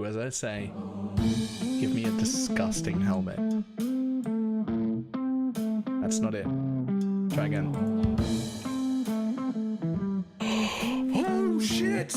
do as I say. Give me a disgusting helmet. That's not it. Try again. Oh shit!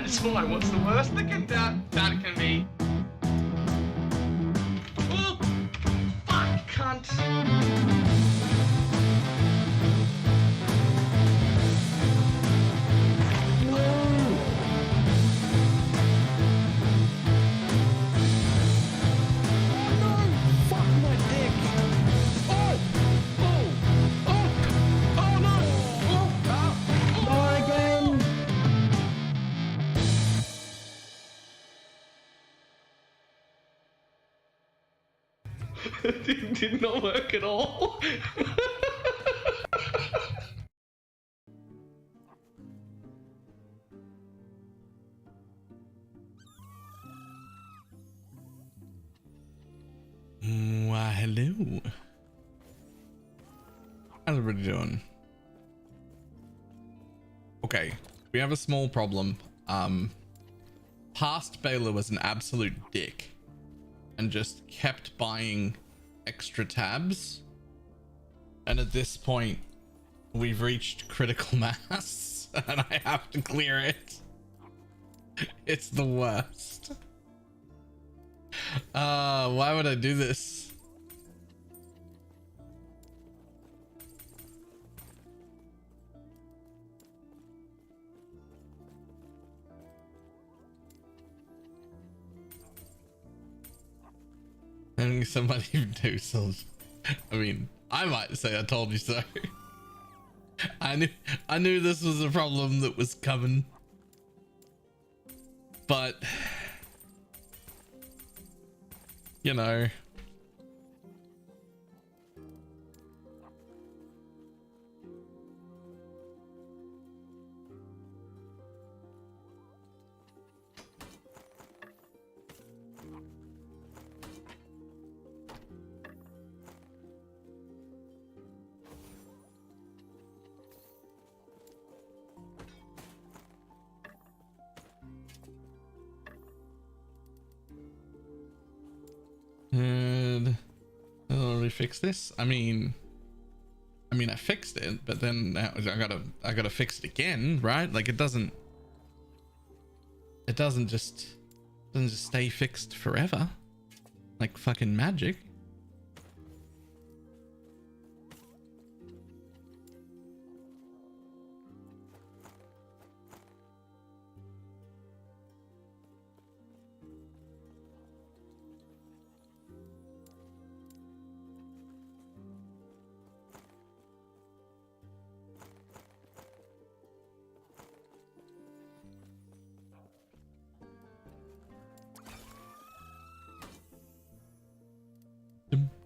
It's fine. What's the worst that can be? Oh, fuck, cunt. It did not work at all. Why, hello. How's everybody doing? Okay, we have a small problem. Past Baylor was an absolute dick and just kept buying extra tabs, and at this point we've reached critical mass and I have to clear it. It's the worst. Why would I do this? Having somebody do some, I mean, I might say I told you so. I knew this was a problem that was coming, but you know. And I'll fix this. I mean I fixed it, but then I gotta fix it again, right? Like it doesn't just stay fixed forever like fucking magic.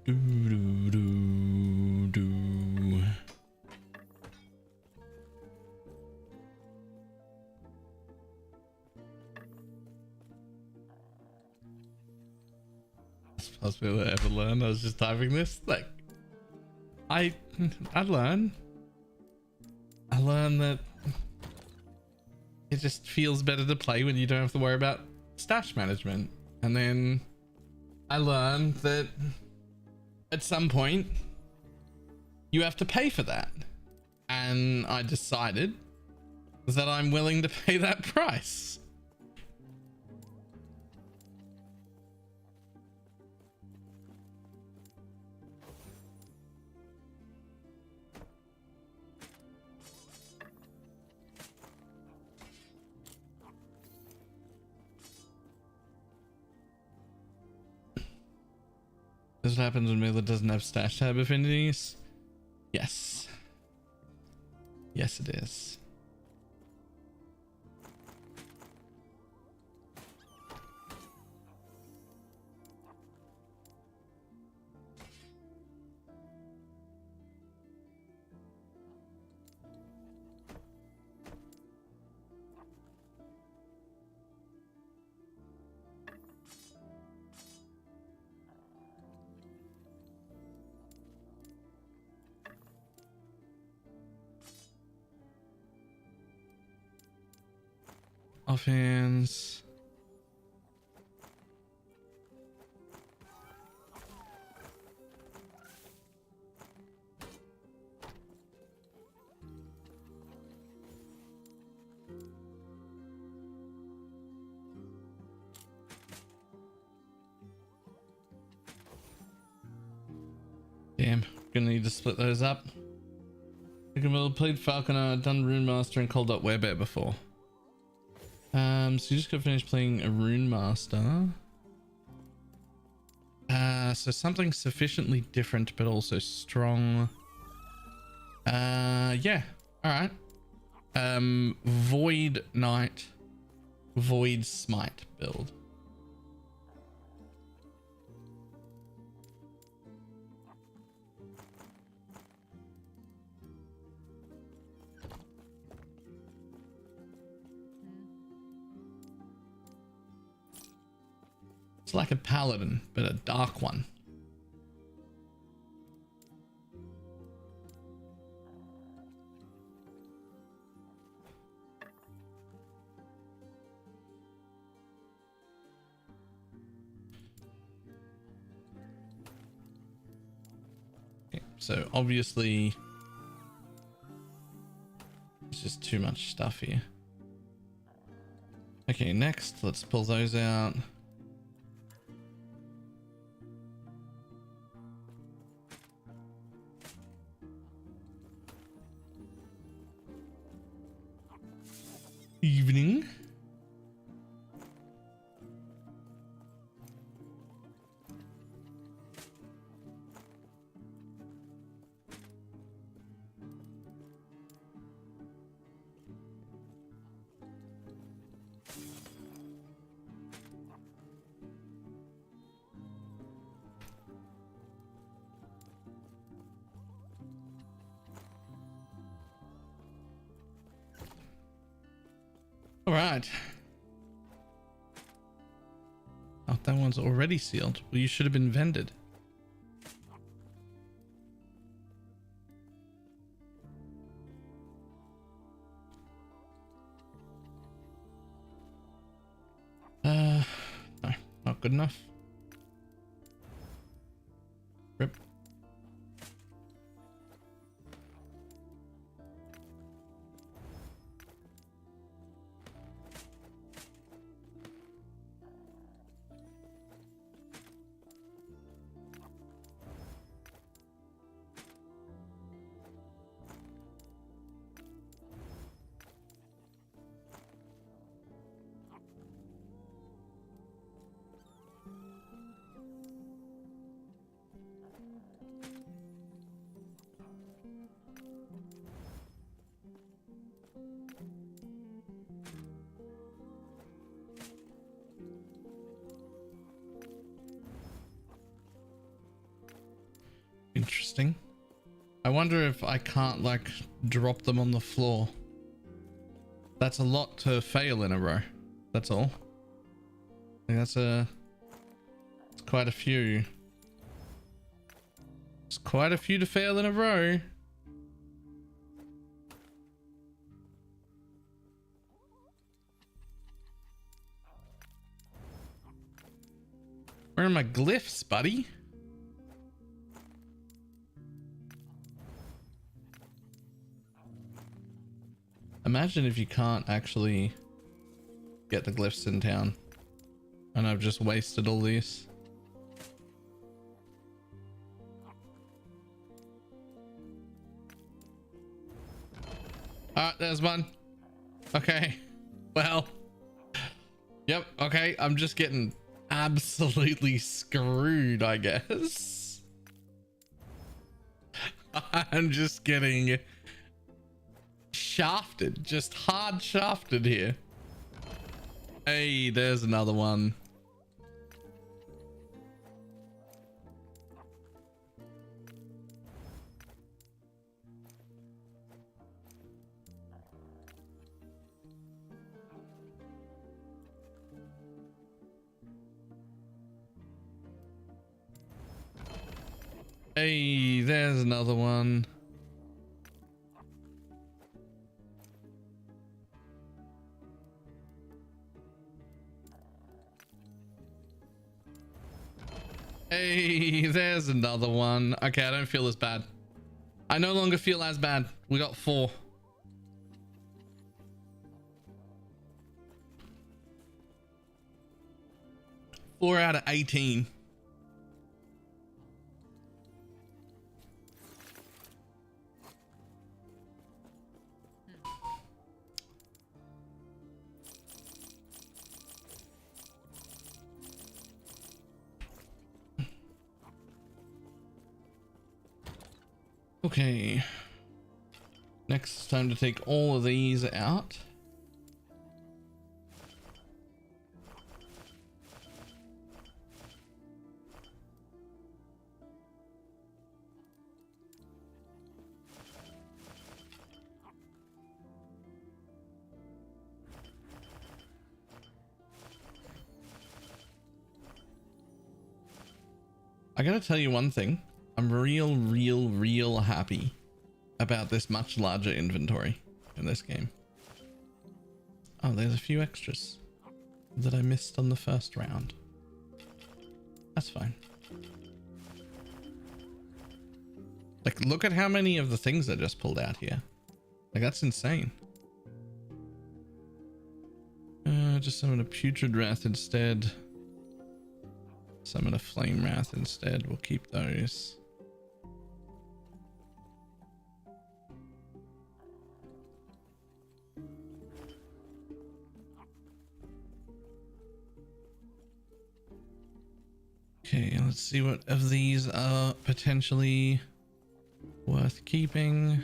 Do, do, do, do. Last skill I ever learned. I was just typing this. Like, I learned that it just feels better to play when you don't have to worry about stash management. And then I learned that at some point you have to pay for that. And I decided that I'm willing to pay that price. This happens when Mila doesn't have stash tab affinities. Yes. Yes, it is. Offhands. Damn, gonna need to split those up. I can played Falconer, done Rune Master and Cold Up Werebear before. So you just got finished playing a Rune Master. So something sufficiently different but also strong. Yeah, all right. Void Knight, Void Smite build. It's like a paladin, but a dark one. Okay, so obviously it's just too much stuff here. Okay, next let's pull those out. Evening. All right. Oh, that one's already sealed. Well, you should have been vended. No, not good enough. Rip. interesting. I wonder if I can't like drop them on the floor. That's a lot to fail in a row. That's all. I think it's quite a few. It's quite a few to fail in a row. Where are my glyphs, buddy? Imagine if you can't actually get the glyphs in town and I've just wasted all these. There's one. Okay. Well. Yep. Okay. I'm just getting absolutely screwed, I guess. I'm just getting shafted, just hard shafted here. Hey, there's another one. Hey, there's another one. Hey, there's another one. Okay, I don't feel as bad. I no longer feel as bad. We got 4. Four out of 18. Okay. Next, time to take all of these out. I gotta tell you one thing. I'm real happy about this much larger inventory in this game. Oh, there's a few extras that I missed on the first round. That's fine. Like, look at how many of the things I just pulled out here. Like, that's insane. Just summon a putrid wrath instead. Summon a flame wrath instead. We'll keep those. Okay, let's see what of these are potentially worth keeping.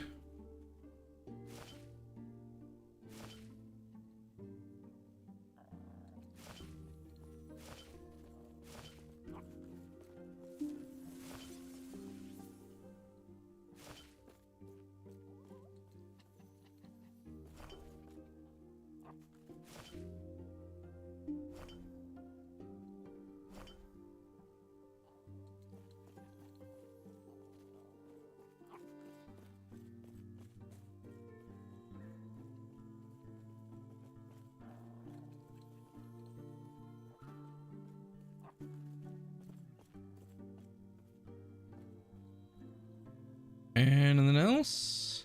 Anything else?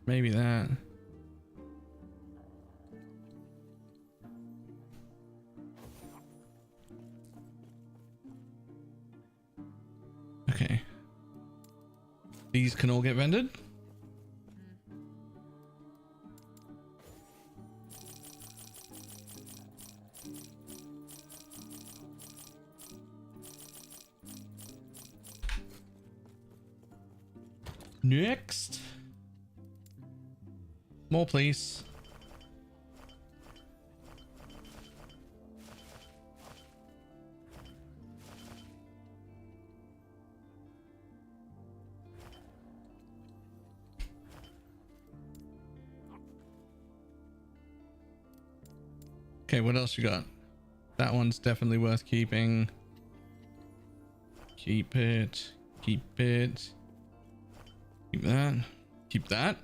Maybe that. Okay. These can all get vended. Next. More, please. Okay, what else you got? That one's definitely worth keeping. Keep it. Keep it. Keep that. Keep that.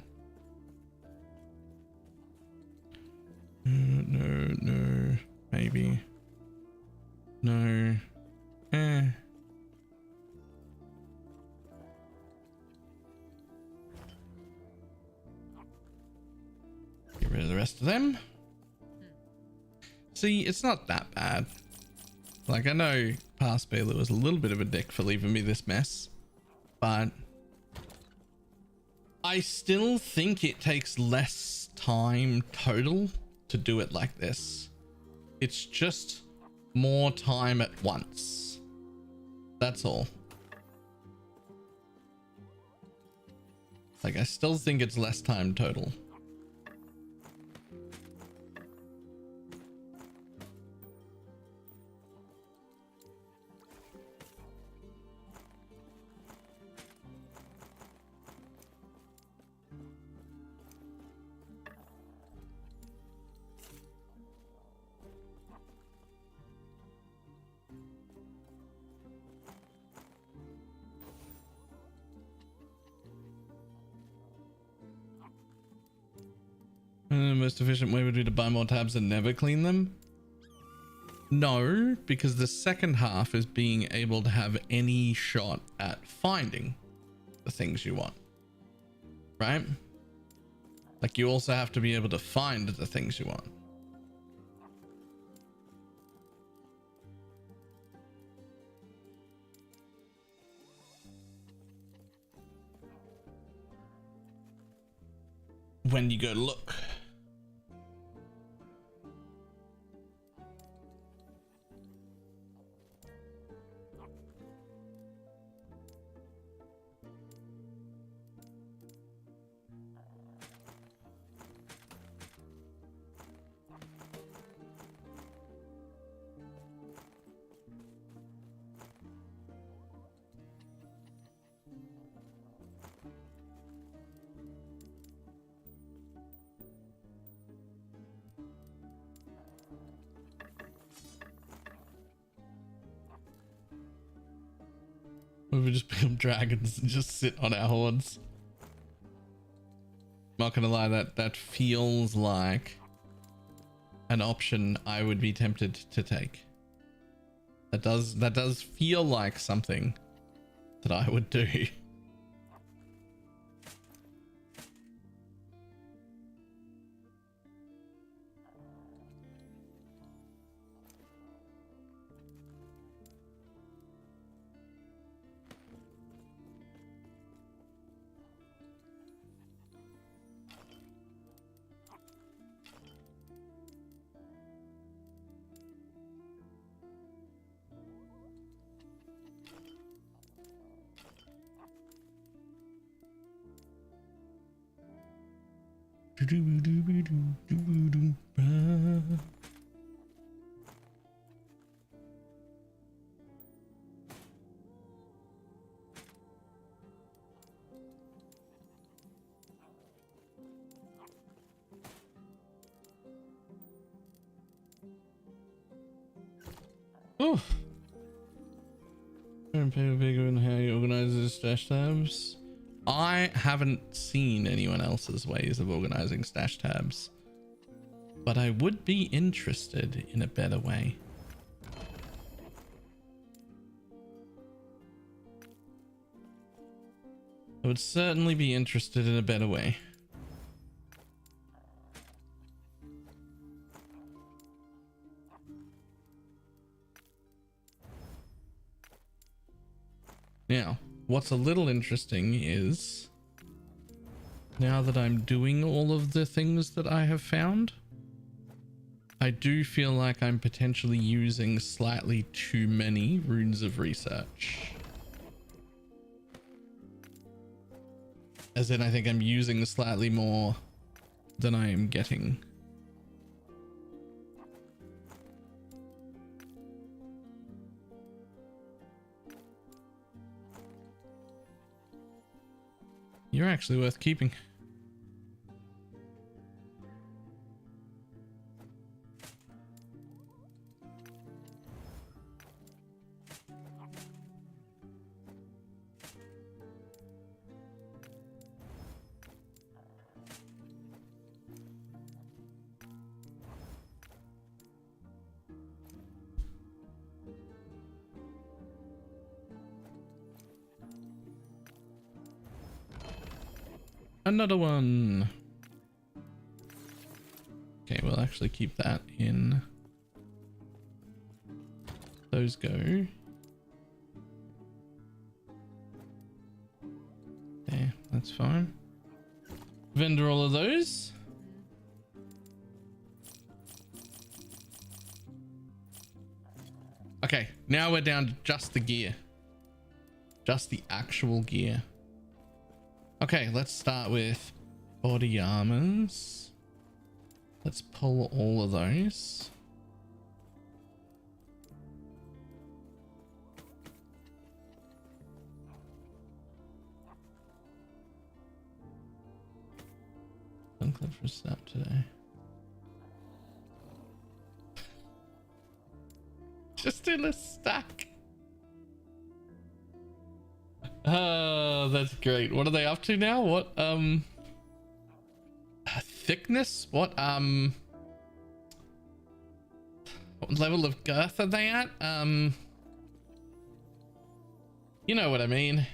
No. Maybe. No. Eh. Get rid of the rest of them. See, it's not that bad. Like, I know past Baylor was a little bit of a dick for leaving me this mess, but I still think it takes less time total to do it like this. It's just more time at once. That's all. Like, I still think it's less time total. The most efficient way would be to buy more tabs and never clean them? No, because the second half is being able to have any shot at finding the things you want, right? Like, you also have to be able to find the things you want. When you go to look. We just become dragons and just sit on our hordes. Not gonna lie, that feels like an option I would be tempted to take. That does feel like something that I would do. Oh, bigger in how you organize the stash tabs. I haven't seen anyone else's ways of organizing stash tabs, but I would be interested in a better way. I would certainly be interested in a better way. Now, what's a little interesting is, now that I'm doing all of the things that I have found, I do feel like I'm potentially using slightly too many runes of research. As in, I think I'm using slightly more than I am getting. You're actually worth keeping. Another one. Okay, we'll actually keep that in. Those go. Okay, that's fine. Vendor all of those. Okay, now we're down to just the gear. Just the actual gear. Okay, let's start with body armors. Let's pull all of those. Unclip for snap today. Just in a stack. Oh, that's great. What are they up to now? What thickness? What level of girth are they at? You know what I mean.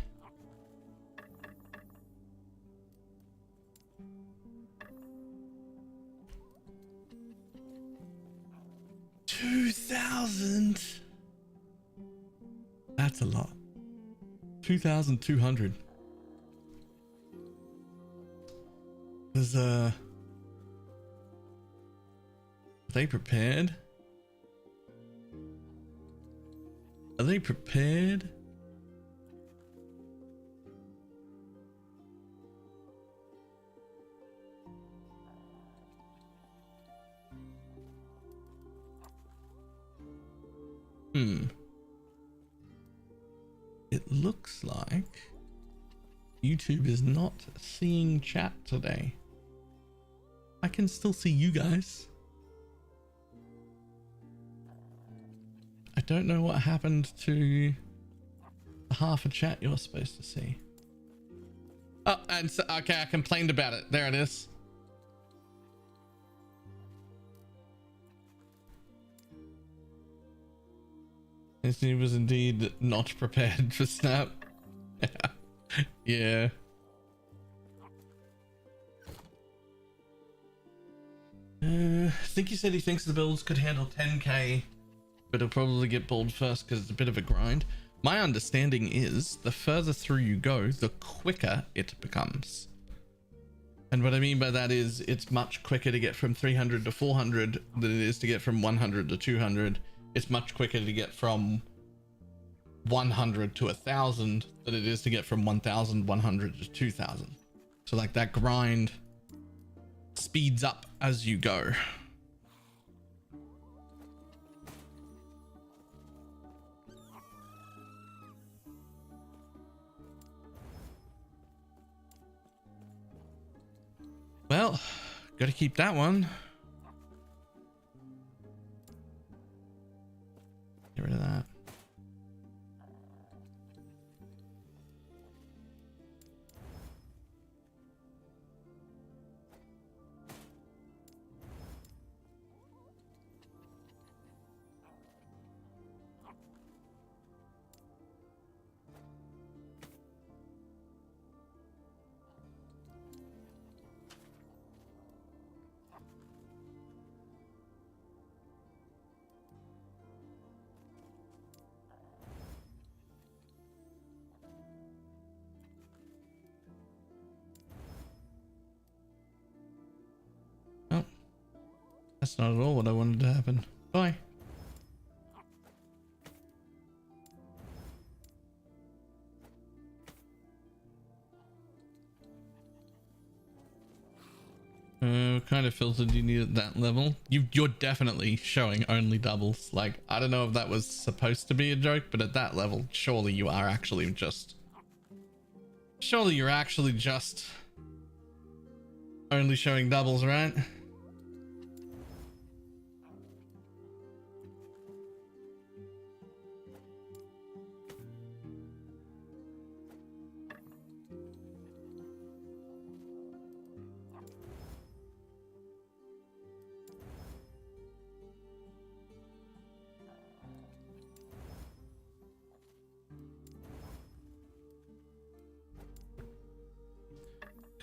$2,000. That's a lot. 2,200. There's are they prepared? Are they prepared? It looks like YouTube is not seeing chat today. I can still see you guys. I don't know what happened to the half a chat you're supposed to see. Oh, and so, okay, I complained about it. There it is. He was indeed not prepared for snap. Yeah. I think he said he thinks the builds could handle 10k, but he'll probably get balled first because it's a bit of a grind. My understanding is the further through you go, the quicker it becomes. And what I mean by that is it's much quicker to get from 300 to 400 than it is to get from 100 to 200. It's much quicker to get from 100 to 1,000 than it is to get from 1,100 to 2,000. So like that grind speeds up as you go. Well, gotta keep that one. Get rid of that. That's not at all what I wanted to happen. Bye. What kind of filter do you need at that level? You're definitely showing only doubles. Like, I don't know if that was supposed to be a joke, but at that level, surely you are actually just... Surely you're actually just... only showing doubles, right?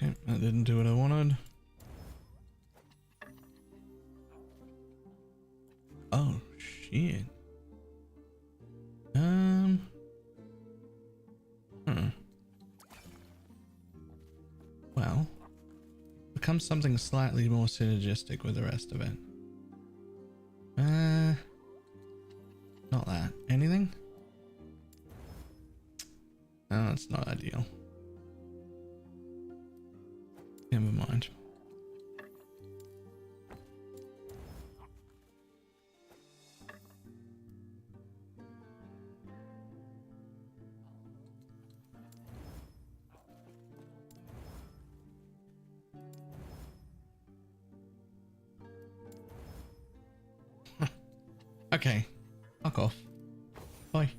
Okay, that didn't do what I wanted. Oh shit. Well, become something slightly more synergistic with the rest of it. Not that. Anything? No, it's not ideal. Never mind. Okay, fuck off. Bye.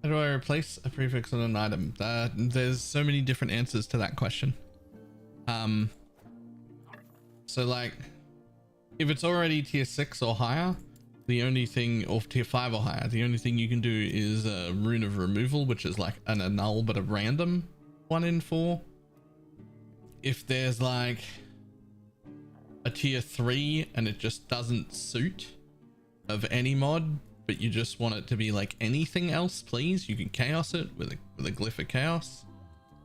How do I replace a prefix on an item? There's so many different answers to that question. So like, if it's already tier 6 or higher, the only thing, or tier 5 or higher, the only thing you can do is a rune of removal, which is like an annul but a random 1 in 4. If there's like a tier 3 and it just doesn't suit of any mod, but you just want it to be like anything else, please, you can chaos it with a glyph of chaos.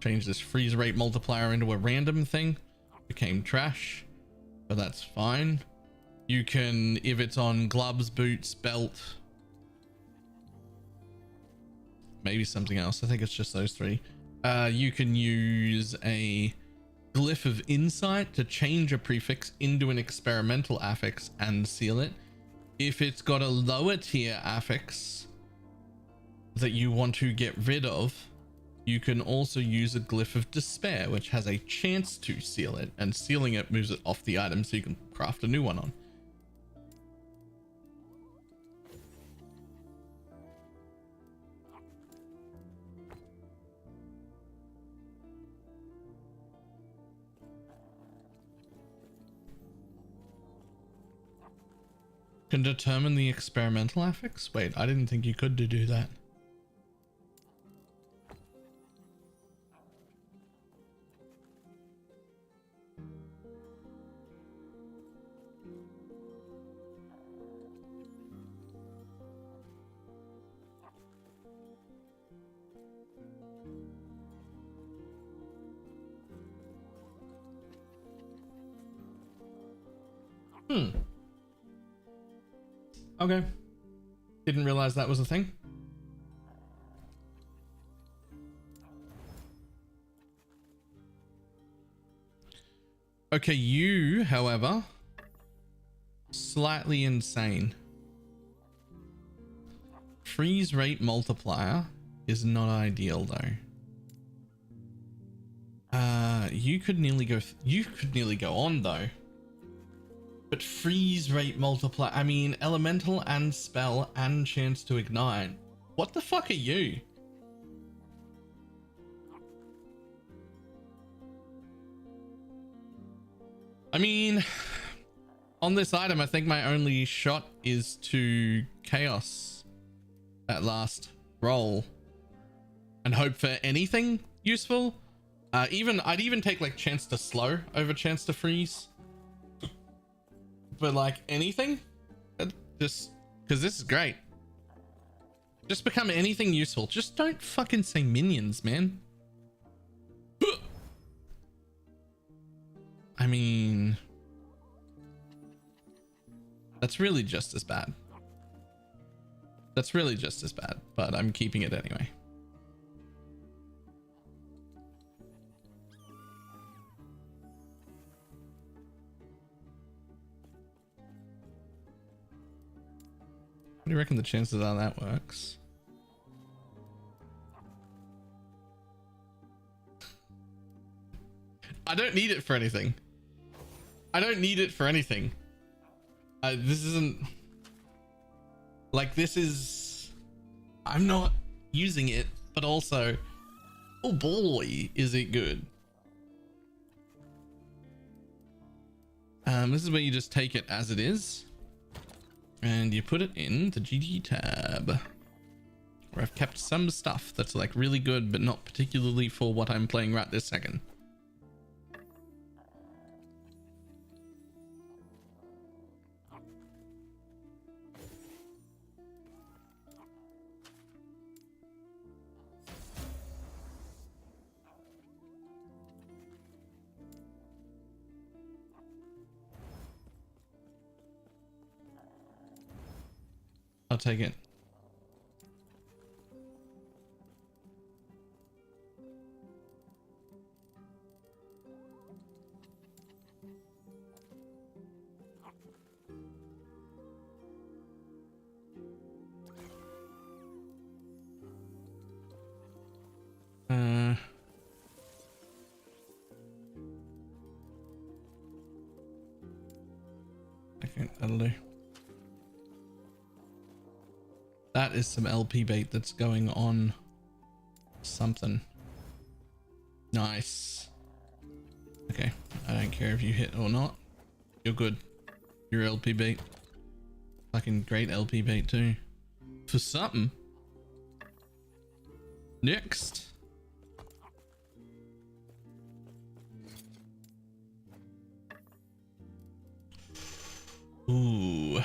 Change this freeze rate multiplier into a random thing. Became trash, but that's fine. You can, if it's on gloves, boots, belt, maybe something else, I think it's just those 3. You can use a glyph of insight to change a prefix into an experimental affix and seal it. If it's got a lower tier affix that you want to get rid of, you can also use a glyph of despair, which has a chance to seal it, and sealing it moves it off the item so you can craft a new one on. Can determine the experimental affix? Wait, I didn't think you could do that. Okay. Didn't realize that was a thing. Okay, you, however, slightly insane. Freeze rate multiplier is not ideal though. You could nearly go on though. But freeze rate multiplier, I mean, elemental and spell and chance to ignite. What the fuck are you? I mean, on this item, I think my only shot is to chaos at last roll and hope for anything useful. I'd even take like chance to slow over chance to freeze. But like anything, just because this is great. Just become anything useful. Just don't fucking say minions, man. I mean, that's really just as bad. That's really just as bad, but I'm keeping it anyway. What do you reckon the chances are that works? I don't need it for anything. I don't need it for anything. This isn't... Like, this is... I'm not using it, but also... Oh boy, is it good. This is where you just take it as it is. And you put it in the GG tab. where I've kept some stuff that's like really good, but not particularly for what I'm playing right this second. I'll take it. Okay, that'll do. That is some LP bait that's going on something. Nice. Okay, I don't care if you hit or not. You're good. You're LP bait. Fucking great LP bait too. For something. Next. Ooh.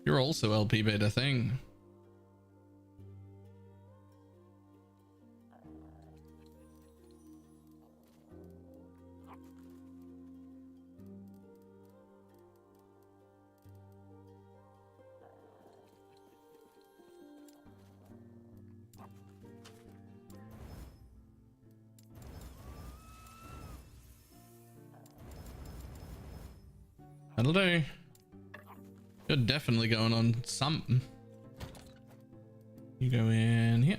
You're also LP beta thing. That'll do. You're definitely going on something. You go in here.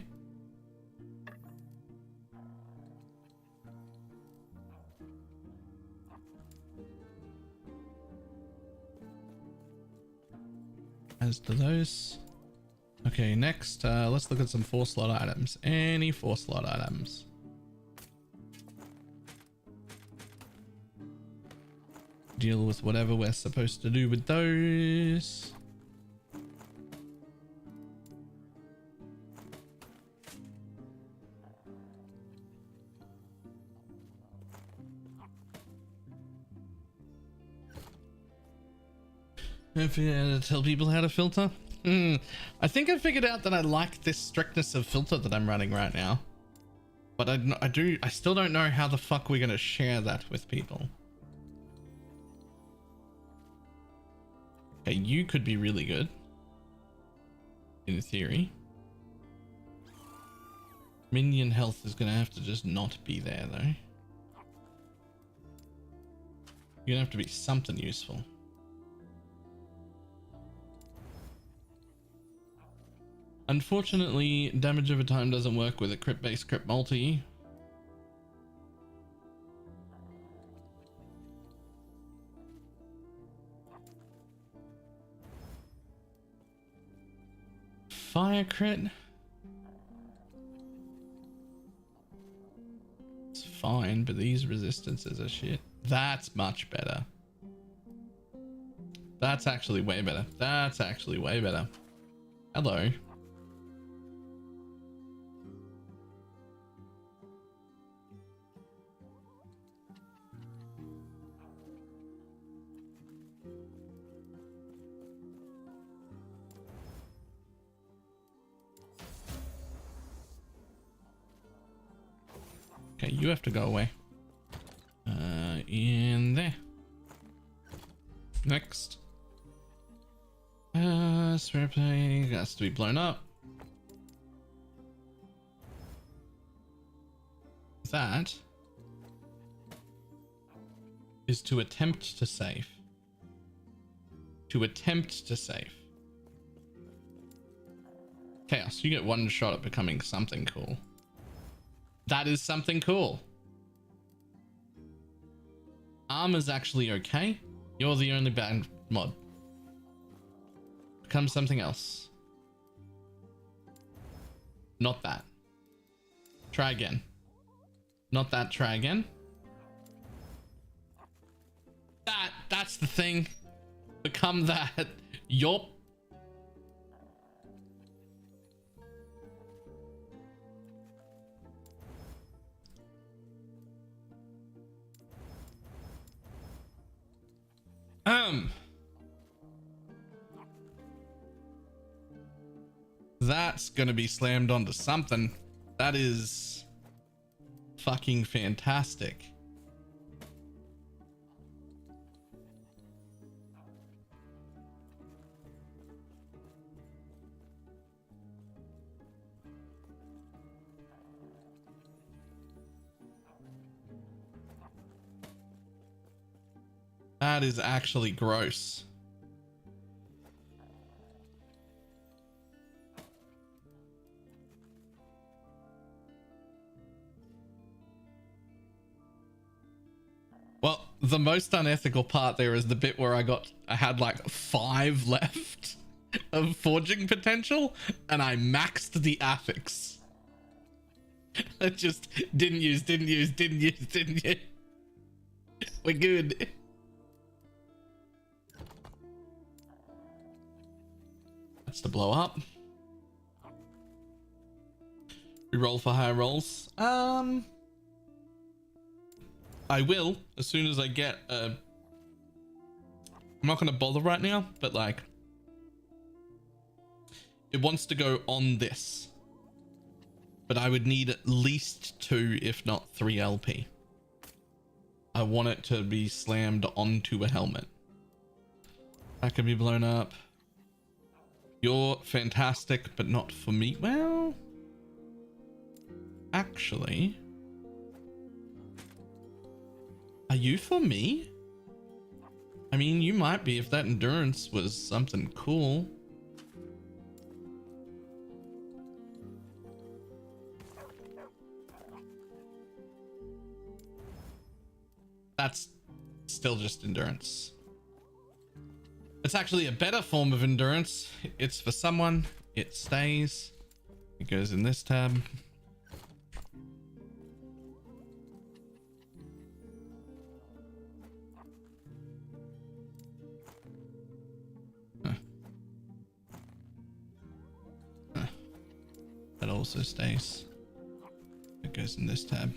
As to those. Okay, next, let's look at some 4-slot items. Any 4-slot items. Deal with whatever we're supposed to do with those. If you had to tell people how to filter, I think I figured out that I like this strictness of filter that I'm running right now, but I still don't know how the fuck we're gonna share that with people. Okay, you could be really good in theory. Minion health is gonna have to just not be there though. You're gonna have to be something useful. Unfortunately, damage over time doesn't work with a crit-based crit multi. Fire crit? It's fine, but these resistances are shit. That's much better. That's actually way better. That's actually way better. Hello. Okay, you have to go away. In there. Next. Spare play has to be blown up. That is to attempt to save. To attempt to save. Chaos, you get one shot at becoming something cool. That is something cool. Armor's actually okay. You're the only bad mod. Become something else. Not that. Try again. Not that, try again. That's the thing. Become that. Yup. That's gonna be slammed onto something. That is fucking fantastic. That is actually gross. Well, the most unethical part there is the bit where I had like 5 left of forging potential and I maxed the affix. I just didn't use. We're good. That's to blow up. We roll for higher rolls. I will as soon as I get I'm not gonna bother right now, but like it wants to go on this, but I would need at least 2 if not 3 LP. I want it to be slammed onto a helmet. That can be blown up. You're fantastic, but not for me. Well, actually, are you for me? I mean, you might be if that endurance was something cool. That's still just endurance. It's actually a better form of endurance. It's for someone. It stays. It goes in this tab. That also stays. It goes in this tab.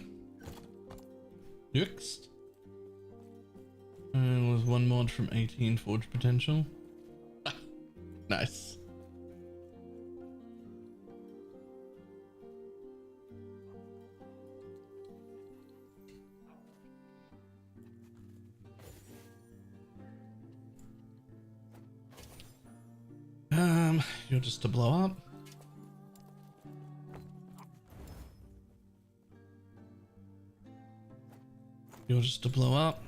Next. And was 1 mod from 18 forge potential. Nice. You're just to blow up. You're just to blow up.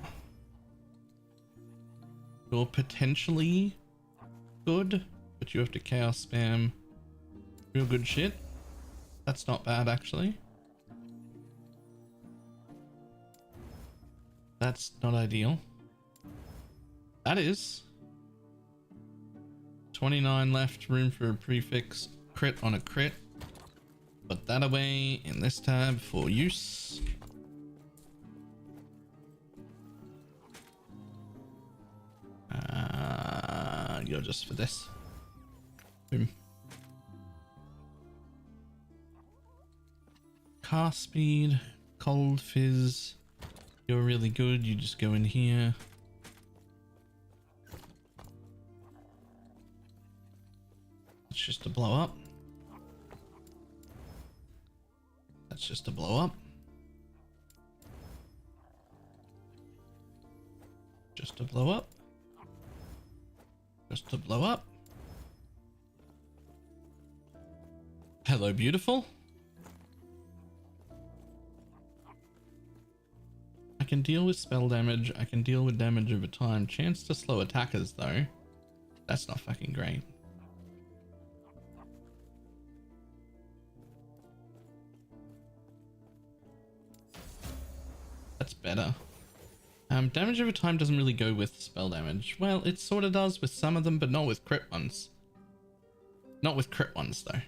You're potentially good, but you have to chaos spam real good shit. That's not bad, actually. That's not ideal. That is. 29 left, room for a prefix crit on a crit. Put that away in this tab for use. You're just for this. Boom. Cast speed, cold fizz. You're really good. You just go in here. It's just to blow up. That's just to blow up. Just to blow up. Just to blow up. Hello, beautiful. I can deal with spell damage. I can deal with damage over time. Chance to slow attackers, though. That's not fucking great. That's better. Damage over time doesn't really go with spell damage. Well, it sort of does with some of them, but not with crit ones. Not with crit ones, though.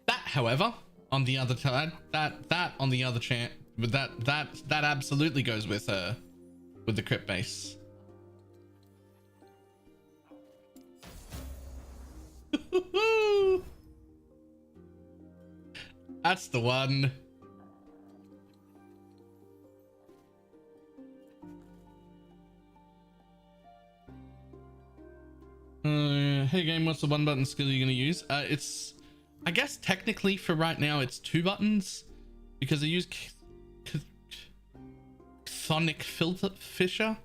That, however, on the other side, that on the other chance, but that absolutely goes with the crit base. That's the one. Hey game, what's the one button skill you're gonna use? It's, I guess technically for right now it's 2 buttons because I use Chthonic Filter Fisher.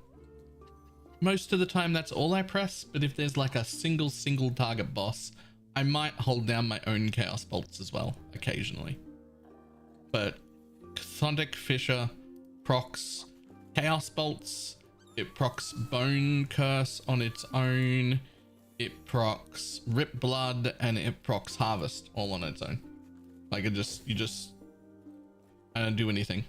Most of the time that's all I press, but if there's like a single target boss, I might hold down my own Chaos Bolts as well, occasionally. But Chthonic Fisher procs Chaos Bolts, it procs Bone Curse on its own, it procs Rip Blood, and it procs Harvest all on its own. Like I don't do anything.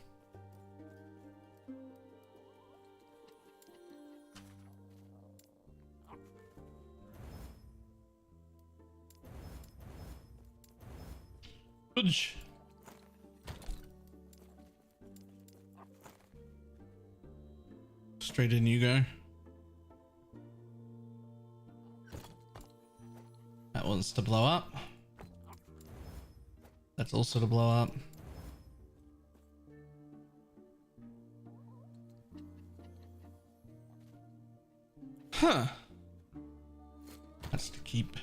Fudge. Straight in you go. That one's to blow up. That's also to blow up. Huh. That's to keep.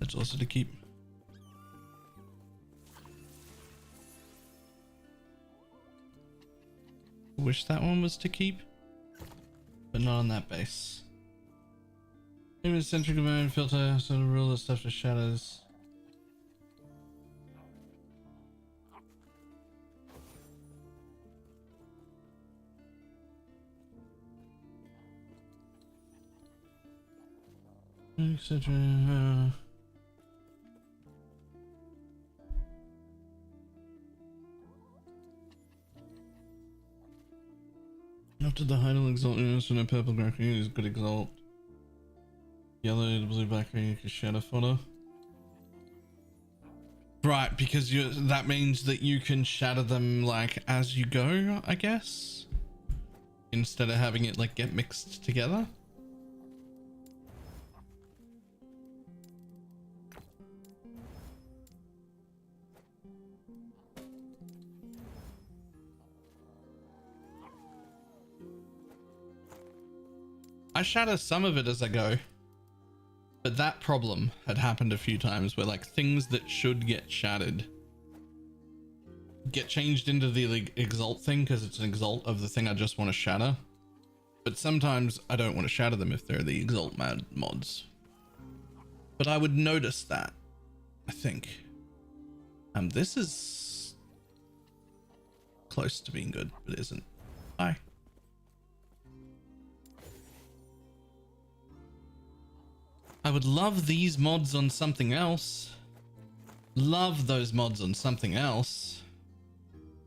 That's also to keep. Wish that one was to keep, but not on that base. Image centric command filter, so to rule the stuff to shadows. Etc. After the Heidel Exalt units and a purple green is good exalt. Yellow, blue, black, green, shadow fodder. Right, because that means that you can shatter them like as you go, I guess. Instead of having it like get mixed together. I shatter some of it as I go, but that problem had happened a few times where like things that should get shattered get changed into the exalt thing because it's an exalt of the thing I just want to shatter. But sometimes I don't want to shatter them if they're the exalt mods. But I would notice that, I think. This is close to being good, but isn't. Bye. I would love these mods on something else. Love those mods on something else.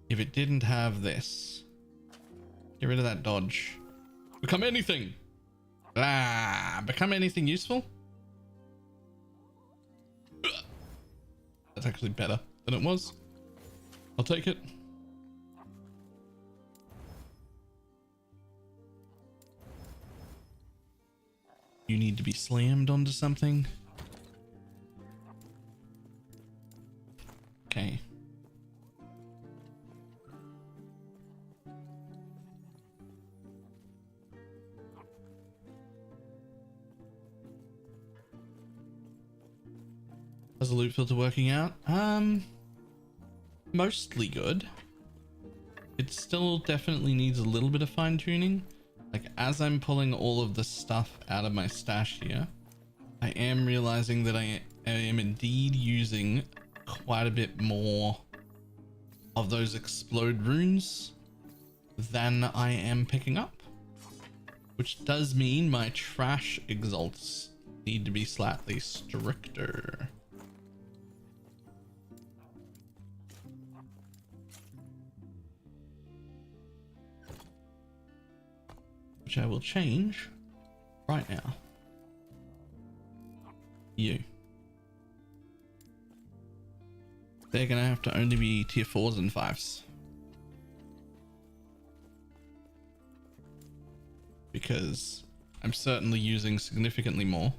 If it didn't have this. Get rid of that dodge. Become anything. Become anything useful. That's actually better than it was. I'll take it. You need to be slammed onto something. Okay. How's the loot filter working out? Mostly good. It still definitely needs a little bit of fine tuning. Like as I'm pulling all of the stuff out of my stash here, I am realizing that I am indeed using quite a bit more of those explode runes than I am picking up, which does mean my trash exalts need to be slightly stricter. Which I will change right now. You. They're gonna have to only be tier 4s and 5s. Because I'm certainly using significantly more.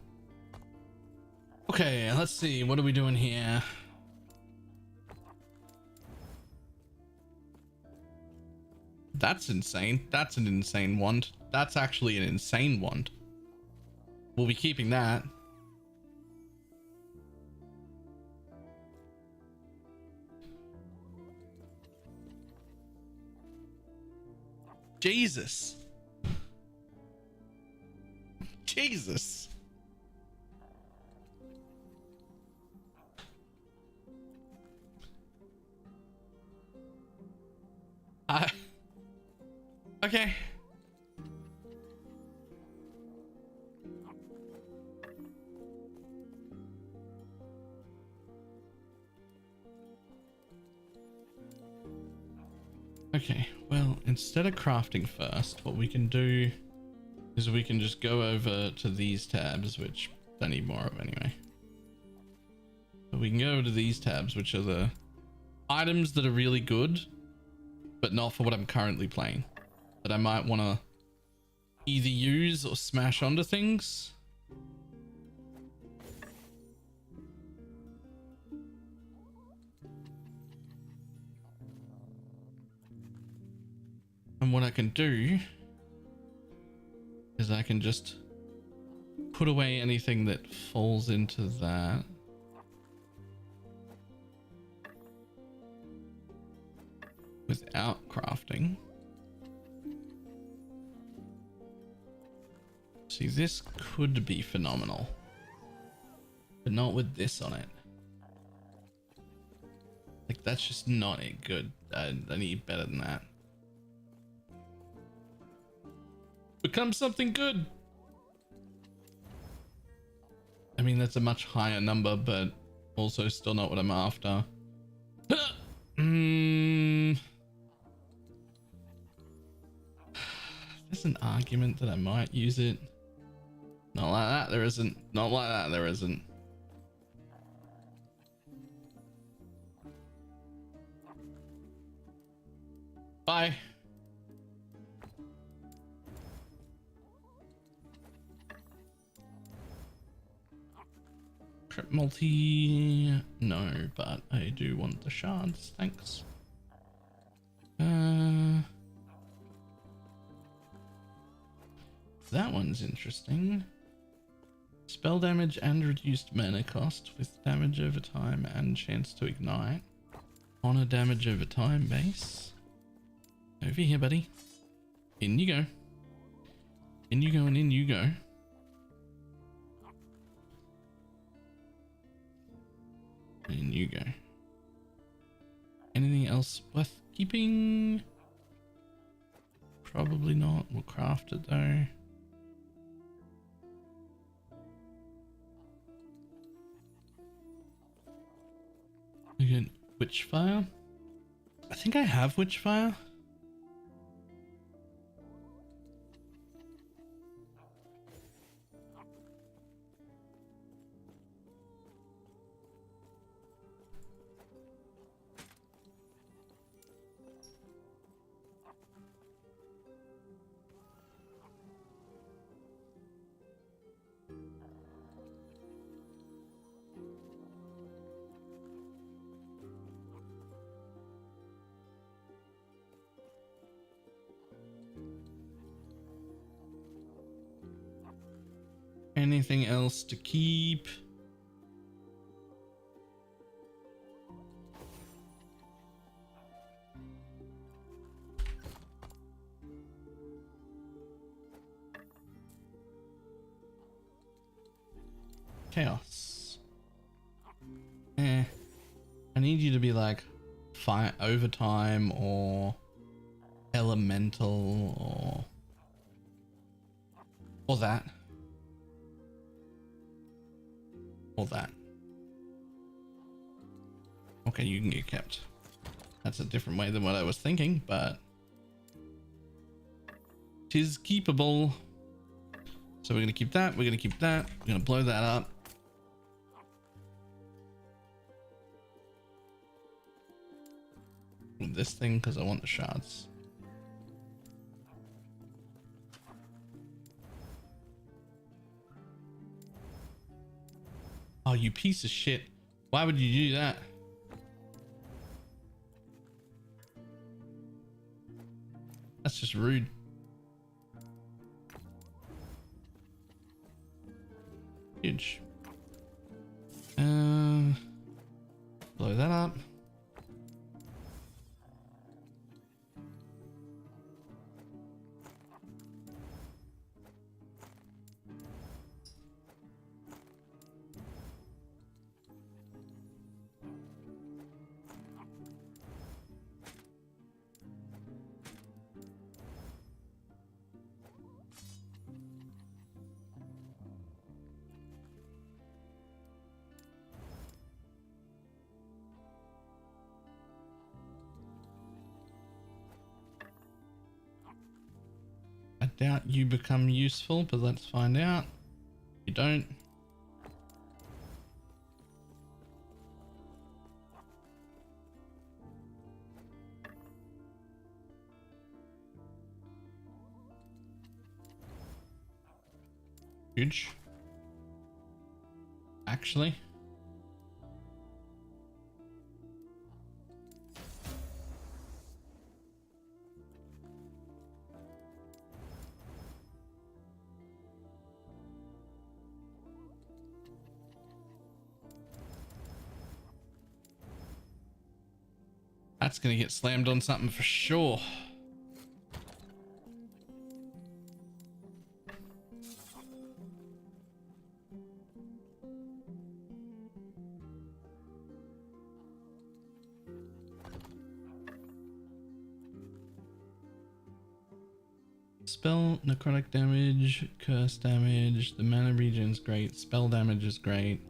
Okay, let's see. What are we doing here? That's insane. That's an insane wand. That's actually an insane wand. We'll be keeping that. Jesus. Jesus. Okay. Okay, well, instead of crafting first, what we can do is we can just go over to these tabs, which I need more of anyway. So we can go over to these tabs, which are the items that are really good, but not for what I'm currently playing, that I might want to either use or smash onto things. And what I can do is I can just put away anything that falls into that. Without crafting. See, this could be phenomenal, but not with this on it. Like, that's just not it good. I need better than that. Become something good. I mean, that's a much higher number, but also still not what I'm after. There's an argument that I might use it. Not like that, there isn't. Not like that, there isn't. Bye. Trip multi. No, but I do want the shards. Thanks. That one's interesting. Spell damage and reduced mana cost with damage over time and chance to ignite on a damage over time base. Over here, buddy. In you go. In you go and in you go. In you go. Anything else worth keeping? Probably not. We'll craft it though. Again, Witchfire. I think I have Witchfire. Anything else to keep? Chaos. I need you to be like fire overtime or elemental or that. Or that. Okay, you can get kept. That's a different way than what I was thinking, but 'tis keepable. So we're gonna keep that, we're gonna keep that, we're gonna blow that up. With this thing, because I want the shards. Oh, you piece of shit. Why would you do that? That's just rude. Huge. Blow that up. I doubt you become useful, but let's find out. You don't. Huge. Actually. That's gonna get slammed on something for sure. Spell, necrotic damage, curse damage, the mana regen is great, spell damage is great.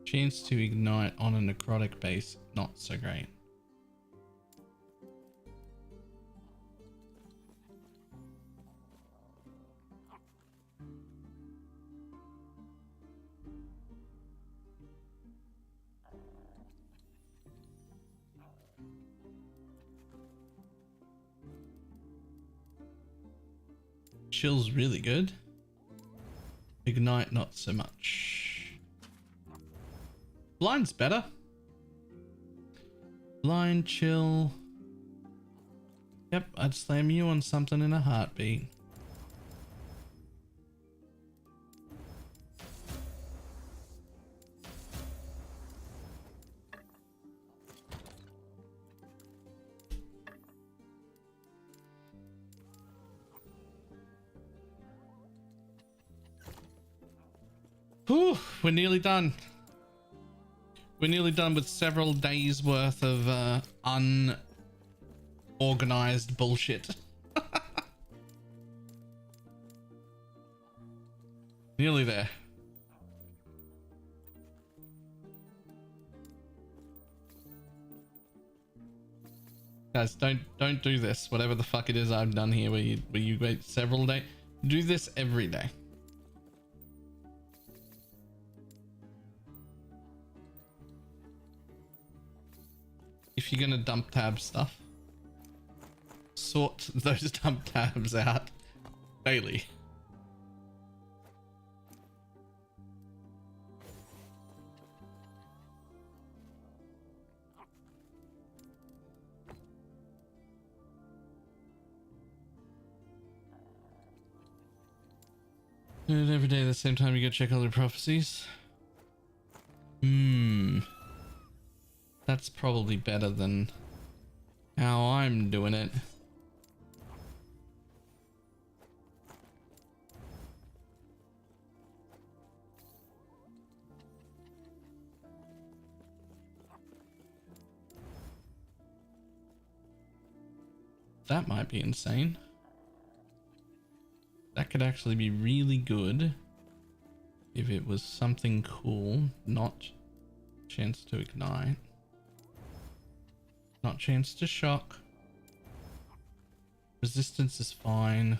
Chance to ignite on a necrotic base, not so great. Chill's really good. Ignite, not so much. Blind's better. Blind, chill. Yep, I'd slam you on something in a heartbeat. Whew, we're nearly done. We're nearly done with several days worth of unorganized bullshit. Nearly there. Guys, don't do this. Whatever the fuck it is I've done here, where you wait several days. Do this every day. If you're gonna dump tab stuff, sort those dump tabs out daily. And every day at the same time you go check other prophecies. That's probably better than how I'm doing it. That might be insane. That could actually be really good if it was something cool, not chance to ignite. Not chance to shock. Resistance is fine.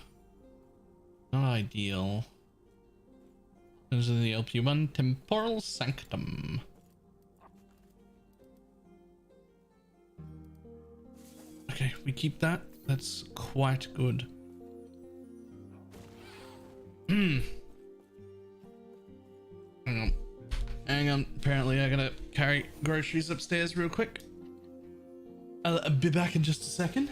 Not ideal. Those are the LP1 Temporal Sanctum. Okay, we keep that. That's quite good. Hang on. Hang on, apparently I gotta carry groceries upstairs real quick. I'll be back in just a second.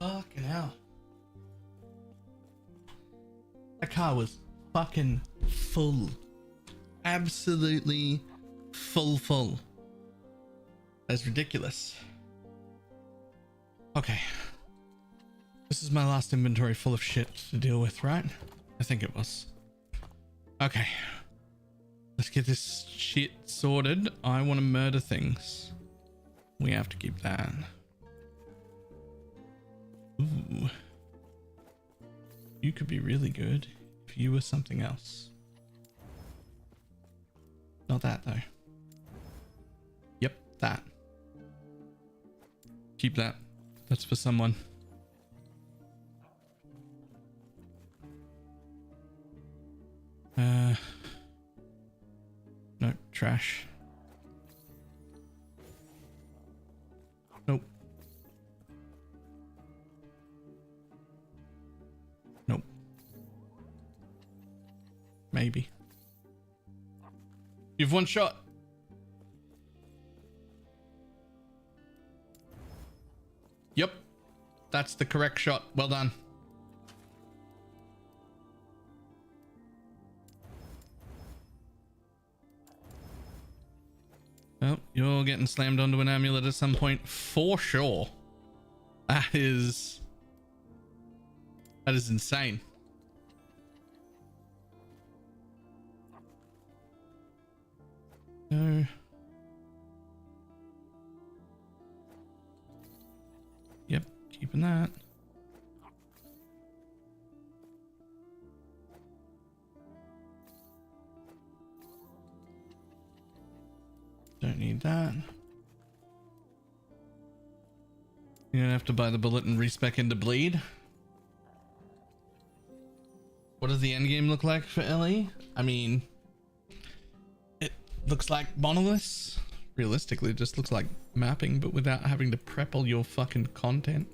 Fucking hell. That car was fucking full. Absolutely full. That's ridiculous. Okay. This is my last inventory full of shit to deal with, right? I think it was. Okay. Let's get this shit sorted. I want to murder things. We have to keep that. Ooh. You could be really good if you were something else. Not that though. Yep, that. Keep that. That's for someone. No, trash. Nope. Nope. maybe. You've one shot. Yep. That's the correct shot. Well done. Well, you're getting slammed onto an amulet at some point for sure. That is insane. No. Yep, keeping that. Don't need that. You're gonna have to buy the bullet and respec into bleed. What does the end game look like for LE? I mean, it looks like monoliths. Realistically, it just looks like mapping, but without having to prep all your fucking content.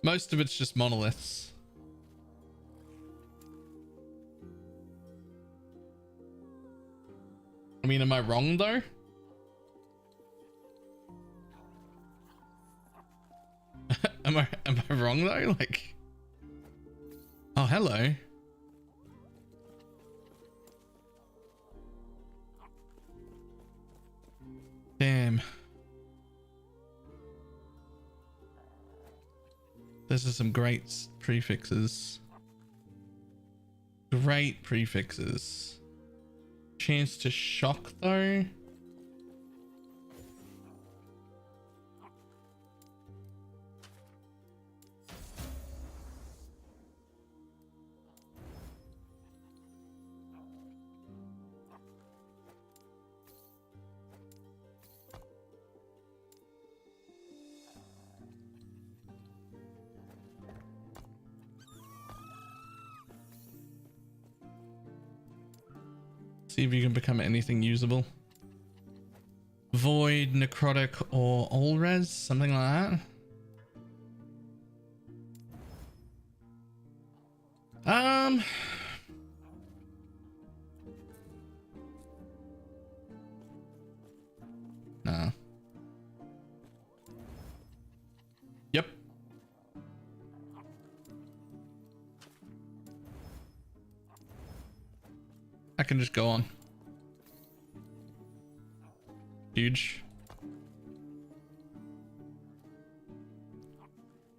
Most of it's just monoliths. I mean, am I wrong though? am I wrong though? Like, oh, hello. Damn. This is some great prefixes. Great prefixes. Chance to shock though. See if you can become anything usable. Void, necrotic, or all-res, something like that. No. Yep. I can just go on. Huge.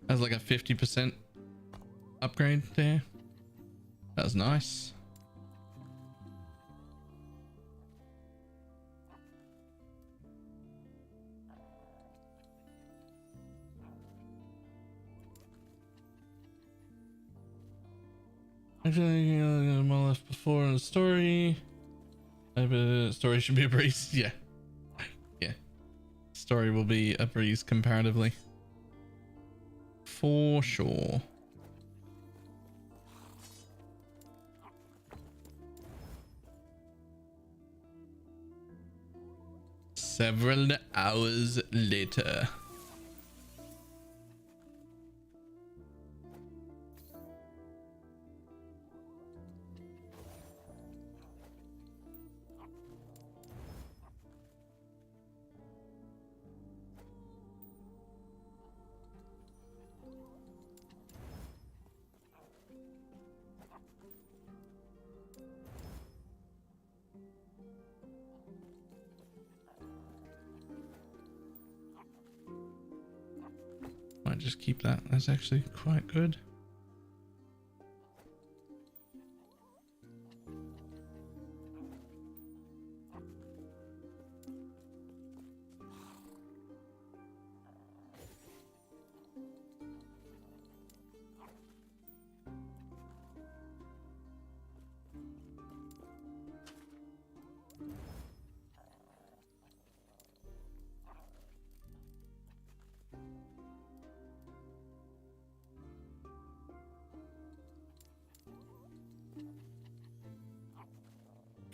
That's like a 50% upgrade there. That was nice. Actually, more left before in the story. Story should be a breeze. Yeah. Yeah. Story will be a breeze comparatively. For sure. Several hours later. Might just keep that. That's actually quite good.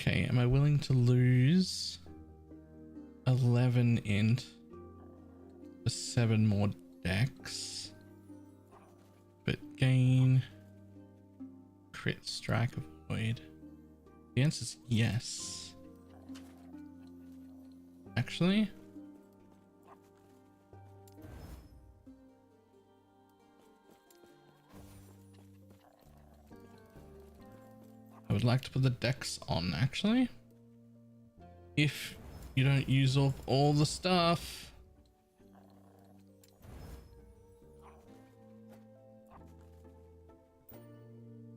Okay, am I willing to lose 11 int for 7 more decks? gain, crit strike avoid? The answer is yes. Actually, I would like to put the dex on, actually. If you don't use up all the stuff.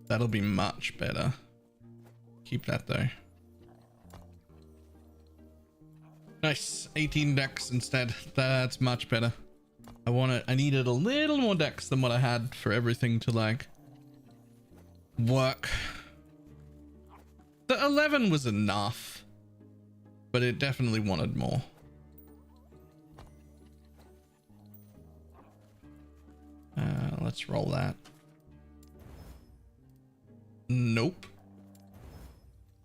That'll be much better. Keep that though. Nice, 18 dex instead. That's much better. I needed a little more dex than what I had for everything to like work. The 11 was enough, but it definitely wanted more. Let's roll that. Nope.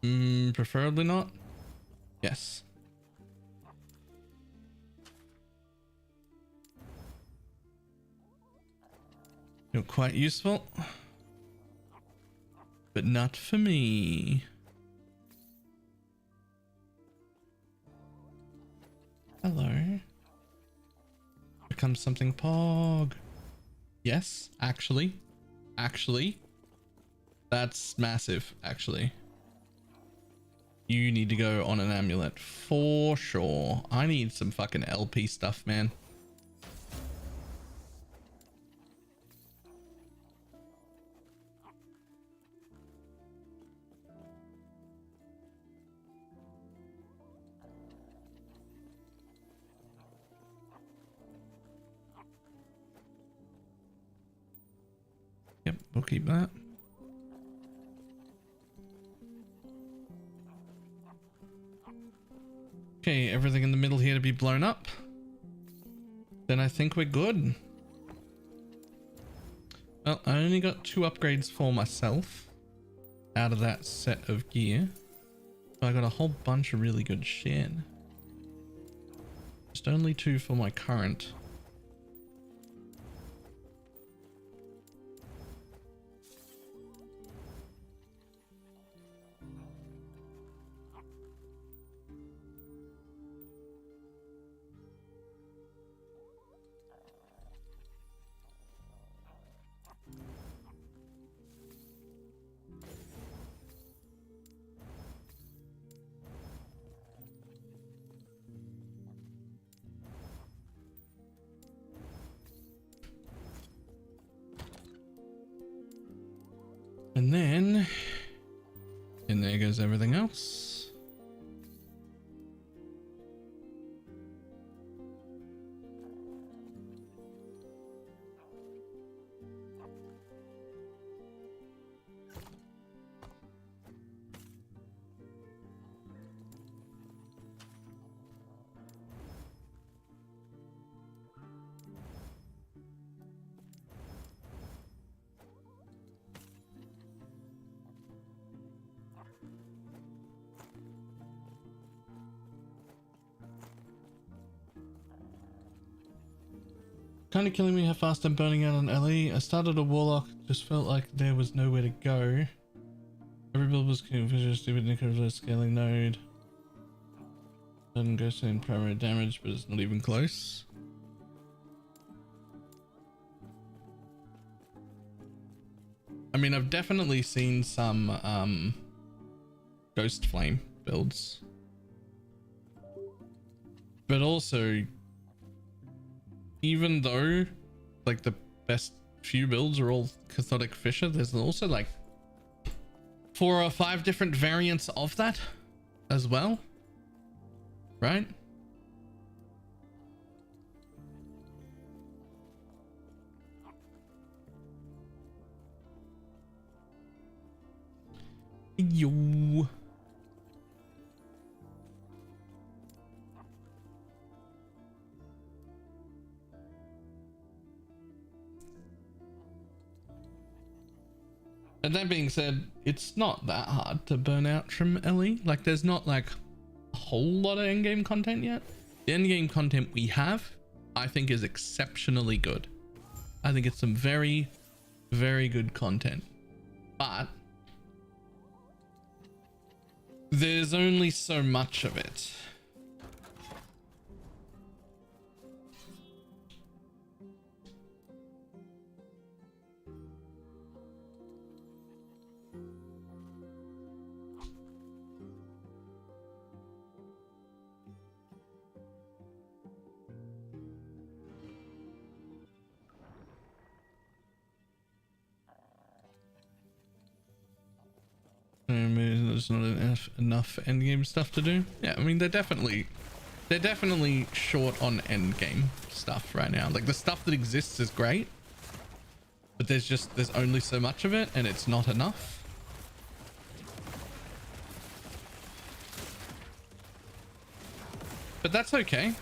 Preferably not. Yes. You're quite useful, but not for me. Hello. Become something pog. Yes, actually. That's massive, actually. You need to go on an amulet for sure. I need some fucking LP stuff, man. Yep, we'll keep that. Okay, everything in the middle here to be blown up. Then I think we're good. Well, I only got 2 upgrades for myself out of that set of gear. So I got a whole bunch of really good shit. Just only 2 for my current. And then, and there goes everything else. Kind of killing me how fast I'm burning out on LE. I started a Warlock, just felt like there was nowhere to go. Every build was confused, stupid Nicolas scaling node. Doesn't go in primary damage, but it's not even close. I mean, I've definitely seen some Ghost Flame builds. But also, even though like the best few builds are all Cathodic Fissure, there's also like 4 or 5 different variants of that as well, right? Yo. And that being said, it's not that hard to burn out from LE. Like, there's not like a whole lot of endgame content yet. The endgame content we have, I think, is exceptionally good. I think it's some very, very good content, but there's only so much of it. There's not enough endgame stuff to do. Yeah, I mean they're definitely short on endgame stuff right now. Like the stuff that exists is great, but there's only so much of it, and it's not enough. But that's okay.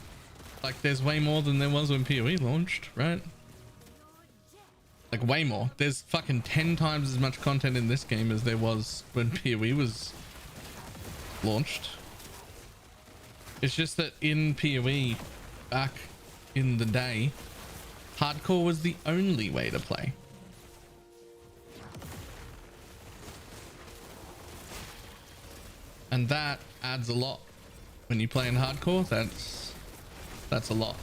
Like there's way more than there was when PoE launched, right? Like way more. There's fucking 10 times as much content in this game as there was when PoE was launched. It's just that in PoE back in the day, hardcore was the only way to play. And that adds a lot. When you play in hardcore, that's a lot.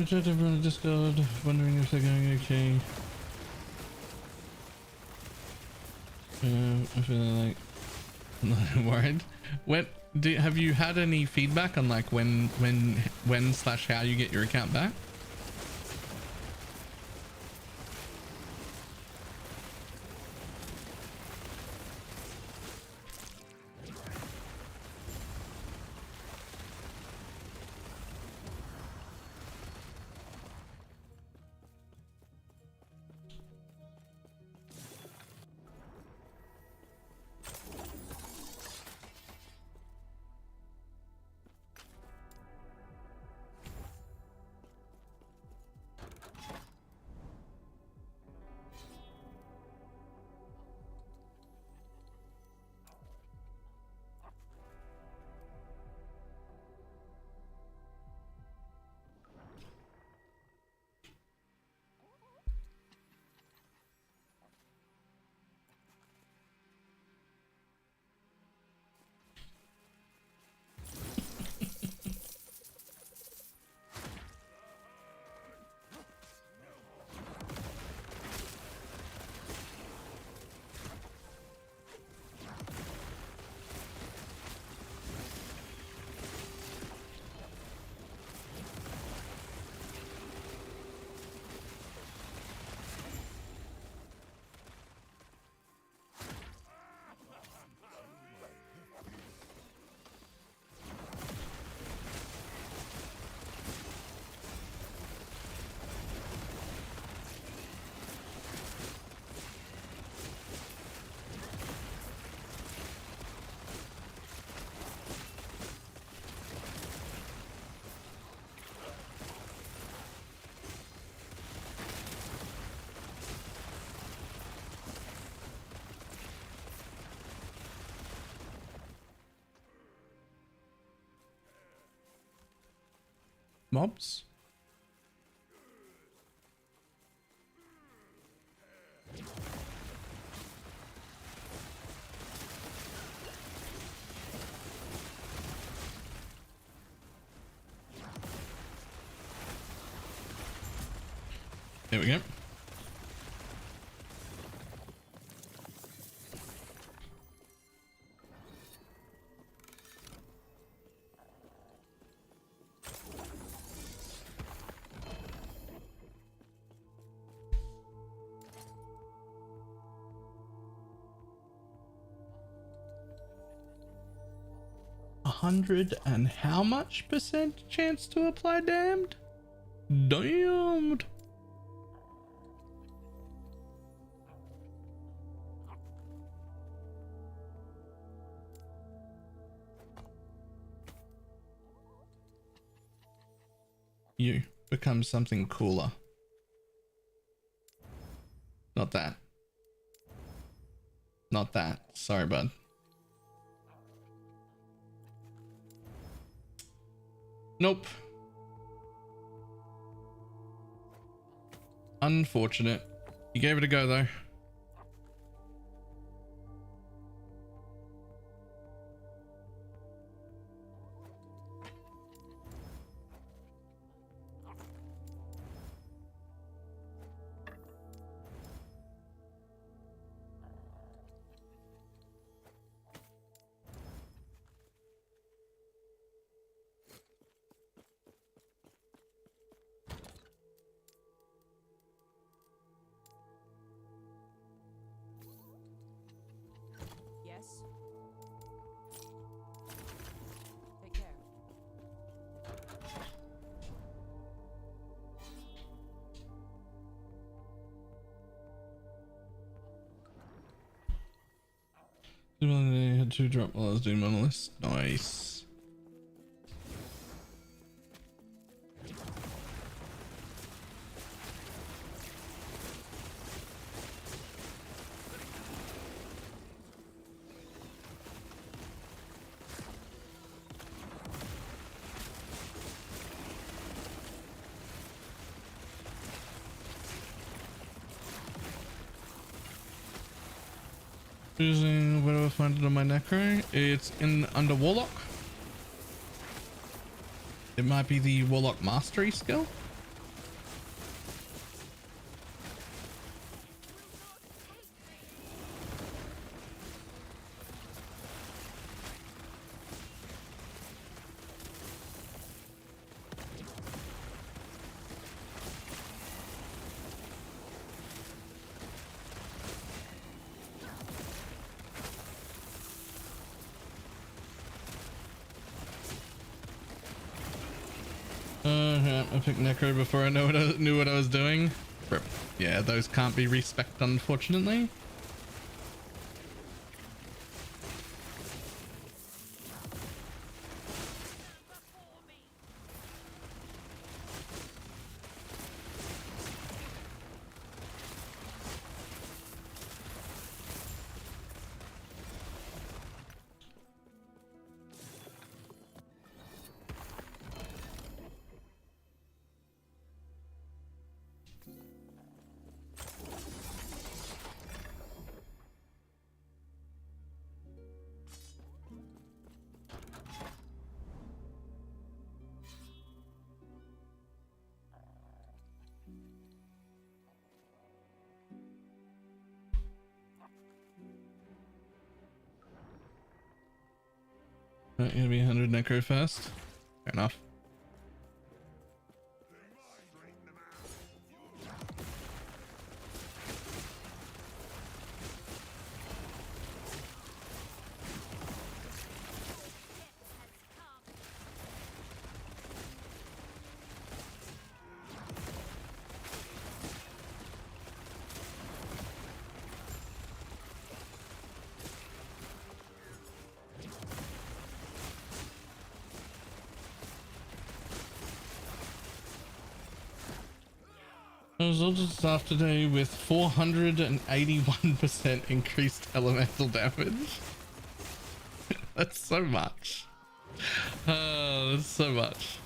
I tried to run a Discord, wondering if they're going okay. I feel like I'm not worried. Have you had any feedback on like when/how you get your account back? Mobs? There we go. $100 and how much % chance to apply damned? Damned. You become something cooler. Not that. Not that. Sorry, bud. Nope. Unfortunate. You gave it a go though. Yes. Take care. I had 2 drop while I was doing monoliths. Nice. Using where do I find it on my necro? It's in under Warlock. It might be the Warlock Mastery skill. Yeah, I picked necro before I knew what I was doing. Rip. Yeah, those can't be respec unfortunately. Right, gonna be 100 necro first. Fair enough. I was also staffed today with 481% increased elemental damage. That's so much. Oh, that's so much.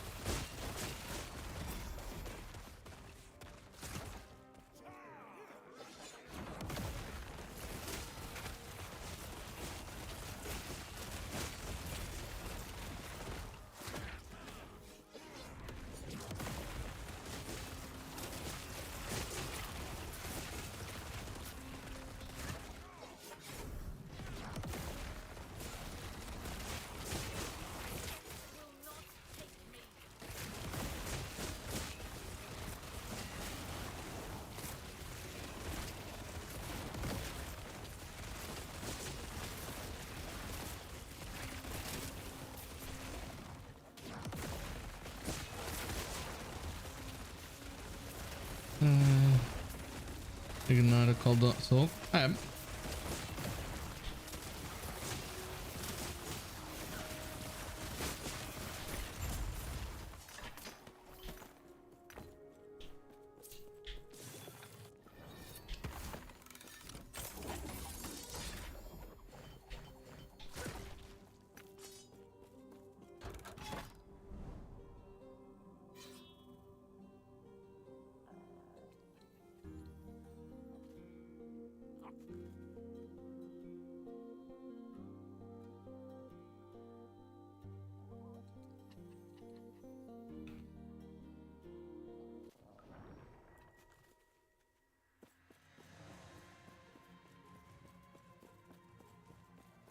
Alright, a cold talk. I am.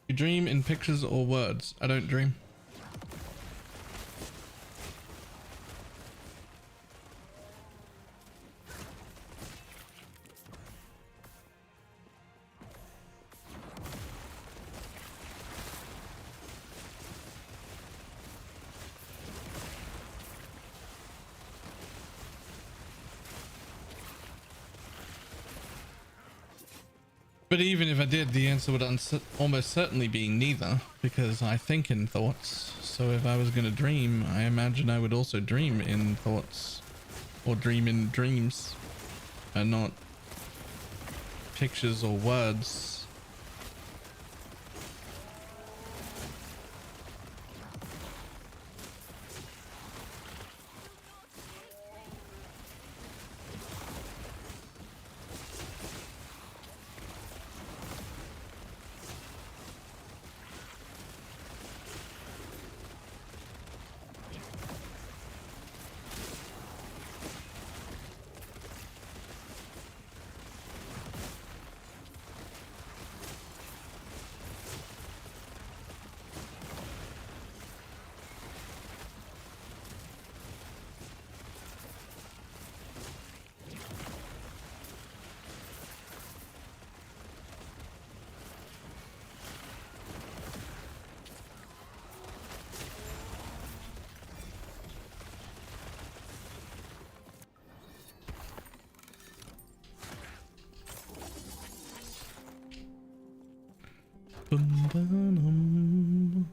You dream in pictures or words? I don't dream. But even if I did, the answer would almost certainly be neither, because I think in thoughts. So if I was going to dream, I imagine I would also dream in thoughts, or dream in dreams, and not pictures or words. Bum-ba-dum.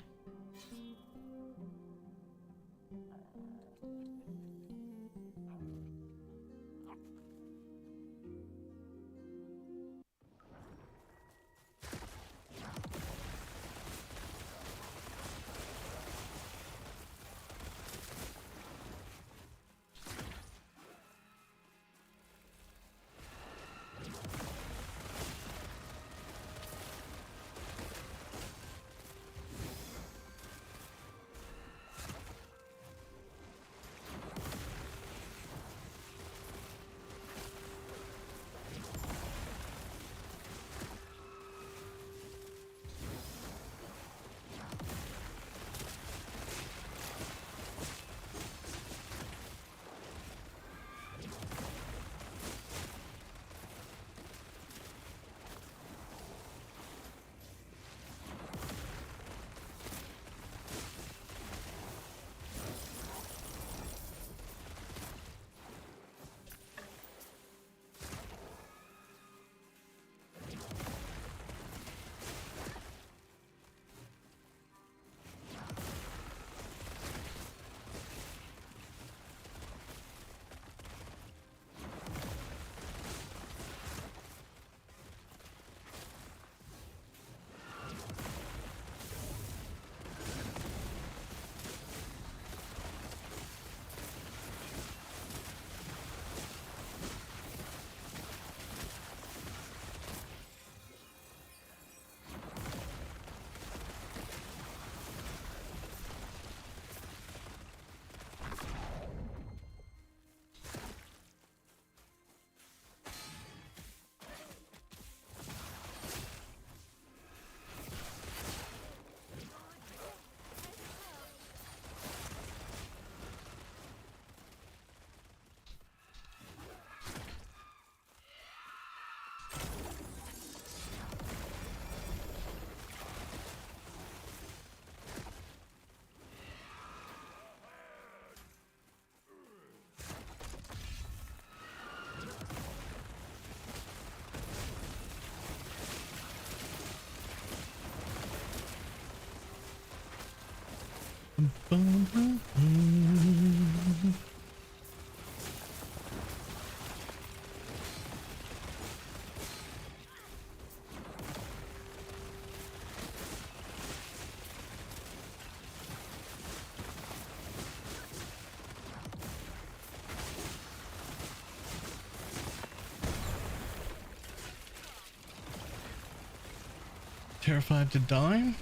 Terrified to die?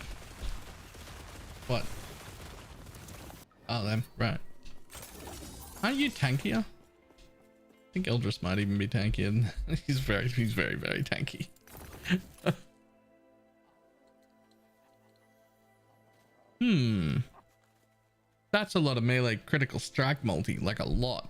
What? Oh, them. Right. Aren't you tankier? I think Eldris might even be tankier. He's very, very tanky. That's a lot of melee critical strike multi, like a lot.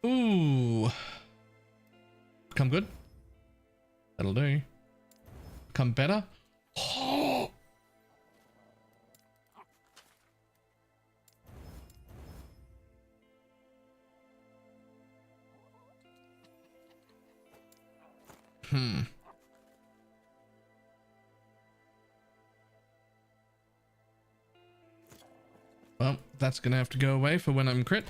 Ooh. Come good? That'll do. Come better? Oh. Well, that's gonna have to go away for when I'm crit.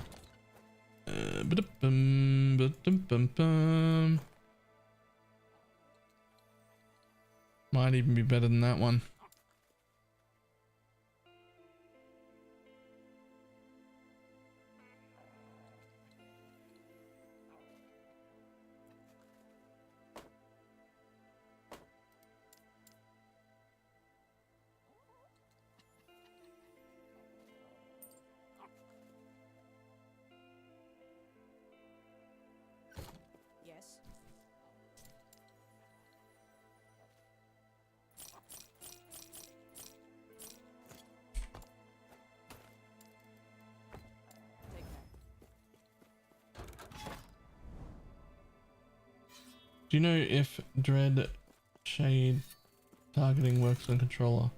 Might even be better than that one. Yes. Take care. Do you know if Dread Shade targeting works on controller?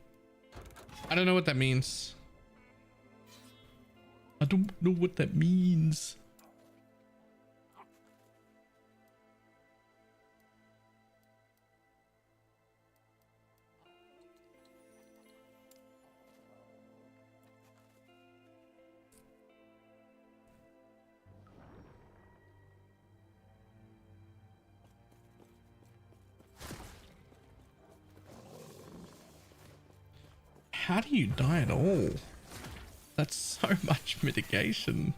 I don't know what that means. I don't know what that means. How do you die at all? That's so much mitigation.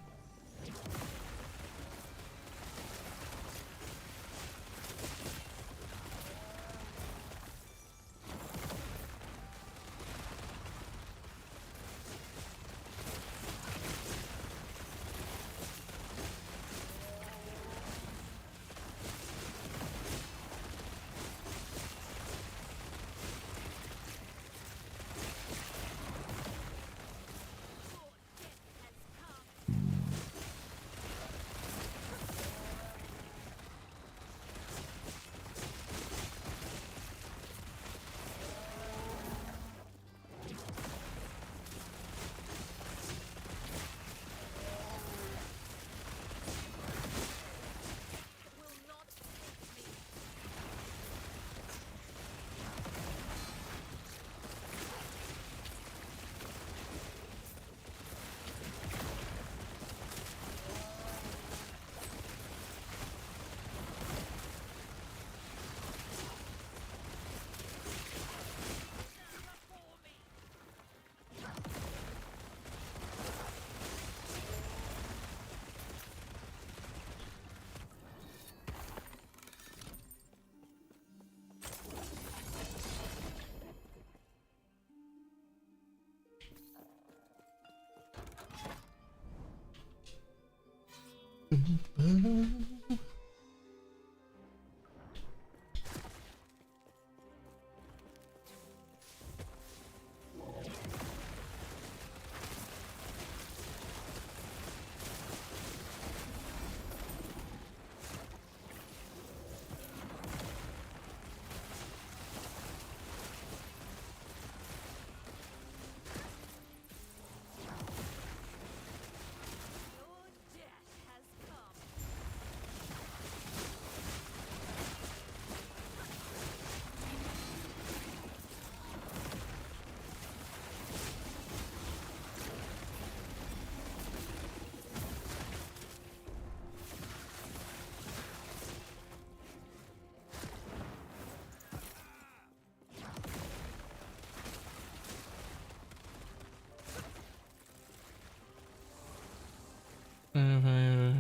Yeah,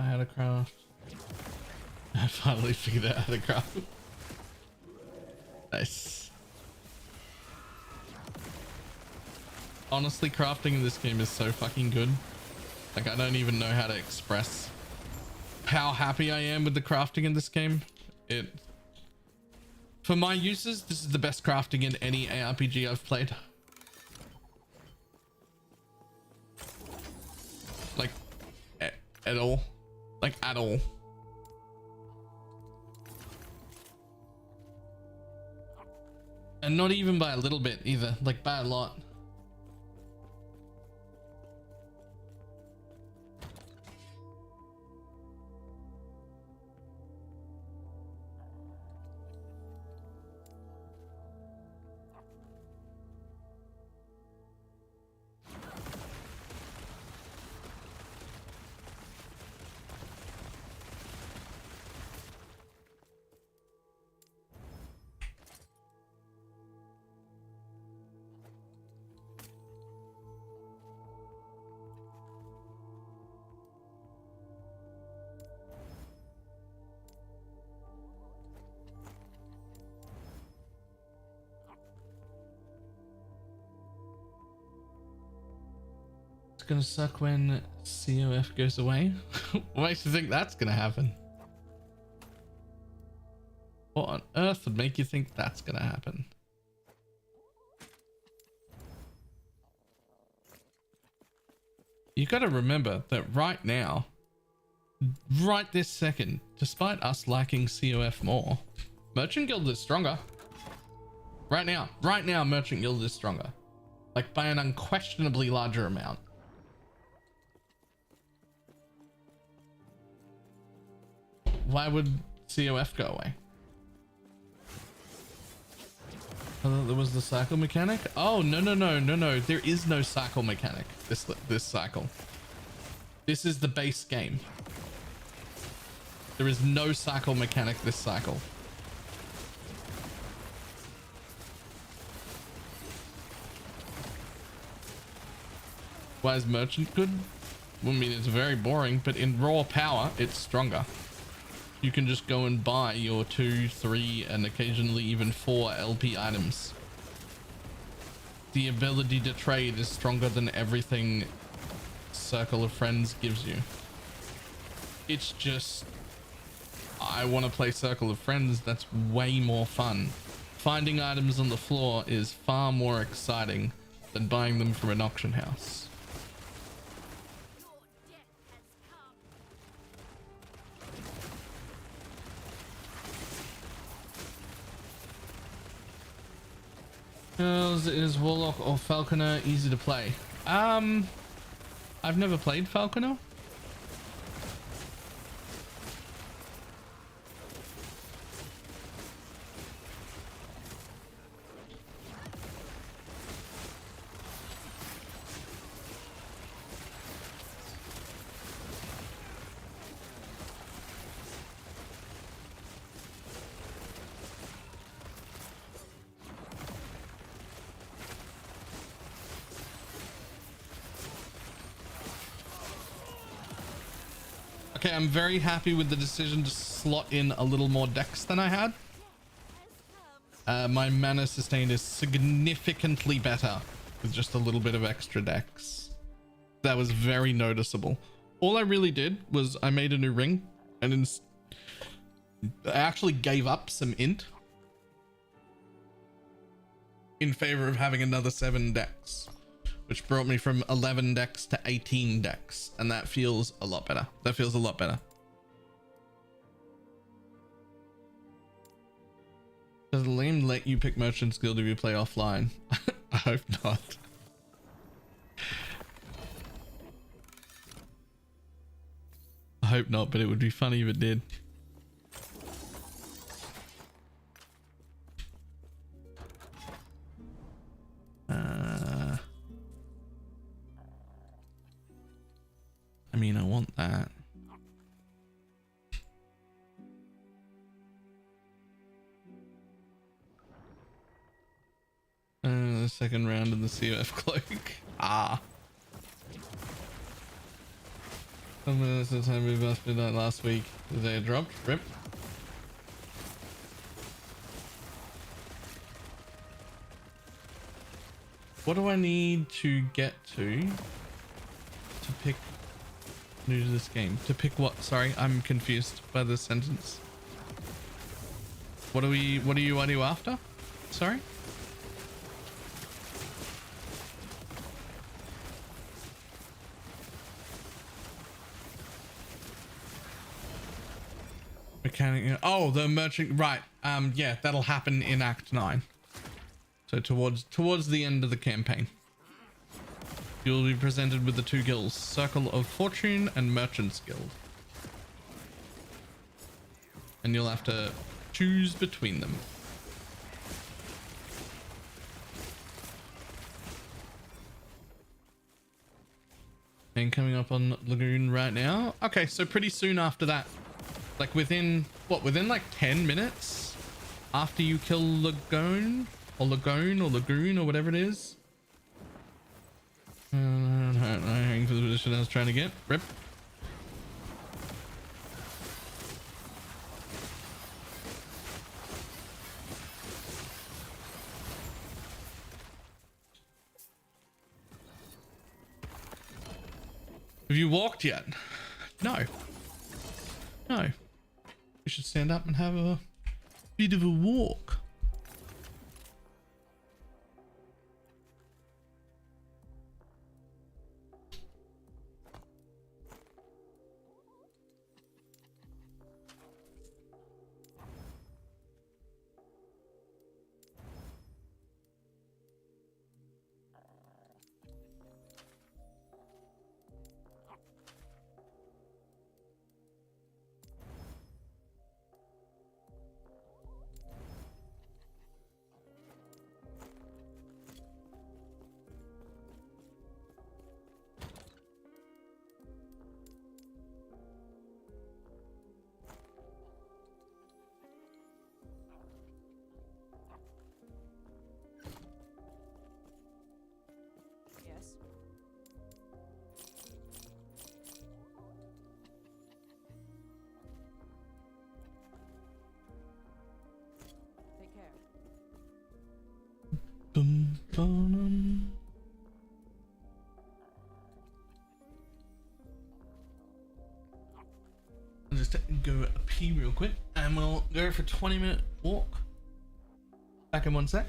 how to craft. I finally figured out how to craft. Nice. Honestly, crafting in this game is so fucking good. Like, I don't even know how to express how happy I am with the crafting in this game. For my uses, this is the best crafting in any ARPG I've played. Like, at all. Like, at all. And not even by a little bit either, like by a lot. Gonna suck when COF goes away. What makes you think that's gonna happen? What on earth would make you think that's gonna happen? You gotta remember that right now, right this second, despite us liking COF more, Merchant Guild is stronger. Right now, Merchant Guild is stronger. Like by an unquestionably larger amount. Why would COF go away? I thought there was the cycle mechanic. Oh, no. There is no cycle mechanic this cycle. This is the base game. There is no cycle mechanic this cycle. Why is Merchant good? Well, I mean, it's very boring, but in raw power, it's stronger. You can just go and buy your 2, 3, and occasionally even 4 LP items. The ability to trade is stronger than everything Circle of Friends gives you. It's just, I want to play Circle of Friends. That's way more fun. Finding items on the floor is far more exciting than buying them from an auction house. Is Warlock or Falconer easy to play? I've never played Falconer. Okay, I'm very happy with the decision to slot in a little more dex than I had. My mana sustain is significantly better with just a little bit of extra dex. That was very noticeable. All I really did was I made a new ring and I actually gave up some int in favor of having another 7 dex. Which brought me from 11 decks to 18 decks. And that feels a lot better. That feels a lot better. Does Lame let you pick Merchant's Guild if you play offline? I hope not. I hope not, but it would be funny if it did. I mean, I want that. The second round in the COF cloak. Ah. Some minutes of time we must be like last week. The day it dropped. Rip. What do I need to get to pick new to this game? To pick what? Sorry, I'm confused by this sentence. What are you after? Sorry? Mechanic. Oh, the merchant. Right. Yeah, that'll happen in Act 9. So towards the end of the campaign. You'll be presented with the two guilds, Circle of Fortune and Merchant's Guild. And you'll have to choose between them. And coming up on Lagoon right now. Okay, so pretty soon after that, like within like 10 minutes after you kill Lagoon or Lagoon or whatever it is. Hanging for the position I was trying to get. Rip. Have you walked yet? No. No. We should stand up and have a bit of a walk. Yes. Take care. Bum, bum. I'll just go pee real quick and we'll go for a 20-minute walk. Back in one sec.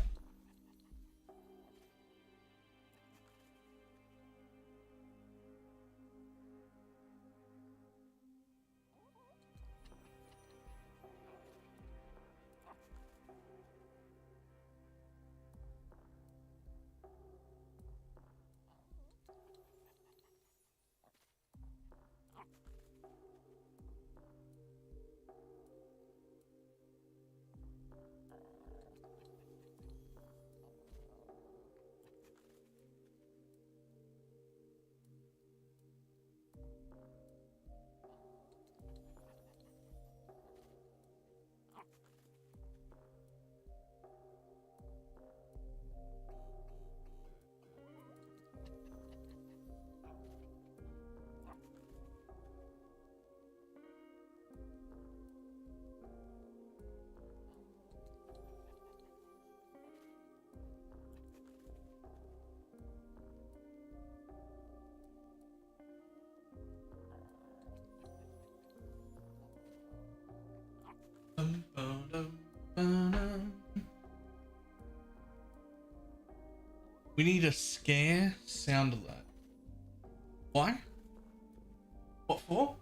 We need a scare sound alert. Why? What for?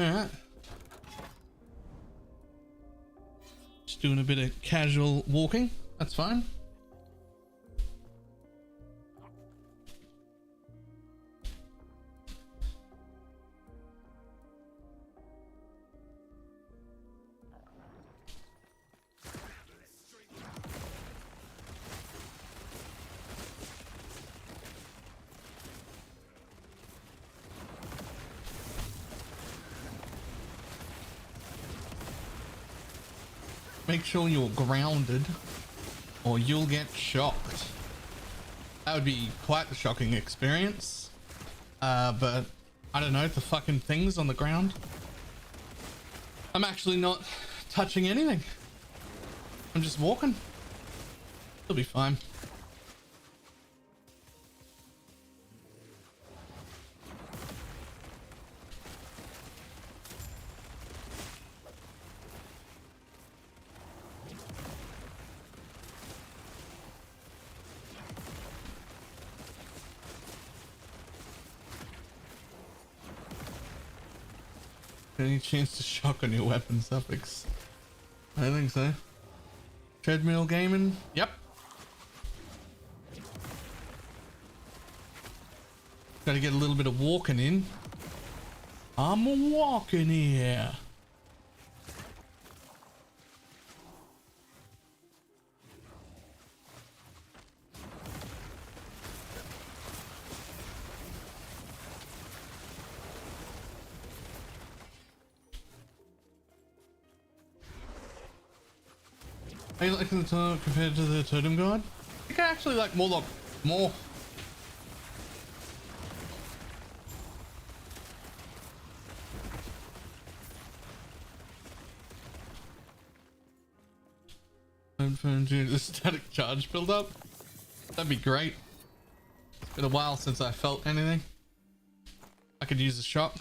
Alright. Just doing a bit of casual walking. That's fine. Make sure you're grounded or you'll get shocked. That would be quite the shocking experience. But I don't know, the fucking things on the ground. I'm actually not touching anything. I'm just walking. It'll be fine. Any chance to shock on your weapon suffix? I don't think so. Treadmill gaming? Yep. Gotta get a little bit of walking in. I'm walking here. Are you liking the totem compared to the totem guard? I think I actually like Warlock more. The static charge build up. That'd be great. It's been a while since I felt anything. I could use a shot.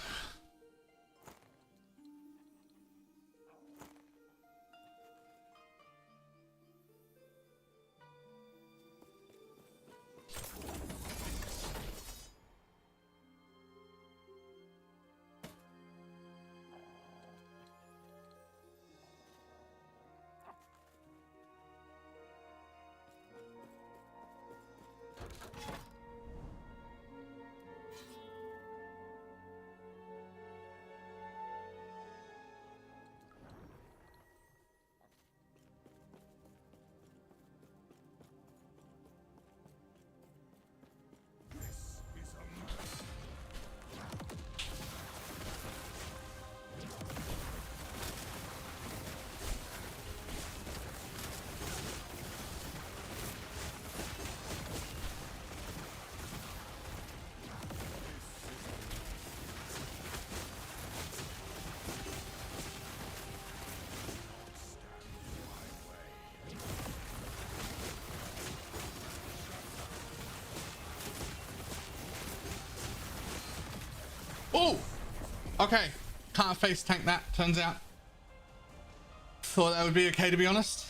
Oh, okay. Can't face tank that, turns out. Thought that would be okay, to be honest.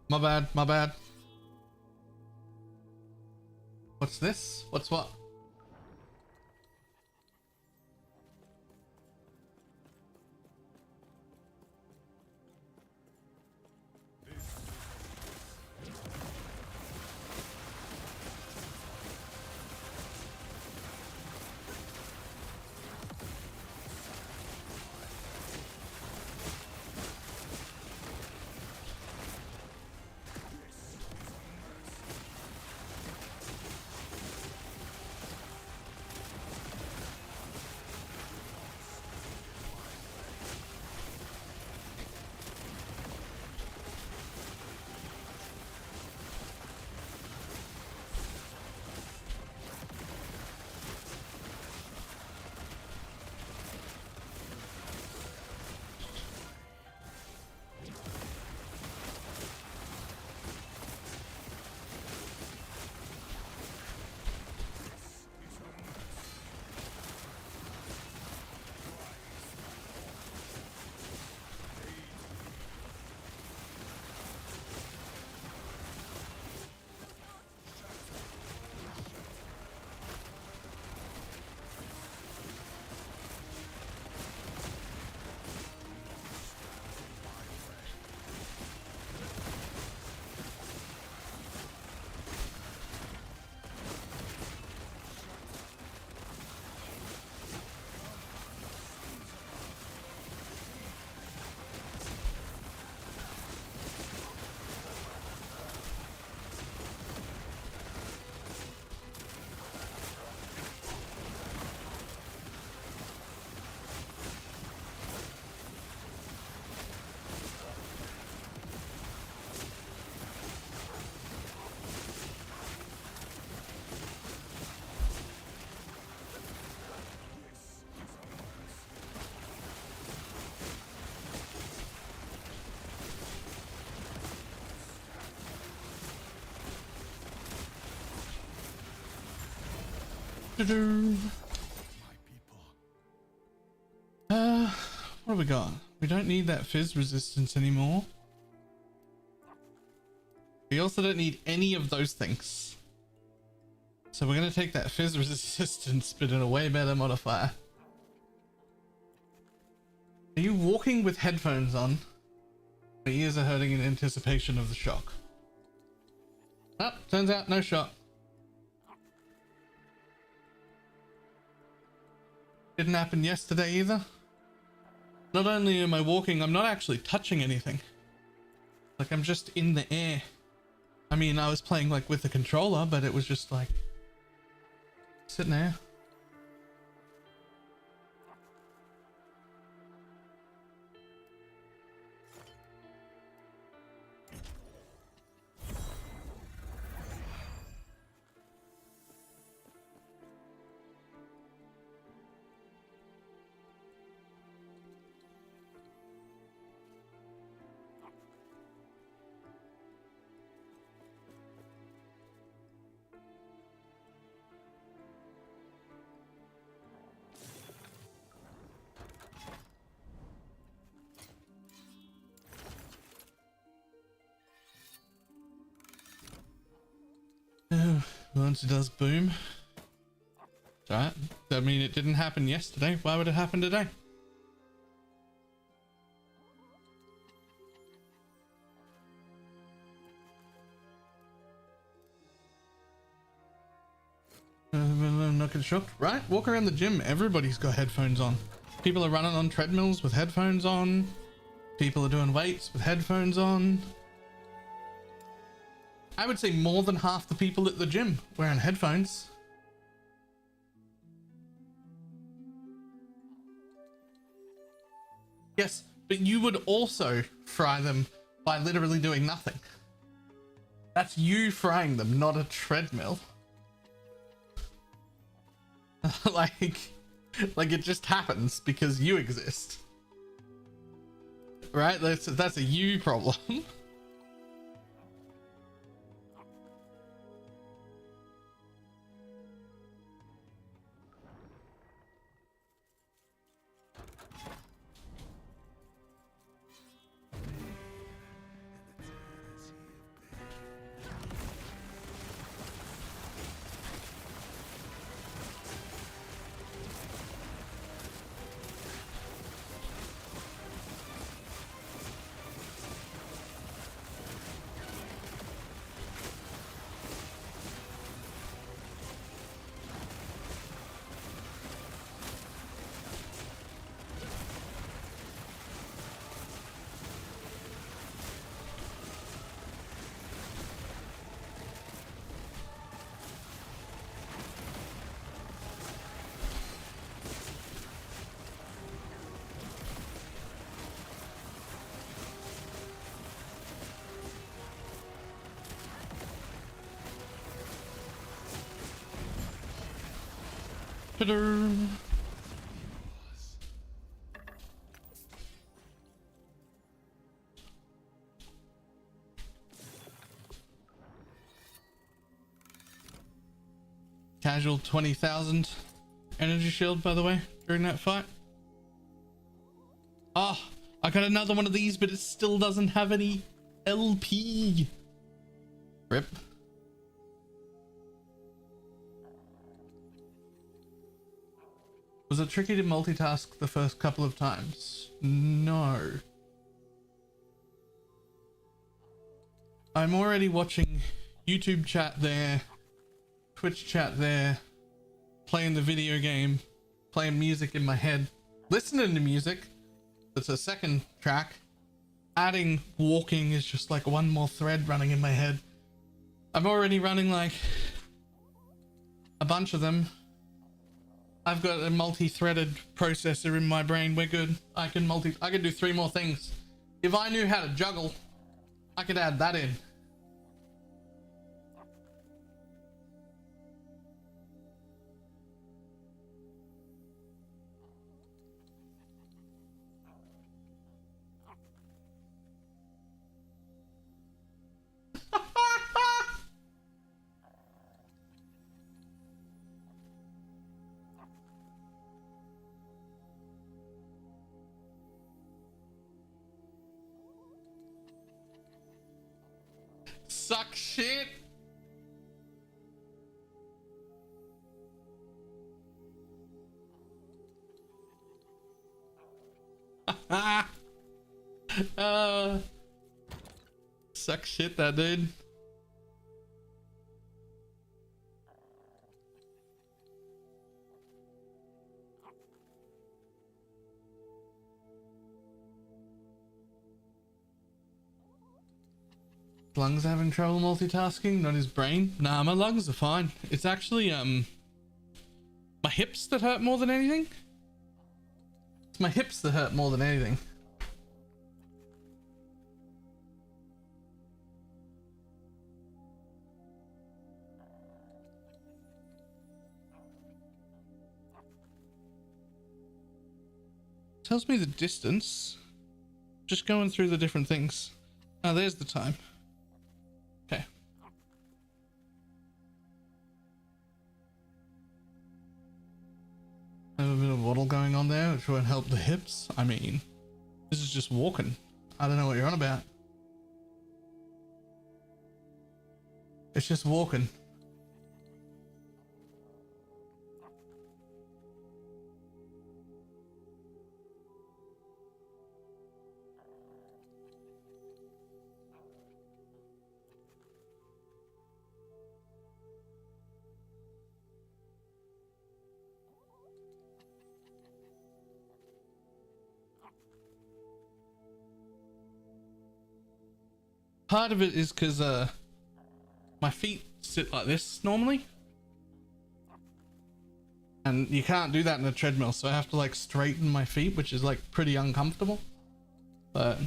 My bad, my bad. What's this? What's what? Doo-doo. What have we got? We don't need that fizz resistance anymore. We also don't need any of those things. So we're going to take that fizz resistance, but in a way better modifier. Are you walking with headphones on? My ears are hurting in anticipation of the shock. Oh, turns out no shock. Didn't happen yesterday either. Not only am I walking, I'm not actually touching anything. Like I'm just in the air. I mean, I was playing like with the controller, but it was just like sitting there. Once it does boom. It's alright. I mean, it didn't happen yesterday. Why would it happen today? I'm not getting shocked. Right? Walk around the gym. Everybody's got headphones on. People are running on treadmills with headphones on. People are doing weights with headphones on. I would say more than half the people at the gym wearing headphones. Yes, but you would also fry them by literally doing nothing. That's you frying them, not a treadmill. like it just happens because you exist. Right? That's a you problem. Ta-da. Casual 20,000 energy shield, by the way, during that fight. Ah, oh, I got another one of these, but it still doesn't have any LP. Rip. Was it tricky to multitask the first couple of times? No. I'm already watching YouTube chat there, Twitch chat there, playing the video game, playing music in my head, listening to music. That's a second track. Adding walking is just like one more thread running in my head. I'm already running like a bunch of them. I've got a multi-threaded processor in my brain. We're good. I can do 3 more things. If I knew how to juggle, I could add that in. suck shit. Suck shit, that dude. Lungs having trouble multitasking, not his brain. Nah, my lungs are fine. It's actually my hips that hurt more than anything. It's my hips that hurt more than anything. Tells me the distance. Just going through the different things. Oh, there's the time. Okay. I have a bit of waddle going on there, which won't help the hips. I mean, this is just walking. I don't know what you're on about. It's just walking. Part of it is because my feet sit like this normally, and you can't do that in a treadmill, so I have to like straighten my feet, which is like pretty uncomfortable. But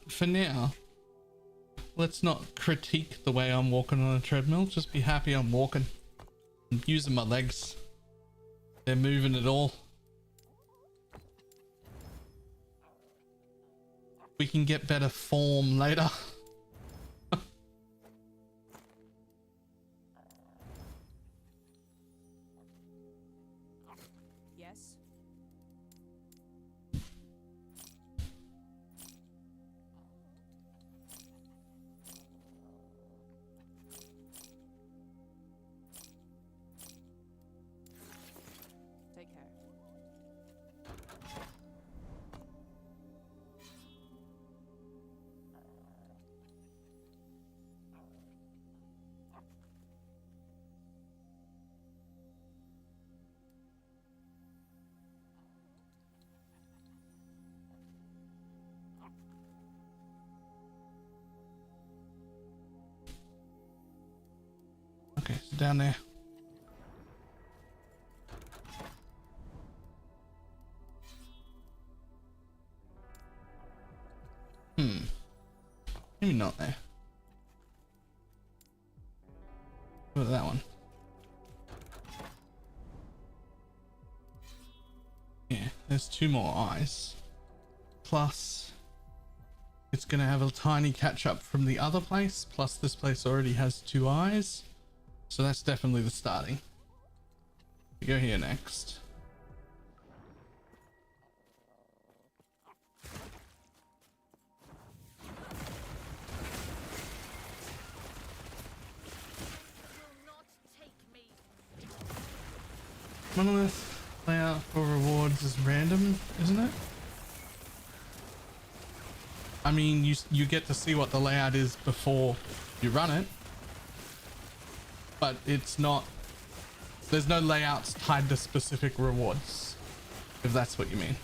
for now, let's not critique the way I'm walking on a treadmill. Just be happy I'm walking. I'm using my legs. They're moving at all. We can get better form later. Yes. Take care. Okay, so down there. Maybe not there. What about that one? Yeah, there's 2 more eyes. Plus, it's gonna have a tiny catch up from the other place. Plus, this place already has 2 eyes. So that's definitely the starting. We go here next. Monolith layout for rewards is random, isn't it? I mean, you get to see what the layout is before you run it, but it's not, there's no layouts tied to specific rewards, if that's what you mean.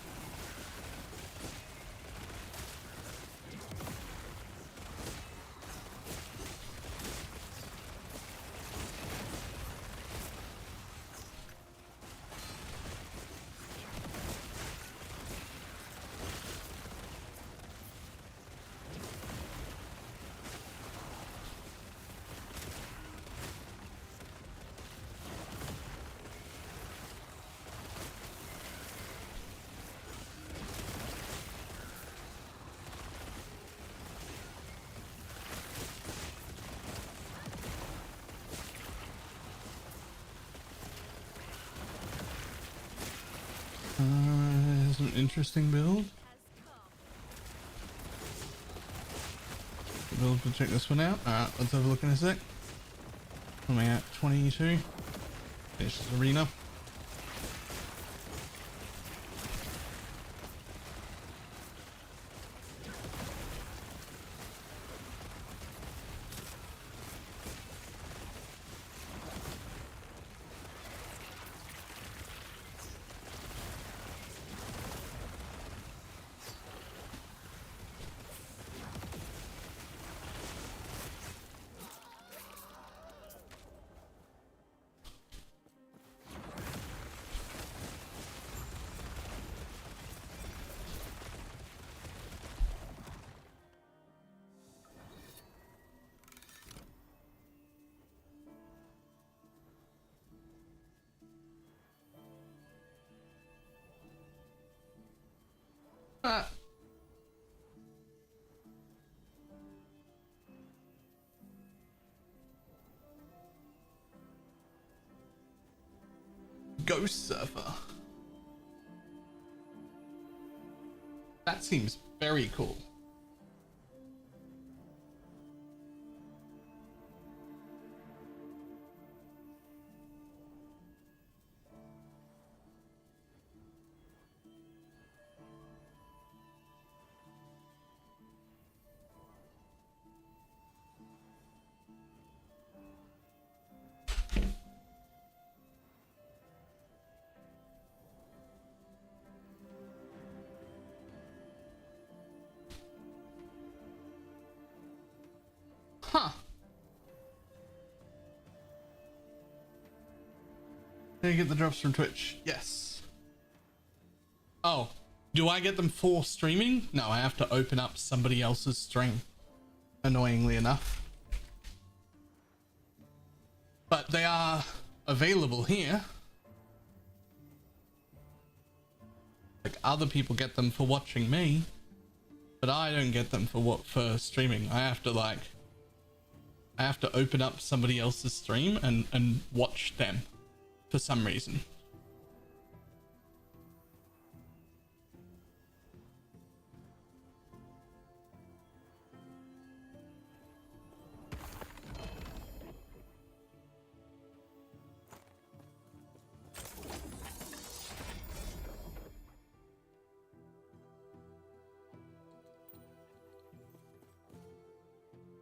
interesting build. Build to check this one out. Alright, let's have a look in a sec. What am I at? 22. Finish this arena. Ghost Surfer. That seems very cool. Huh. Do you get the drops from Twitch? Yes. Oh, do I get them for streaming? No, I have to open up somebody else's stream. Annoyingly enough. But they are available here. Like other people get them for watching me, but I don't get them for streaming. I have to open up somebody else's stream and watch them for some reason.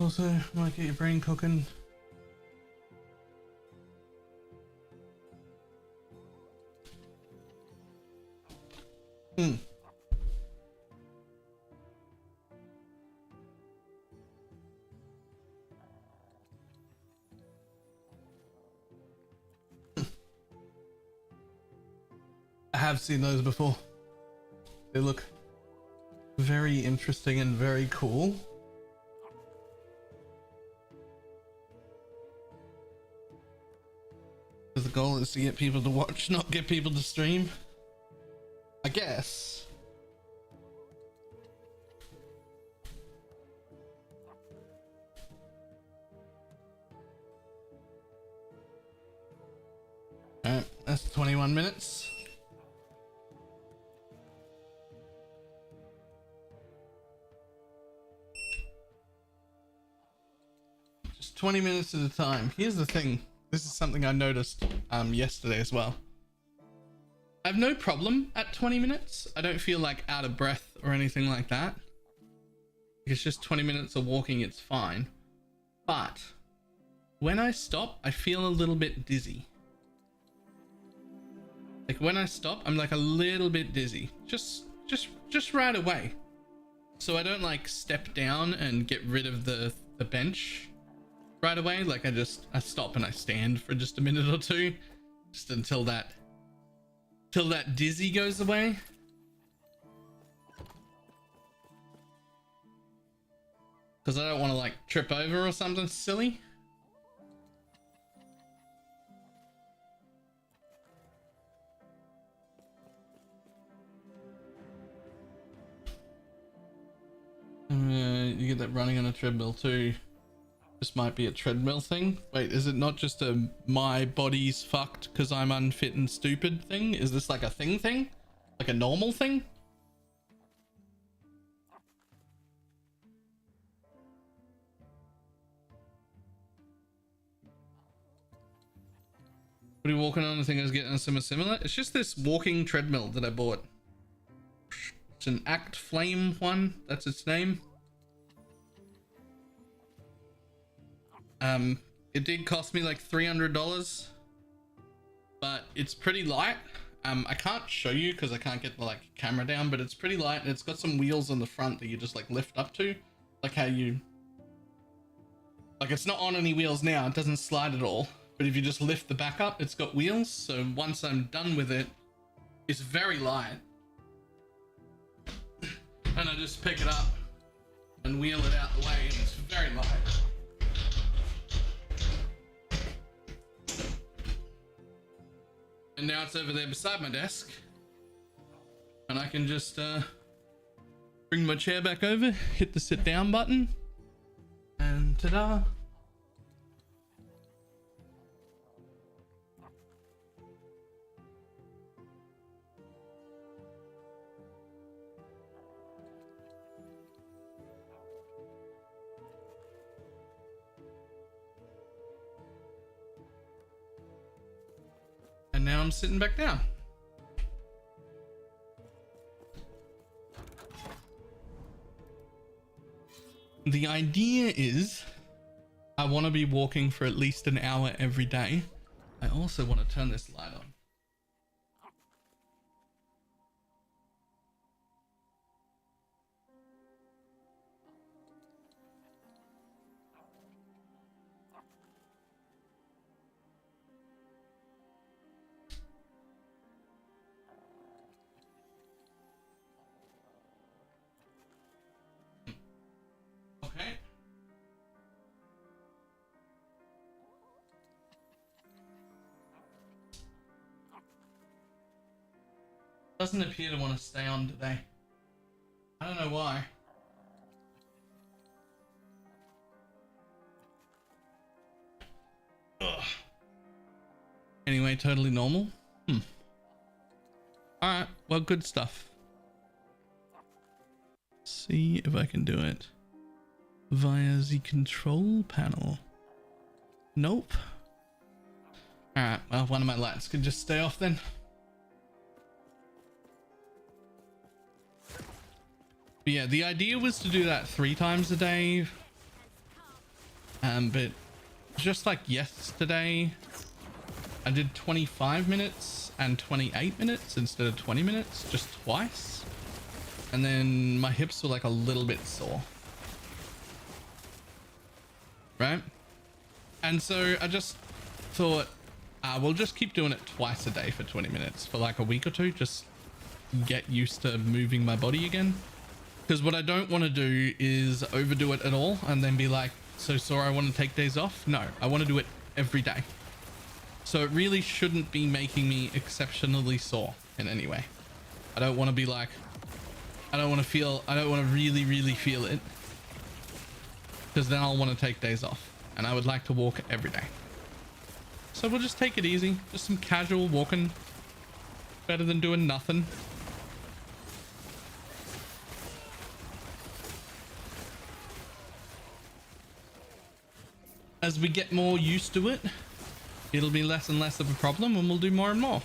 Also, might get your brain cooking. I have seen those before. They look very interesting and very cool. The goal is to get people to watch, not get people to stream, I guess. Alright, that's 21 minutes. Just 20 minutes at a time. Here's the thing. This is something I noticed yesterday as well. I have no problem at 20 minutes. I don't feel like out of breath or anything like that. It's just 20 minutes of walking, it's fine. But when I stop, I feel a little bit dizzy. Like when I stop, I'm like a little bit dizzy. Just right away. So I don't like step down and get rid of the bench right away. Like I stop and I stand for just a minute or two, just until that dizzy goes away. Because I don't want to like trip over or something silly. You get that running on a treadmill too. This might be a treadmill thing. Wait, is it not just a my body's fucked because I'm unfit and stupid thing? Is this like a thing? Like a normal thing? What are you walking on? I think I was getting something similar. It's just this walking treadmill that I bought. It's an Act Flame one. That's its name. It did cost me like $300, but it's pretty light. I can't show you because I can't get the like camera down, but it's pretty light and it's got some wheels on the front that you just like lift up to, like how you, like it's not on any wheels now. It doesn't slide at all, but if you just lift the back up, it's got wheels. So once I'm done with it, it's very light, and I just pick it up and wheel it out the way, and it's very light. And now it's over there beside my desk, and I can just bring my chair back over, hit the sit down button, and ta-da. And now I'm sitting back down. The idea is I want to be walking for at least an hour every day. I also want to turn this light on. Okay. Doesn't appear to want to stay on today. I don't know why. Ugh. Anyway, totally normal. Alright, well, good stuff. See if I can do it via the control panel. Nope. Alright, well, one of my lights could just stay off then. But yeah, the idea was to do that 3 times a day. But just like yesterday, I did 25 minutes and 28 minutes instead of 20 minutes, just twice. And then my hips were like a little bit sore. Right? And so I just thought, we'll just keep doing it twice a day for 20 minutes for like a week or two. Just get used to moving my body again. Because what I don't want to do is overdo it at all and then be like, so sore, I want to take days off. No, I want to do it every day. So it really shouldn't be making me exceptionally sore in any way. I don't want to be like, I don't want to really, really feel it. Because then I'll want to take days off. And I would like to walk every day. So we'll just take it easy. Just some casual walking. Better than doing nothing. As we get more used to it, it'll be less and less of a problem and we'll do more and more.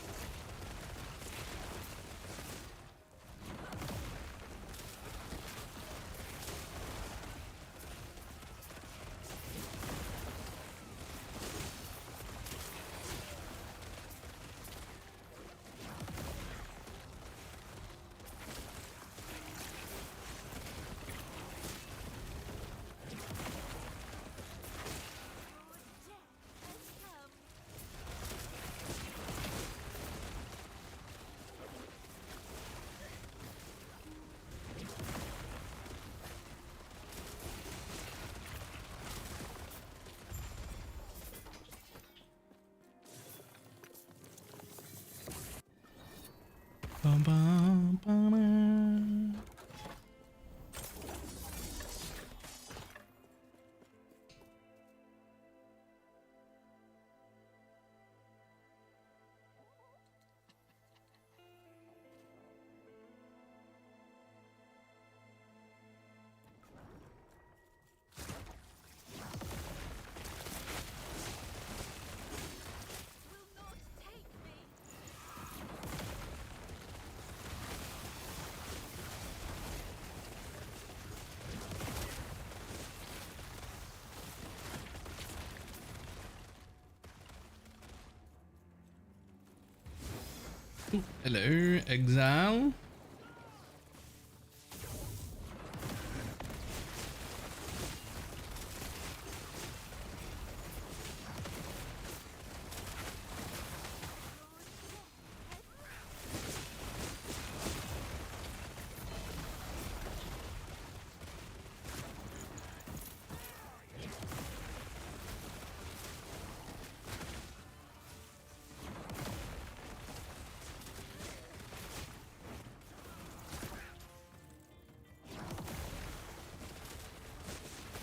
Ooh, hello, Exile.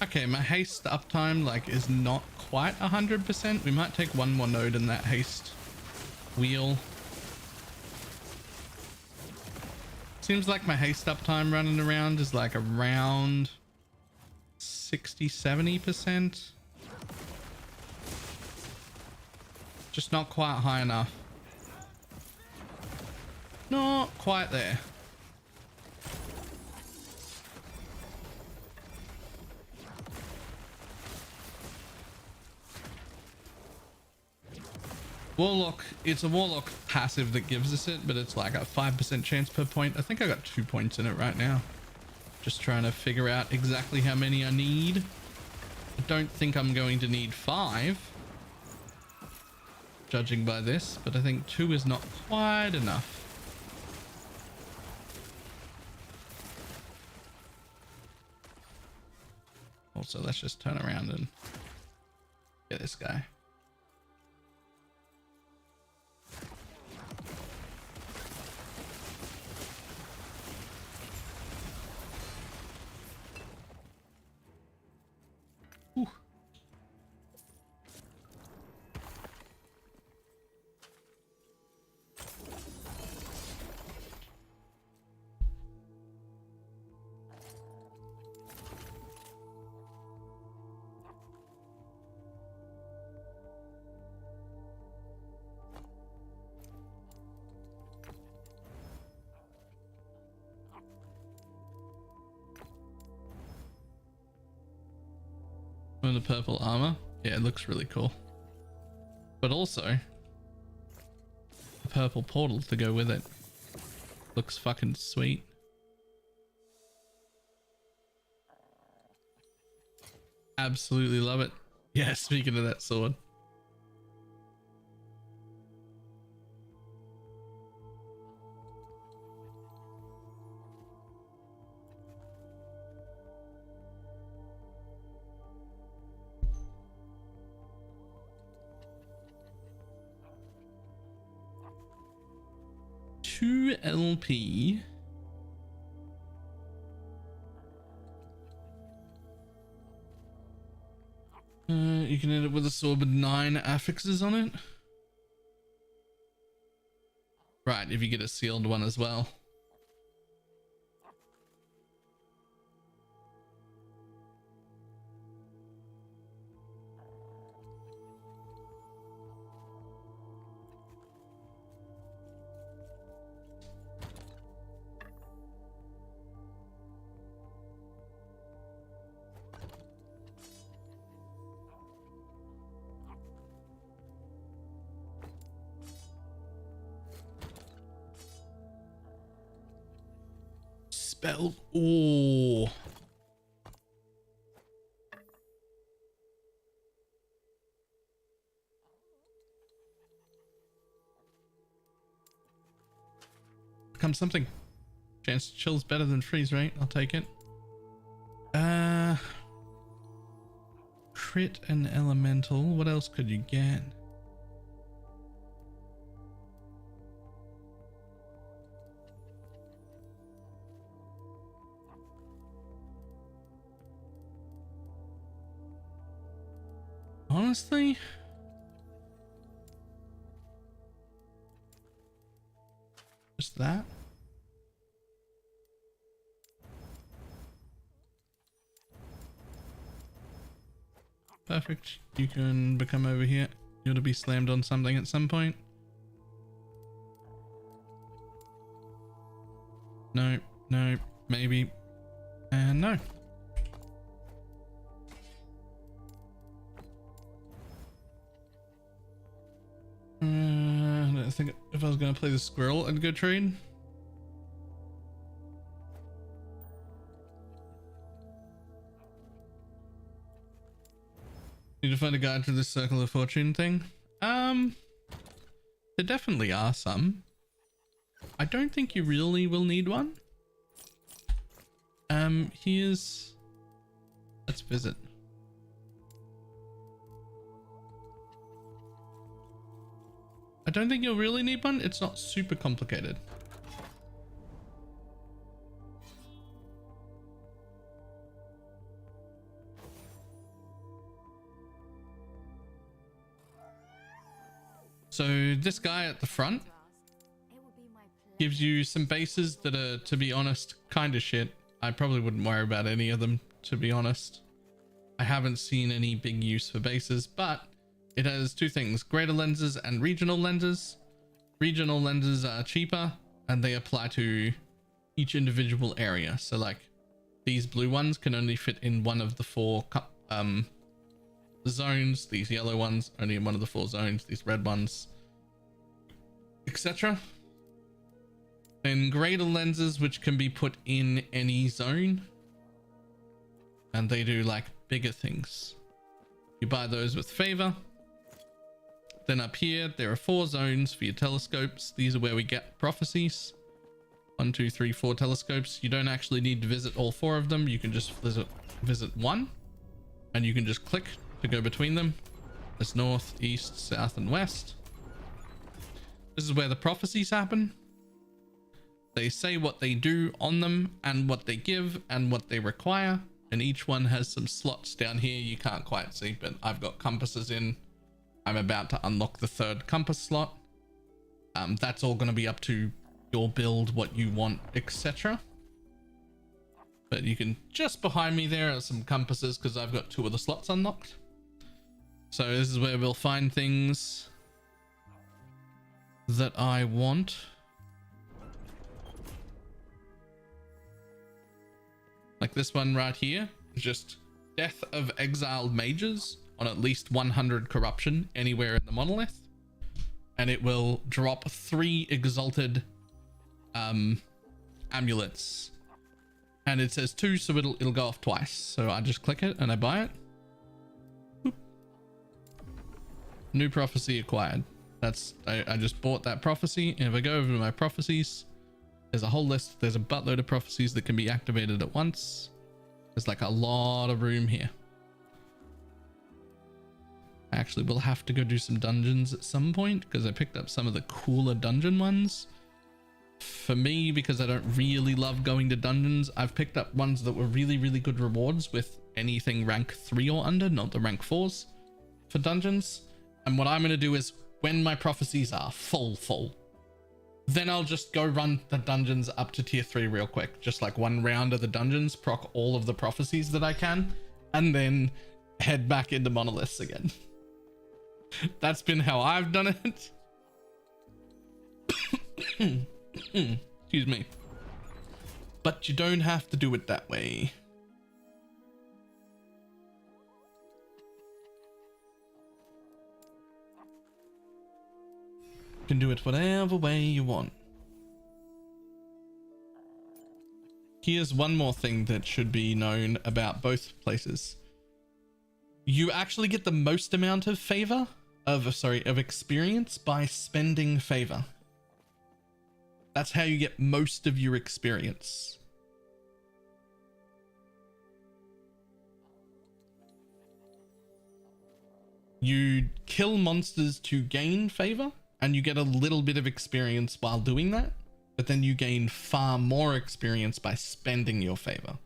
Okay, my haste uptime like is not quite 100%. We might take one more node in that haste wheel. Seems like my haste uptime running around is like around 60-70%. Just not quite high enough. Not quite there. Warlock, it's a Warlock passive that gives us it, but it's like a 5% chance per point. I think I got 2 points in it right now. Just trying to figure out exactly how many I need. I don't think I'm going to need 5, judging by this, but I think 2 is not quite enough. Also, let's just turn around and get this guy. Ooh. The purple armor, yeah, it looks really cool, but also the purple portal to go with it looks fucking sweet. Absolutely love it. Yeah, speaking of that sword, LP. You can end up with a sword with 9 affixes on it. Right, if you get a sealed one as well. Spell. Oh. Become something. Chance to chill's better than freeze, right? I'll take it. Crit and elemental. What else could you get? Honestly, just that. Perfect. You can become over here. You're to be slammed on something at some point. No, no, maybe, and no. think if I was going to play the squirrel, I'd go trade. Need to find a guide to this circle of fortune thing. There definitely are some. I don't think you really will need one. Let's visit. I don't think you'll really need one. It's not super complicated. So this guy at the front gives you some bases that are, to be honest, kind of shit. I probably wouldn't worry about any of them, to be honest. I haven't seen any big use for bases, but it has two things: greater lenses and regional lenses. Regional lenses are cheaper and they apply to each individual area. So like these blue ones can only fit in one of the four zones. These yellow ones only in one of the four zones. These red ones, etc. Then greater lenses, which can be put in any zone, and they do like bigger things. You buy those with favor. Then up here there are 4 zones for your telescopes. These are where we get prophecies. 1, 2, 3, 4 telescopes. You don't actually need to visit all 4 of them. You can just visit one, and you can just click to go between them. There's north, east, south, and west. This is where the prophecies happen. They say what they do on them and what they give and what they require, and each one has some slots down here you can't quite see, but I've got compasses in. I'm about to unlock the 3rd compass slot. That's all going to be up to your build, what you want, etc. But you can, just behind me there are some compasses because I've got 2 of the slots unlocked. So this is where we'll find things that I want. Like this one right here, just death of exiled mages on at least 100 corruption anywhere in the monolith, and it will drop 3 exalted amulets, and it says 2, so it'll go off twice. So I just click it and I buy it. Boop. New prophecy acquired. That's I just bought that prophecy, and if I go over to my prophecies, there's a whole list. There's a buttload of prophecies that can be activated at once. There's like a lot of room here. Actually, we'll have to go do some dungeons at some point because I picked up some of the cooler dungeon ones. For me, because I don't really love going to dungeons, I've picked up ones that were really, really good rewards with anything rank 3 or under, not the rank 4s for dungeons. And what I'm going to do is, when my prophecies are full, then I'll just go run the dungeons up to tier 3 real quick. Just like 1 round of the dungeons, proc all of the prophecies that I can, and then head back into monoliths again. That's been how I've done it. Excuse me. But you don't have to do it that way. You can do it whatever way you want. Here's one more thing that should be known about both places. You actually get the most amount of favor of experience by spending favor. That's how you get most of your experience. You kill monsters to gain favor, and you get a little bit of experience while doing that, but then you gain far more experience by spending your favor.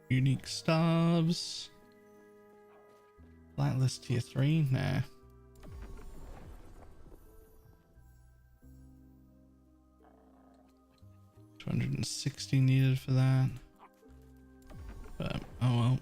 Unique stars. Blacklist tier 3? Nah. $260 needed for that. But oh well.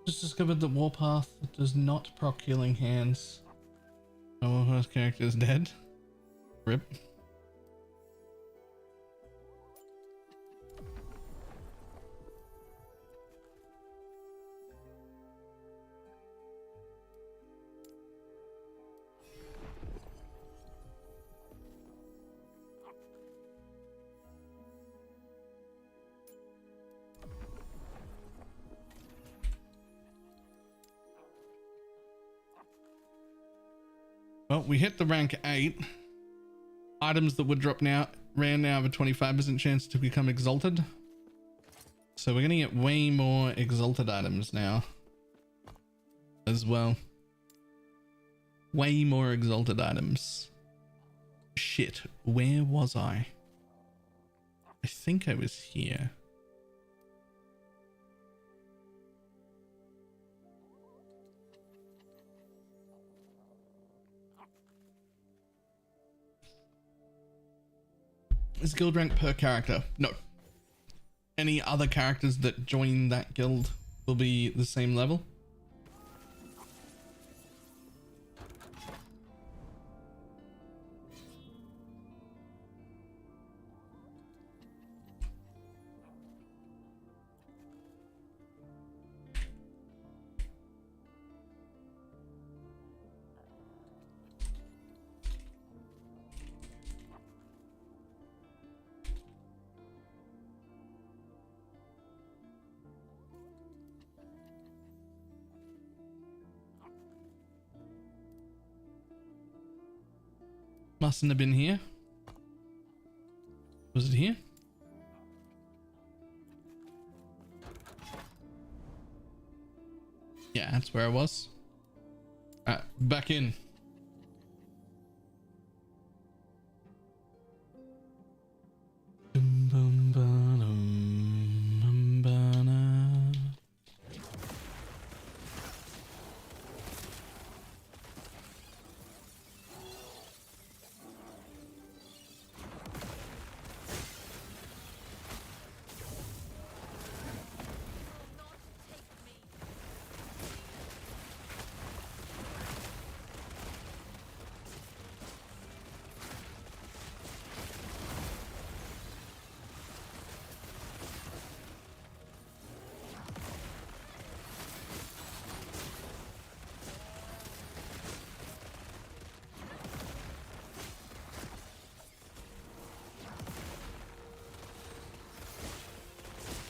Just discovered that Warpath does not proc healing hands. Oh, first character is dead. Rip. Well, we hit the rank 8. Items that would drop now ran now have a 25% chance to become exalted. So we're gonna get way more exalted items now as well. Way more exalted items. Shit, where was I? I think I was here. Is guild rank per character? No. Any other characters that join that guild will be the same level. Mustn't have been here. Was it here? Yeah, that's where I was. Back in.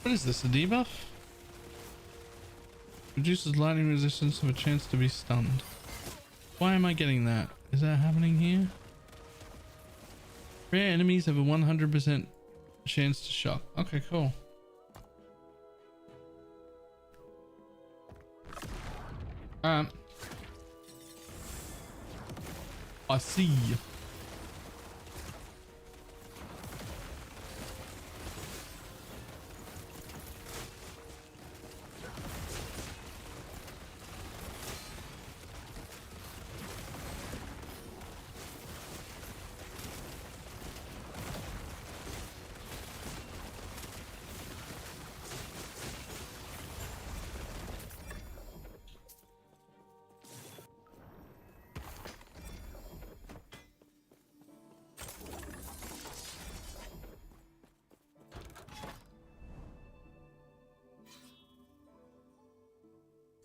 What is this, a debuff? Reduces lightning resistance of a chance to be stunned. Why am I getting that? Is that happening here? Rare enemies have a 100% chance to shock. Okay, cool. I see.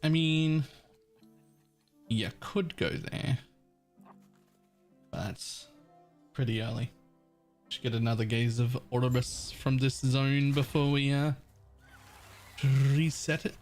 I mean, you could go there, but that's pretty early. Should get another gaze of Orbis from this zone before we reset it.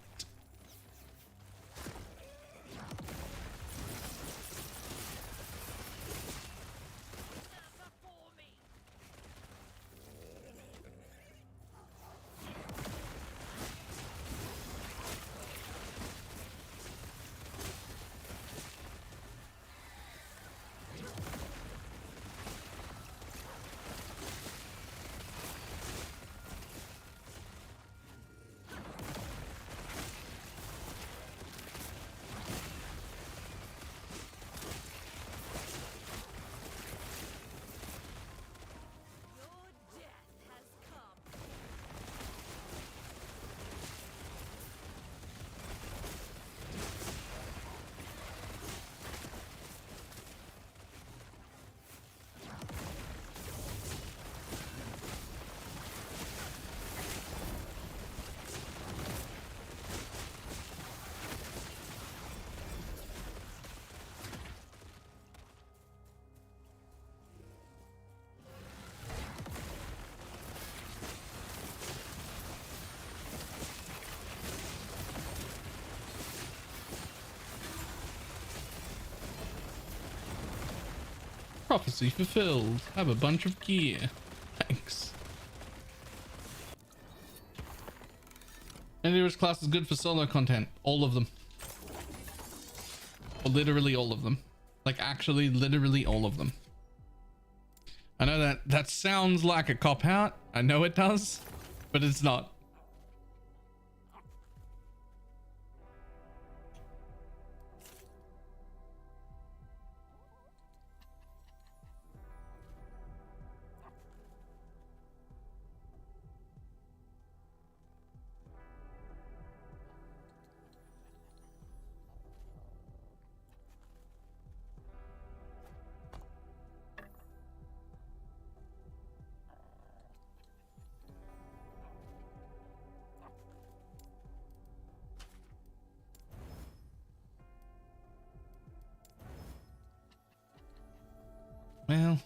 Prophecy fulfilled. Have a bunch of gear. Thanks. Any of his class is good for solo content. All of them. Or literally all of them. Like actually literally all of them. I know that sounds like a cop out. I know it does, but it's not. Well,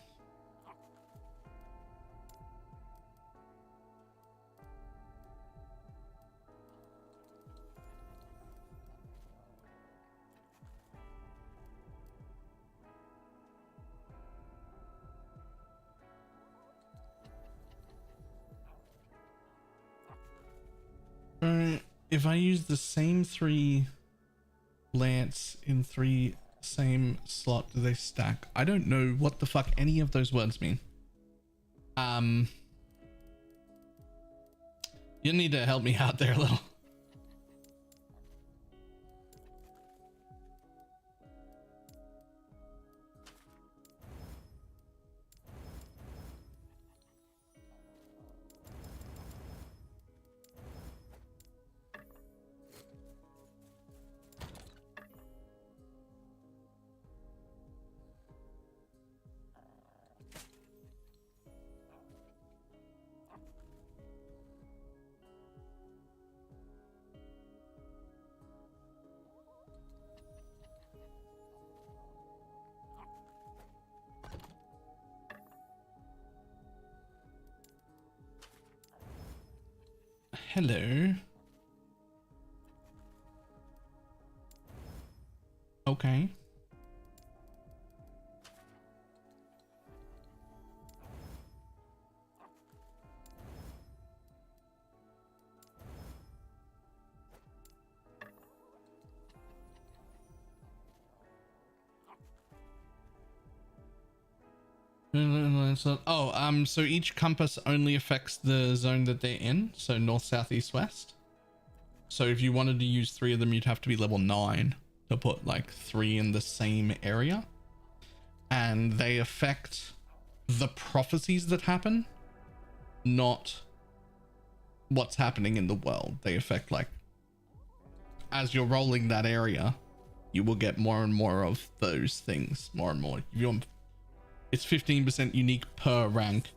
if I use the same 3 lance in 3 same slot, do they stack? I don't know what the fuck any of those words mean. You need to help me out there a little. Hello. Okay. Oh, so each compass only affects the zone that they're in, so north, south, east, west. So if you wanted to use 3 of them, you'd have to be level 9 to put like 3 in the same area. And they affect the prophecies that happen, not what's happening in the world. They affect, like, as you're rolling that area, you will get more and more of those things, more and more. It's 15% unique per rank,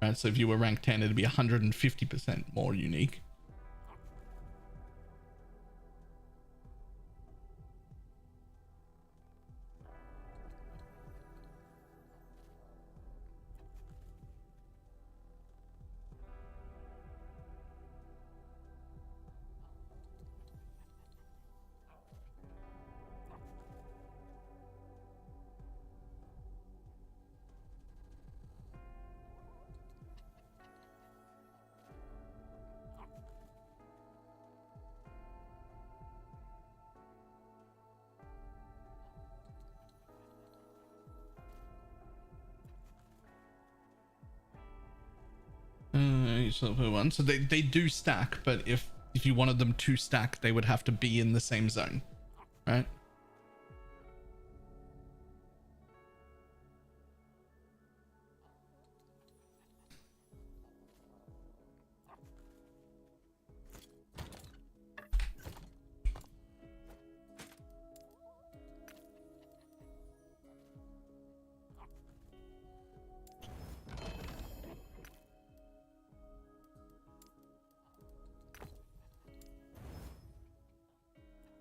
right? So if you were rank 10, it'd be 150% more unique. each per one. So they do stack, but if you wanted them to stack, they would have to be in the same zone, right?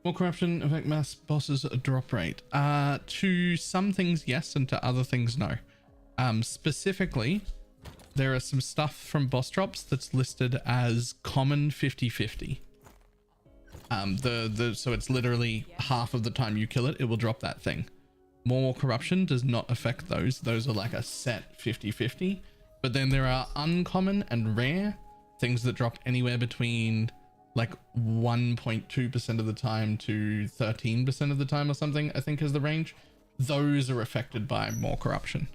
More corruption affect mass bosses drop rate. To some things yes, and to other things no. Specifically, there are some stuff from boss drops that's listed as common 50-50. So it's literally half of the time you kill it, it will drop that thing. More corruption does not affect those. Those are like a set 50-50. But then there are uncommon and rare things that drop anywhere between like 1.2% of the time to 13% of the time or something, I think is the range. Those are affected by more corruption.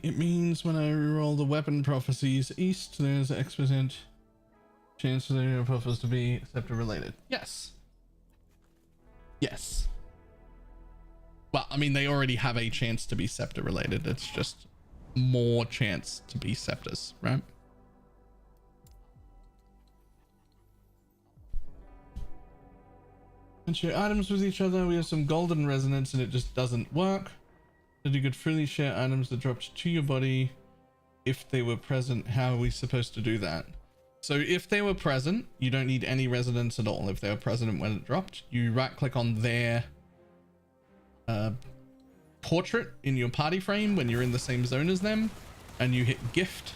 It means when I roll the weapon prophecies east, there's an X% chance for the prophecies to be scepter related. Yes. Yes. Well, I mean, they already have a chance to be scepter related. It's just more chance to be scepters, right? And share items with each other. We have some golden resonance and it just doesn't work. That you could freely share items that dropped to your body if they were present. How are we supposed to do that? So if they were present, you don't need any resonance at all. If they were present when it dropped, you right click on their portrait in your party frame when you're in the same zone as them, and you hit gift,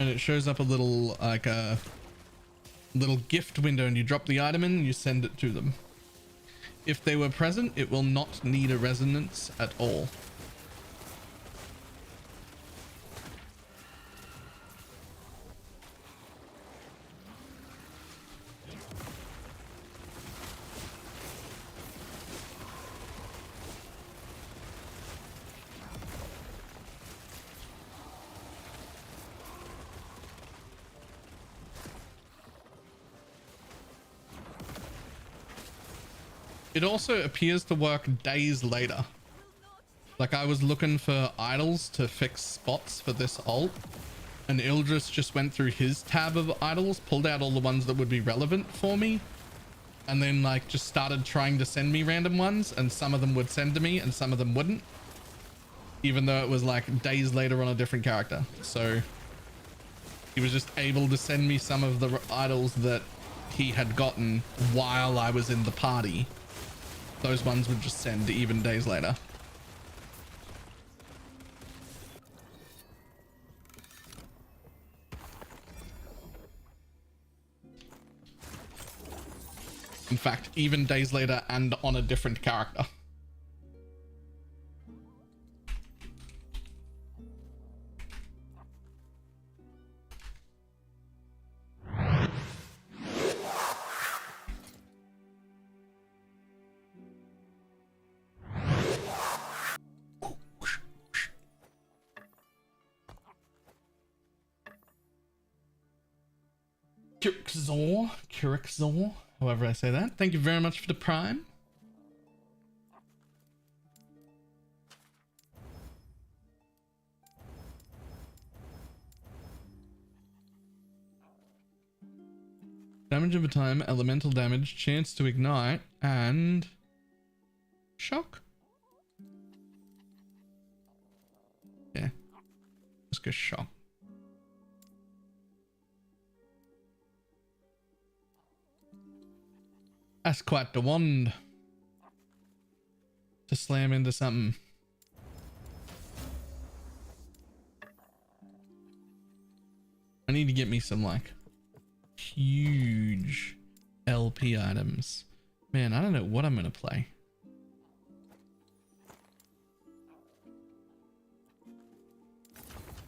and it shows up a little like a little gift window, and you drop the item in and you send it to them. If they were present, it will not need a resonance at all. It also appears to work days later. Like I was looking for idols to fix spots for this ult, and Ildris just went through his tab of idols, pulled out all the ones that would be relevant for me, and then like just started trying to send me random ones, and some of them would send to me and some of them wouldn't, even though it was like days later on a different character. So he was just able to send me some of the idols that he had gotten while I was in the party. Those ones would just send even days later. In fact, even days later and on a different character. Curixor, however I say that. Thank you very much for the prime. Damage over time, elemental damage, chance to ignite, and shock. Yeah, let's go shock. That's quite the wand to slam into something. I need to get me some like huge LP items. Man, I don't know what I'm gonna play.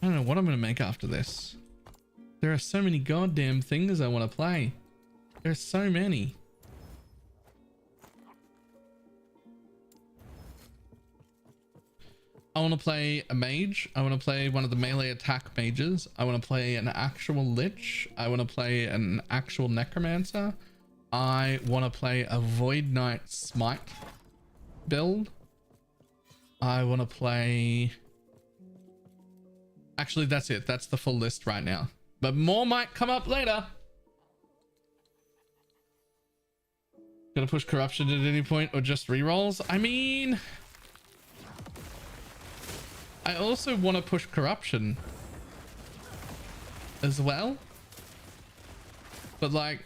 don't know what I'm going to make after this. There are so many goddamn things I want to play. There's so many. I want to play a mage. I want to play one of the melee attack mages. I want to play an actual lich. I want to play an actual necromancer. I want to play a Void Knight Smite build. I want to play... Actually, that's it. That's the full list right now. But more might come up later. Gonna push corruption at any point or just rerolls? I mean... I also want to push corruption as well. But like...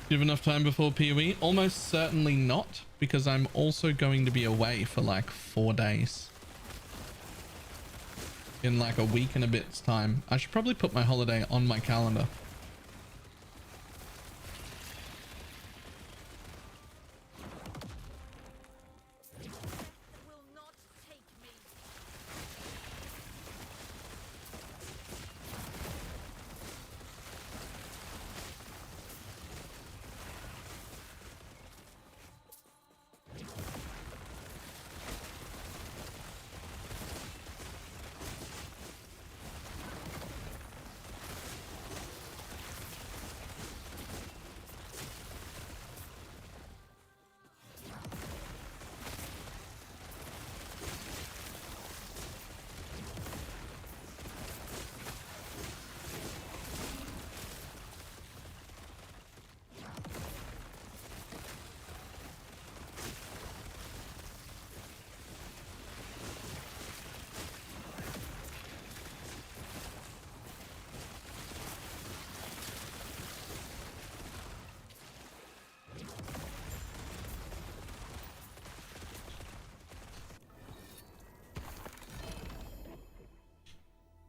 Do you have enough time before PoE? Almost certainly not, because I'm also going to be away for like 4 days. In like a week and a bit's time. I should probably put my holiday on my calendar.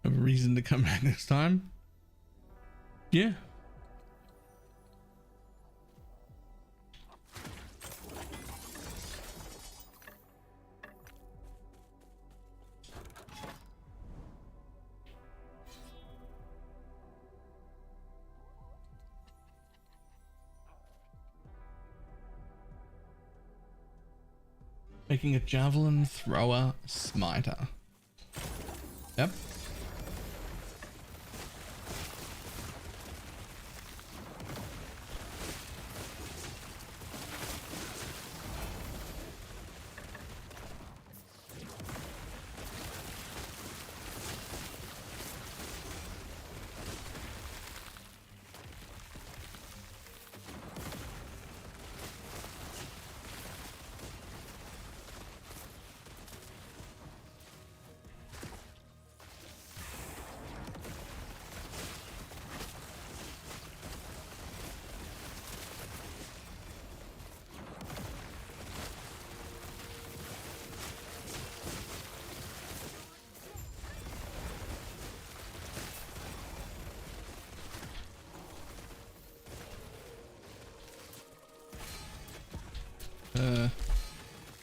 Have a reason to come back next time? Yeah. Making a javelin thrower smiter. Yep.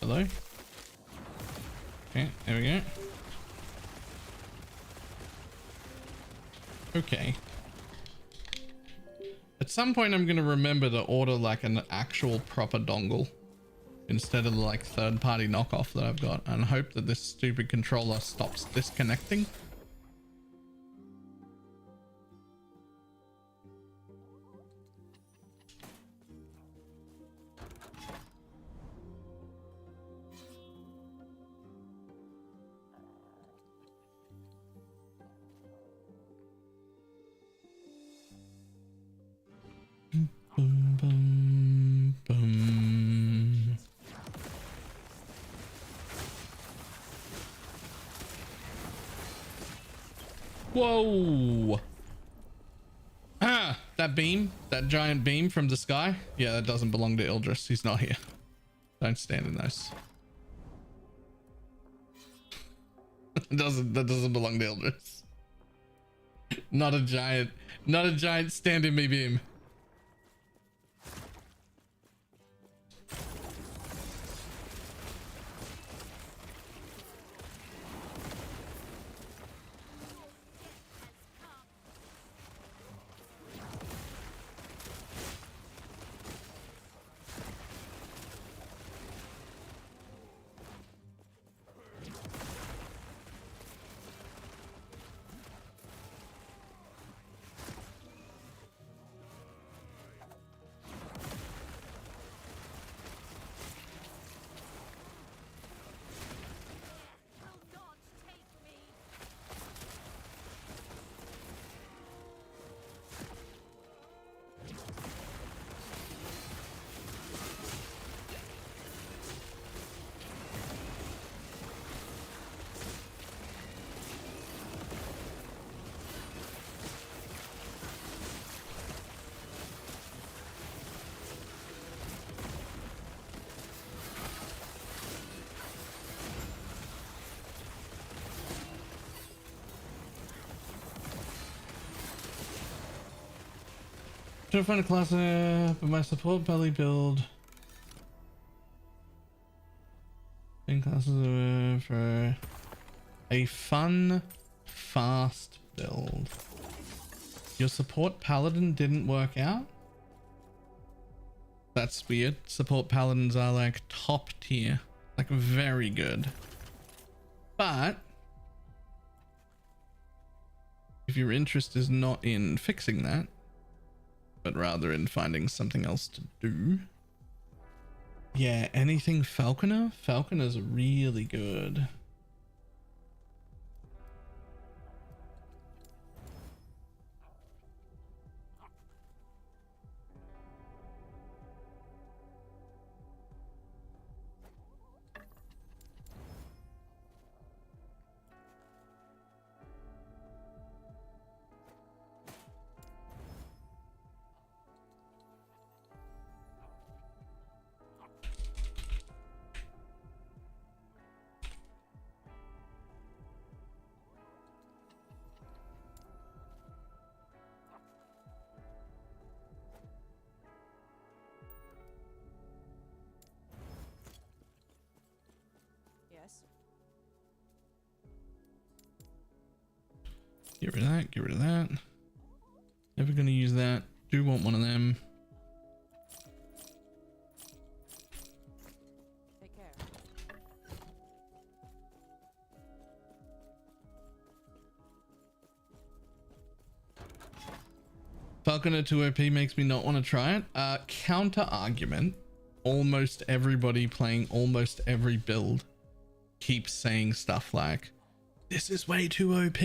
Hello? Okay, there we go. Okay. At some point I'm gonna remember to order like an actual proper dongle instead of the like third-party knockoff that I've got, and hope that this stupid controller stops disconnecting. Boom, boom, boom. Whoa! Ah, that beam, that giant beam from the sky. Yeah, that doesn't belong to Ildris. He's not here. Don't stand in those. That doesn't belong to Ildris. Not a giant stand in me beam. Trying to find a class for my support belly build. In classes for a fun, fast build. Your support paladin didn't work out? That's weird. Support paladins are like top tier, like very good. But if your interest is not in fixing that, but rather in finding something else to do. Yeah, anything Falconer? Falconer's really good. Yes. Get rid of that, get rid of that. Never gonna use that. Do want one of them. Take care. Falconer 2 OP makes me not want to try it. Counter argument. Almost everybody playing almost every build keeps saying stuff like, this is way too OP,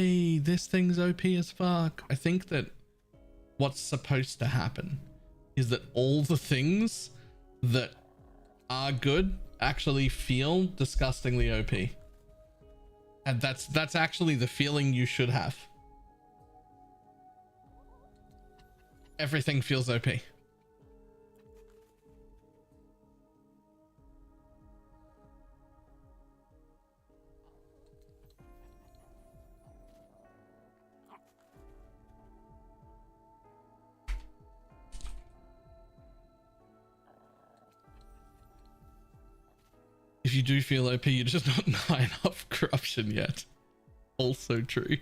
this thing's OP as fuck. I think that what's supposed to happen is that all the things that are good actually feel disgustingly OP. And that's actually the feeling you should have. Everything feels OP. If you do feel OP, you're just not high enough corruption yet. Also true.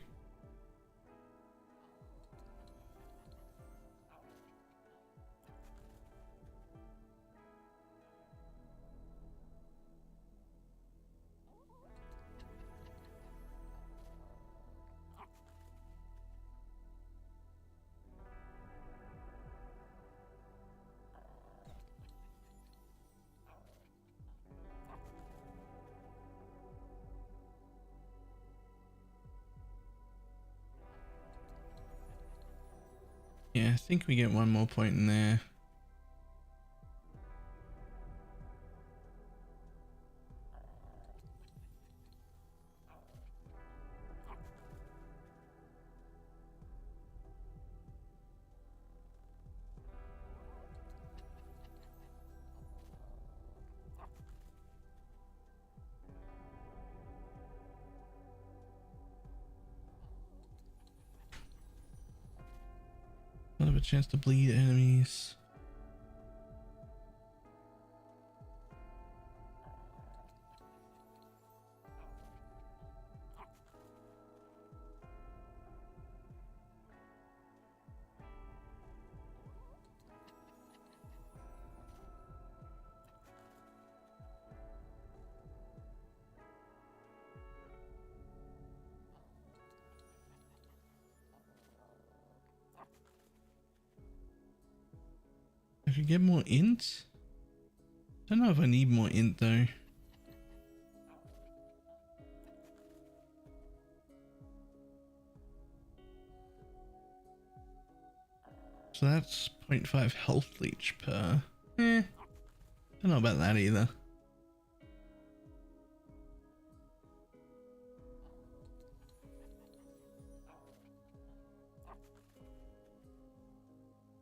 Yeah, I think we get one more point in there. Not have a chance to bleed enemies. I could get more int. Don't know if I need more int though. So that's 0.5 health leech per. Don't know about that either.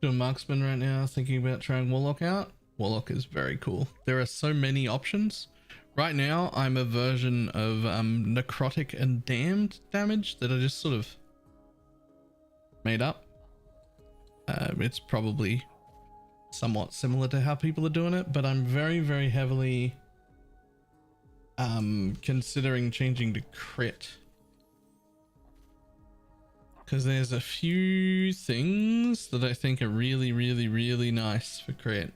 Doing marksman right now, thinking about trying Warlock out. Warlock is very cool. There are so many options. Right now, I'm a version of necrotic and damned damage that I just sort of made up. It's probably somewhat similar to how people are doing it, but I'm very, very heavily considering changing to crit. Because there's a few things that I think are really, really, really nice for crit.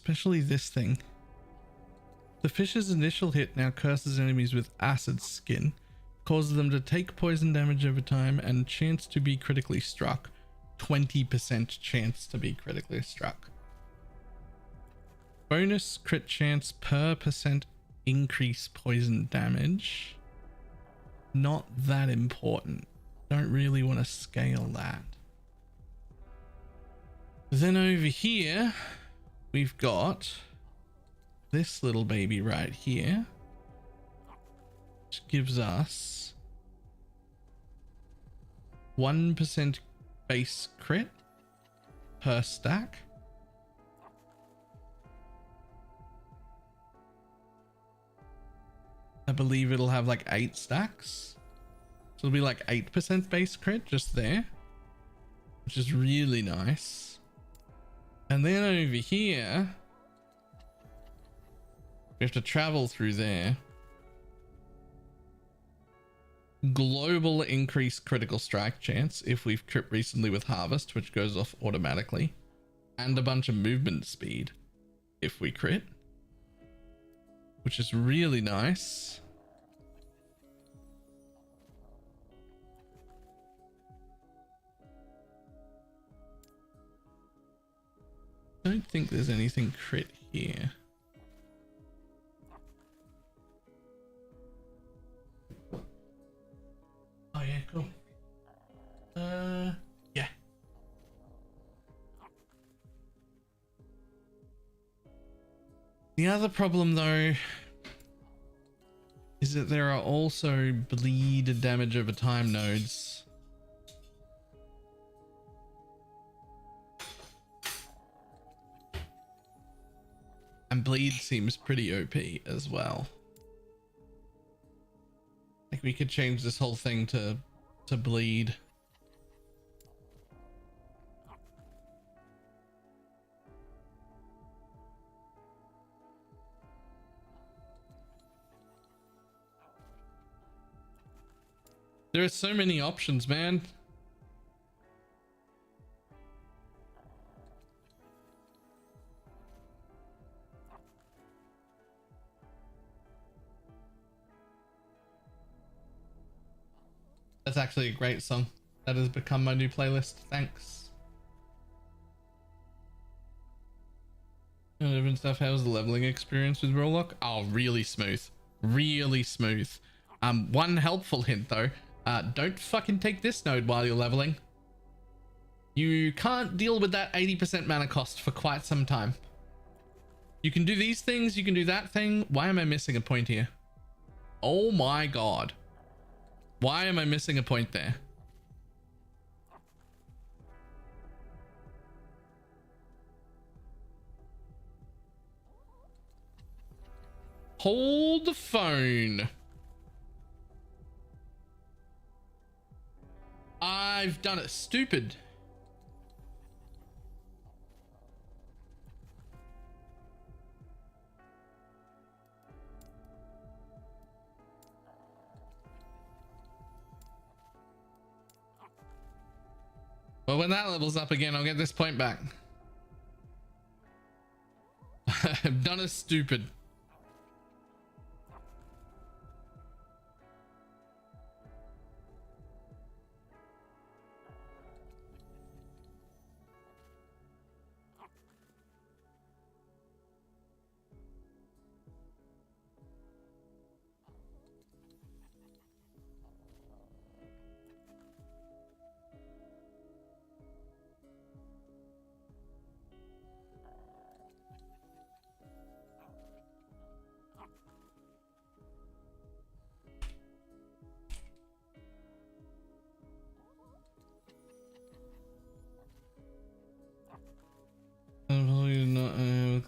Especially this thing. The fish's initial hit now curses enemies with acid skin, causes them to take poison damage over time, and chance to be critically struck. 20% chance to be critically struck. Bonus crit chance per percent increase poison damage. Not that important. Don't really want to scale that. Then over here, we've got this little baby right here, which gives us 1% base crit per stack. I believe it'll have like 8 stacks. So it'll be like 8% base crit just there, which is really nice. And then over here, we have to travel through there. Global increased critical strike chance if we've crit recently with harvest, which goes off automatically. And a bunch of movement speed if we crit, which is really nice. Don't think there's anything crit here. Oh yeah, cool. Yeah. The other problem though is that there are also bleed damage over time nodes. And bleed seems pretty OP as well. Like we could change this whole thing to bleed. There are so many options, man. That's actually a great song. That has become my new playlist. Thanks. And different stuff. How's the leveling experience with Warlock? Oh, really smooth. Really smooth. One helpful hint though. Don't fucking take this node while you're leveling. You can't deal with that 80% mana cost for quite some time. You can do these things, you can do that thing. Why am I missing a point here? Oh my god. Why am I missing a point there? Hold the phone. I've done it stupid. Well, when that levels up again, I'll get this point back. I've done it stupid.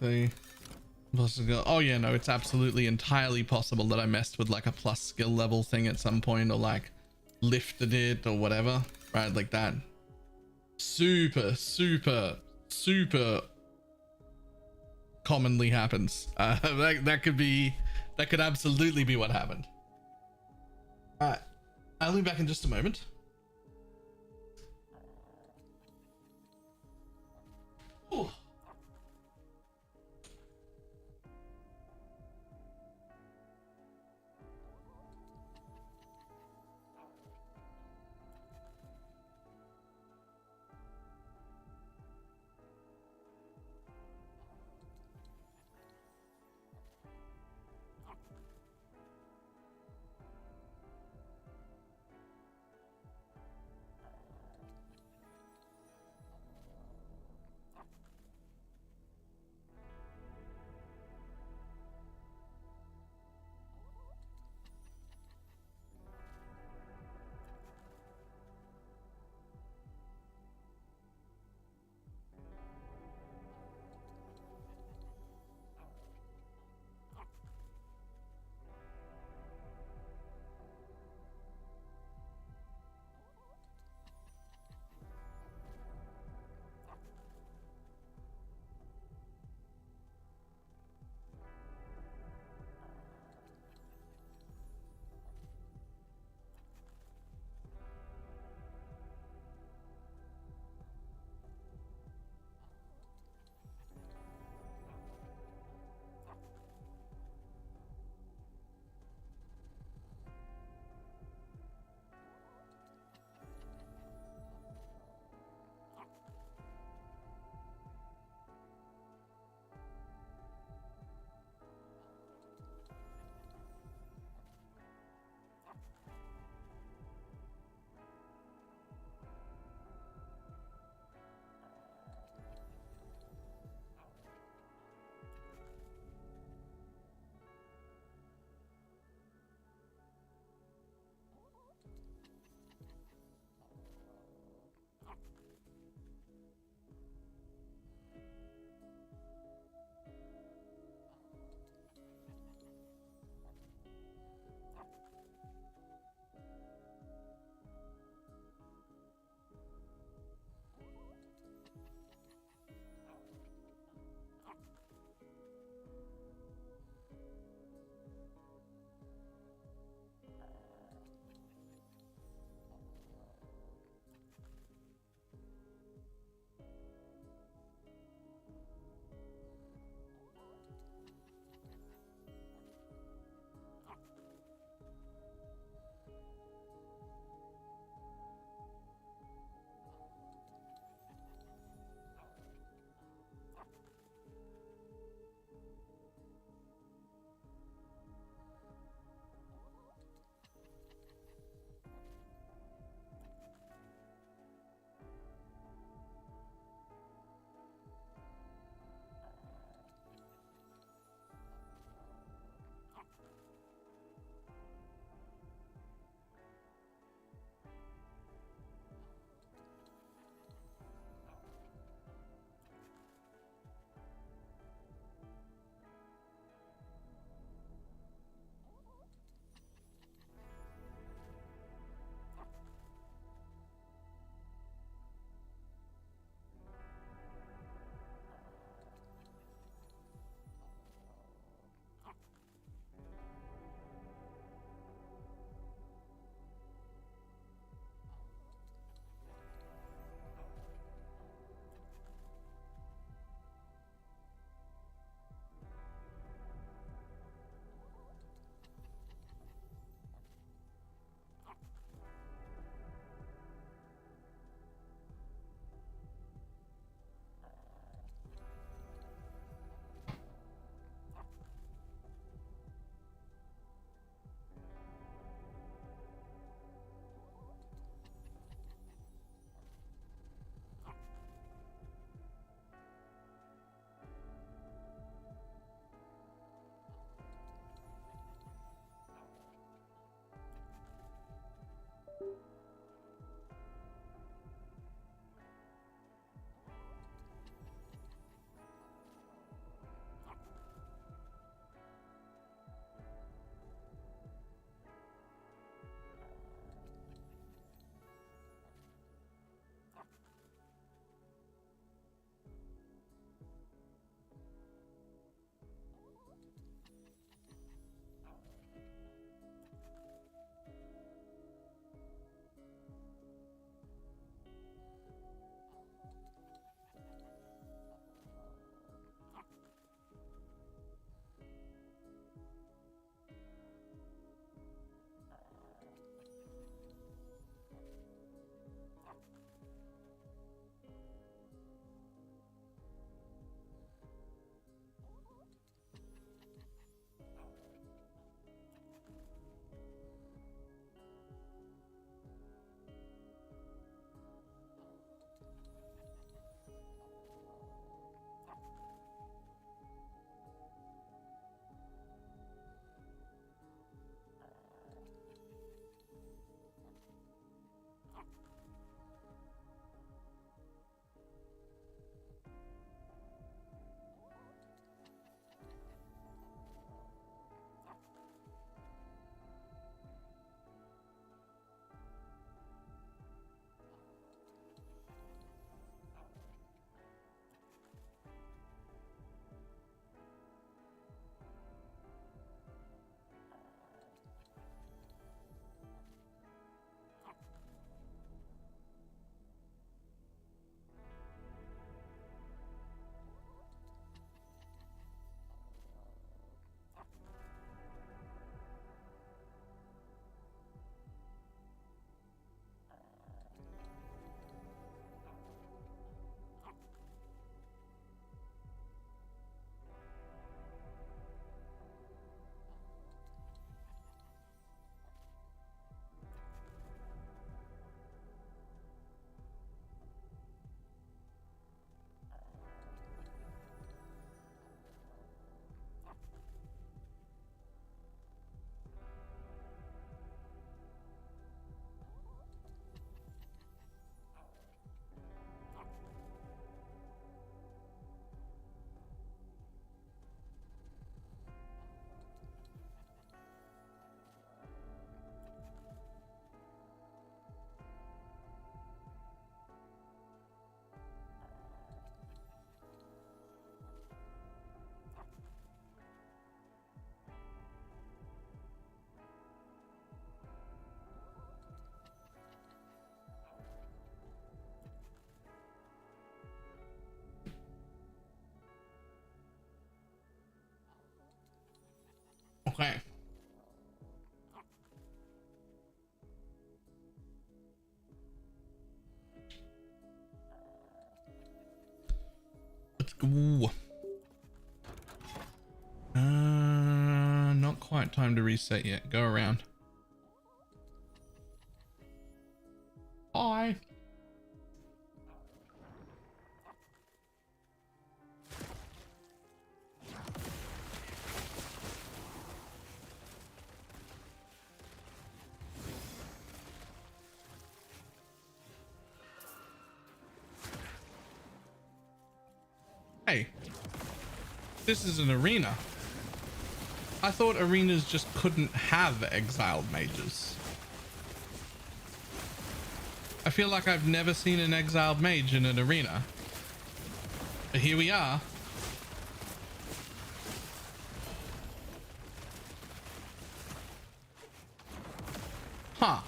Okay. Oh yeah, no, it's absolutely entirely possible that I messed with like a plus skill level thing at some point, or like lifted it or whatever, right? Like that. Super commonly happens. That could absolutely be what happened. All right, I'll be back in just a moment. Ooh. Okay. Let's go. Not quite time to reset yet. Go around. Bye. Hey, this is an arena. I thought arenas just couldn't have exiled mages. I feel like I've never seen an exiled mage in an arena. But here we are. Huh.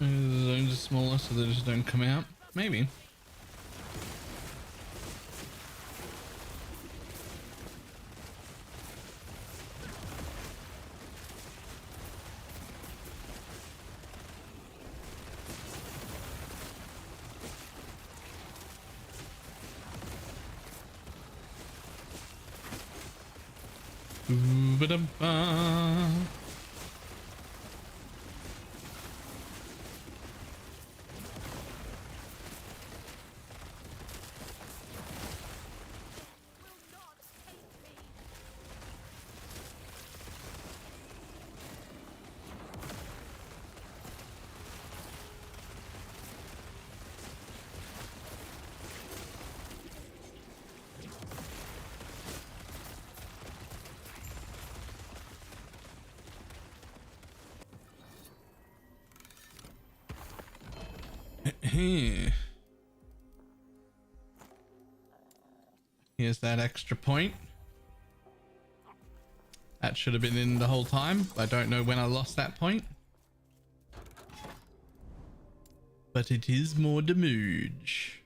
The zones are smaller so they just don't come out. Maybe. Ooh-ba-da-ba. Here's that extra point. That should have been in the whole time. I don't know when I lost that point. But it is more damage.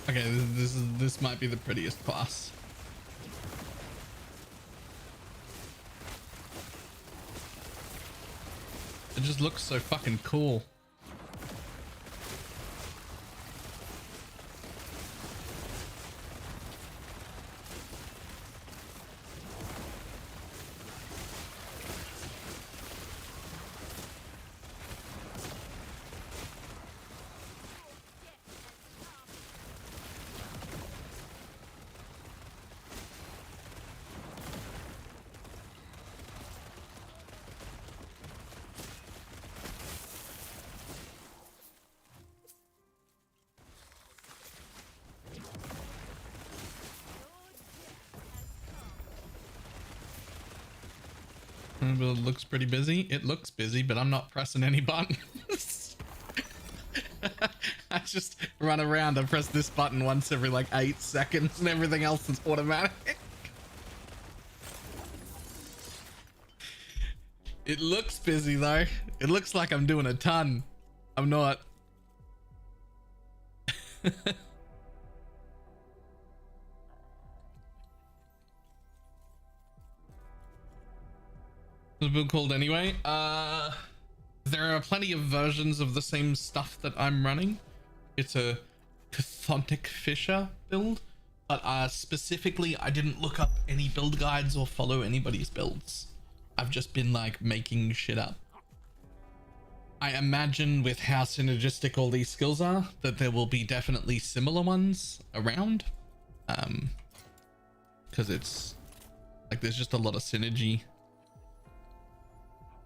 Okay, this might be the prettiest class. It just looks so fucking cool. But it looks pretty busy. It looks busy, but I'm not pressing any buttons. I just run around and press this button once every like 8 seconds and everything else is automatic. It looks busy though. It looks like I'm doing a ton. I'm not. What's the build called anyway? There are plenty of versions of the same stuff that I'm running. It's a Chthonic Fisher build, but specifically I didn't look up any build guides or follow anybody's builds. I've just been like making shit up. I imagine with how synergistic all these skills are that there will be definitely similar ones around, because it's like there's just a lot of synergy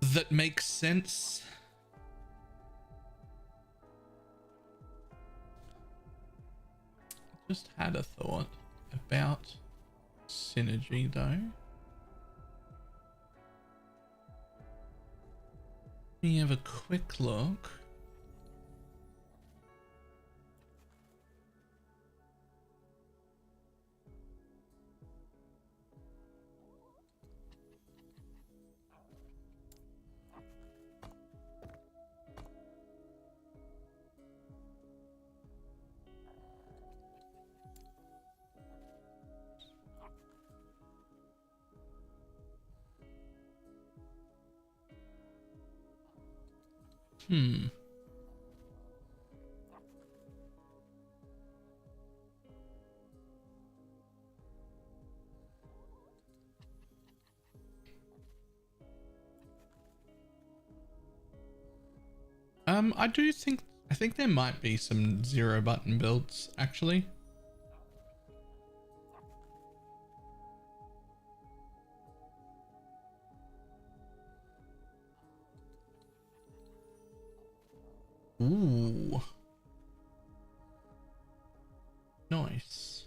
that makes sense. Just had a thought about synergy though. Let me have a quick look. I think there might be some 0 button builds actually. Ooh. Nice.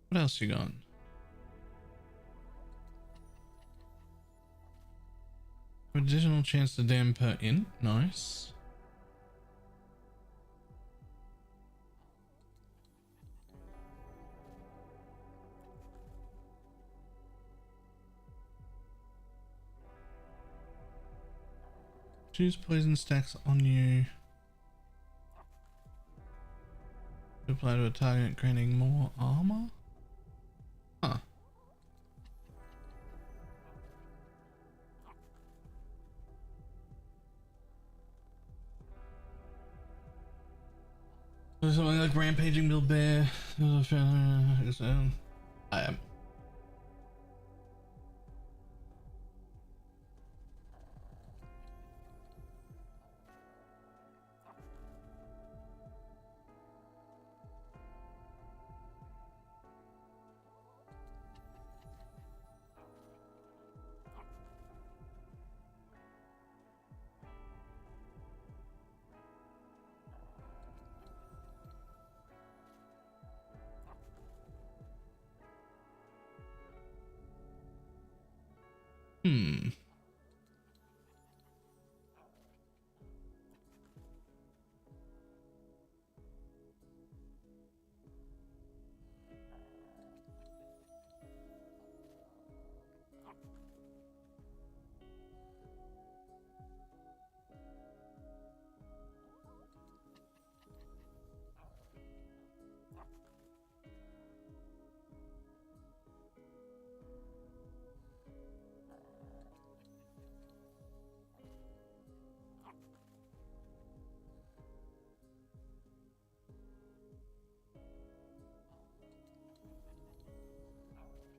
What else you got? Additional chance to dam per int. Nice. Choose poison stacks on you. Apply to a target, granting more armor. Huh. There's something like rampaging build bear. I am.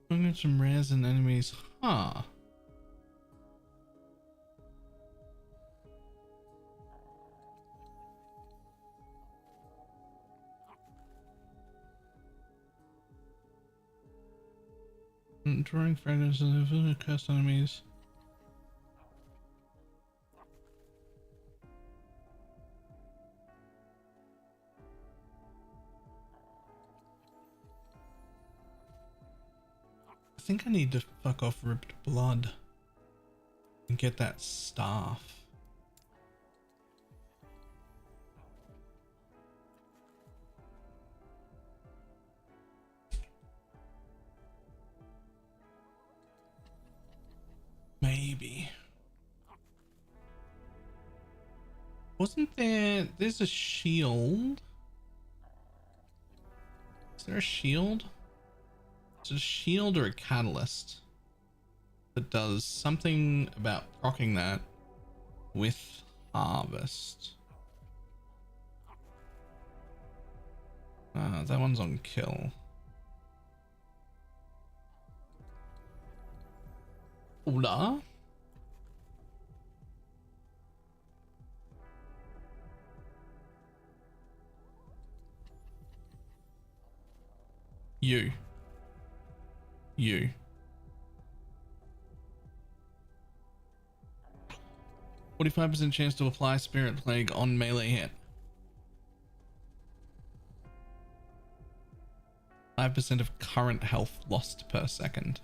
Looking at some rares and enemies. Huh. Drawing fragrances of cursed enemies. I think I need to fuck off Ripped Blood and get that staff. Wasn't there... There's a shield. Is there a shield? Is it a shield or a catalyst that does something about proccing that with harvest? Ah, that one's on kill. Hola. You. 45% chance to apply Spirit Plague on melee hit. 5% of current health lost per second.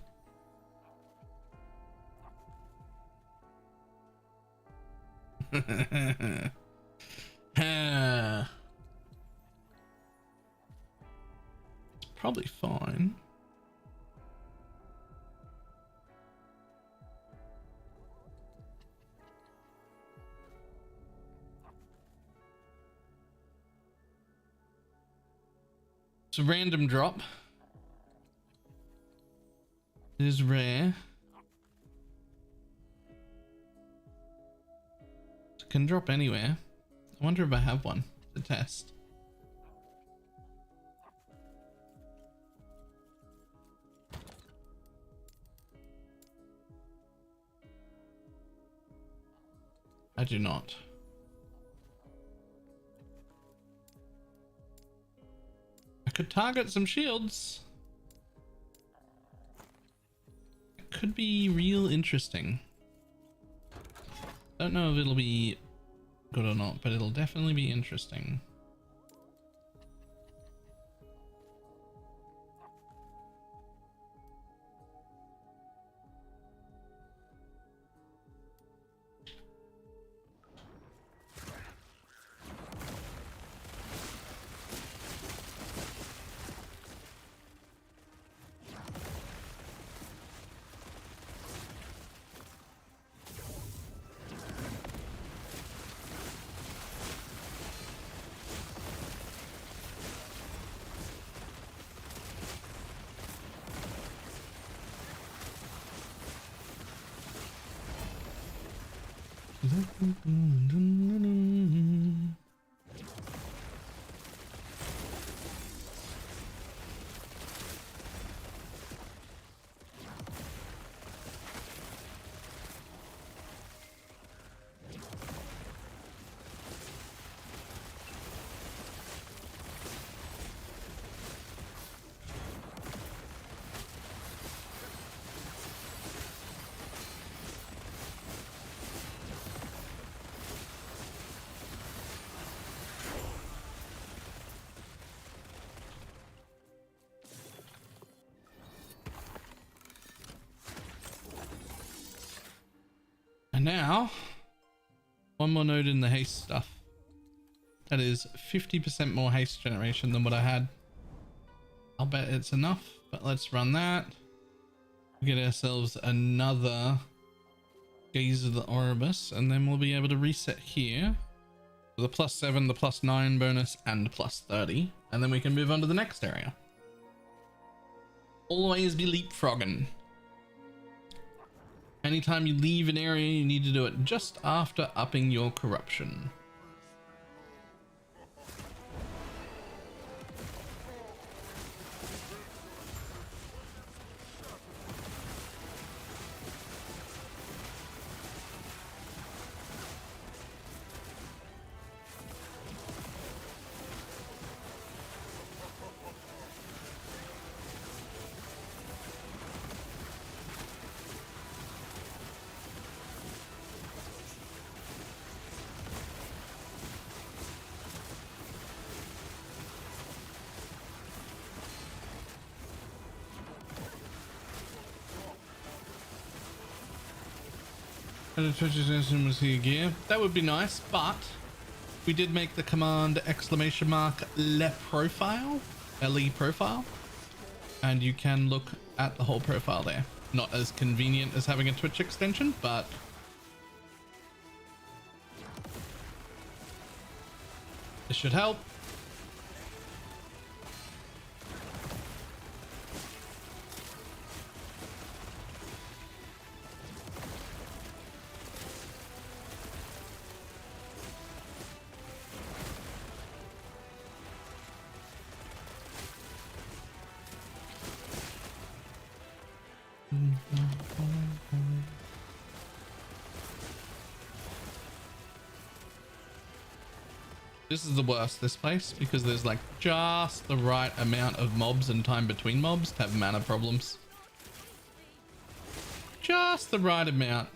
It's probably fine. It's a random drop. It is rare. It can drop anywhere. I wonder if I have one to test. I do not. I could target some shields. It could be real interesting. Don't know if it'll be good or not, but it'll definitely be interesting. And now, one more node in the haste stuff. That is 50% more haste generation than what I had. I'll bet it's enough, but let's run that. Get ourselves another Gaze of the Oribus, and then we'll be able to reset here with the +7, the +9 bonus, and +30. And then we can move on to the next area. Always be leapfrogging. Anytime you leave an area, you need to do it just after upping your corruption. Was here gear. That would be nice, but we did make the command !le profile, LE profile, and you can look at the whole profile there. Not as convenient as having a Twitch extension, but This should help. This is the worst, this place, because there's like just the right amount of mobs and time between mobs to have mana problems. Just the right amount.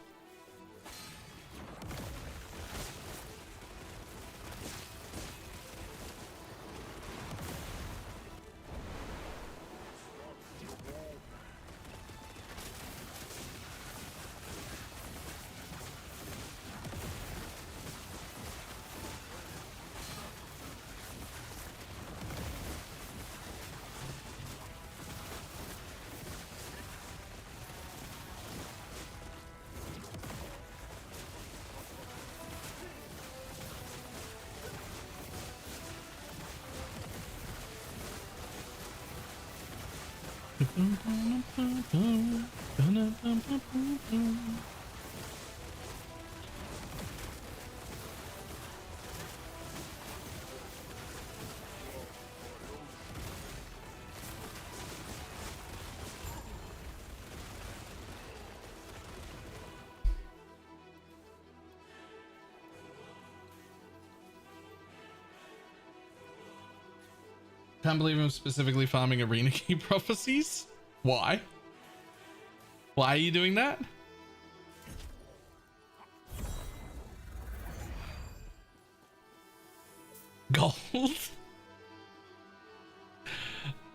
Can't believe I'm specifically farming arena key prophecies. Why? Why are you doing that? Gold?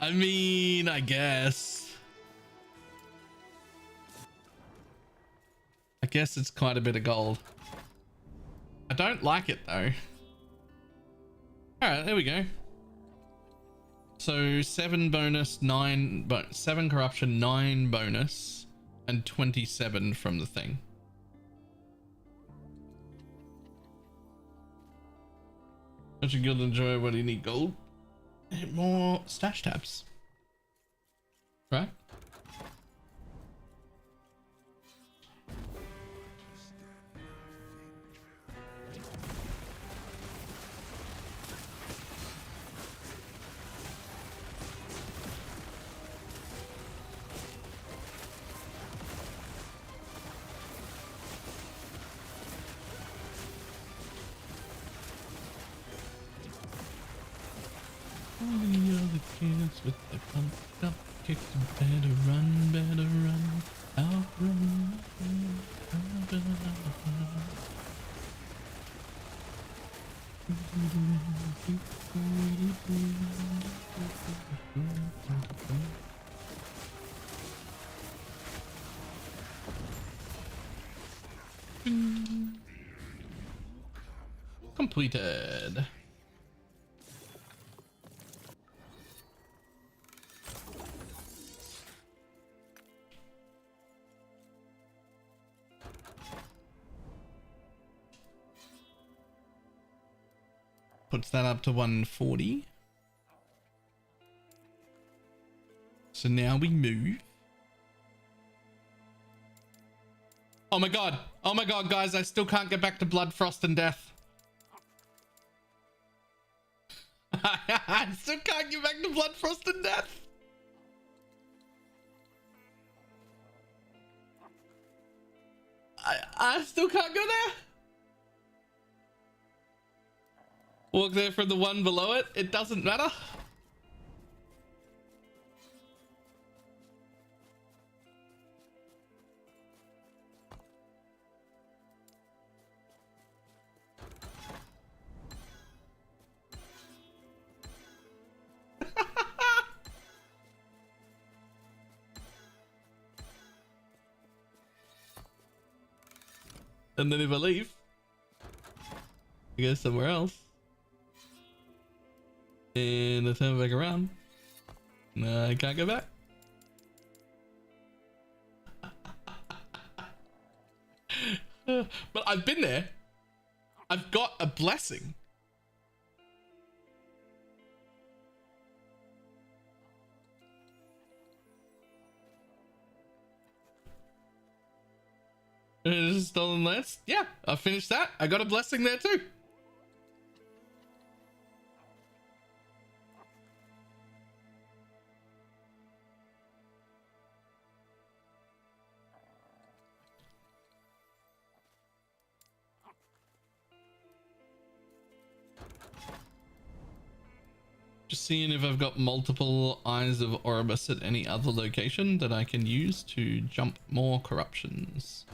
I mean, I guess. I guess it's quite a bit of gold. I don't like it though. Alright, there we go. So 7 bonus, 7 corruption, 9 bonus, and 27 from the thing. Such a guild enjoy. What do you need? Gold? More stash tabs. Right? With the pump up kick, better run, outrun. Completed. Puts that up to 140. So now we move. Oh my god. Oh my god, guys. I still can't get back to Blood, Frost, and Death. I still can't get back to Blood, Frost, and Death. I still can't go there. Walk there from the one below it. It doesn't matter. And then if I leave, I go somewhere else. And I turn back around. No, I can't go back. But I've been there. I've got a blessing. is Stolen Lance. Yeah, I finished that. I got a blessing there too. Just seeing if I've got multiple Eyes of Oribus at any other location that I can use to jump more corruptions.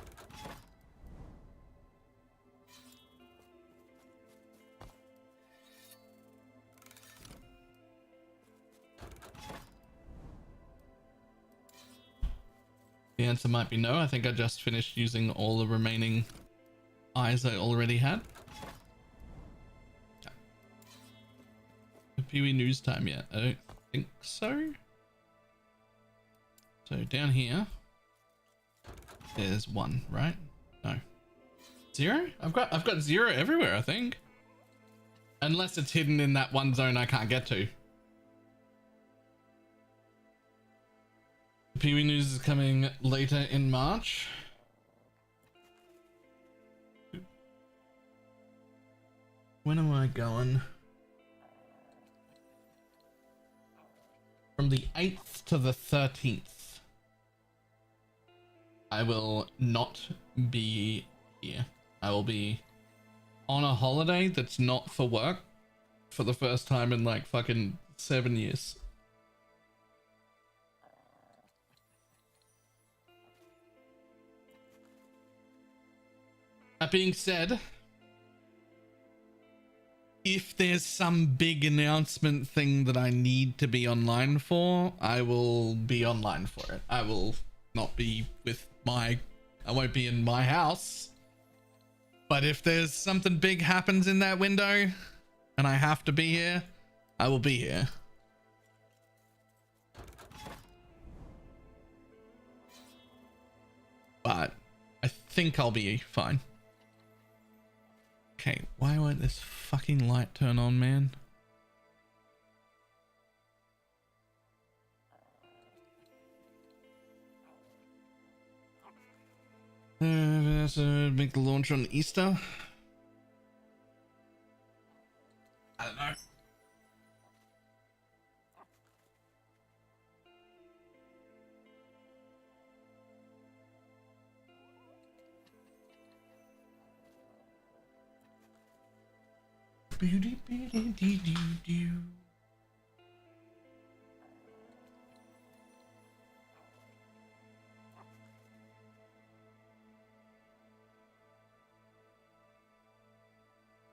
The answer might be no. I think I just finished using all the remaining eyes I already had. Pee-wee news time yet? I don't think so. So down here, there's one, right? No. 0? I've got 0 everywhere, I think. Unless it's hidden in that one zone I can't get to. Pee-wee news is coming later in March. When am I going? From the 8th to the 13th, I will not be here. I will be on a holiday that's not for work for the first time in like fucking 7 years. That being said, if there's some big announcement thing that I need to be online for, I will be online for it. I will not be I won't be in my house. But if there's something big happens in that window and I have to be here, I will be here. But I think I'll be fine. Okay, why won't this fucking light turn on, man? Make the launch on Easter. I don't know.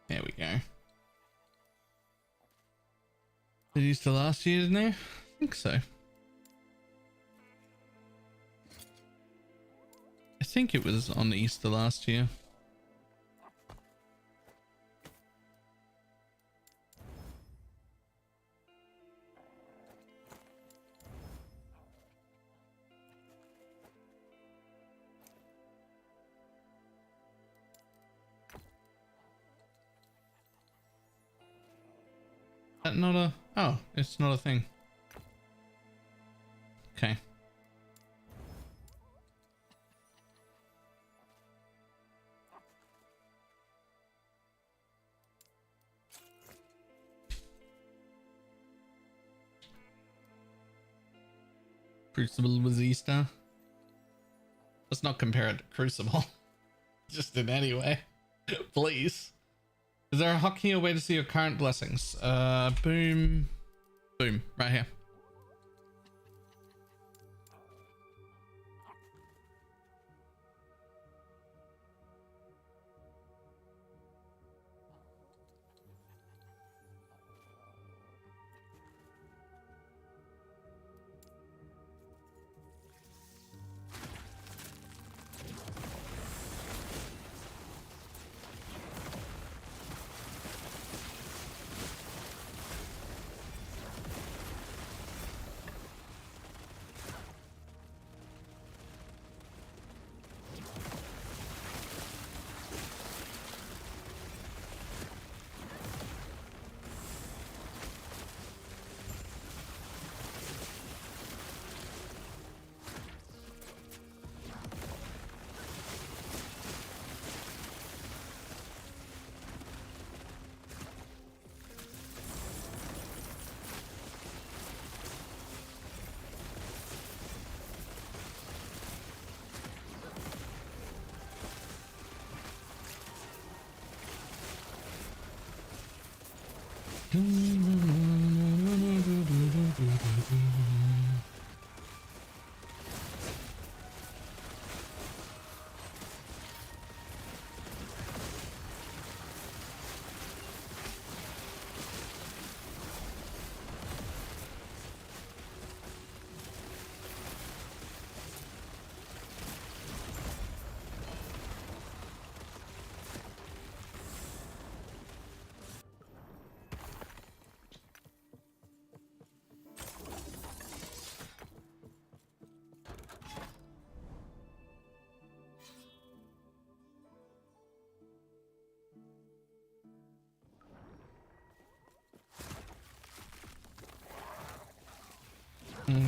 There we go. Did it used to last year, didn't it? I think so. I think it was on Easter last year. That not a... Oh, it's not a thing. Okay. Crucible was Easter. Let's not compare it to Crucible. Just in any way. Please. Is there a hotkey or way to see your current blessings? Boom. Boom. Right here.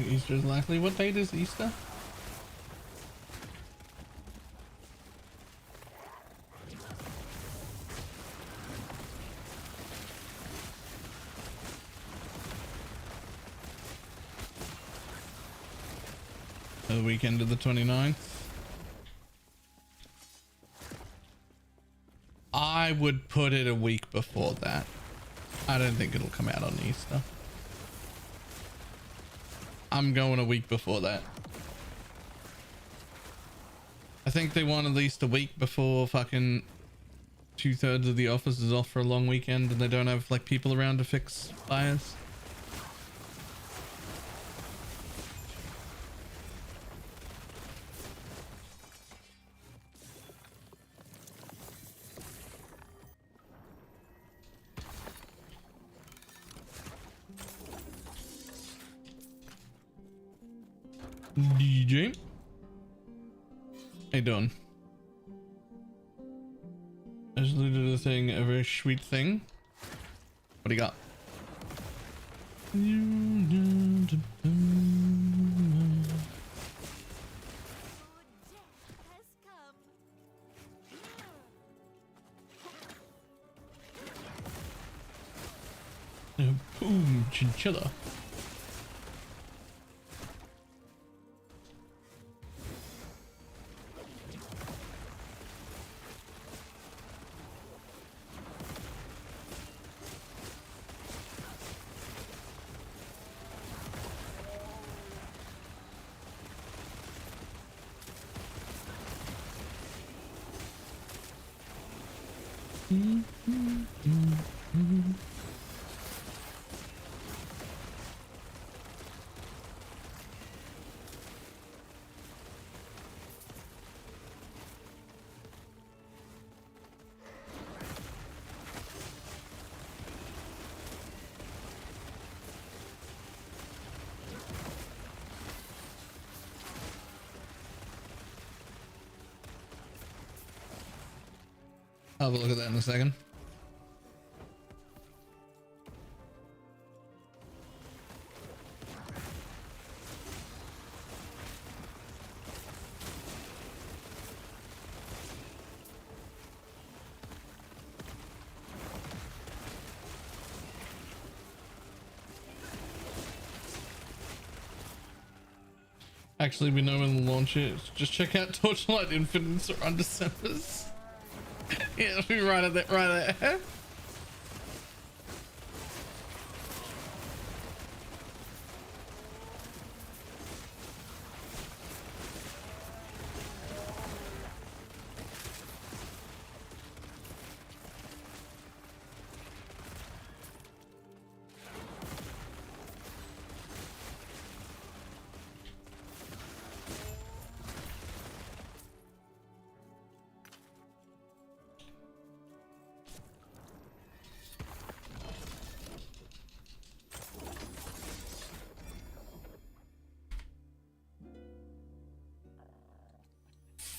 Easter's likely. What date is Easter? The weekend of the 29th. I would put it a week before that. I don't think it'll come out on Easter. I'm going a week before that. I think they want at least a week before fucking 2/3 of the office is off for a long weekend and they don't have like people around to fix fires. DJ, how you doing? I just looked at the thing, a very sweet thing. What do you got? Boom, chinchilla. I'll have a look at that in a second. Actually, we know when to launch it. Just check out Torchlight Infinites or Undecembers. Yeah, it'll be right at that, right there.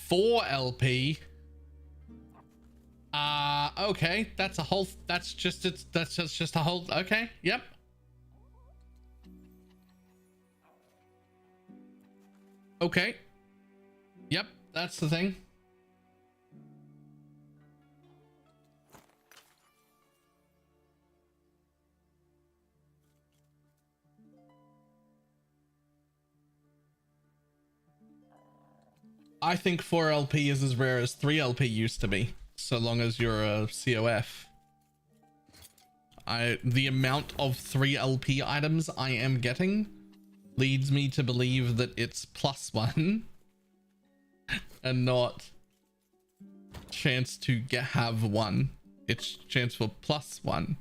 Four LP. Okay, that's a whole. That's just a whole. Okay, yep. Okay. Yep, that's the thing. I think 4 LP is as rare as 3 LP used to be, so long as you're a COF. the amount of 3 LP items I am getting leads me to believe that it's +1 and not chance to have 1. It's chance for +1.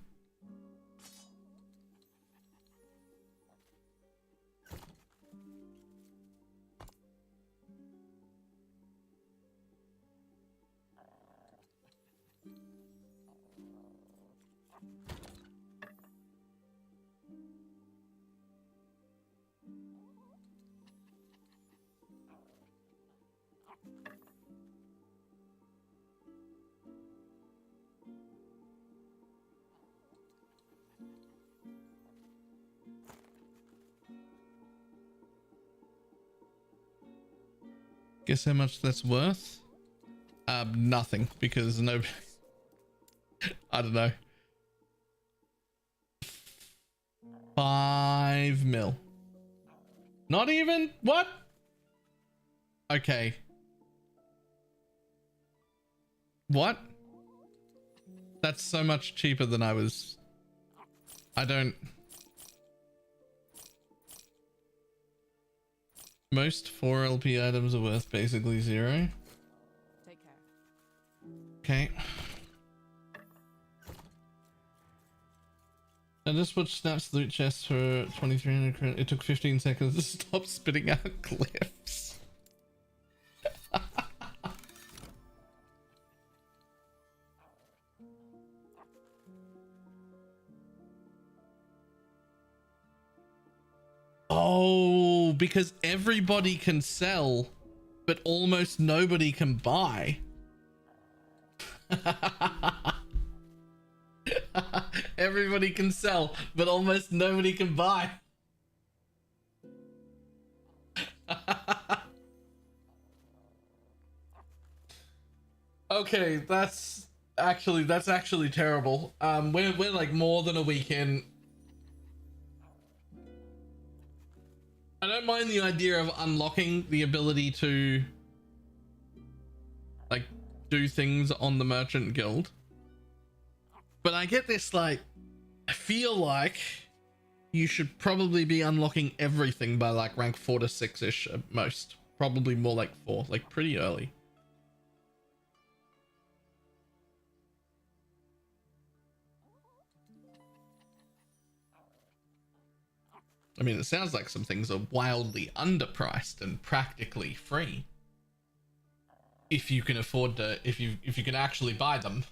Guess how much that's worth? Nothing, because nobody... I don't know. 5 mil. Not even? What? Okay. What? That's so much cheaper than I was... I don't... Most 4 LP items are worth basically 0. Take care. Okay. I just watched Snap's loot chest for 2300 credit. It took 15 seconds to stop spitting out glyphs. Oh, because everybody can sell, but almost nobody can buy. Everybody can sell, but almost nobody can buy. Okay, that's actually terrible. We're like more than a week in. I don't mind the idea of unlocking the ability to like do things on the merchant guild. But I get this, like, I feel like you should probably be unlocking everything by like rank 4 to 6-ish at most. Probably more like 4, like pretty early. I mean, it sounds like some things are wildly underpriced and practically free. If you can afford to, if you can actually buy them.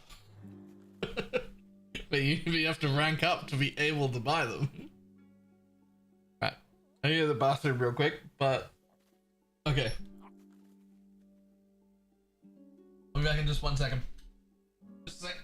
But you have to rank up to be able to buy them. Right. I need to the bathroom real quick, but okay. I'll be back in just 1 second. Just a sec.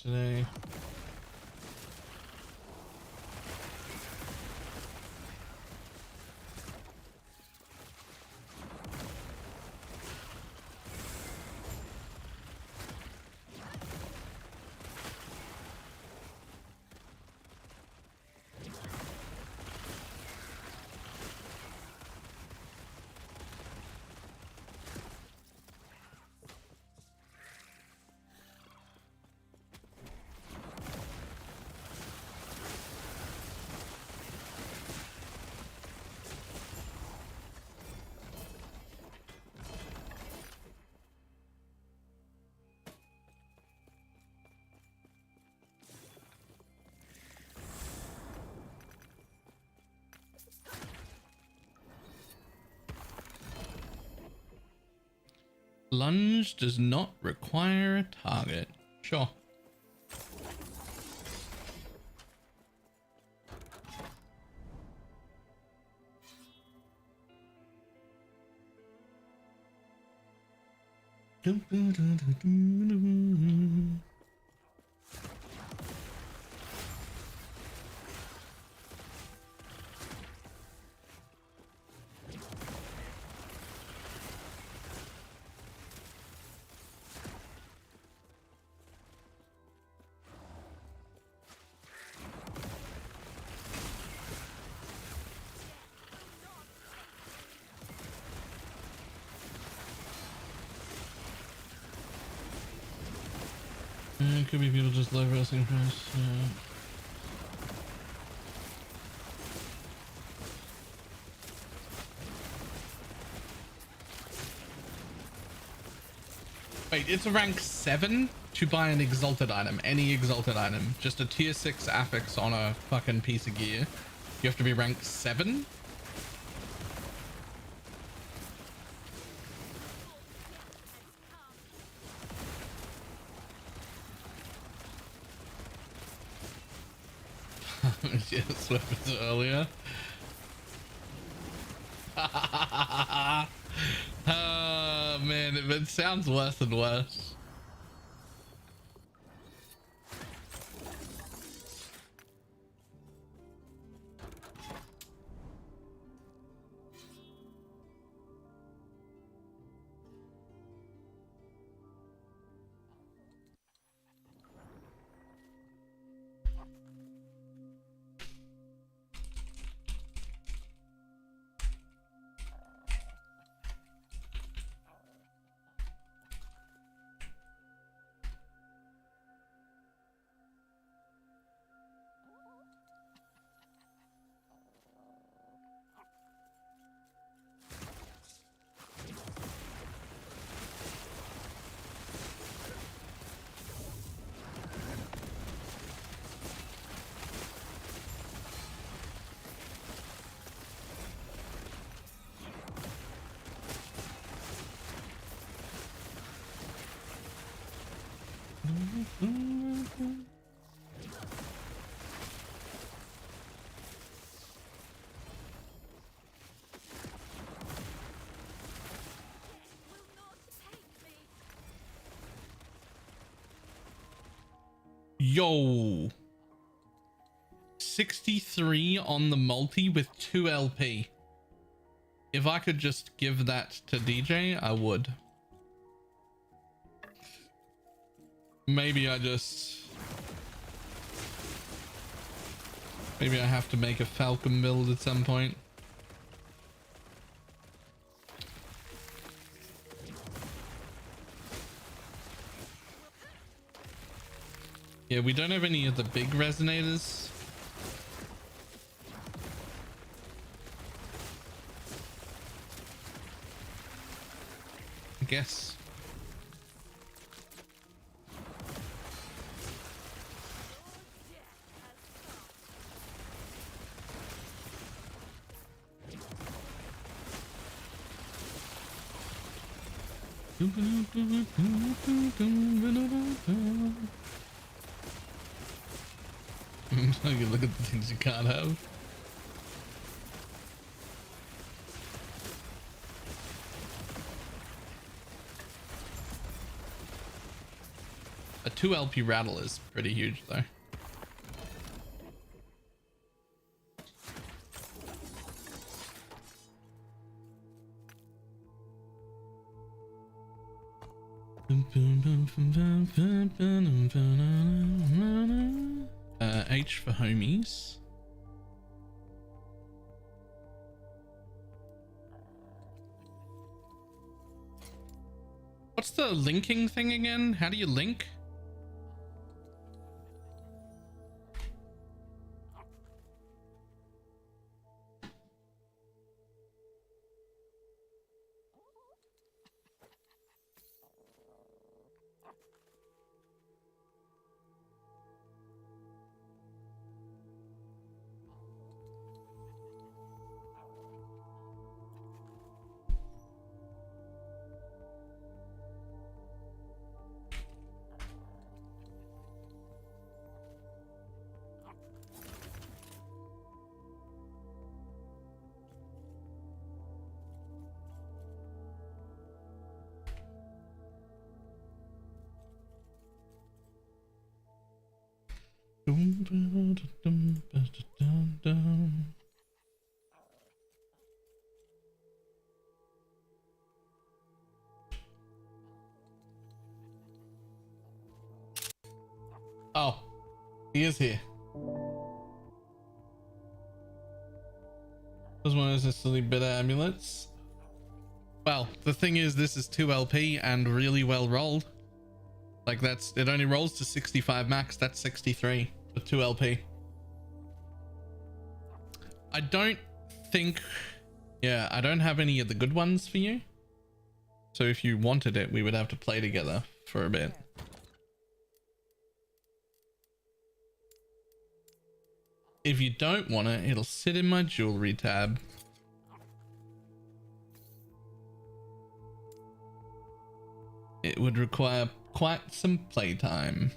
Today. Lunge does not require a target. Sure. Could be people just low versing first. Wait, it's a rank 7 to buy an exalted item, any exalted item. Just a tier 6 affix on a fucking piece of gear. You have to be rank 7? Yes, weapons earlier. Oh man, it sounds worse and worse. Yo, 63 on the multi with 2 LP. If I could just give that to DJ, I would. Maybe I have to make a Falcon build at some point. Yeah, we don't have any of the big resonators. I guess. Look at the things you can't have. A 2 LP rattle is pretty huge though. H for homies. What's the linking thing again? How do you link? Oh, he is here. Was one of those silly bitter amulets. Well, the thing is, this is 2 LP and really well rolled. Like it only rolls to 65 max. That's 63 with 2 LP. I don't have any of the good ones for you. So if you wanted it, we would have to play together for a bit. If you don't want it, it'll sit in my jewelry tab. It would require quite some playtime.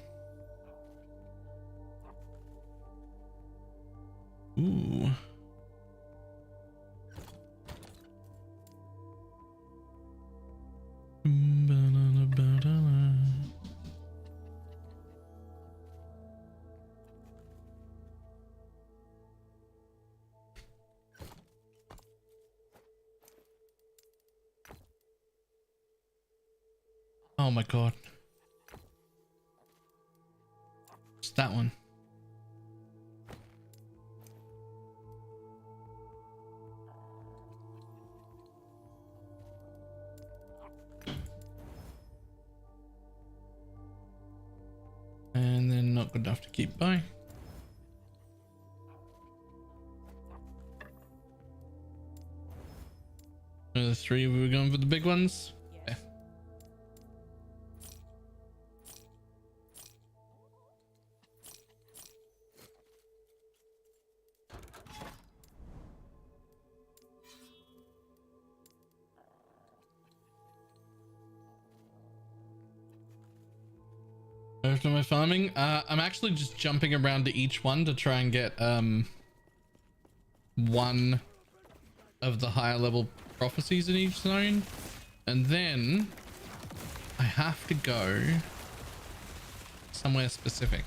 Ooh. Oh my god. It's that one. And then not good enough to keep by. The 3 we were going for the big ones. Yeah. After my farming, I'm actually just jumping around to each one to try and get one of the higher level prophecies in each zone, and then I have to go somewhere specific.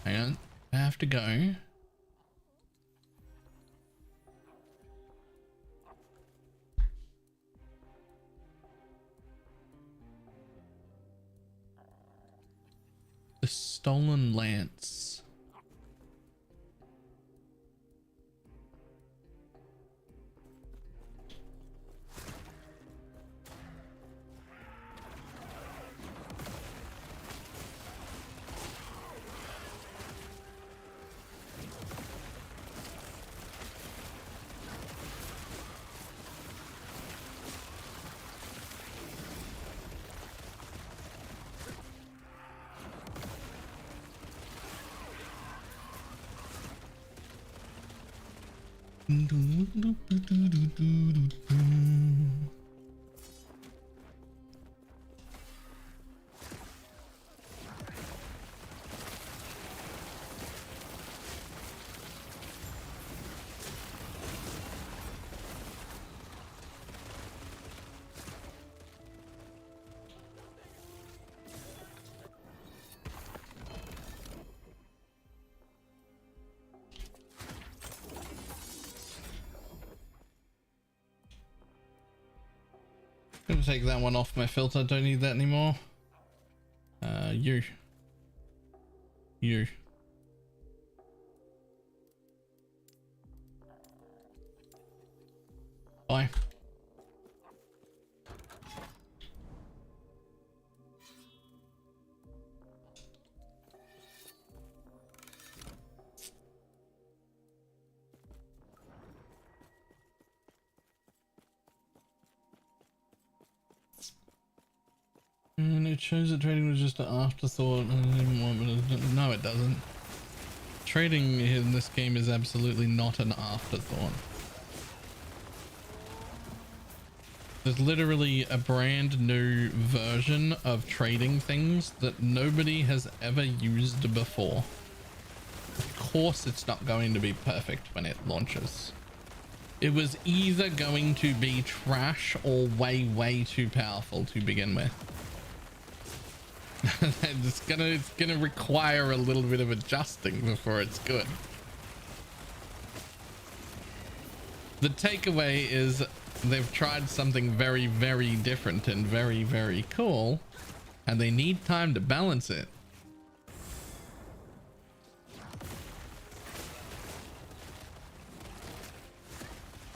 Hang on, I have to go. The Stolen Lance. Gonna take that one off my filter. Don't need that anymore. You. Bye. And it shows that trading was just an afterthought. No, it doesn't. Trading in this game is absolutely not an afterthought. There's literally a brand new version of trading things that nobody has ever used before. Of course it's not going to be perfect when it launches. It was either going to be trash or way too powerful to begin with. it's gonna require a little bit of adjusting before it's good. The takeaway is they've tried something very different and very cool, and they need time to balance it.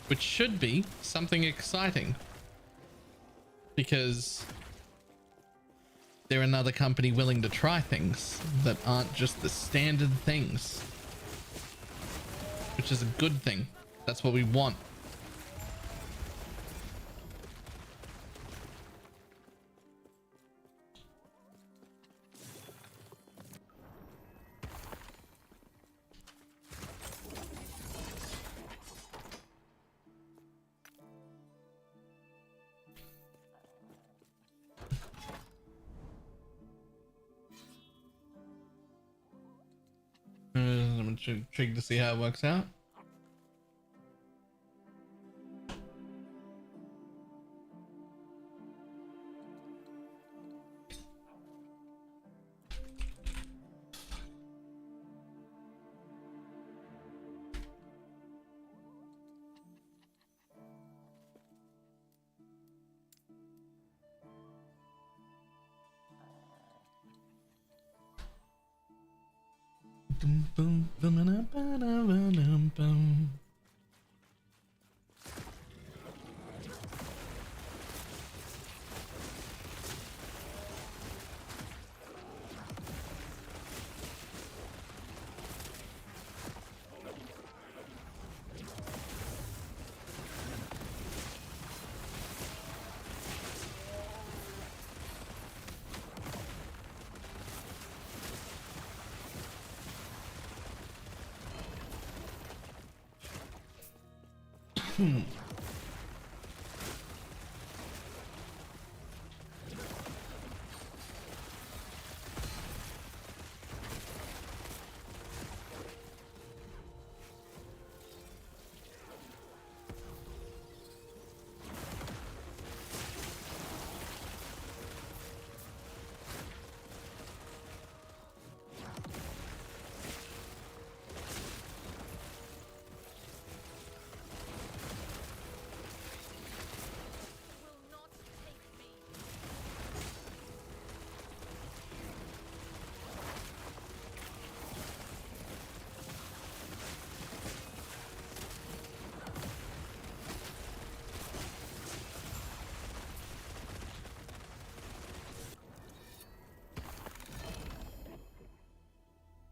Which should be something exciting, because they're another company willing to try things that aren't just the standard things, which is a good thing. That's what we want. I'm intrigued to see how it works out.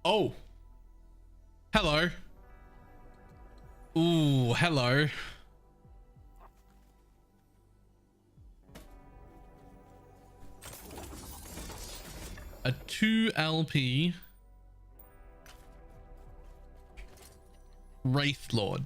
Oh. Hello. Ooh, hello. A 2 LP Wraith Lord.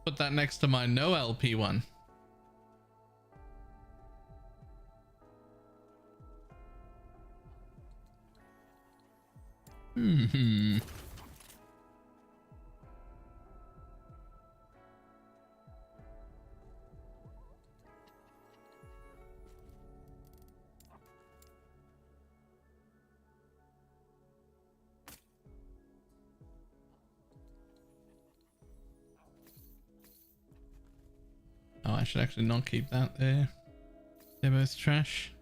Put that next to my no LP one. Oh, I should actually not keep that there. They're both trash.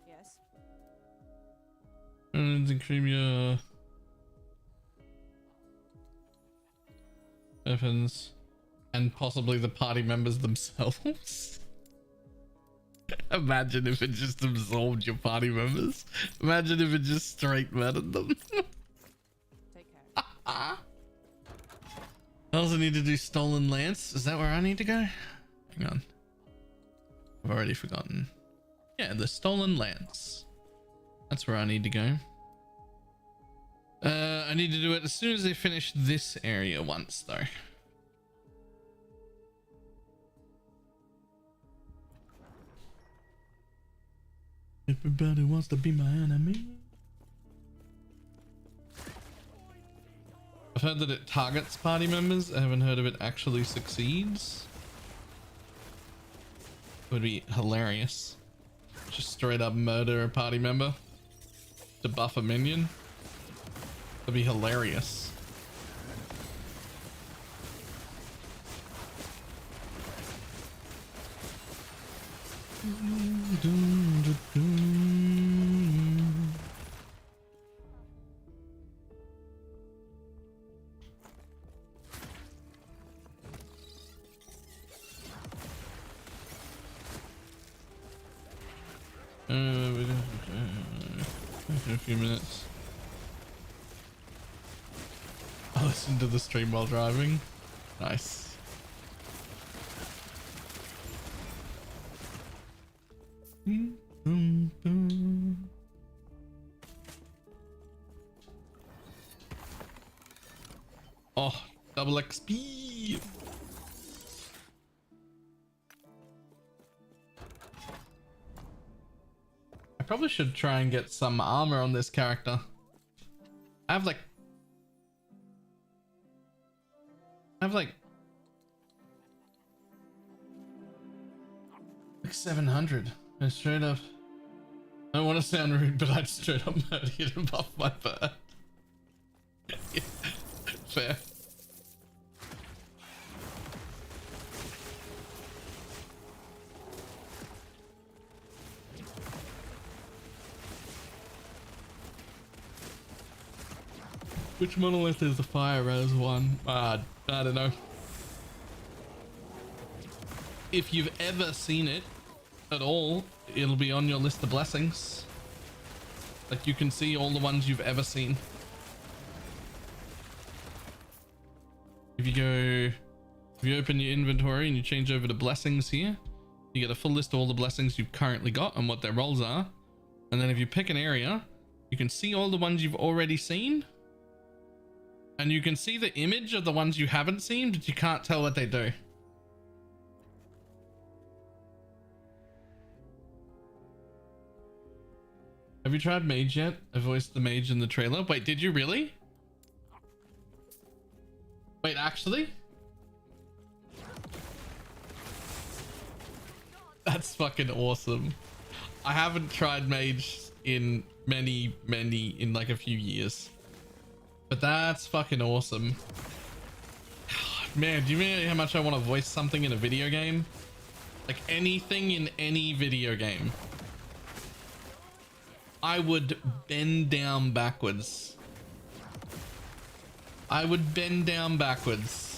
Yes. And increase your weapons and possibly the party members themselves. Imagine if it just absorbed your party members. Imagine if it just straight murdered them. Take care. I also need to do Stolen Lance. Is that where I need to go? Hang on. I've already forgotten. Yeah, the Stolen Lance. That's where I need to go. I need to do it as soon as they finish this area once, though. Everybody wants to be my enemy. I've heard that it targets party members. I haven't heard of it actually succeeds. It would be hilarious. Just straight up murder a party member to buff a minion. That'd be hilarious. In a few minutes. I'll listen to the stream while driving. Nice. Oh, double XP. I probably should try and get some armor on this character. I have like 700. I straight up. I don't want to sound rude, but I'd straight up murder you to buff my bird. Yeah, fair. Which monolith is the fire res one? I don't know. If you've ever seen it at all, it'll be on your list of blessings. Like you can see all the ones you've ever seen. If you open your inventory and you change over to blessings here, you get a full list of all the blessings you've currently got and what their roles are. And then if you pick an area, you can see all the ones you've already seen. And you can see the image of the ones you haven't seen, but you can't tell what they do. Have you tried Mage yet? I voiced the Mage in the trailer. Wait, did you really? Wait, actually? That's fucking awesome. I haven't tried mage in in like a few years, but that's fucking awesome. Man, do you know how much I want to voice something in a video game? Like anything in any video game. I would bend down backwards. I would bend down backwards.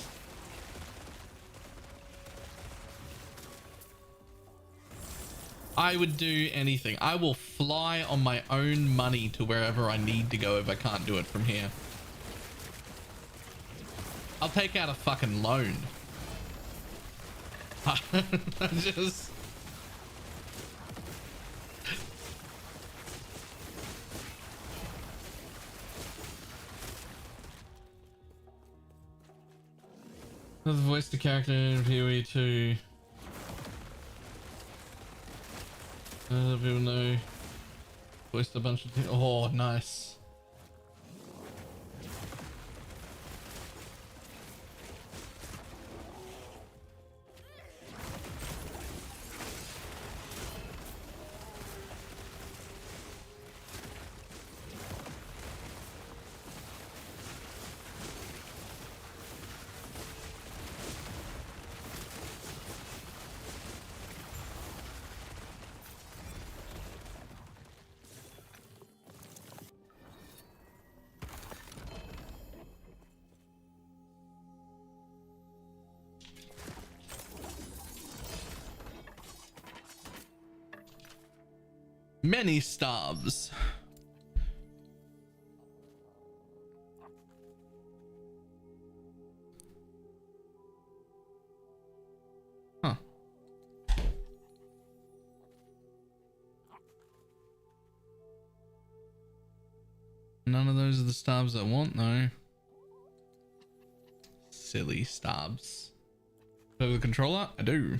I would do anything. I will fly on my own money to wherever I need to go if I can't do it from here. I'll take out a fucking loan. Just... I've voiced the character in PoE 2. Other people know. Voiced a bunch of things. Oh, nice. Many stars. Huh. None of those are the stars I want though. Silly stars. Over the controller? I do.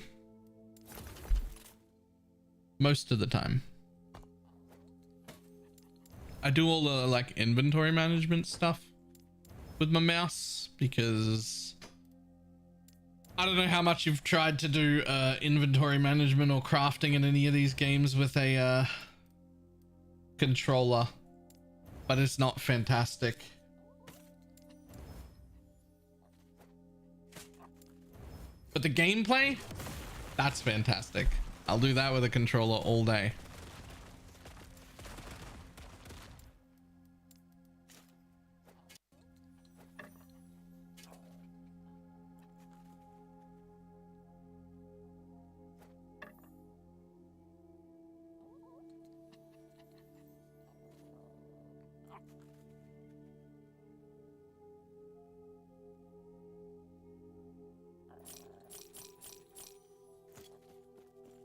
Most of the time. I do all the like inventory management stuff with my mouse because I don't know how much you've tried to do inventory management or crafting in any of these games with a controller, but it's not fantastic. But the gameplay, that's fantastic. I'll do that with a controller all day.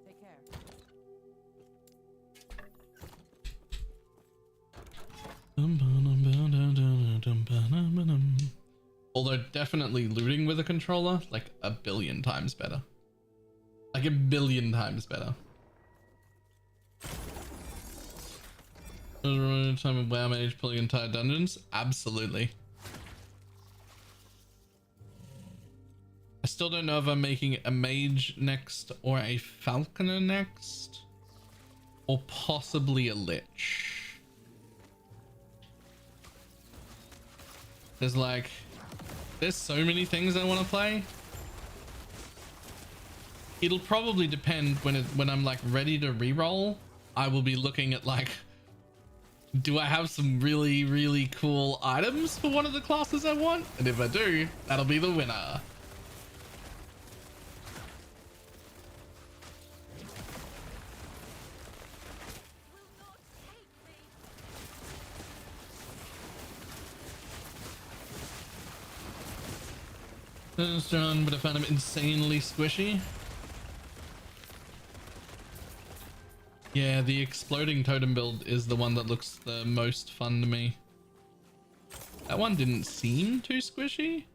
Take care. Although definitely looting with a controller, like a billion times better. Like a billion times better. Time of BalorMage pulling entire dungeons? Absolutely. I still don't know if I'm making a mage next or a falconer next. Or possibly a lich. There's so many things I want to play. It'll probably depend when I'm like ready to reroll. I will be looking at like, do I have some really, really cool items for one of the classes I want? And if I do, that'll be the winner. Strong, but I found him insanely squishy. Yeah, the exploding totem build is the one that looks the most fun to me. That one didn't seem too squishy.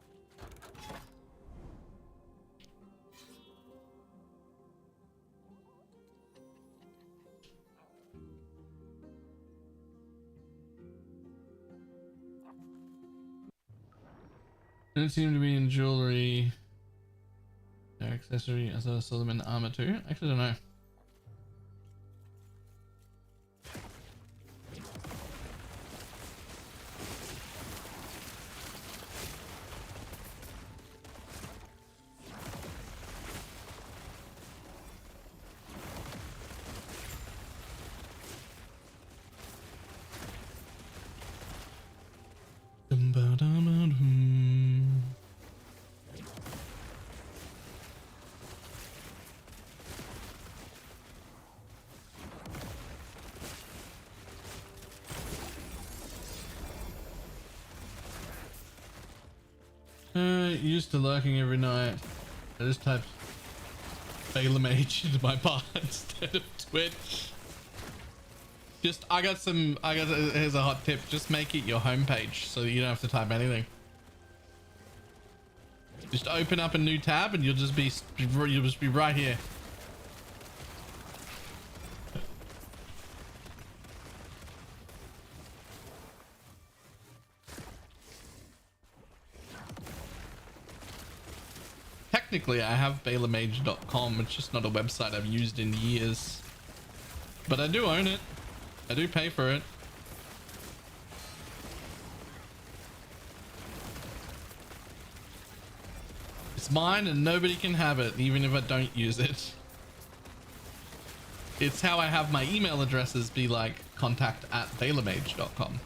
Didn't seem to be in jewelry or accessory as I saw them in armor too. Actually, I don't know. Used to lurking every night. I just typed BalorMage into my bar instead of Twitch. Here's a hot tip. Just make it your homepage so that you don't have to type anything. Just open up a new tab and you'll just be right here. Technically, I have BalorMage.com. It's just not a website I've used in years. But I do own it. I do pay for it. It's mine and nobody can have it, even if I don't use it. It's how I have my email addresses be like contact@BalorMage.com.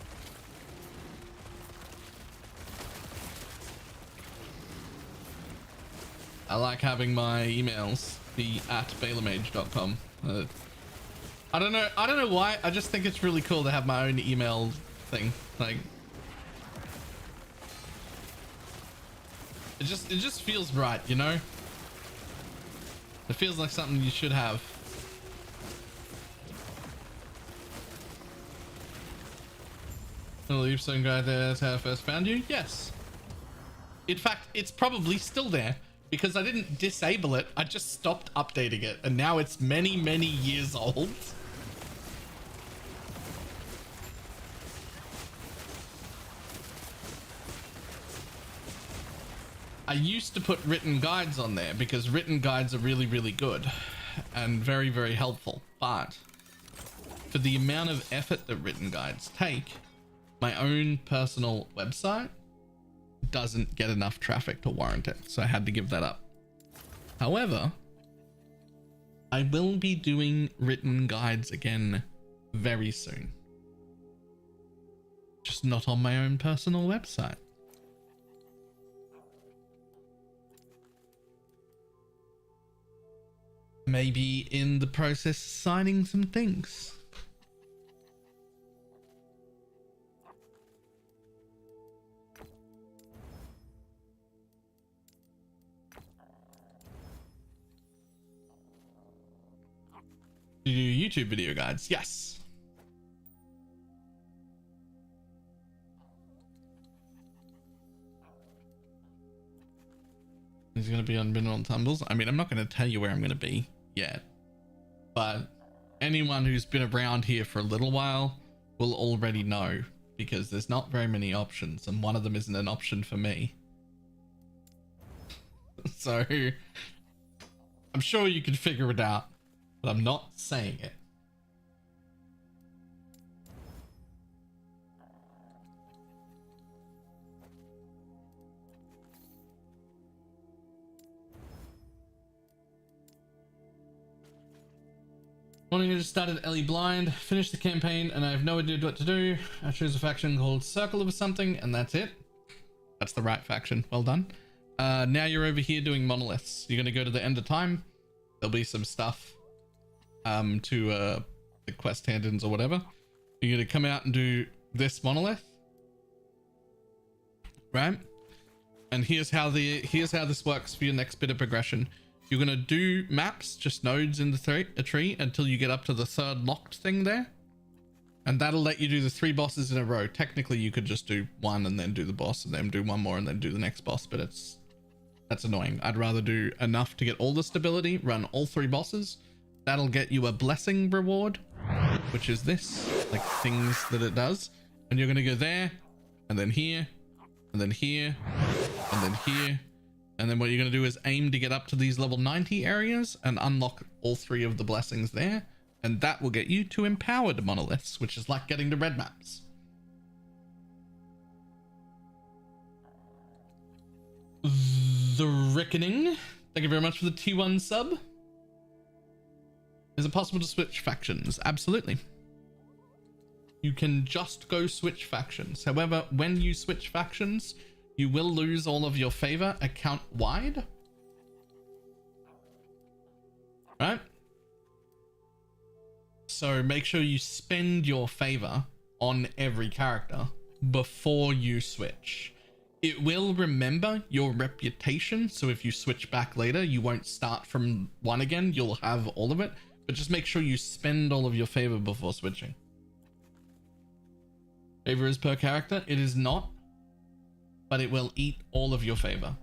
I like having my emails be @BalorMage.com. I don't know why. I just think it's really cool to have my own email thing. Like, it just feels right, you know? It feels like something you should have. I'll leave some guy there. That's how I first found you. Yes. In fact, it's probably still there because I didn't disable it. I just stopped updating it, and now it's many, many years old. I used to put written guides on there because written guides are really, really good and very, very helpful. But for the amount of effort that written guides take, my own personal website doesn't get enough traffic to warrant it. So I had to give that up. However, I will be doing written guides again very soon. Just not on my own personal website. Maybe in the process of signing some things. Do YouTube video guides? Yes. He's going to be on Mineral Tumbles. I mean, I'm not going to tell you where I'm going to be yet, but anyone who's been around here for a little while will already know, because there's not very many options and one of them isn't an option for me. So I'm sure you can figure it out, but I'm not saying it. Morning, I just started Ellie Blind, finished the campaign, and I have no idea what to do. I chose a faction called Circle of Something, and that's it. That's the right faction. Well done. Now you're over here doing monoliths. You're going to go to the end of time. There'll be some stuff to the quest hand-ins or whatever. You're going to come out and do this monolith. Right? And here's how this works for your next bit of progression. You're going to do maps, just nodes in the tree until you get up to the third locked thing there. And that'll let you do the 3 bosses in a row. Technically, you could just do one and then do the boss and then do one more and then do the next boss, but that's annoying. I'd rather do enough to get all the stability, run all 3 bosses. That'll get you a blessing reward, which is this, like things that it does. And you're going to go there and then here and then here and then here. And then what you're going to do is aim to get up to these level 90 areas and unlock all 3 of the blessings there. And that will get you to empowered monoliths, which is like getting to red maps. The Reckoning. Thank you very much for the T1 sub. Is it possible to switch factions? Absolutely. you can just go switch factions. However, when you switch factions, you will lose all of your favor account wide. Right? So make sure you spend your favor on every character before you switch. It will remember your reputation, so if you switch back later, you won't start from 1 again. You'll have all of it, but just make sure you spend all of your favor before switching. Favor is per character. It is not, but it will eat all of your favor.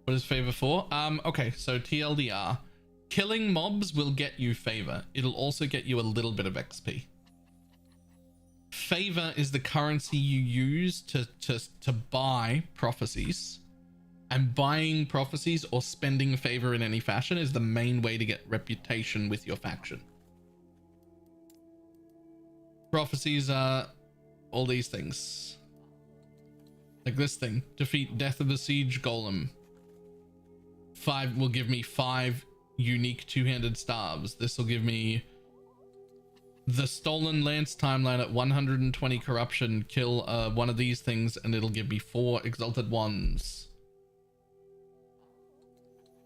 What is favor for? Okay, so TLDR. Killing mobs will get you favor. It'll also get you a little bit of XP. Favor is the currency you use to buy prophecies. And buying prophecies or spending favor in any fashion is the main way to get reputation with your faction. Prophecies are all these things. Like this thing. Defeat Death of the Siege Golem. 5 will give me 5 unique two-handed staves. This will give me the Stolen Lance timeline at 120 corruption. Kill one of these things and it'll give me 4 exalted wands,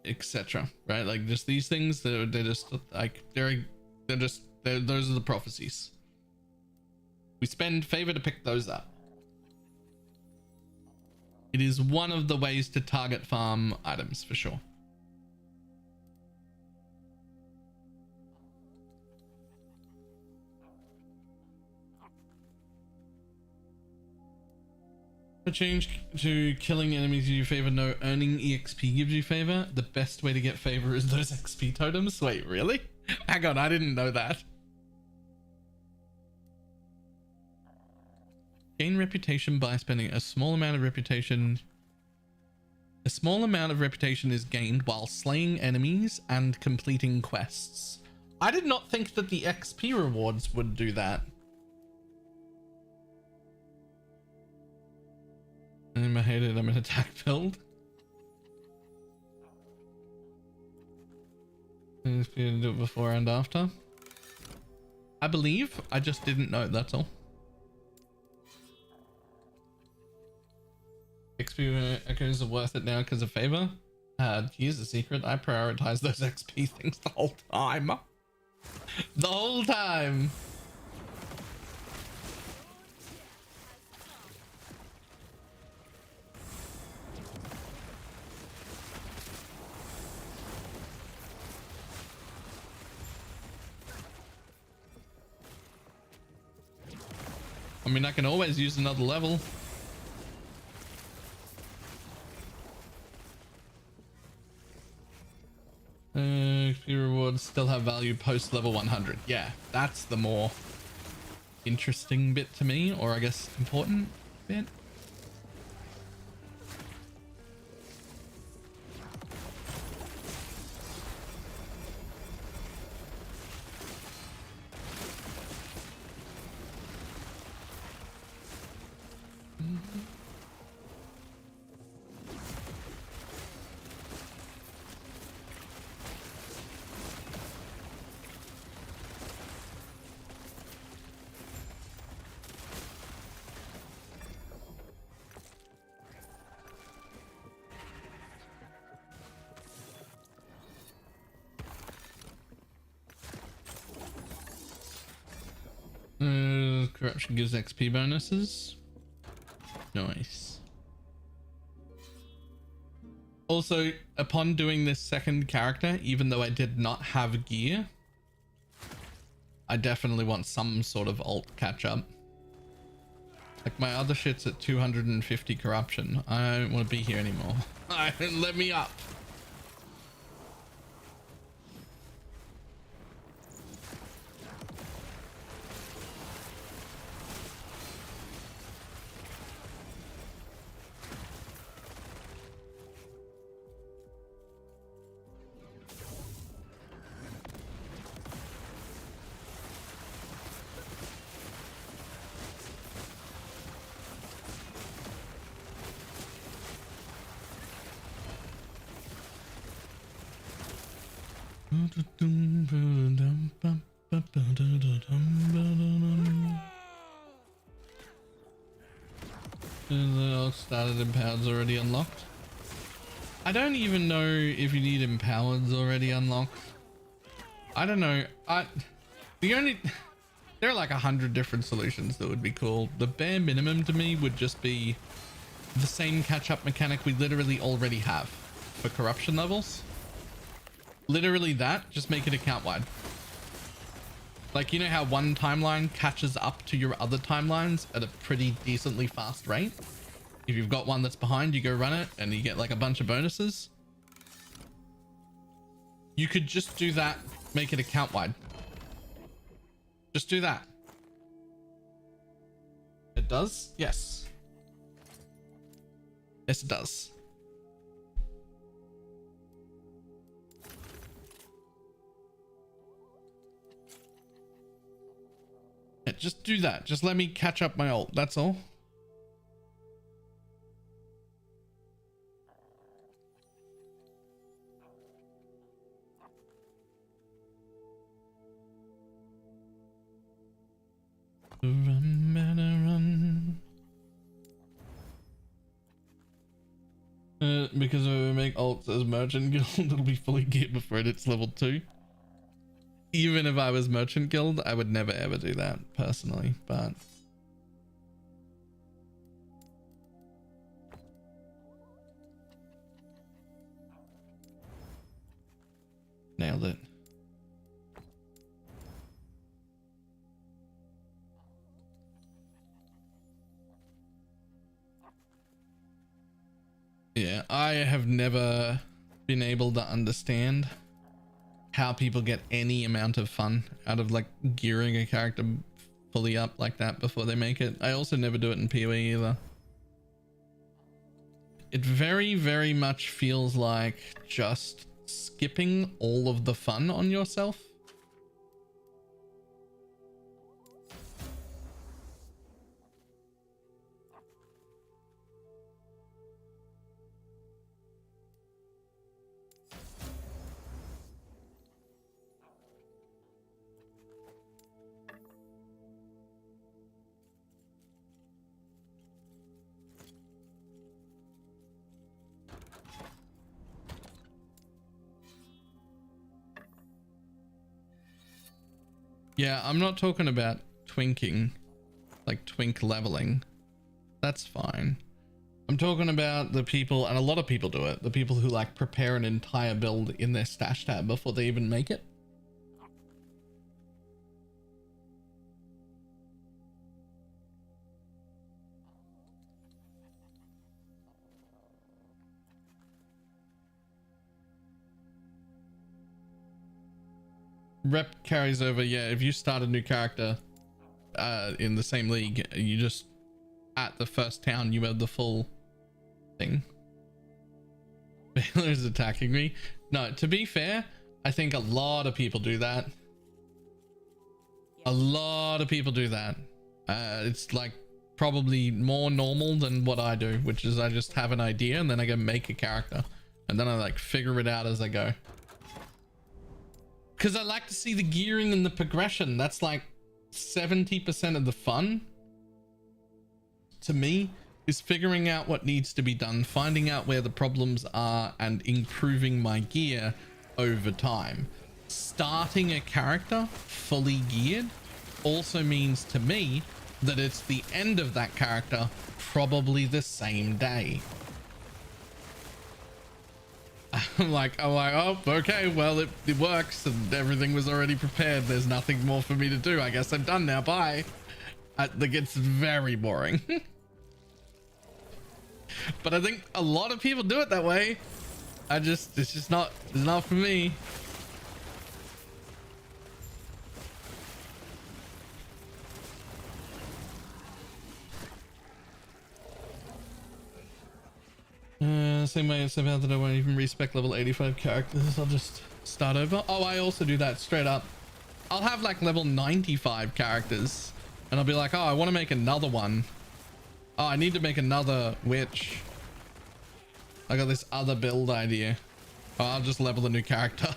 etc. Right? Like just these things, they're just like those are the prophecies. We spend favor to pick those up. It is one of the ways to target farm items for sure. A change to killing enemies gives you favor. No, earning EXP gives you favor. The best way to get favor is those XP totems. Wait, really? Hang on, I didn't know that. Gain reputation by spending a small amount of reputation. A small amount of reputation is gained while slaying enemies and completing quests. I did not think that the XP rewards would do that. I hated I'm an attack build. Do it before and after. I believe. I just didn't know, that's all. XP echoes are worth it now because of favor. Here's the secret. I prioritize those XP things the whole time. The whole time. I mean, I can always use another level. XP rewards still have value post level 100. Yeah, that's the more interesting bit to me, or I guess important bit. Corruption gives XP bonuses. Nice. Also, upon doing this second character, even though I did not have gear, I definitely want some sort of alt catch up. Like my other shit's at 250 corruption. I don't want to be here anymore. Let me up. Started empowered's already unlocked. I don't even know if you need empowered's already unlocked. I don't know. There are like 100 different solutions that would be cool. The bare minimum to me would just be the same catch-up mechanic we literally already have for corruption levels. Literally that, just make it account wide. Like, you know how one timeline catches up to your other timelines at a pretty decently fast rate? If you've got one that's behind, you go run it and you get like a bunch of bonuses. You could just do that, make it account wide. Just do that. It does? Yes. Yes, it does. Yeah, just do that. Just let me catch up my ult. That's all. Run, better run. Because if we make ults as merchant guild, it'll be fully geared before it hits level 2. Even if I was merchant guild, I would never ever do that personally, but nailed it. Yeah, I have never been able to understand how people get any amount of fun out of like gearing a character fully up like that before they make it. I also never do it in PoE either. It very, very much feels like just skipping all of the fun on yourself. Yeah, I'm not talking about twinking, like twink leveling. That's fine. I'm talking about the people, and a lot of people do it, the people who like prepare an entire build in their stash tab before they even make it. Rep carries over. Yeah, if you start a new character in the same league, you just at the first town you have the full thing. Baylor is attacking me. No, to be fair, I think a lot of people do that. A lot of people do that. It's like probably more normal than what I do, which is I just have an idea and then I go make a character and then I like figure it out as I go. Because I like to see the gearing and the progression. That's like 70% of the fun to me, is figuring out what needs to be done, finding out where the problems are and improving my gear over time. Starting a character fully geared also means to me that it's the end of that character probably the same day. I'm like, oh, okay, well, it works and everything was already prepared. There's nothing more for me to do. I guess I'm done now. Bye. That gets very boring. But I think a lot of people do it that way. It's just not, it's not for me. Same way it's about that I won't even respec level 85 characters. I'll just start over. Oh, I also do that straight up. I'll have like level 95 characters and I'll be like, oh, I want to make another one. Oh, I need to make another witch. I got this other build idea. Oh, I'll just level a new character.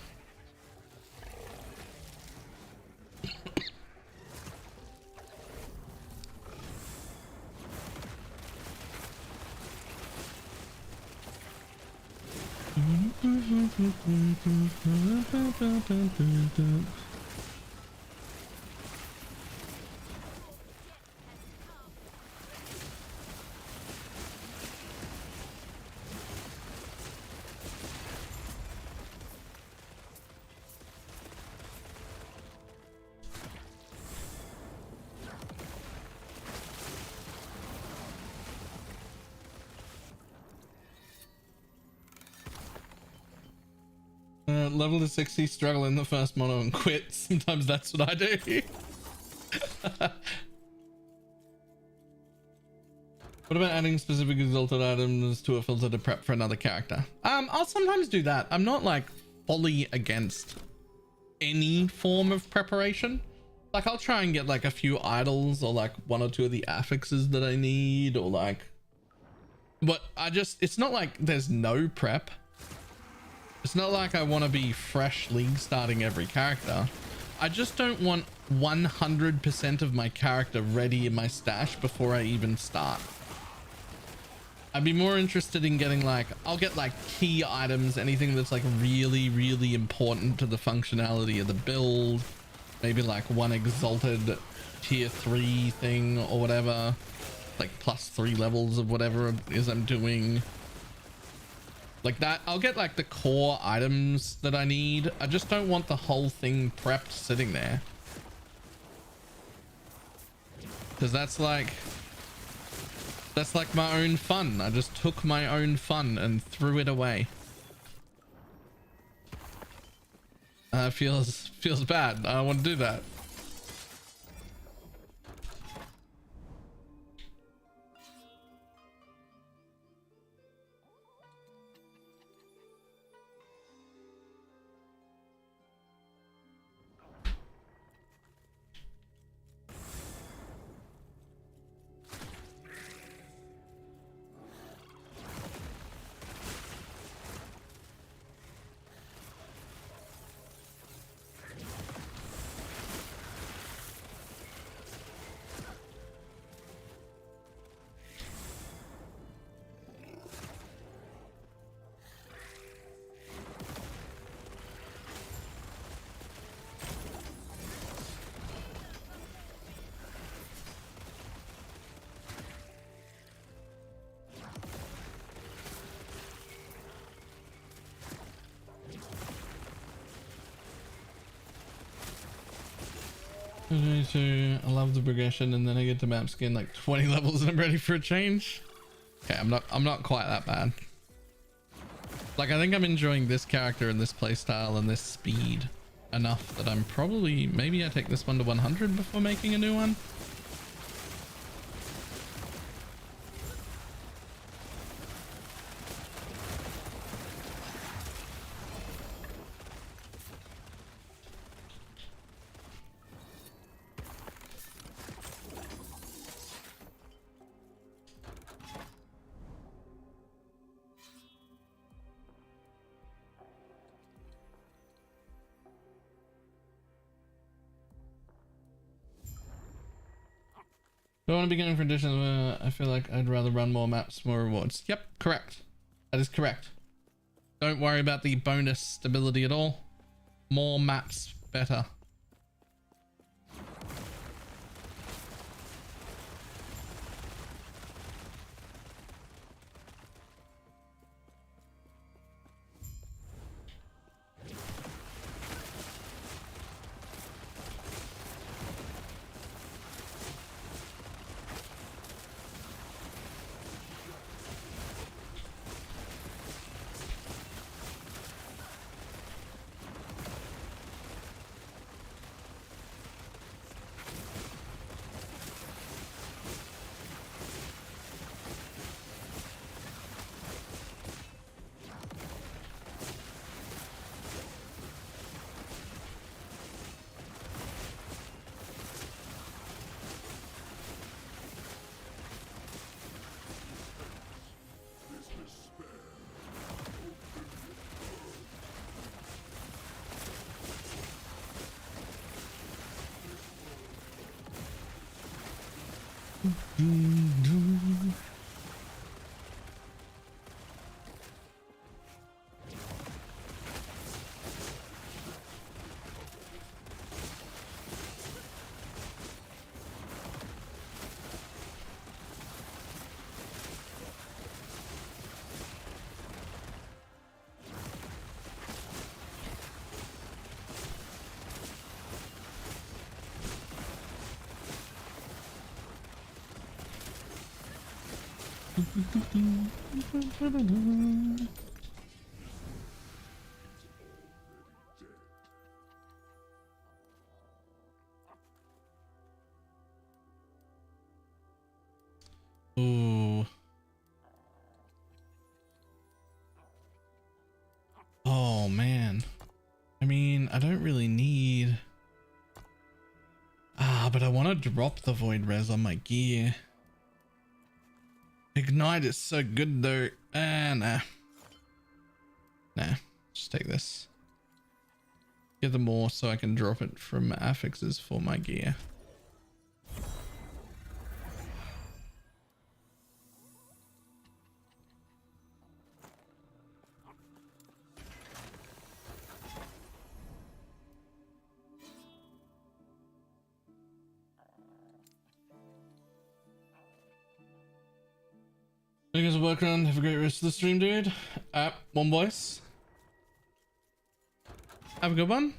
Level to 60, struggle in the first mono and quit. Sometimes that's what I do. What about adding specific exalted items to a filter to prep for another character? I'll sometimes do that. I'm not like fully against any form of preparation. Like I'll try and get like a few idols or like one or two of the affixes that I need, or like, but it's not like there's no prep. It's not like I want to be fresh league starting every character. I just don't want 100% of my character ready in my stash before I even start. I'd be more interested in getting like, I'll get like key items, anything that's like really, really important to the functionality of the build. Maybe like one exalted tier 3 thing or whatever. Like +3 levels of whatever it is I'm doing. Like that, I'll get like the core items that I need. I just don't want the whole thing prepped sitting there. Because that's like my own fun. I just took my own fun and threw it away. Feels bad. I don't want to do that. So I love the progression, and then I get to map skin like 20 levels and I'm ready for a change. Okay, I'm not quite that bad. Like I think I'm enjoying this character and this playstyle and this speed enough that I'm probably, maybe I take this one to 100 before making a new one. Do I want to be going for additions where I feel like I'd rather run more maps, more rewards? Yep, correct. That is correct. Don't worry about the bonus stability at all. More maps, better. Ooh. Oh man. I mean, I don't really need... but I want to drop the void res on my gear. Ignite is so good though. Nah. Nah, just take this. Get the more so I can drop it from affixes for my gear. You guys are working on. Have a great rest of the stream, dude. One voice. Have a good one.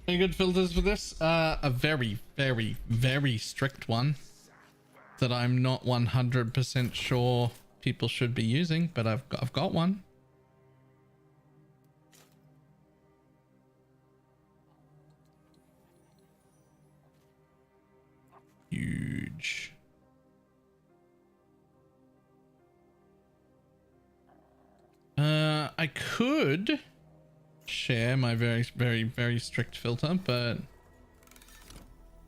Any good filters for this? A very, very, very strict one that I'm not 100% sure people should be using, but I've got one. Huge. I could share my very, very, very strict filter, but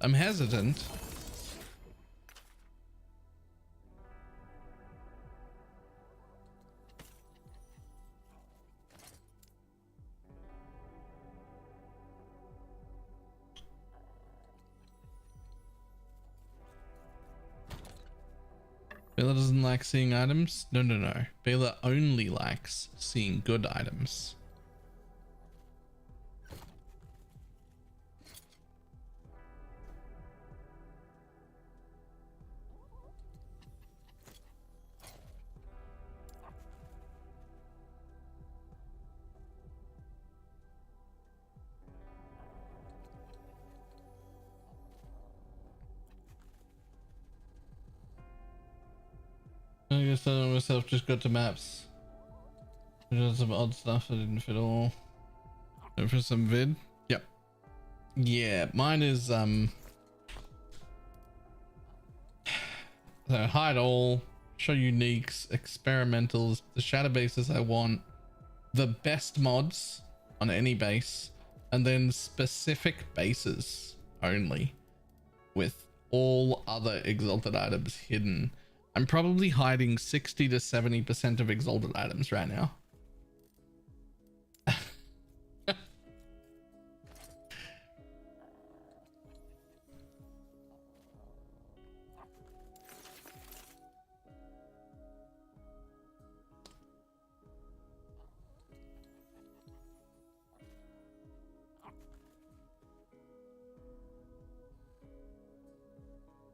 I'm hesitant. Baylor doesn't like seeing items. No. Baylor only likes seeing good items. I guess I myself just got to maps. There's some odd stuff that didn't fit all. Go for some vid. Yep. Yeah, mine is so hide all, show uniques, experimentals, the shadow bases I want, the best mods on any base, and then specific bases only, with all other exalted items hidden. I'm probably hiding 60 to 70% of exalted items right now.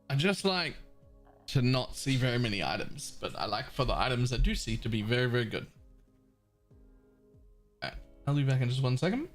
I just like to not see very many items, but I like for the items I do see to be very, very good. Alright, I'll be back in just 1 second.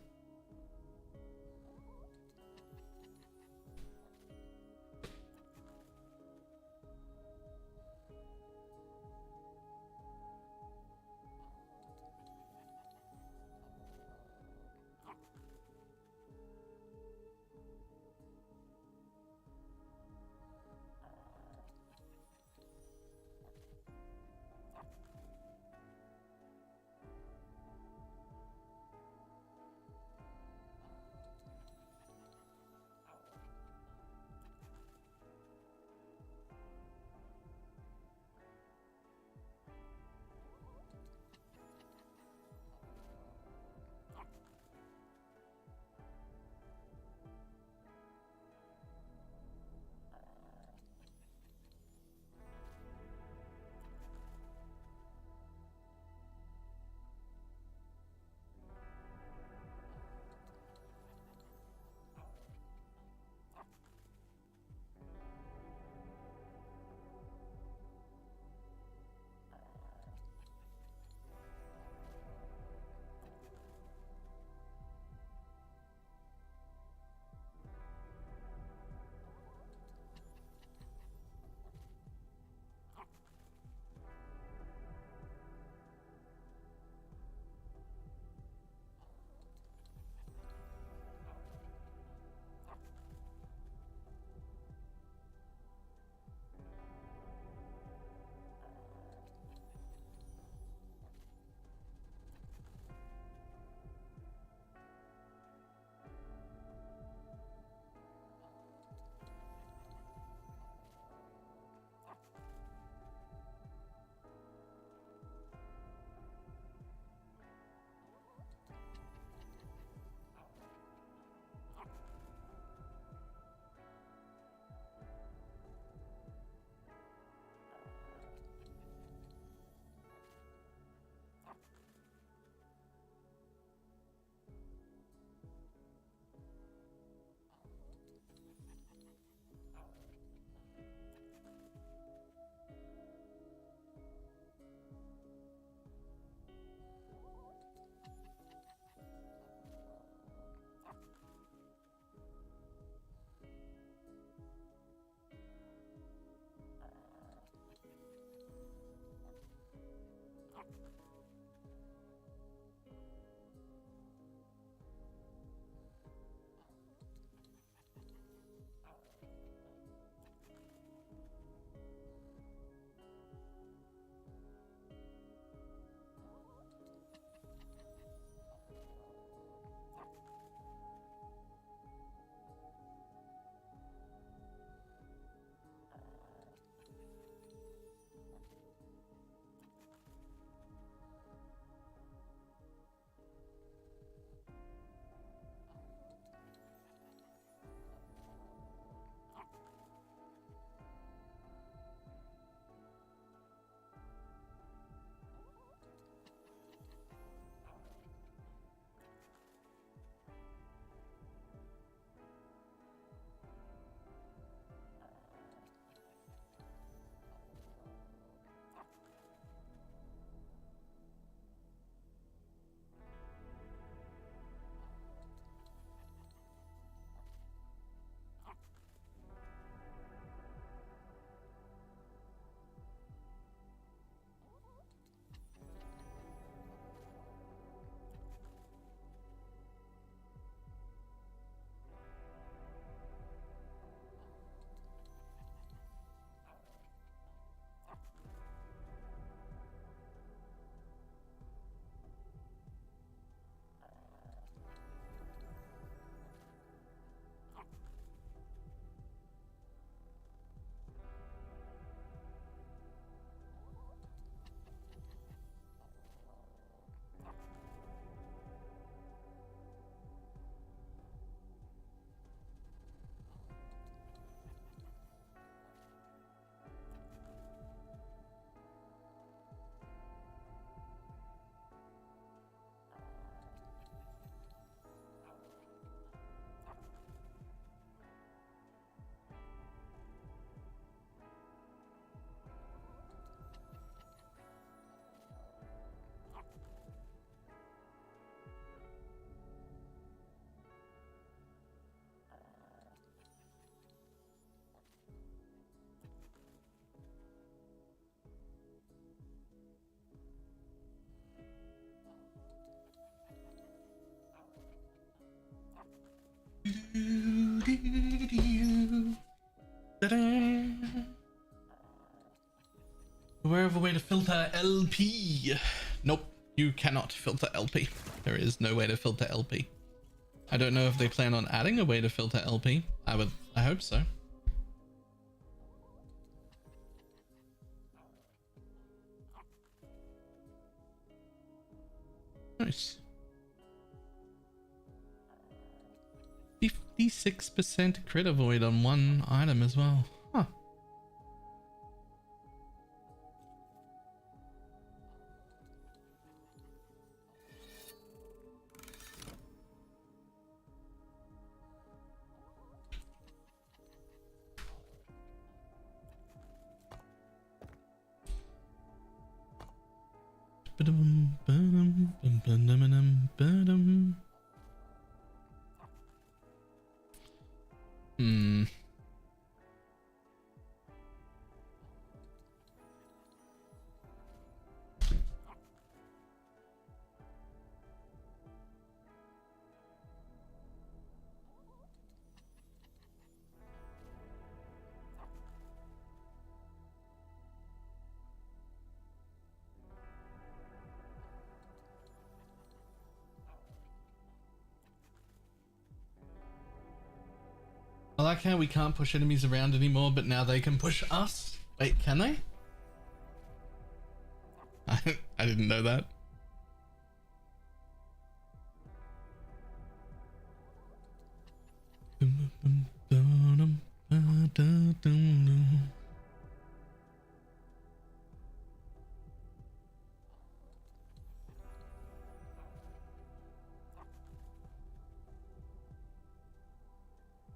Aware of a way to filter LP. Nope, you cannot filter LP. There is no way to filter LP. I don't know if they plan on adding a way to filter LP. I hope so. Nice. 56% crit avoid on one item as well. Huh. Hmm. I like how we can't push enemies around anymore, but now they can push us. Wait, can they? I didn't know that.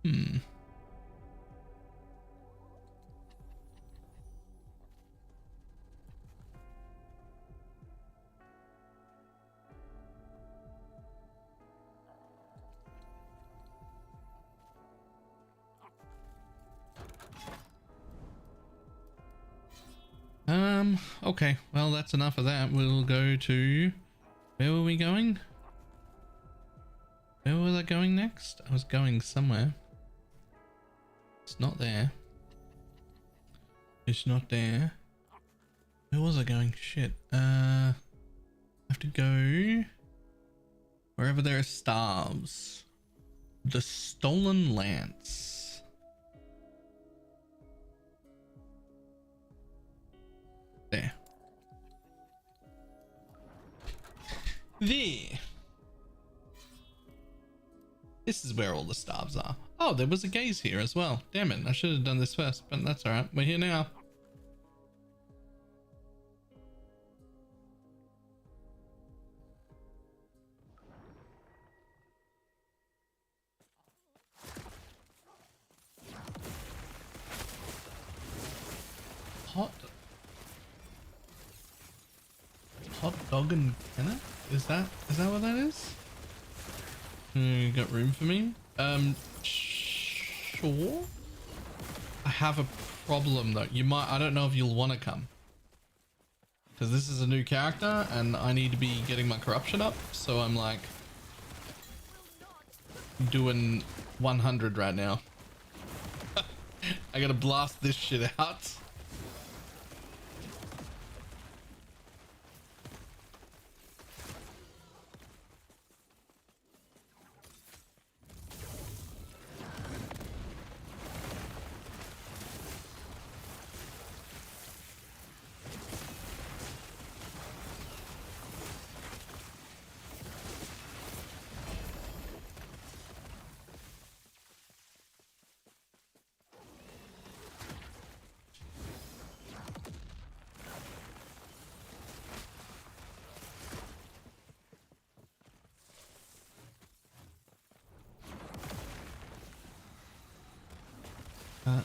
Hmm. Okay, well, that's enough of that. We'll go to... Where were we going? Where was I going next? I was going somewhere. It's not there. It's not there. Where was I going? Shit. I have to go... wherever there are stars. The Stolen Lance. There. There. This is where all the stars are. Oh, there was a gaze here as well. Damn it, I should have done this first, but that's alright. We're here now. Hot dog and Kenna? Is that what that is? You got room for me? Sure. I have a problem though. I don't know if you'll want to come. Because this is a new character and I need to be getting my corruption up. So I'm like doing 100 right now. I gotta blast this shit out.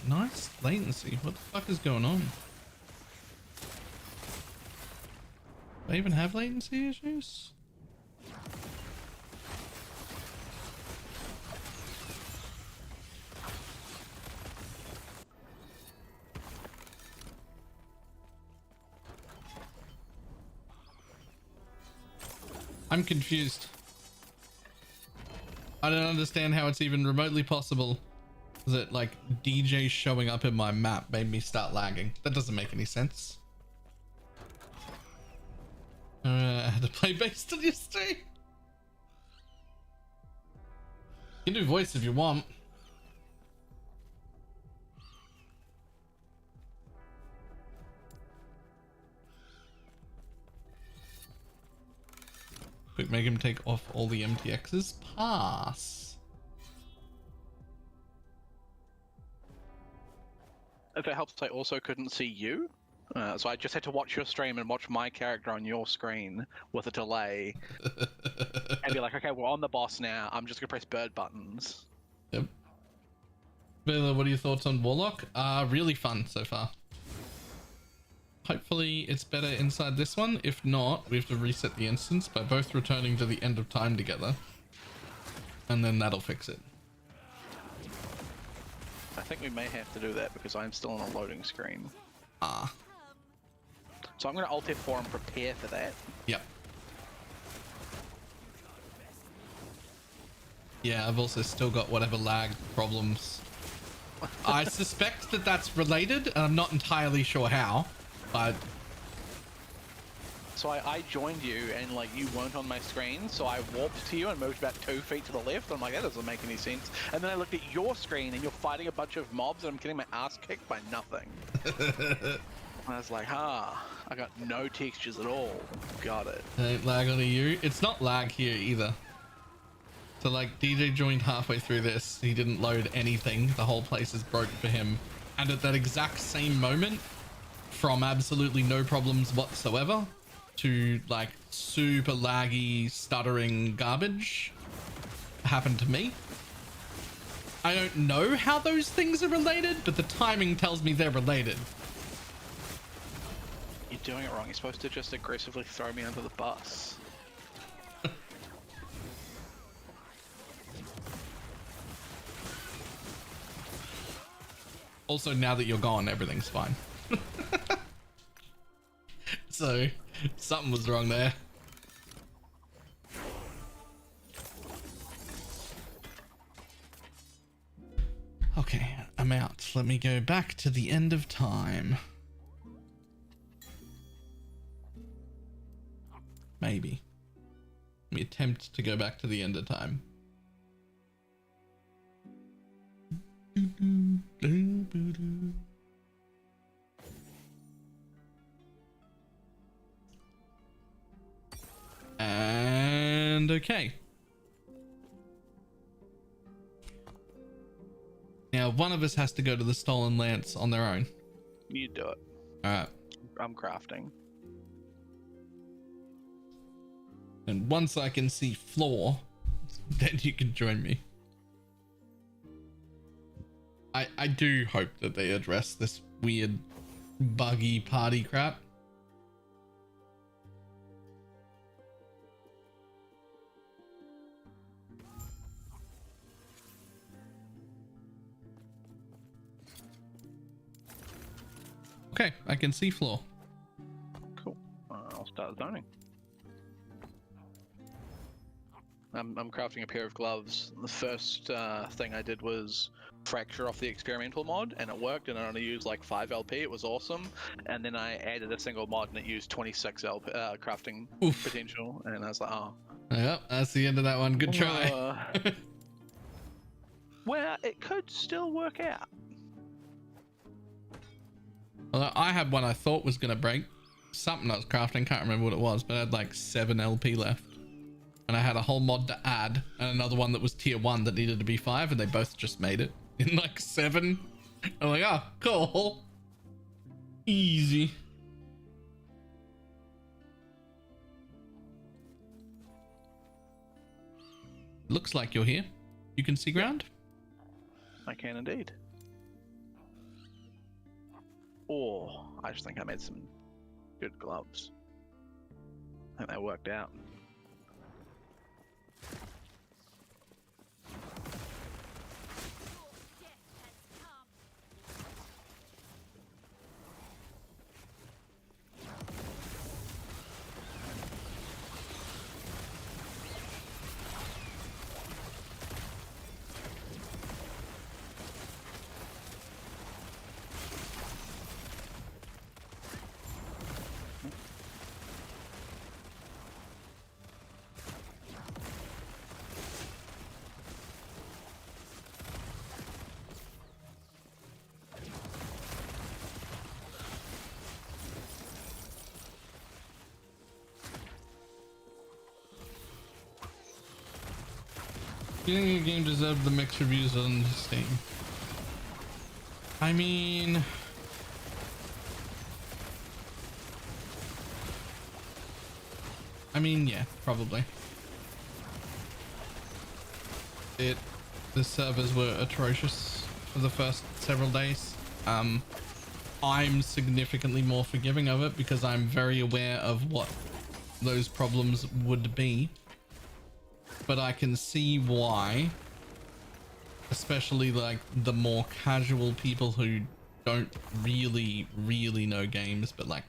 Nice latency. What the fuck is going on? Do I even have latency issues? I'm confused. I don't understand how it's even remotely possible Is it like DJ showing up in my map made me start lagging? That doesn't make any sense. I had to play based on your stream. You can do voice if you want. Quick, make him take off all the MTXs. Pass. If it helps, I also couldn't see you. So I just had to watch your stream and watch my character on your screen with a delay. And be like, okay, we're on the boss now. I'm just going to press bird buttons. Yep. Baylor, what are your thoughts on Warlock? Really fun so far. Hopefully it's better inside this one. If not, we have to reset the instance by both returning to the end of time together. And then that'll fix it. I think we may have to do that because I'm still on a loading screen. Ah. So I'm going to Alt F4 and prepare for that. Yep. Yeah, I've also still got whatever lag problems. I suspect that that's related, and I'm not entirely sure how, but... So I joined you and like you weren't on my screen, so I warped to you and moved about 2 feet to the left. I'm like, that doesn't make any sense. And then I looked at your screen and you're fighting a bunch of mobs and I'm getting my ass kicked by nothing. I was like, I got no textures at all. Got it. Ain't lag on you. It's not lag here either. So like DJ joined halfway through this. He didn't load anything. The whole place is broken for him. And at that exact same moment, from absolutely no problems whatsoever to like super laggy, stuttering garbage happened to me. I don't know how those things are related, but the timing tells me they're related. You're doing it wrong. You're supposed to just aggressively throw me under the bus. Also, now that you're gone, everything's fine. So, something was wrong there. Okay, I'm out. Let me go back to the end of time. Maybe. Let me attempt to go back to the end of time. And okay. Now one of us has to go to the stolen lance on their own. You do it. All right. I'm crafting. And once I can see floor, then you can join me. I do hope that they address this weird buggy party crap. Okay, I can see floor. Cool. I'll start zoning. I'm crafting a pair of gloves. The first thing I did was fracture off the experimental mod, and it worked, and I only used like 5 LP. It was awesome. And then I added a single mod, and it used 26 LP crafting potential. And I was like, oh. Yep, that's the end of that one. Good try. Well, it could still work out. Well, I had one I thought was going to break. Something I was crafting, can't remember what it was, but I had like 7 LP left. And I had a whole mod to add, and another one that was tier 1 that needed to be 5, and they both just made it in like 7. I'm like, oh, cool. Easy. Looks like you're here. You can see ground? I can indeed. Or I just think I made some good gloves. I think that worked out. Do you think a game deserved the mixed reviews on Steam? I mean, yeah, probably. The servers were atrocious for the first several days. I'm significantly more forgiving of it because I'm very aware of what those problems would be. But I can see why, especially like the more casual people who don't really know games, but like,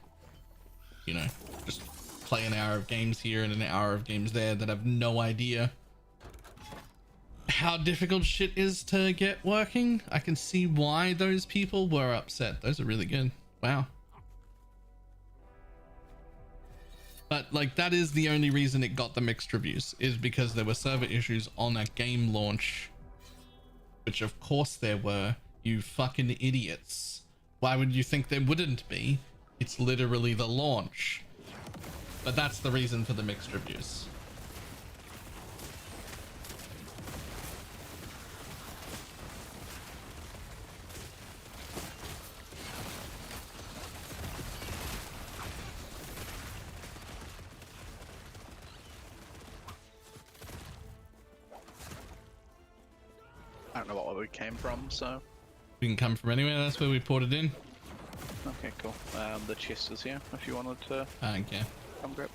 you know, just play an hour of games here and an hour of games there, that have no idea how difficult shit is to get working. I can see why those people were upset. Those are really good. Wow. But like, that is the only reason it got the mixed reviews, is because there were server issues on a game launch, which of course there were, you fucking idiots. Why would you think there wouldn't be? It's literally the launch. But that's the reason for the mixed reviews. I don't know what we came from, so. We can come from anywhere. That's where we ported in. Okay, cool. The chest is here if you wanted to Okay. come grab.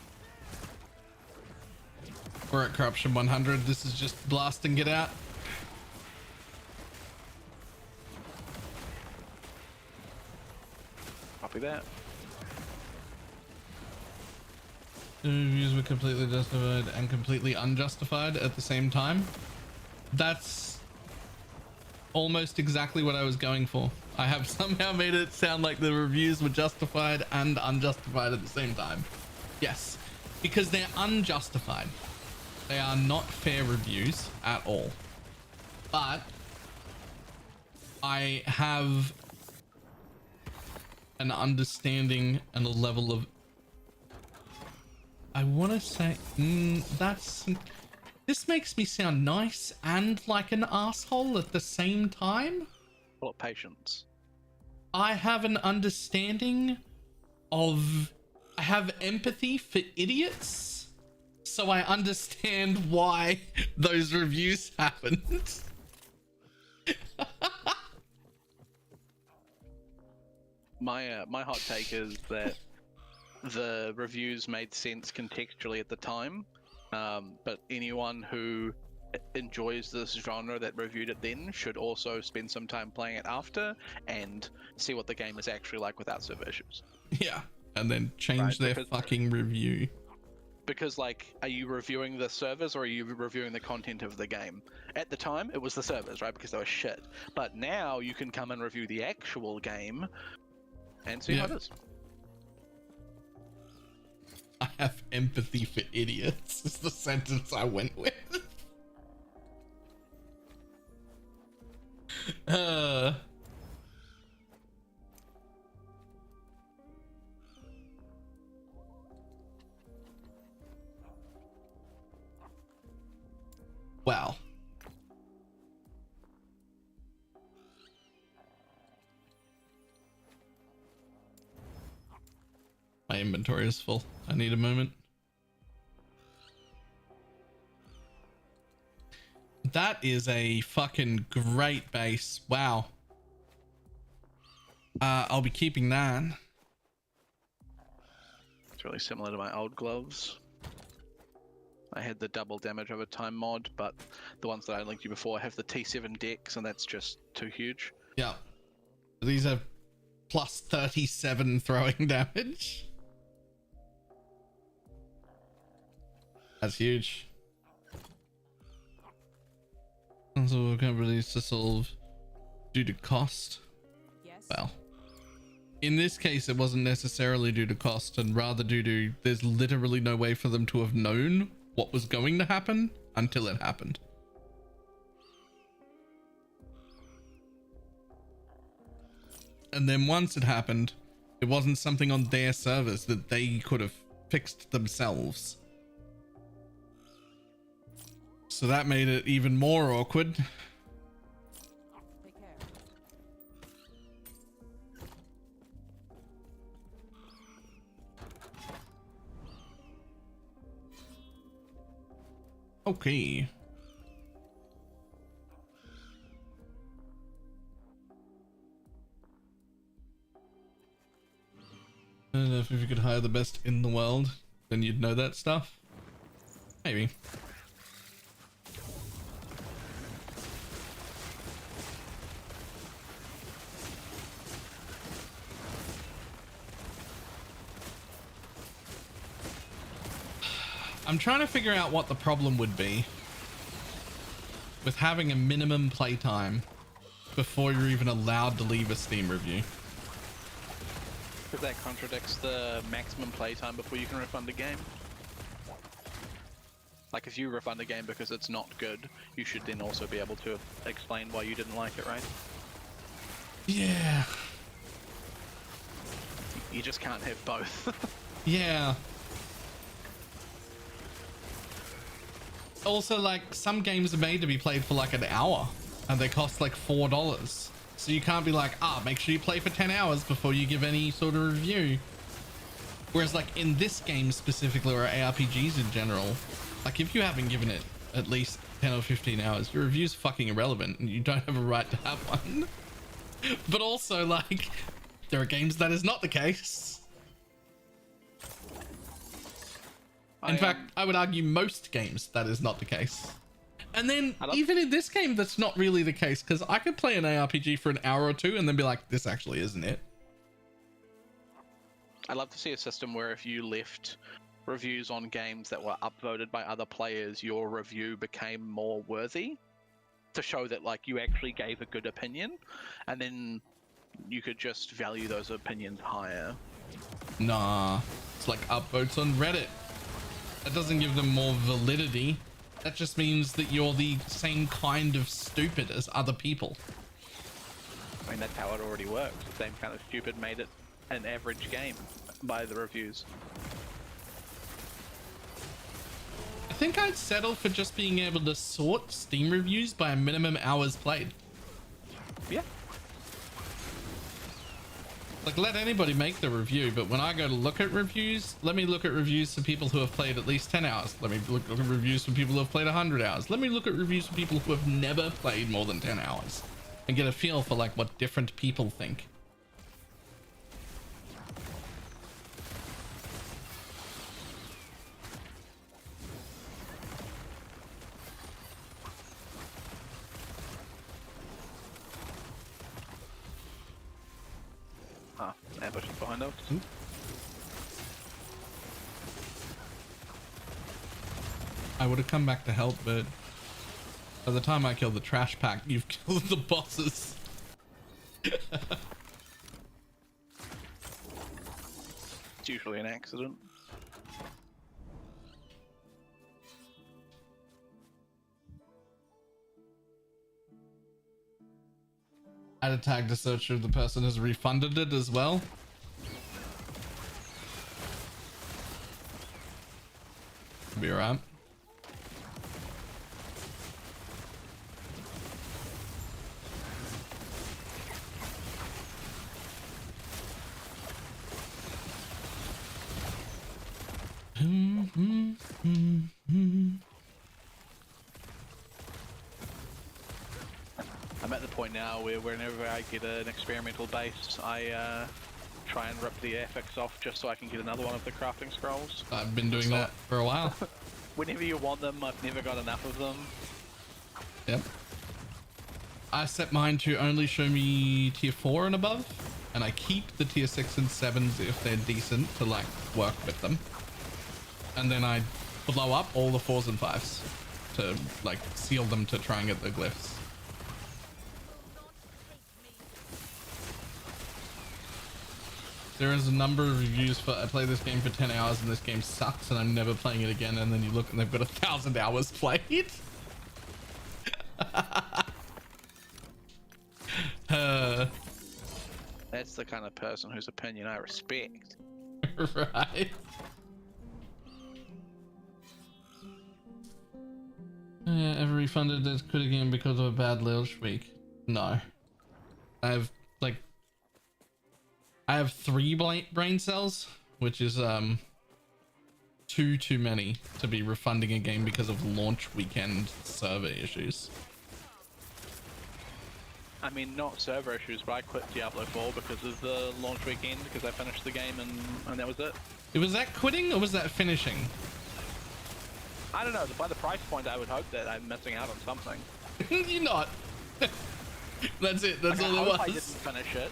We're at corruption 100. This is just blast and get out. Copy that. The reviews were completely justified and completely unjustified at the same time. That's almost exactly what I was going for. I have somehow made it sound like the reviews were justified and unjustified at the same time. Yes, because they're unjustified. They are not fair reviews at all. But I have an understanding and a level of, I want to say, this makes me sound nice and like an asshole at the same time. Well, patience. I have an understanding of, I have empathy for idiots, so I understand why those reviews happened. My hot take is that the reviews made sense contextually at the time, but anyone who enjoys this genre that reviewed it then should also spend some time playing it after and see what the game is actually like without server issues. Yeah, and then change their fucking review. Because, like, are you reviewing the servers or are you reviewing the content of the game? At the time, it was the servers, right? Because they were shit. But now you can come and review the actual game and see how it is. I have empathy for idiots is the sentence I went with. Wow. My inventory is full. I need a moment. That is a fucking great base. Wow. I'll be keeping that. It's really similar to my old gloves. I had the double damage over time mod, but the ones that I linked you before have the T7 decks, and that's just too huge. Yeah. These are plus 37 throwing damage. That's huge. Also, companies to solve due to cost. Yes. Well, in this case, it wasn't necessarily due to cost, and rather due to there's literally no way for them to have known what was going to happen until it happened. And then once it happened, it wasn't something on their servers that they could have fixed themselves. So that made it even more awkward. Take care. Okay. I don't know if you could hire the best in the world, then you'd know that stuff. Maybe. I'm trying to figure out what the problem would be with having a minimum playtime before you're even allowed to leave a Steam review. Because that contradicts the maximum playtime before you can refund a game. Like if you refund a game because it's not good, you should then also be able to explain why you didn't like it, right? Yeah. You just can't have both. Yeah. Also, like, some games are made to be played for like an hour and they cost like $4. So you can't be like, make sure you play for 10 hours before you give any sort of review. Whereas like in this game specifically, or ARPGs in general, like if you haven't given it at least 10 or 15 hours, your review's fucking irrelevant and you don't have a right to have one. But also, like, there are games that is not the case. In fact, I would argue most games that is not the case. And then even in this game, that's not really the case, because I could play an ARPG for an hour or two and then be like, this actually isn't it. I'd love to see a system where if you left reviews on games that were upvoted by other players, your review became more worthy to show that like you actually gave a good opinion, and then you could just value those opinions higher. Nah, it's like upvotes on Reddit. That doesn't give them more validity. That just means that you're the same kind of stupid as other people. I mean, that's how it already works. The same kind of stupid made it an average game by the reviews. I think I'd settle for just being able to sort Steam reviews by a minimum hours played. Yeah. Like, let anybody make the review, but when I go to look at reviews, let me look at reviews for people who have played at least 10 hours. Let me look at reviews for people who have played 100 hours. Let me look at reviews for people who have never played more than 10 hours and get a feel for like what different people think. Ambush is behind us. I would have come back to help, but by the time I kill the trash pack, you've killed the bosses. It's usually an accident. Add a tag to search if the person has refunded it as well. Be alright. I'm at the point now where whenever I get an experimental base, I try and rip the affix off just so I can get another one of the crafting scrolls. I've been doing that for a while. Whenever you want them, I've never got enough of them. Yep. I set mine to only show me tier 4 and above, and I keep the tier 6 and 7s if they're decent to like work with them. And then I blow up all the 4s and 5s to like seal them to try and get the glyphs. There is a number of reviews for I play this game for 10 hours and this game sucks and I'm never playing it again, and then you look and they've got 1,000 hours played. That's the kind of person whose opinion I respect. Right. Ever refunded this quit again because of a bad launch week? No. I have like I have 3 brain cells, which is too many to be refunding a game because of launch weekend server issues. I mean, not server issues, but I quit Diablo 4 because of the launch weekend, because I finished the game and that was it. Was that quitting or was that finishing? I don't know, by the price point I would hope that I'm missing out on something. You're not. That's it, that's all I it hope was. I didn't finish it.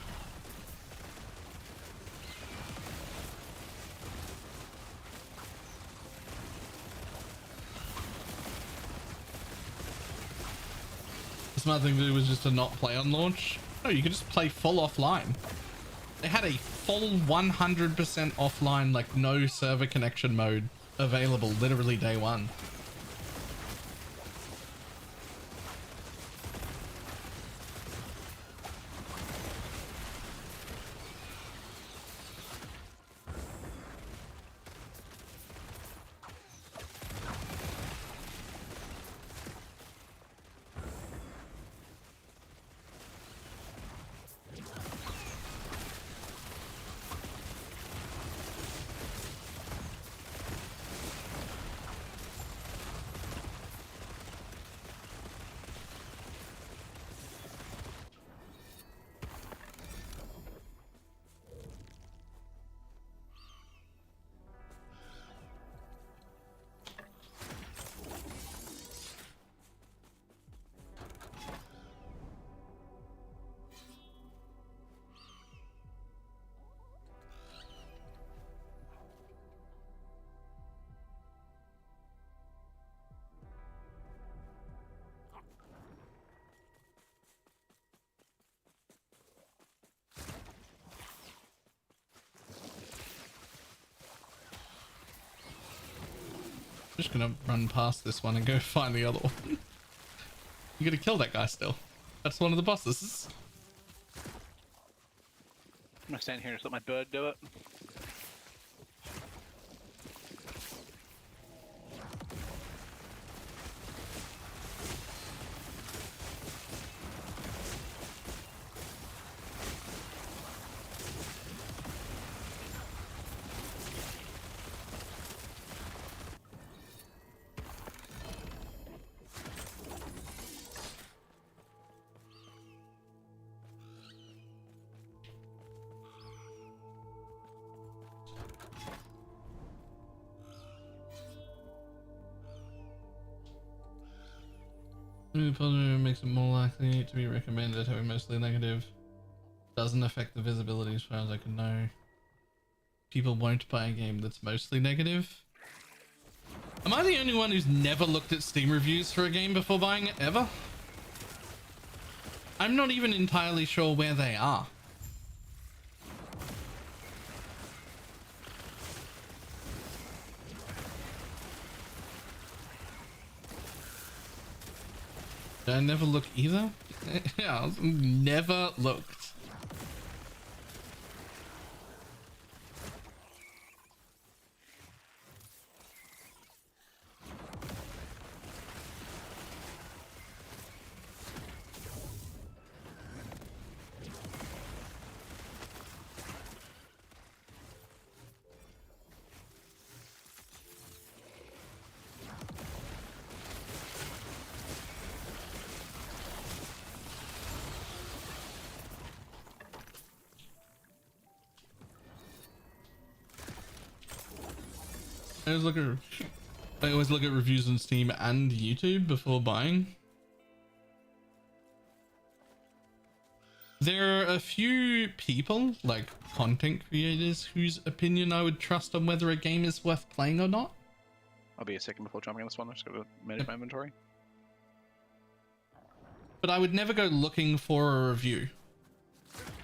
The smart thing to do was just to not play on launch. No, you could just play full offline. They had a full 100% offline, like no server connection mode available literally day one. Just gonna run past this one and go find the other one. You gotta kill that guy still. That's one of the bosses. I'm gonna stand here and just let my bird do it. Positive makes it more likely to be recommended. Having mostly negative doesn't affect the visibility as far as I can know. People won't buy a game that's mostly negative. Am I the only one who's never looked at Steam reviews for a game before buying it ever? I'm not even entirely sure where they are. Did I never look either? Yeah, I never looked. I always look at reviews on Steam and YouTube before buying. There are a few people, like content creators, whose opinion I would trust on whether a game is worth playing or not. I'll be a second before jumping on this one. I'm just gonna manage my inventory. But I would never go looking for a review.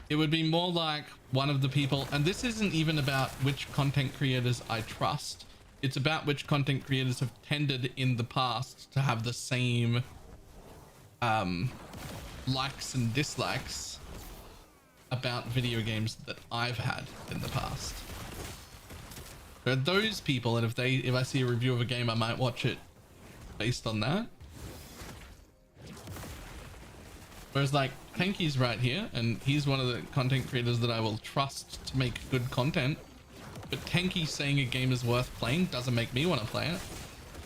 It would be more like one of the people, and this isn't even about which content creators I trust. It's about which content creators have tended in the past to have the same likes and dislikes about video games that I've had in the past. There are those people, and if I see a review of a game, I might watch it based on that. Whereas like Tanky's right here, and he's one of the content creators that I will trust to make good content. But Tanky saying a game is worth playing doesn't make me want to play it,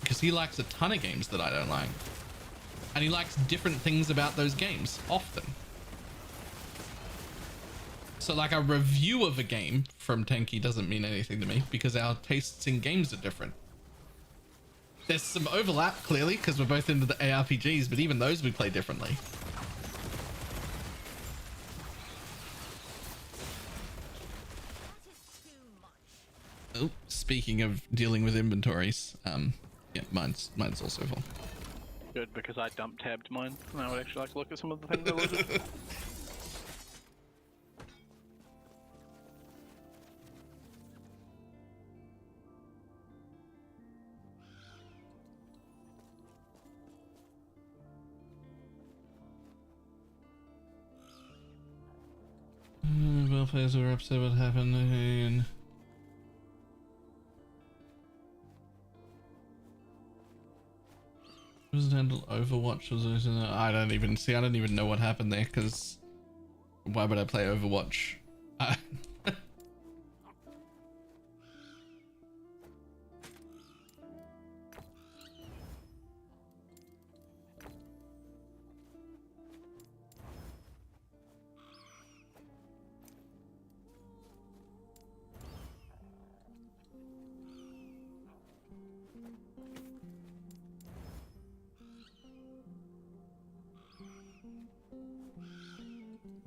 because he likes a ton of games that I don't like. And he likes different things about those games often. So like a review of a game from Tanky doesn't mean anything to me, because our tastes in games are different. There's some overlap clearly because we're both into the ARPGs, but even those we play differently. Oh, speaking of dealing with inventories, yeah, mine's also full. Good, because I dump tabbed mine, and I would actually like to look at some of the things I looted. Well, players were upset what happened and was handle Overwatch was I don't even know what happened there, because why would I play Overwatch?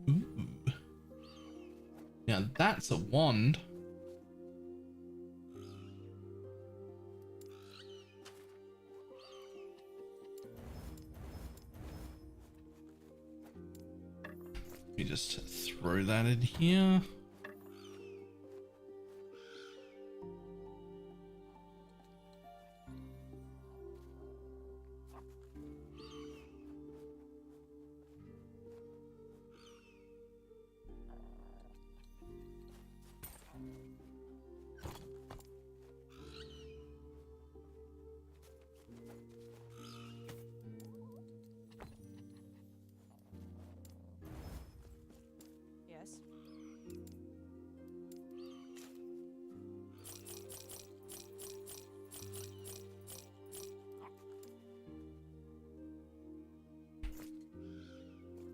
Ooh. Yeah, that's a wand. Let me just throw that in here. Yes.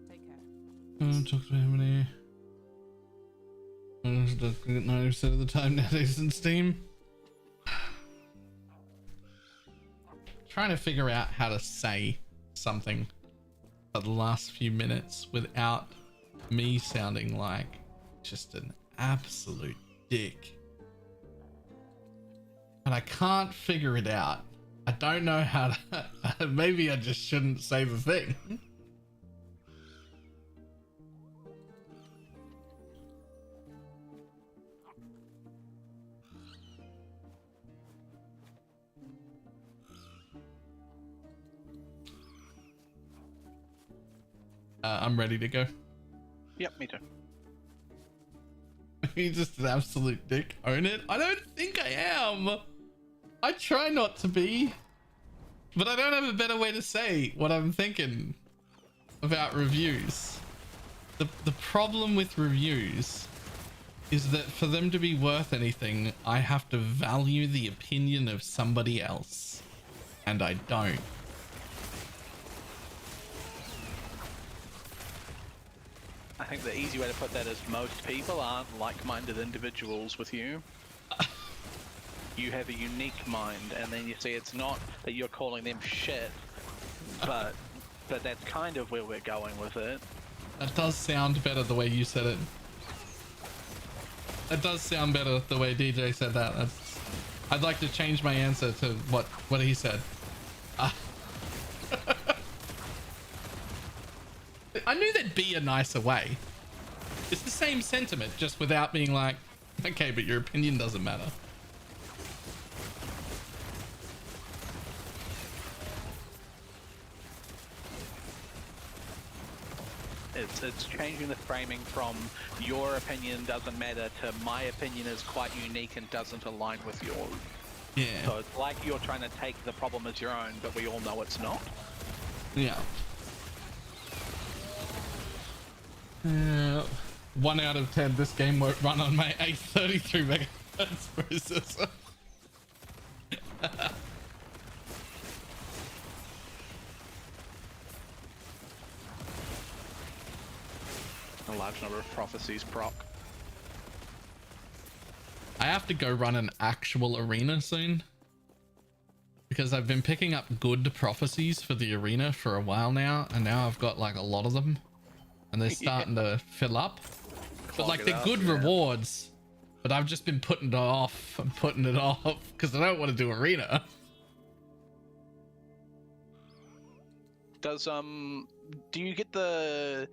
Take care. Talk to how many 90% of the time nowadays in Steam. Trying to figure out how to say something for the last few minutes without me sounding like just an absolute dick. And I can't figure it out. I don't know how to maybe I just shouldn't say the thing. I'm ready to go. Yep, me too. You're just an absolute dick. Own it. I don't think I am. I try not to be, but I don't have a better way to say what I'm thinking about reviews. The problem with reviews is that for them to be worth anything, I have to value the opinion of somebody else, and I don't. I think the easy way to put that is most people aren't like-minded individuals with you. You have a unique mind, and then you see it's not that you're calling them shit, but that's kind of where we're going with it. That does sound better the way you said it. That does sound better the way DJ said that. I'd like to change my answer to what he said. I knew there'd be a nicer way. It's the same sentiment, just without being like, okay, but your opinion doesn't matter. It's changing the framing from your opinion doesn't matter to my opinion is quite unique and doesn't align with yours. Yeah. So it's like you're trying to take the problem as your own, but we all know it's not. Yeah. 1 out of 10. This game won't run on my 833 megahertz processor. A large number of prophecies proc. I have to go run an actual arena soon, because I've been picking up good prophecies for the arena for a while now, and now I've got like a lot of them, and they're starting to fill up. But like they're good rewards, but I've just been putting it off and putting it off because I don't want to do arena. Does do you get the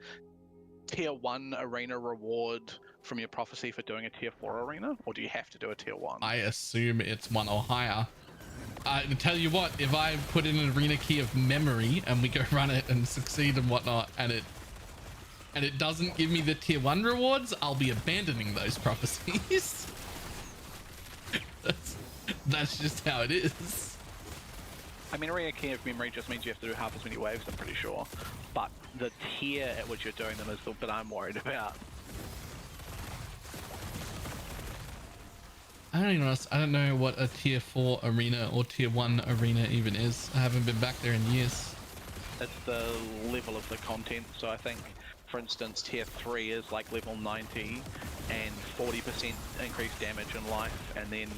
tier 1 arena reward from your prophecy for doing a tier 4 arena, or do you have to do a tier 1? I assume it's 1 or higher. I tell you what, if I put in an arena key of memory and we go run it and succeed and whatnot, and it doesn't give me the tier 1 rewards, I'll be abandoning those prophecies. that's just how it is. I mean, arena key of memory just means you have to do half as many waves, I'm pretty sure. But the tier at which you're doing them is the bit I'm worried about. I don't know what a tier 4 arena or tier 1 arena even is. I haven't been back there in years. It's the level of the content. So I think, for instance, tier 3 is like level 90 and 40% increased damage in life, and then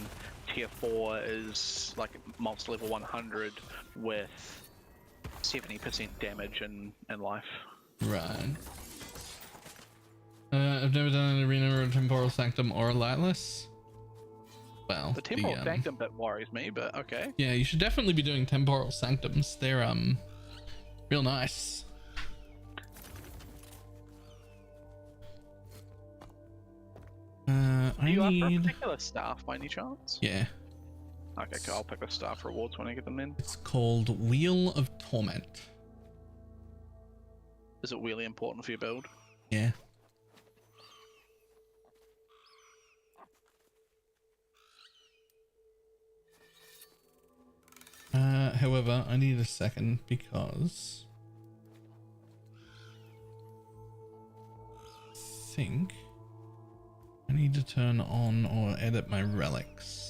tier 4 is like monster level 100 with 70% damage in life. Right. I've never done an arena or a temporal sanctum or a lightless. Well, the temporal sanctum bit worries me, but okay. Yeah, you should definitely be doing temporal sanctums. They're real nice. Do you offer a particular staff by any chance? Yeah. Okay, cool. I'll pick the staff rewards when I get them in. It's called Wheel of Torment. Is it really important for your build? Yeah. However, I need a second because I think I need to turn on or edit my relics.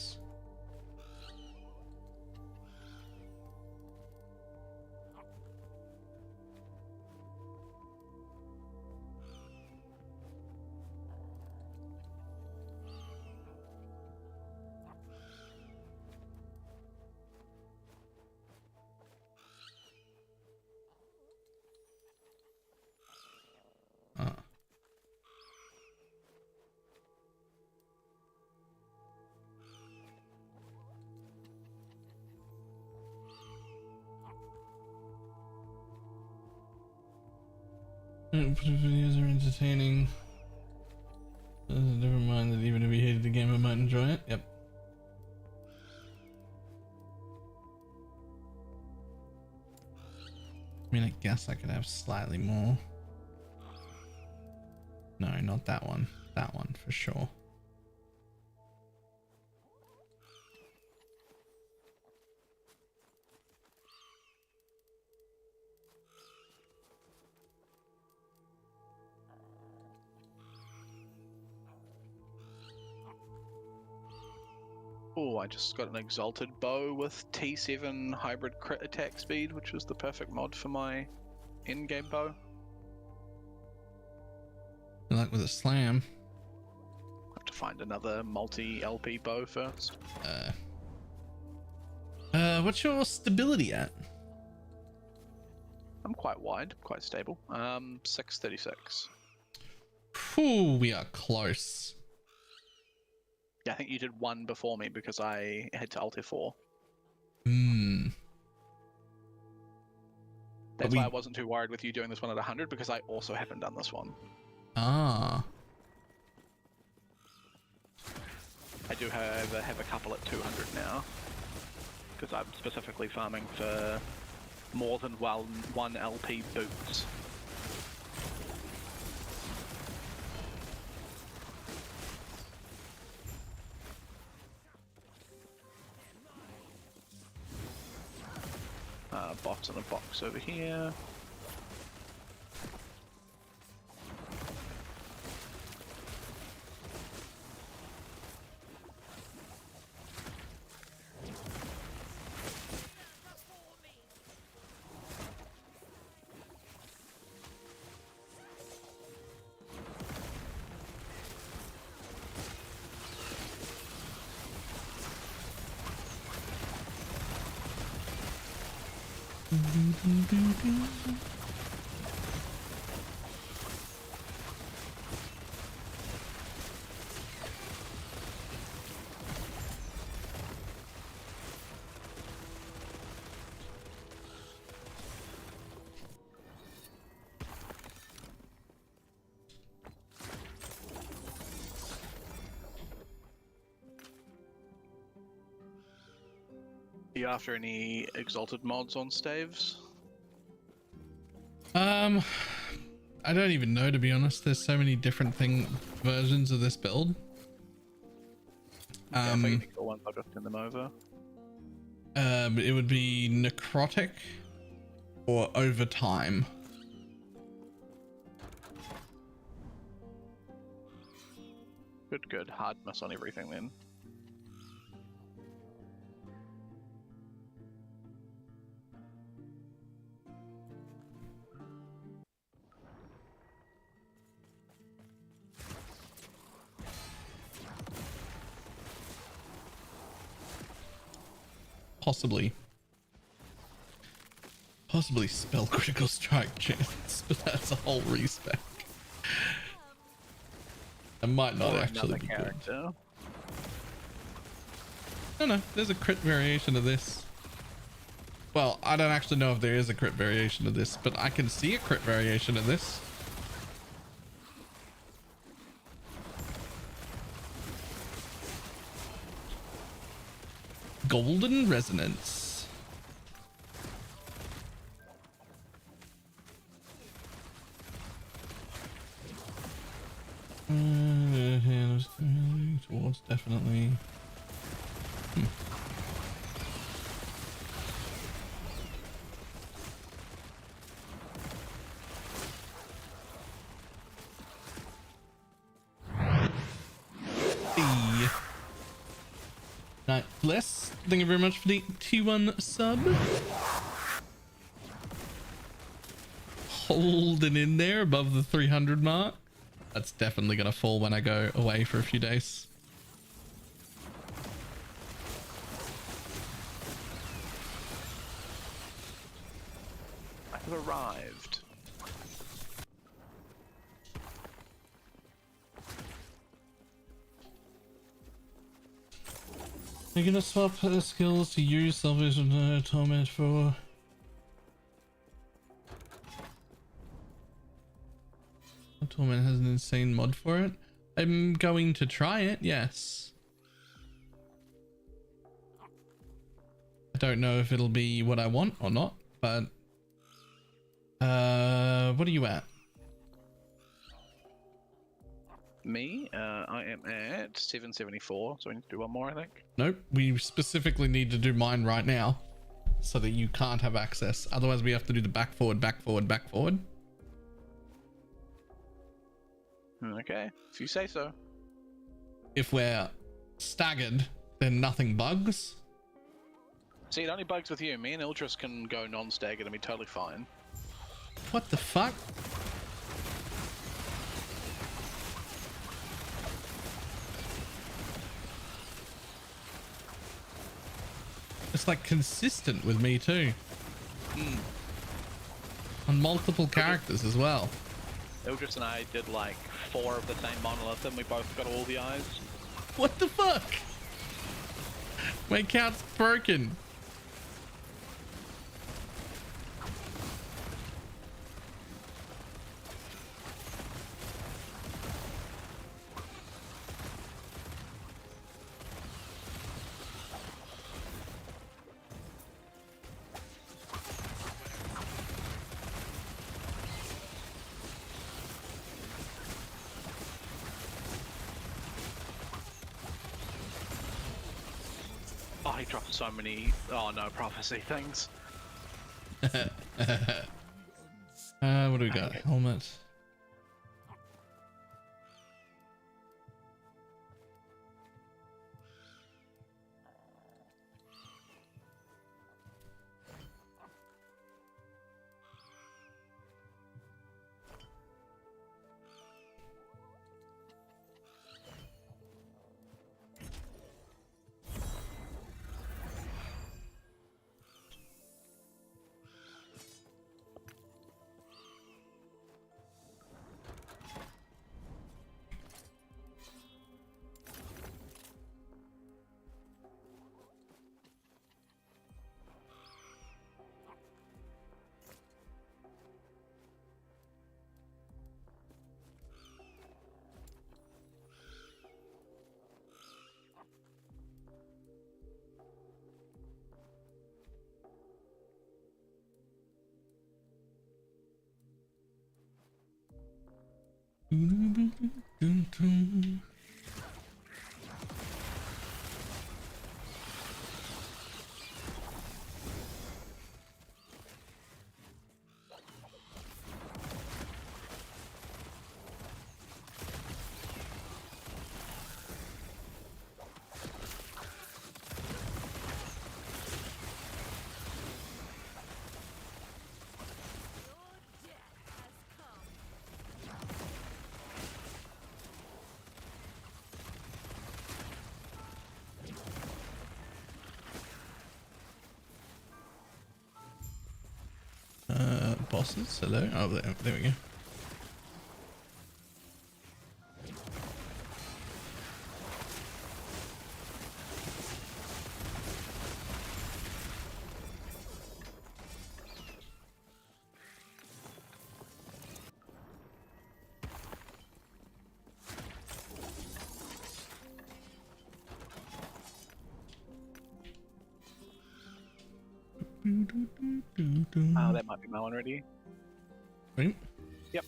Videos are entertaining. Never mind that even if you hated the game, I might enjoy it. Yep. I mean, I guess I could have slightly more. No, not that one. That one for sure. Oh, I just got an exalted bow with T7 hybrid crit attack speed, which was the perfect mod for my in-game bow. Good luck with a slam. Have to find another multi-LP bow first. What's your stability at? I'm quite wide, quite stable. 636. Whew, we are close. Yeah, I think you did one before me because I had to alt F4. Hmm. That's why I wasn't too worried with you doing this one at 100, because I also haven't done this one. Ah. I do, however, have a couple at 200 now, because I'm specifically farming for more than one LP boots. Box in a box over here. Are you after any exalted mods on staves? I don't even know, to be honest. There's so many different versions of this build. Yeah, if I get the ones, I'll just send them over. It would be necrotic or over time. Good. Hard miss on everything then. Possibly spell critical strike chance, but that's a whole respec. It might not Or actually another be character. good. No, there's a crit variation of this. Well, I don't actually know if there is a crit variation of this, but I can see a crit variation of this. Golden Resonance. Towards definitely. Night Bless, thank you very much for the T1 sub. Holding in there above the 300 mark. That's definitely gonna fall when I go away for a few days. I have arrived. You're gonna swap skills to use Salvation Torment for... Torment has an insane mod for it. I'm going to try it, yes. I don't know if it'll be what I want or not, but... what are you at? Me? I am at 774, so we need to do one more, I think. Nope, we specifically need to do mine right now so that you can't have access. Otherwise we have to do the back forward, back forward, back forward. Okay, if you say so. If we're staggered, then nothing bugs. See, it only bugs with you. Me and Ildris can go non-staggered and be totally fine. What the fuck? It's like consistent with me too. On multiple characters as well. Ildris and I did like 4 of the same monolith and we both got all the eyes. What the fuck? My count's broken. Oh, he dropped so many, oh no, prophecy things. What do we got? Helmet. Bosses, hello. Oh, there we go. Oh, that might be my one already. Right. Yep.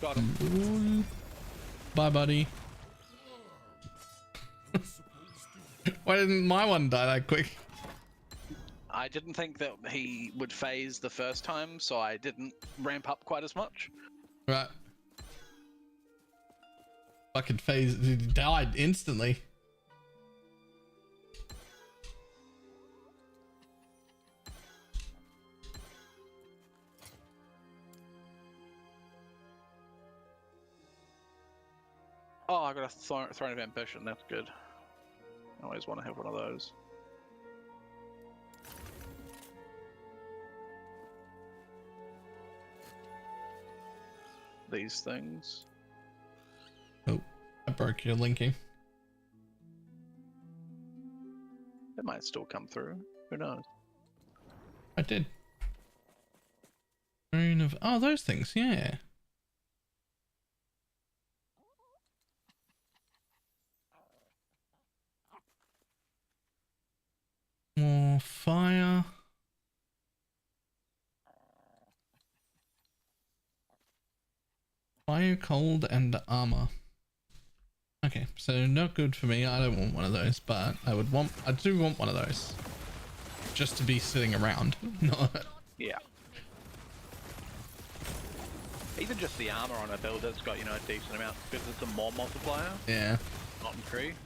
Got him. Ooh. Bye, buddy. Why didn't my one die that quick? I didn't think that he would phase the first time, so I didn't ramp up quite as much. Right. Fucking phase. He died instantly. Oh, I got a Throne of Ambition. That's good. I always want to have one of those. These things. Oh, I broke your linking. It might still come through. Who knows? I did. Rune of those things, yeah. More fire. Fire, cold, and armor. Okay, so not good for me. I don't want one of those, but I do want one of those. Just to be sitting around. Not. Yeah. Even just the armor on a build that's got, you know, a decent amount because it's a mob multiplier, Yeah. not increased.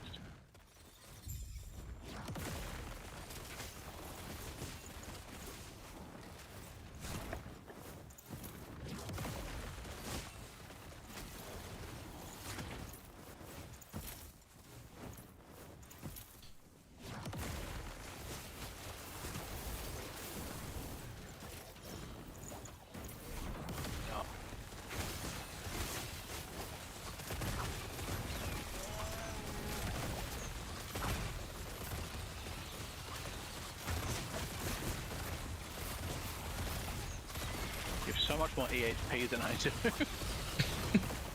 So much more EHP than I do.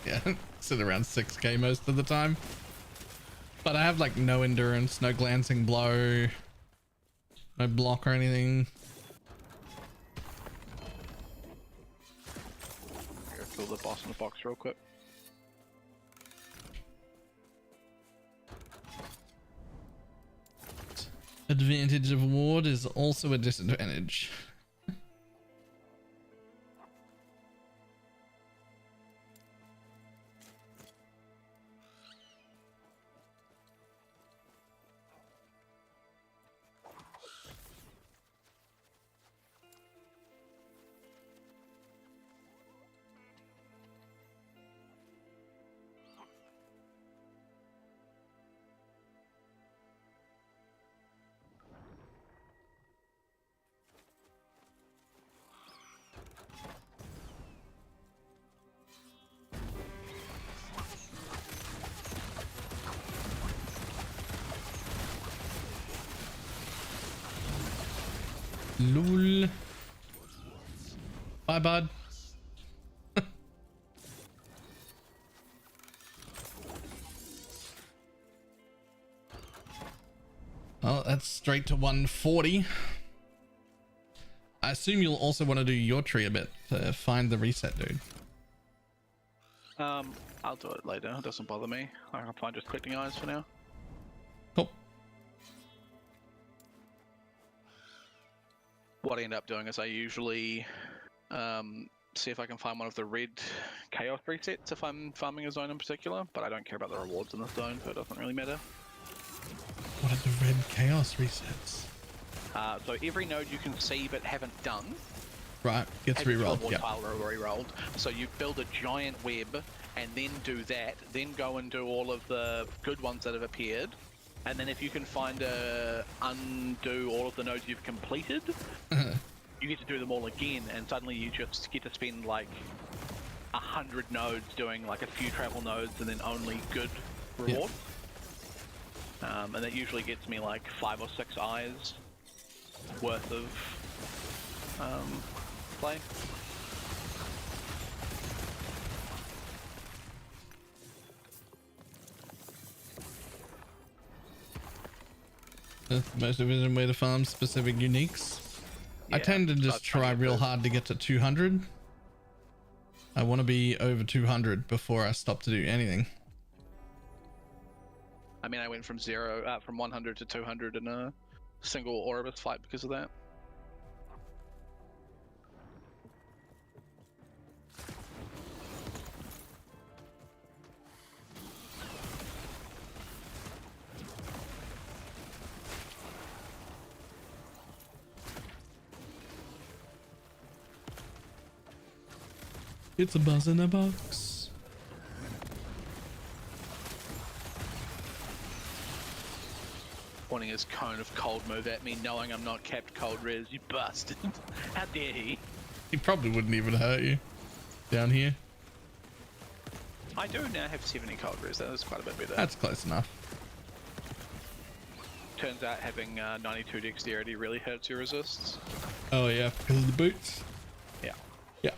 Yeah, sit around 6k most of the time. But I have like no endurance, no glancing blow, no block or anything. Go kill the boss in the box real quick. Advantage of ward is also a disadvantage. Lol. Bye, bud. Well, that's straight to 140. I assume you'll also want to do your tree a bit to find the reset, dude. I'll do it later. It doesn't bother me. I'm fine just collecting eyes for now. Cool. What I end up doing is I usually see if I can find one of the red chaos resets if I'm farming a zone in particular, but I don't care about the rewards in this zone, so it doesn't really matter. What are the red chaos resets? So every node you can see but haven't done, Right, gets rerolled. Yeah. Tile re-rolled. So you build a giant web and then do that, then go and do all of the good ones that have appeared, and then if you can find undo all of the nodes you've completed, you get to do them all again, and suddenly you just get to spend like 100 nodes doing like a few travel nodes and then only good rewards. Yeah. And that usually gets me like 5 or 6 eyes worth of play. That's the most efficient way to farm specific uniques. I tend to just try real hard to get to 200. I want to be over 200 before I stop to do anything. I mean, I went from 100 to 200 in a single Oribus fight because of that. It's a buzz in a box. Pointing his cone of cold move at me, knowing I'm not capped cold res, you bastard. How dare he? He probably wouldn't even hurt you down here. I do now have 70 cold res, that is quite a bit better. That's close enough. Turns out having 92 dexterity really hurts your resists. Oh yeah, because of the boots. Yeah. Yeah.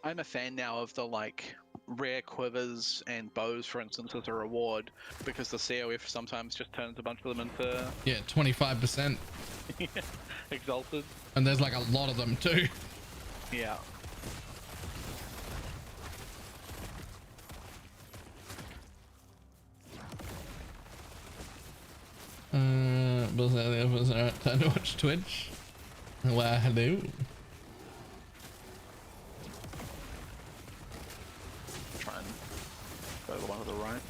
I'm a fan now of the like rare quivers and bows, for instance, as a reward, because the COF sometimes just turns a bunch of them into 25%. exalted. And there's like a lot of them too. Yeah. Was there time to watch Twitch? Well, hello. Try and go to the one to the right.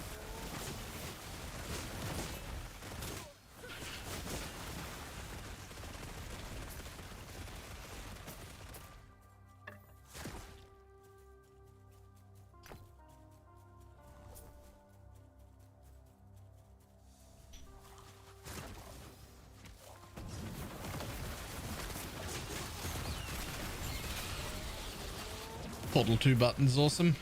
Portal 2 buttons, awesome.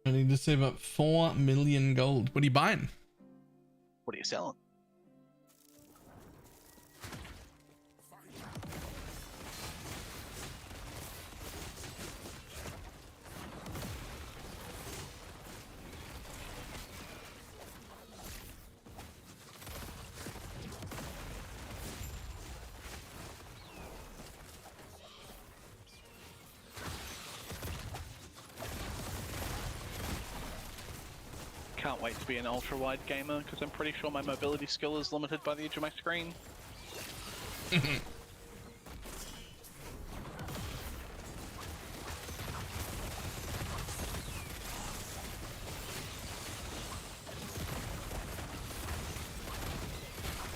I need to save up 4 million gold. What are you buying? What are you selling? Can't wait to be an ultra-wide gamer, because I'm pretty sure my mobility skill is limited by the edge of my screen.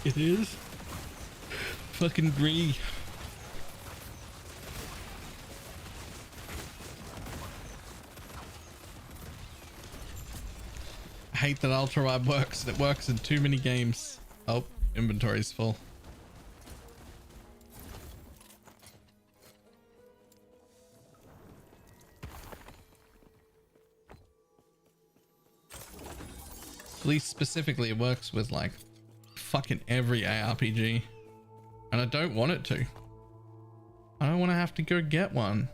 It is fucking agree. I hate that ultra wide works. It works in too many games. Oh, inventory's full. At least specifically, it works with like fucking every ARPG, and I don't want it to. I don't want to have to go get one.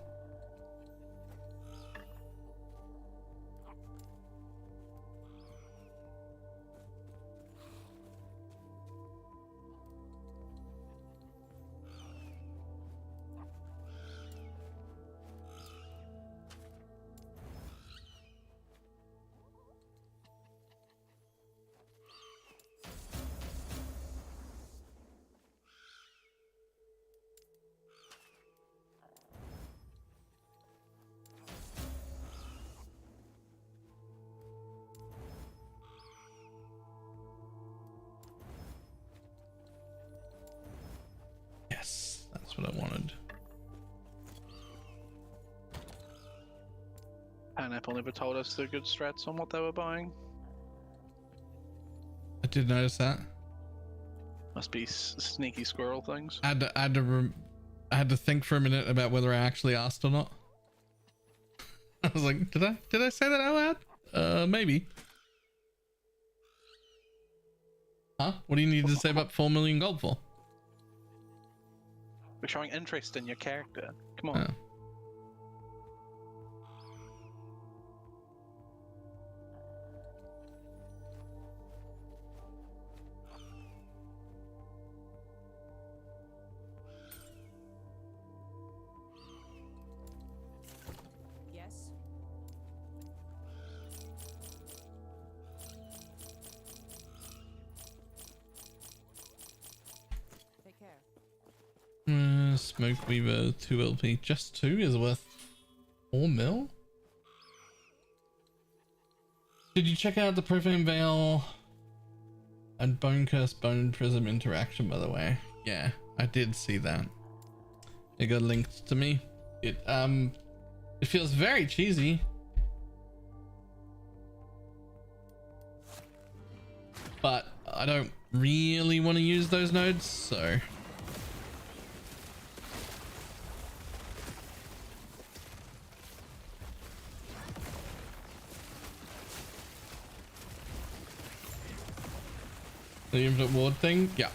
Yes, that's what I wanted. Pineapple never told us the good strats on what they were buying. I did notice that. Must be sneaky squirrel things. I had to think for a minute about whether I actually asked or not. I was like, did I say that out loud? Maybe. Huh? What do you need to save up 4 million gold for? We're showing interest in your character. Come on. Oh. Yes. Take care. Smoke Weaver 2 LP. Just 2 is worth 4 mil? Did you check out the Profane Veil and Bone Curse Bone Prism interaction, by the way? Yeah, I did see that. It got linked to me. It feels very cheesy. But I don't really want to use those nodes, so the infinite ward thing, yeah.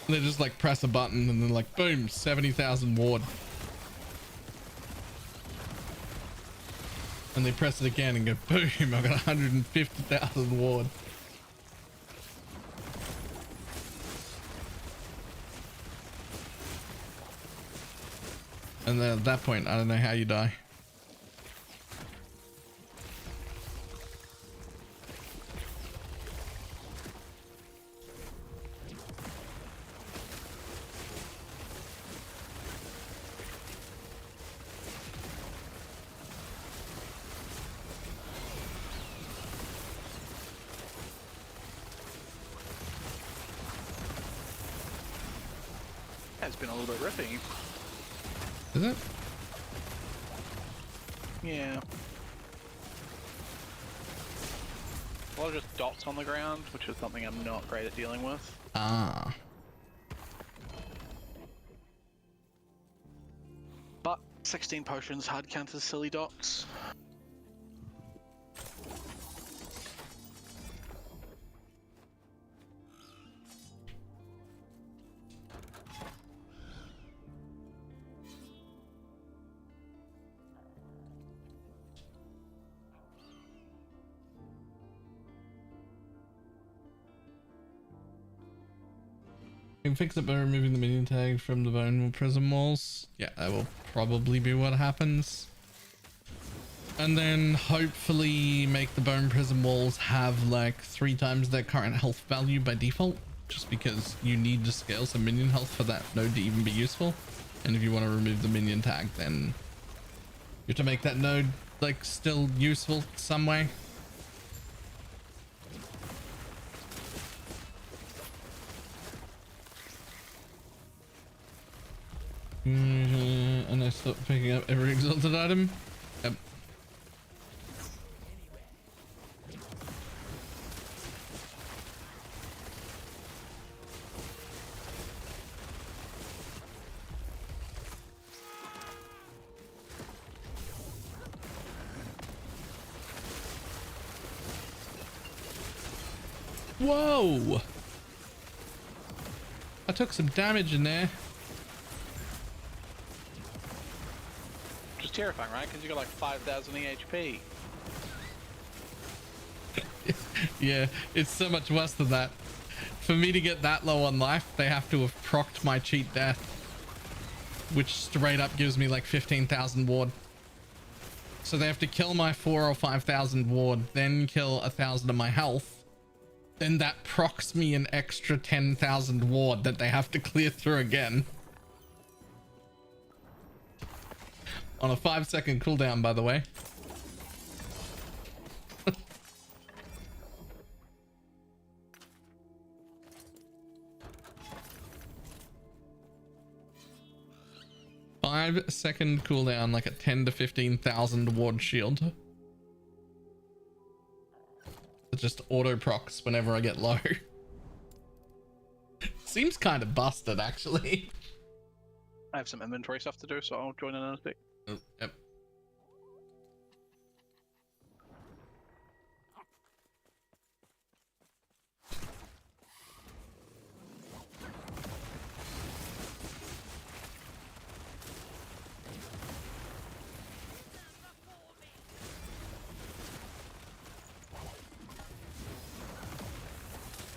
They just like press a button and then like boom, 70,000 ward. And they press it again and go boom, I've got 150,000 ward. And then at that point, I don't know how you die. It's been a little bit rippy. Is it? Yeah. A lot of just dots on the ground, which is something I'm not great at dealing with. Ah. But 16 potions hard counters silly dots. You can fix it by removing the minion tag from the bone prism walls. Yeah, that will probably be what happens. And then hopefully make the bone prism walls have like 3 times their current health value by default, just because you need to scale some minion health for that node to even be useful. And if you want to remove the minion tag, then you have to make that node like still useful some way. And I stop picking up every exalted item. Yep. Whoa! I took some damage in there. Which is terrifying, right? Because you got like 5,000 EHP. Yeah, it's so much worse than that. For me to get that low on life, they have to have procced my cheat death, which straight up gives me like 15,000 ward. So they have to kill my 4 or 5,000 ward, then kill 1,000 of my health. Then that procs me an extra 10,000 ward that they have to clear through again. On a 5-second cooldown, by the way. Five-second cooldown, like a 10 to 15,000 ward shield. It just auto procs whenever I get low. Seems kind of busted, actually. I have some inventory stuff to do, so I'll join in a bit. Oh, yep.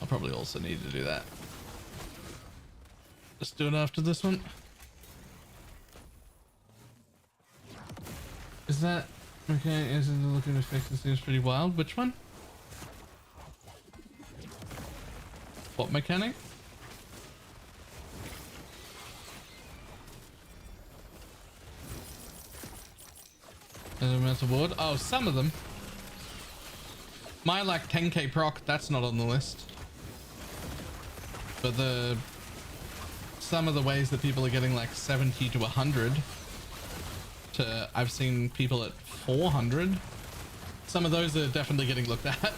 I'll probably also need to do that. Let's do it after this one. Is that okay? Isn't the looking effect? It seems pretty wild. Which one? What mechanic? Elemental ward. Oh, some of them. My like 10k proc, that's not on the list. But some of the ways that people are getting like 70 to 100 to, I've seen people at 400. Some of those are definitely getting looked at.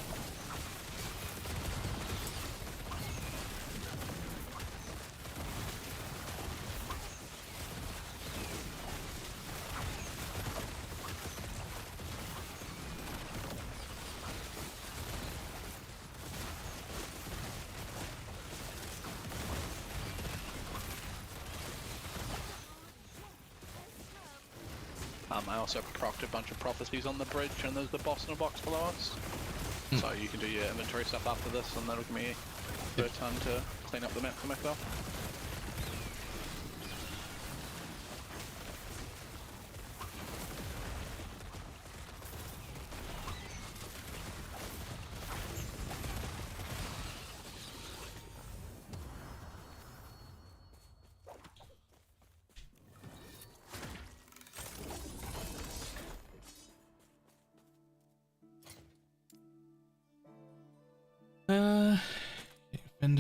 I also procced a bunch of prophecies on the bridge, and there's the boss in a box below us. So you can do your inventory stuff after this, and that'll give me a bit of time to clean up the map for myself.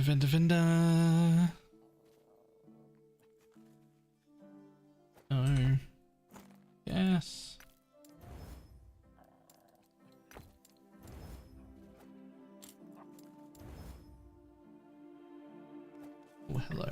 Vendor. Oh. Yes. Oh, hello.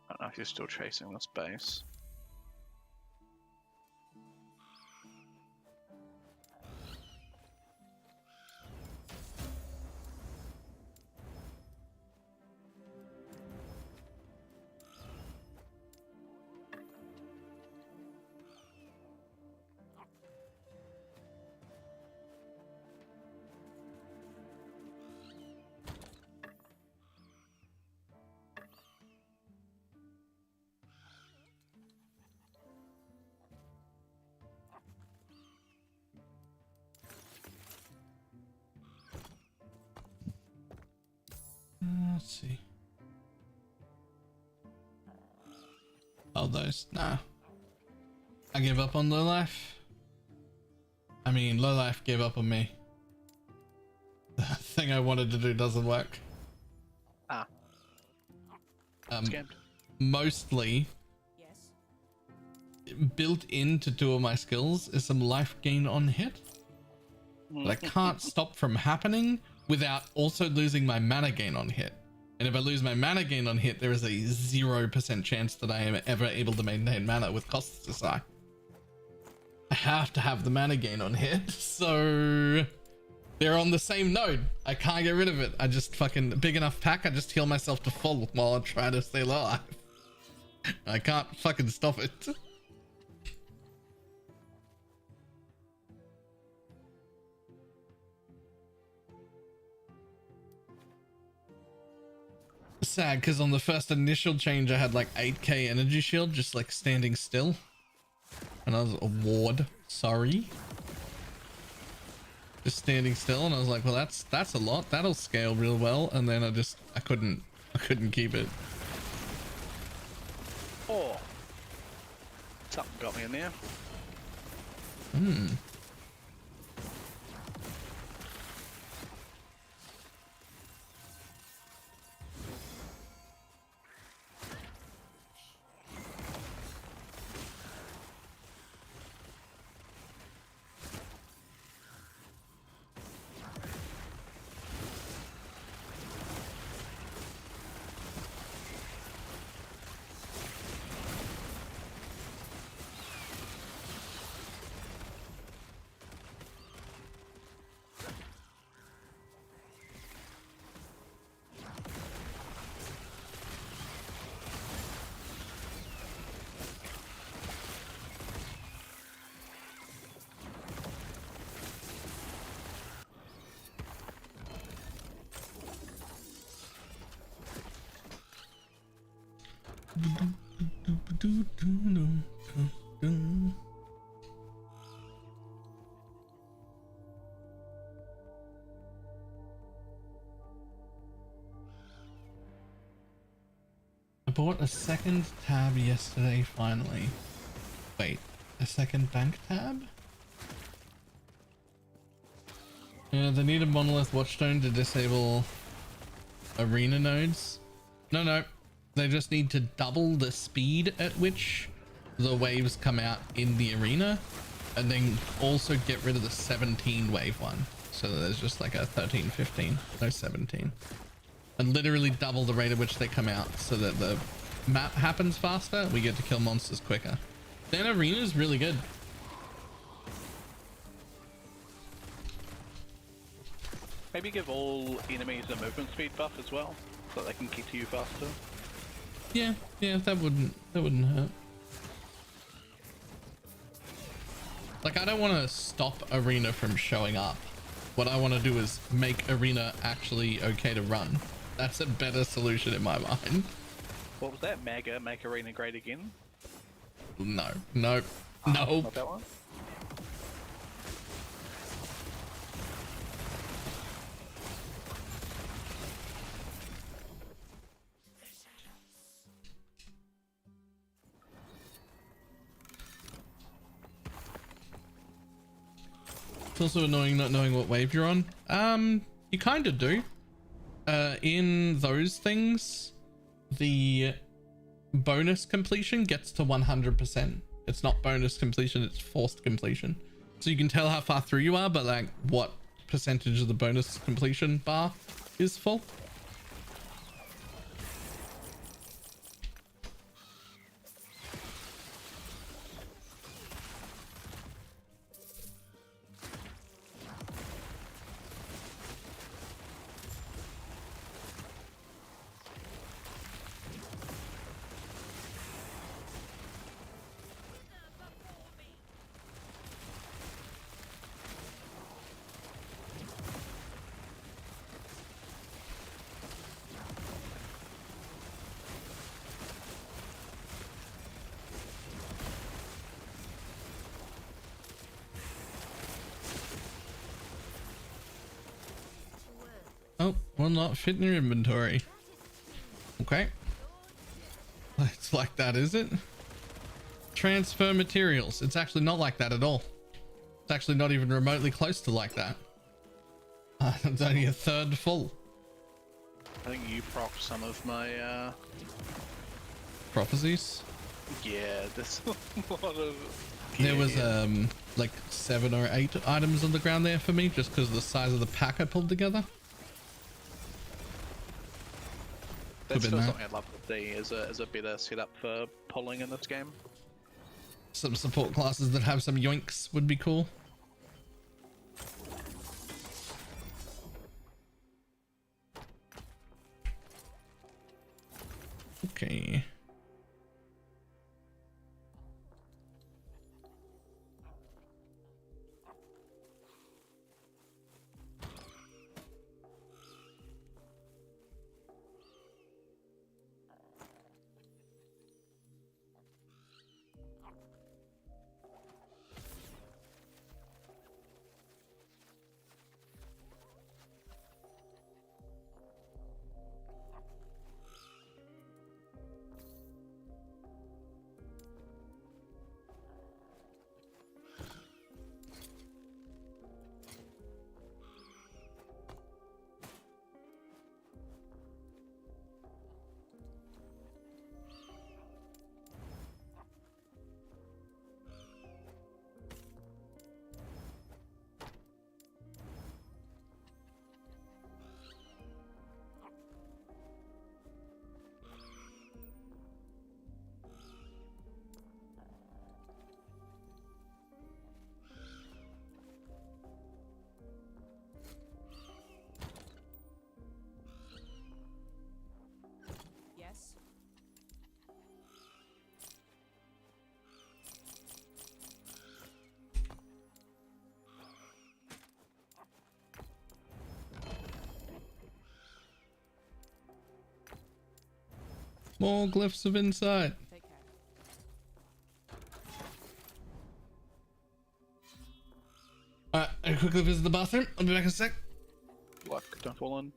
I don't know if you're still chasing this base. Let's see. Oh, those. Nah. I gave up on low life. I mean, low life gave up on me. The thing I wanted to do doesn't work. Ah. Scammed. Mostly Yes. built into two of my skills is some life gain on hit. But I can't stop from happening without also losing my mana gain on hit. And if I lose my mana gain on hit, there is a 0% chance that I am ever able to maintain mana with costs this high. I have to have the mana gain on hit, so they're on the same node. I can't get rid of it. I just fucking big enough pack. I just heal myself to full while I try to stay alive. I can't fucking stop it. Sad because on the first initial change I had like 8k energy shield just like standing still, and I was a ward, sorry, just standing still, and I was like, well, that's a lot, that'll scale real well, and then I couldn't keep it. Oh, something got me in there. I bought a second tab yesterday finally. Wait, a second bank tab? Yeah, they need a monolith watchstone to disable arena nodes. No, they just need to double the speed at which the waves come out in the arena, and then also get rid of the 17 wave one, so that there's just like a 13, 15, no 17, and literally double the rate at which they come out so that the map happens faster. We get to kill monsters quicker. Then arena is really good. Maybe give all enemies a movement speed buff as well, so they can get to you faster. Yeah, that wouldn't hurt. Like, I don't want to stop arena from showing up. What I want to do is make arena actually okay to run. That's a better solution in my mind. What was that? Mega make arena great again? No. Not that one? It's also annoying not knowing what wave you're on. You kind of do. In those things, the bonus completion gets to 100%. It's not bonus completion, it's forced completion. So you can tell how far through you are, but like what percentage of the bonus completion bar is full. Oh, will not fit in your inventory. Okay. It's like that, is it? Transfer materials. It's actually not like that at all. It's actually not even remotely close to like that. It's only a third full. I think you procced some of my, Prophecies. yeah, there's a lot of... There gear was here. like 7 or 8 items on the ground there for me, just because of the size of the pack I pulled together. That's been still that. something I'd love to see as a better setup for pulling in this game. Some support classes that have some yoinks would be cool. Okay. Yes. More glyphs of insight. Take care. Alright, I quickly visit the bathroom. I'll be back in a sec. Luck, don't fall in.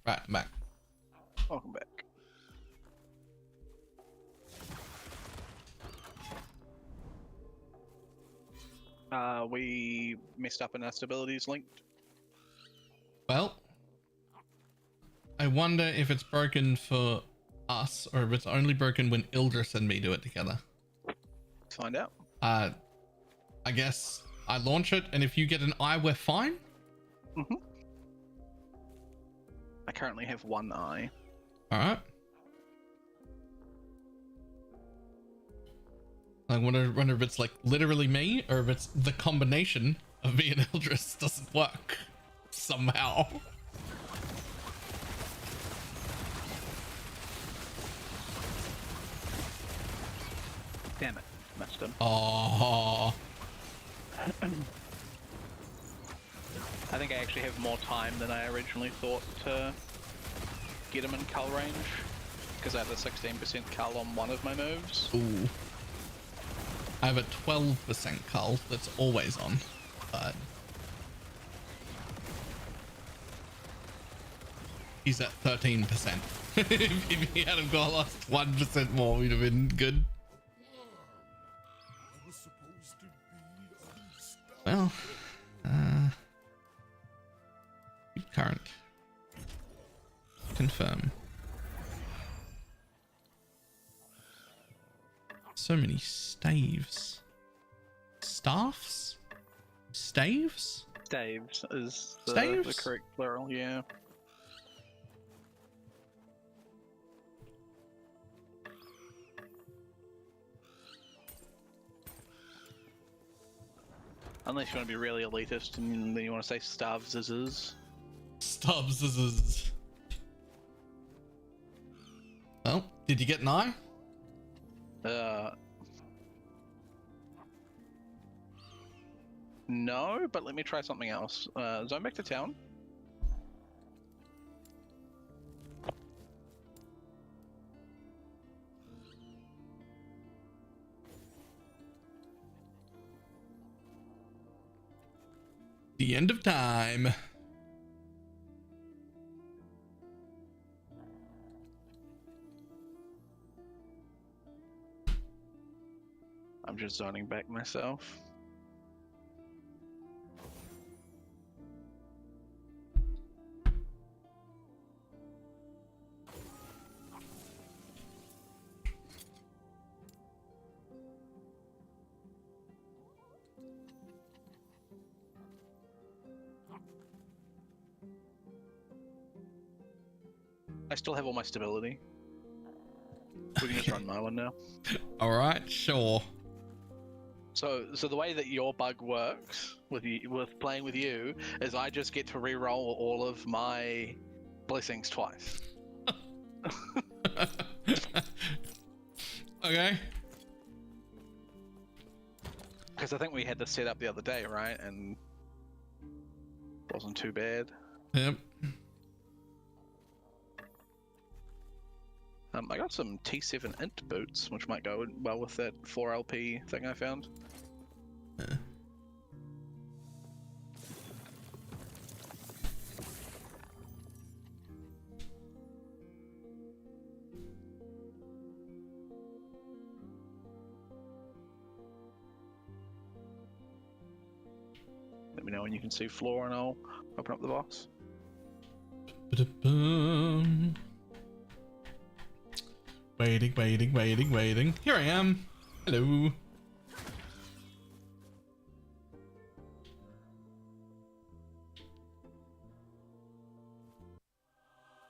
Right, I'm back. Welcome back. We messed up and our stability's linked. Well, I wonder if it's broken for us or if it's only broken when Ildris and me do it together. Let's find out. I guess I launch it, and if you get an eye, we're fine. I currently have one eye. All right. I wonder if it's like literally me or if it's the combination of me and Ildris doesn't work somehow. Damn it, missed him. Oh, I think I actually have more time than I originally thought to get him in cull range, because I have a 16% cull on one of my moves. ooh. I have a 12% cull that's always on, but he's at 13%. If he hadn't got lost 1% more, we'd have been good. Well, keep current. Confirm. So many staves. Staffs? Staves? Staves is the Staves? correct plural, yeah. Unless you want to be really elitist and then you want to say starves is. Stubbs is. Well, did you get an eye? No, but let me try something else. Zone back to town. The end of time. I'm just zoning back myself. I still have all my stability. We can just run my one now. All right, sure. So the way that your bug works with playing with you is I just get to re-roll all of my blessings twice. Okay. Because I think we had this set up the other day, right? And wasn't too bad. Yep. I got some T7 int boots, which might go well with that 4LP thing I found. Let me know when you can see floor and I'll open up the box. Ba-da-bum. Waiting. Here I am. Hello.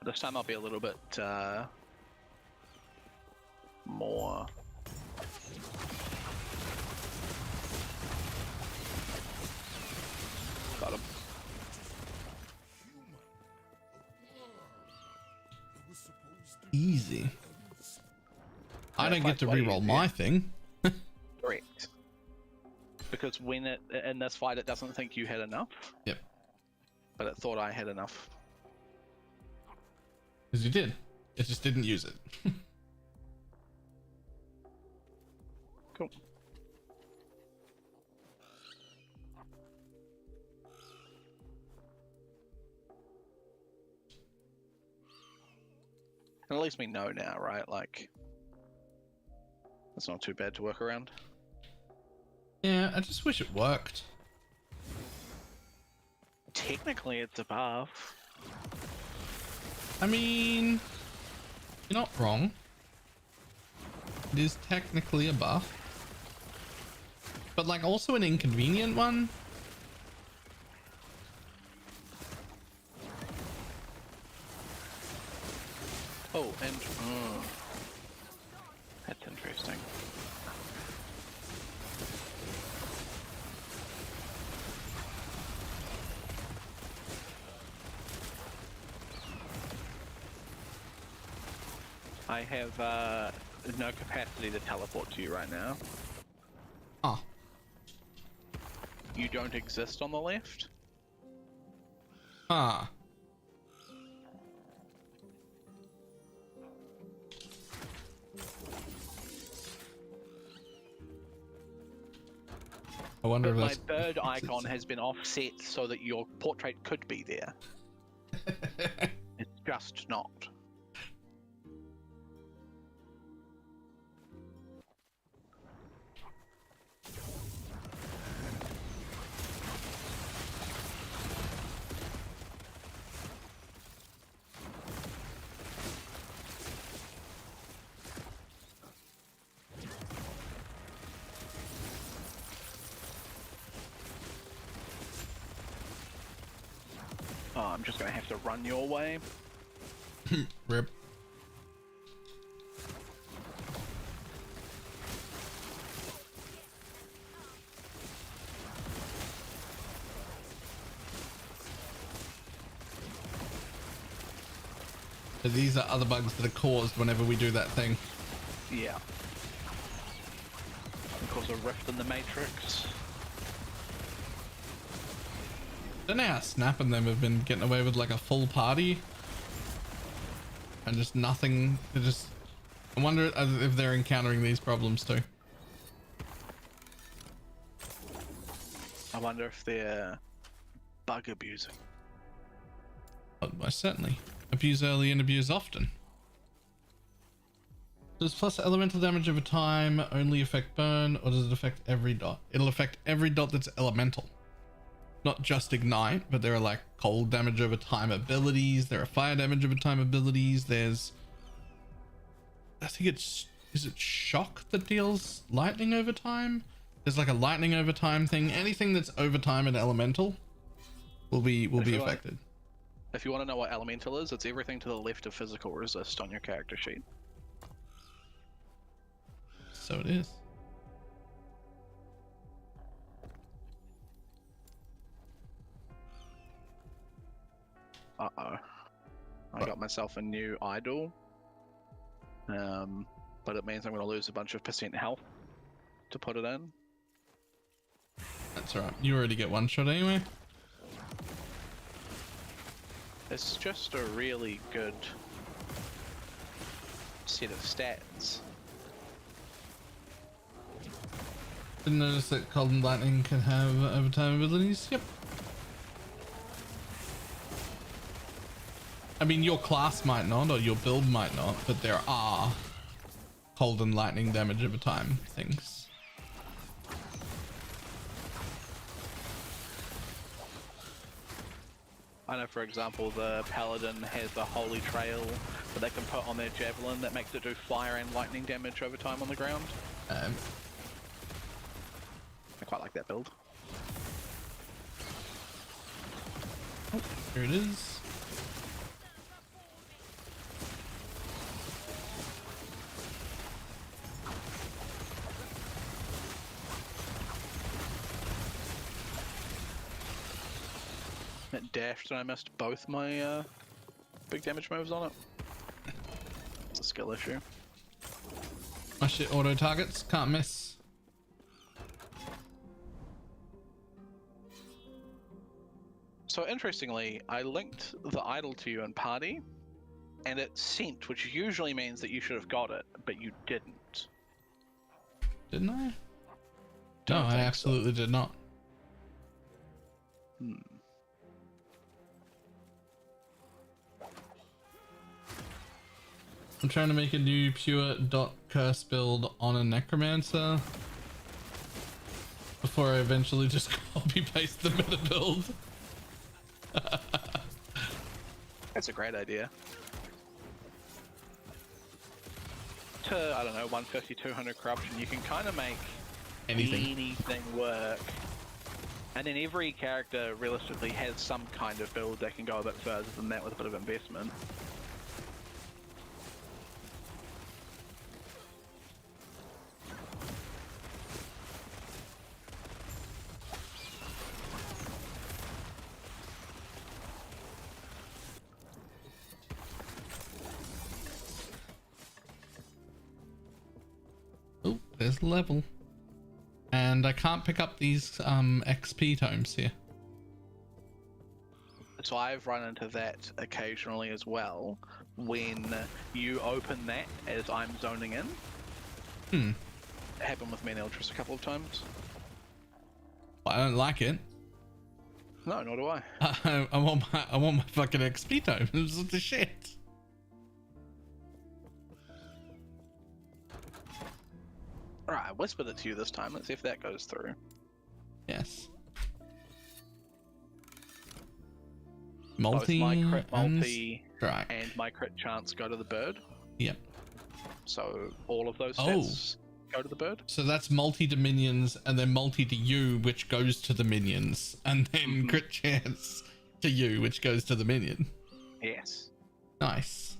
This time I'll be a little bit more. Got him. Easy. I don't That get to fight's way reroll easier. my thing. Correct. Because when it in this fight, it doesn't think you had enough. Yep. But it thought I had enough. Because you did. It just didn't use it. Cool. And at least we know now, right? Like, it's not too bad to work around. Yeah, I just wish it worked. Technically, it's above. I mean, you're not wrong. It is technically a buff. But like also an inconvenient one. Oh, and that's interesting. I have no capacity to teleport to you right now. Ah, You don't exist on the left. ah. I wonder But if my that's bird icon has been offset so that your portrait could be there. It's just not. Oh, I'm just gonna have to run your way. Rip. So these are other bugs that are caused whenever we do that thing. Yeah. Of course, a rift in the matrix. Don't know how Snap and them have been getting away with like a full party and just nothing. They just, I wonder if they're encountering these problems too. I wonder if they're bug abusing. I certainly abuse early and abuse often. Does plus elemental damage over time only affect burn, or does it affect every dot? It'll affect every dot that's elemental. Not just ignite, but there are like cold damage over time abilities. There are fire damage over time abilities. There's, I think it's, is it shock that deals lightning over time? There's like a lightning over time thing. Anything that's over time and elemental will be affected. If you want to know what elemental is, it's everything to the left of physical resist on your character sheet. So it is. Uh-oh. I got myself a new idol. But it means I'm going to lose a bunch of % health to put it in. That's alright. You already get one shot anyway. It's just a really good set of stats. Didn't notice that cold and lightning can have overtime abilities. Yep. I mean, your class might not, or your build might not, but there are cold and lightning damage over time things. I know, for example, the Paladin has the Holy Trail that they can put on their Javelin that makes it do fire and lightning damage over time on the ground. I quite like that build. Oh, here it is. It dashed and I missed both my big damage moves on it. It's a skill issue. My shit auto targets, can't miss. So interestingly, I linked the idol to you in party, and it sent, which usually means that you should have got it, but you didn't. Didn't I? Don't No, I think absolutely did not. Hmm. I'm trying to make a new pure dot curse build on a necromancer before I eventually just copy paste the meta build. That's a great idea. To, I don't know, 150, 200 corruption, you can kind of make anything work. And then every character realistically has some kind of build that can go a bit further than that with a bit of investment. Oh, there's a level. And I can't pick up these XP tomes here. So I've run into that occasionally as well, when you open that as I'm zoning in. It happened with me and Eldris a couple of times. I don't like it. No, nor do I. I want my fucking XP tome. This is the shit. Alright, I whispered it to you this time. Let's see if that goes through. Yes. Both Multi, my crit multi strike. and my crit chance go to the bird. Yep. So all of those stats go to the bird. So that's multi to minions and then multi to you, which goes to the minions, and then crit chance to you, which goes to the minion. Yes. Nice.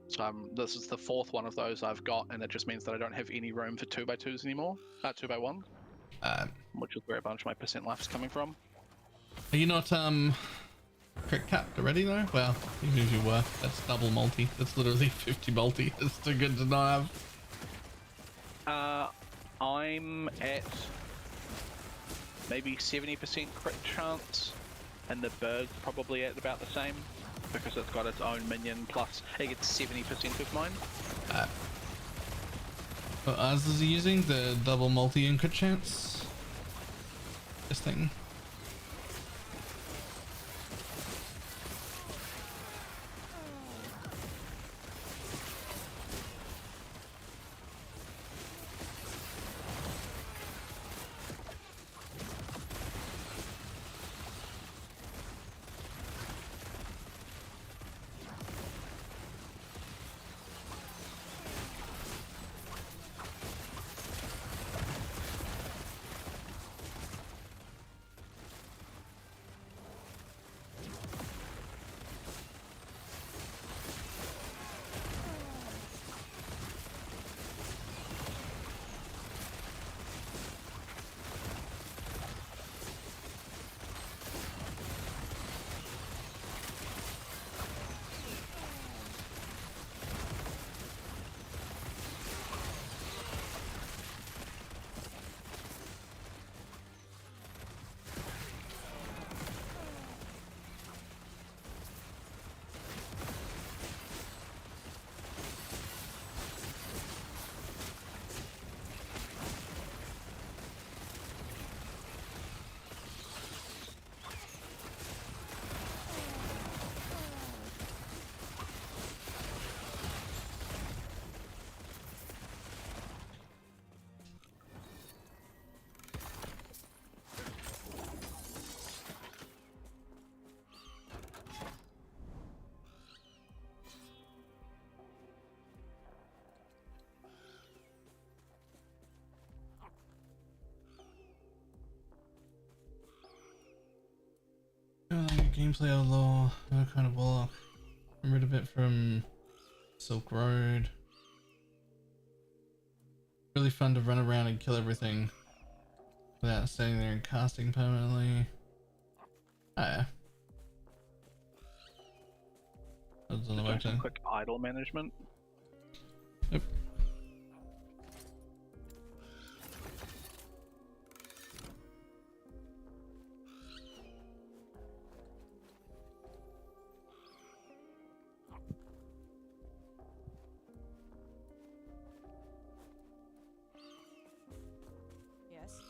So this is the fourth one of those I've got, and it just means that I don't have any room for 2x2s anymore. 2x1. Which is where a bunch of my percent life is coming from. Are you not crit capped already though? Well, even if you were, that's double multi. That's literally 50 multi. It's too good to not have. I'm at maybe 70% crit chance, and the bird's probably at about the same, because it's got its own minion, plus it gets 70% of mine. What ours is using? The double multi and crit chance? This thing. Gameplay outlaw, no kind of warlock. I'm rid of it from Silk Road. Really fun to run around and kill everything without standing there and casting permanently. Oh yeah. That's on the Just doing some website. quick idle management. Yep. Yes.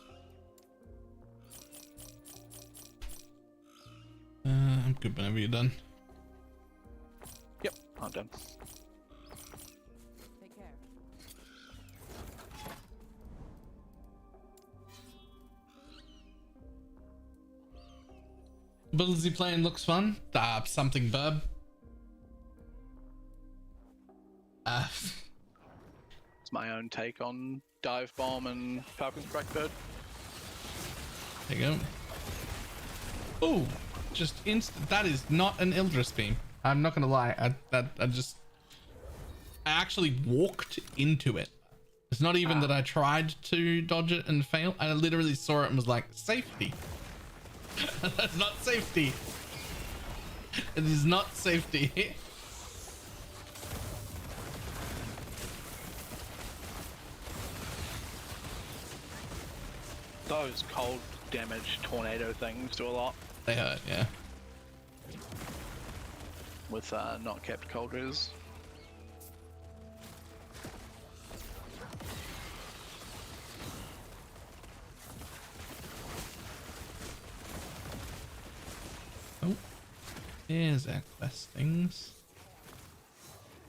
I'm good whenever you're done. Yep, I'm done. Take care. Builds he playing looks fun. Something bub. It's my own take on Dive Bomb and Falcon Strike Bird. There you go. Oh, just instant. That is not an Ildris beam. I'm not gonna lie. I actually walked into it. It's not even that I tried to dodge it and fail. I literally saw it and was like, safety. That's not safety. It is not safety. Those cold damage tornado things do a lot They hurt, yeah. with not kept cold res. Oh, there's our quest things.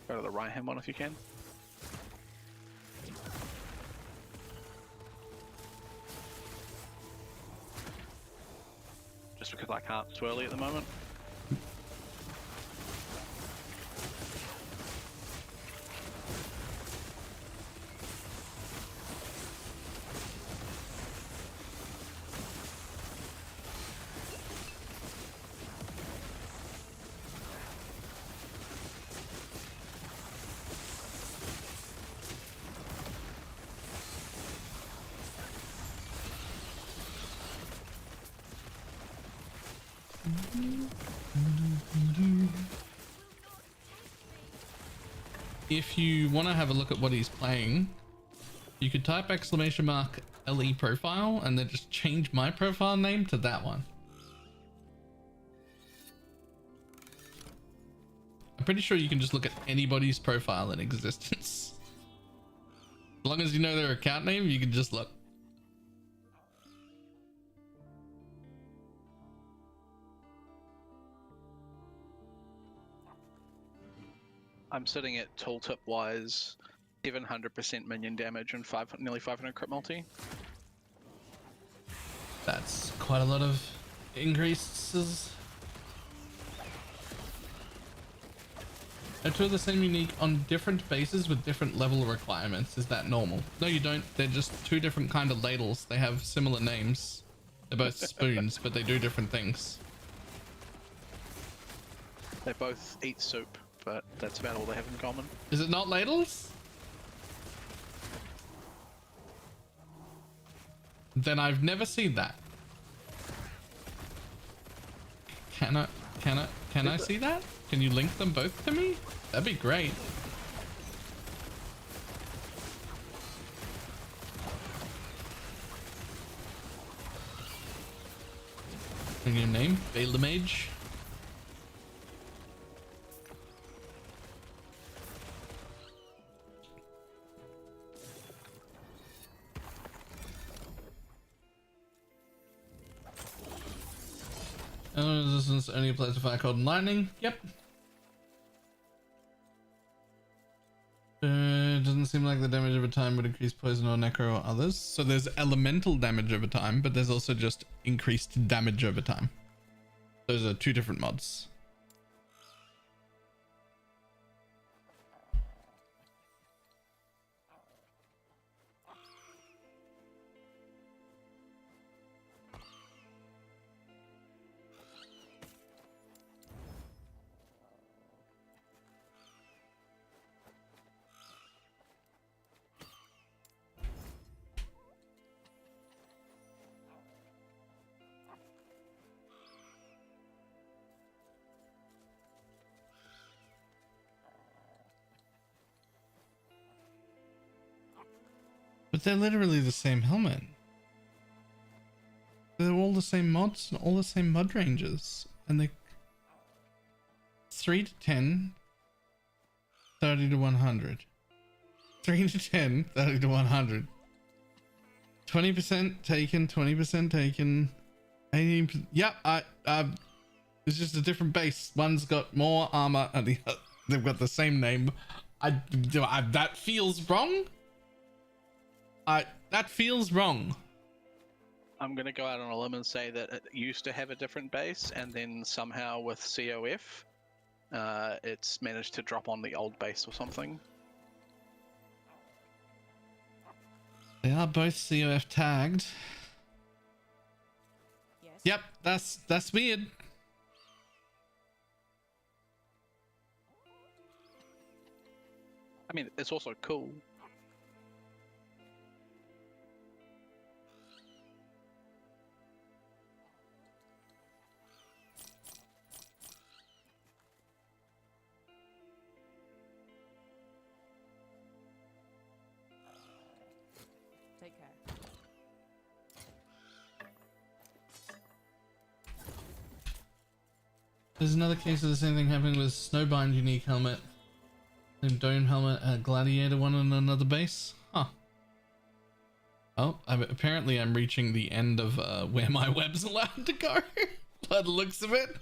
Go to the right hand one if you can. Just because I can't swirly at the moment. If you want to have a look at what he's playing, you could type !LE profile and then just change my profile name to that one. I'm pretty sure you can just look at anybody's profile in existence. As long as you know their account name, you can just look. I'm sitting at tooltip wise 700% minion damage and nearly 500 crit multi. That's quite a lot of increases. Are two of the same unique on different bases with different level requirements? Is that normal? No, you don't. They're just two different kind of ladles. They have similar names. They're both spoons, but they do different things. They both eat soup, but that's about all they have in common. Is it not ladles? Then I've never seen that. Can I see that? Can you link them both to me? That'd be great. And your name? BalorMage? Resistance only applies to fire, cold, and lightning. Yep. Doesn't seem like the damage over time would increase poison or necro or others. So there's elemental damage over time, but there's also just increased damage over time. Those are two different mods. But they're literally the same helmet. They're all the same mods and all the same mod ranges. And they 3 to 10, 30 to 100. 3 to 10, 30 to 100. 20% taken, 20% taken. 18%. Yep, It's just a different base. One's got more armor and they've got the same name. That feels wrong. That feels wrong. I'm gonna go out on a limb and say that it used to have a different base, and then somehow with COF, it's managed to drop on the old base or something. They are both COF tagged. Yes. Yep, that's weird. I mean, it's also cool. Take care. There's another case of the same thing happening with Snowbind unique helmet. Same dome helmet, gladiator one on another base. Huh. Oh, apparently I'm reaching the end of where my web's allowed to go. By the looks of it.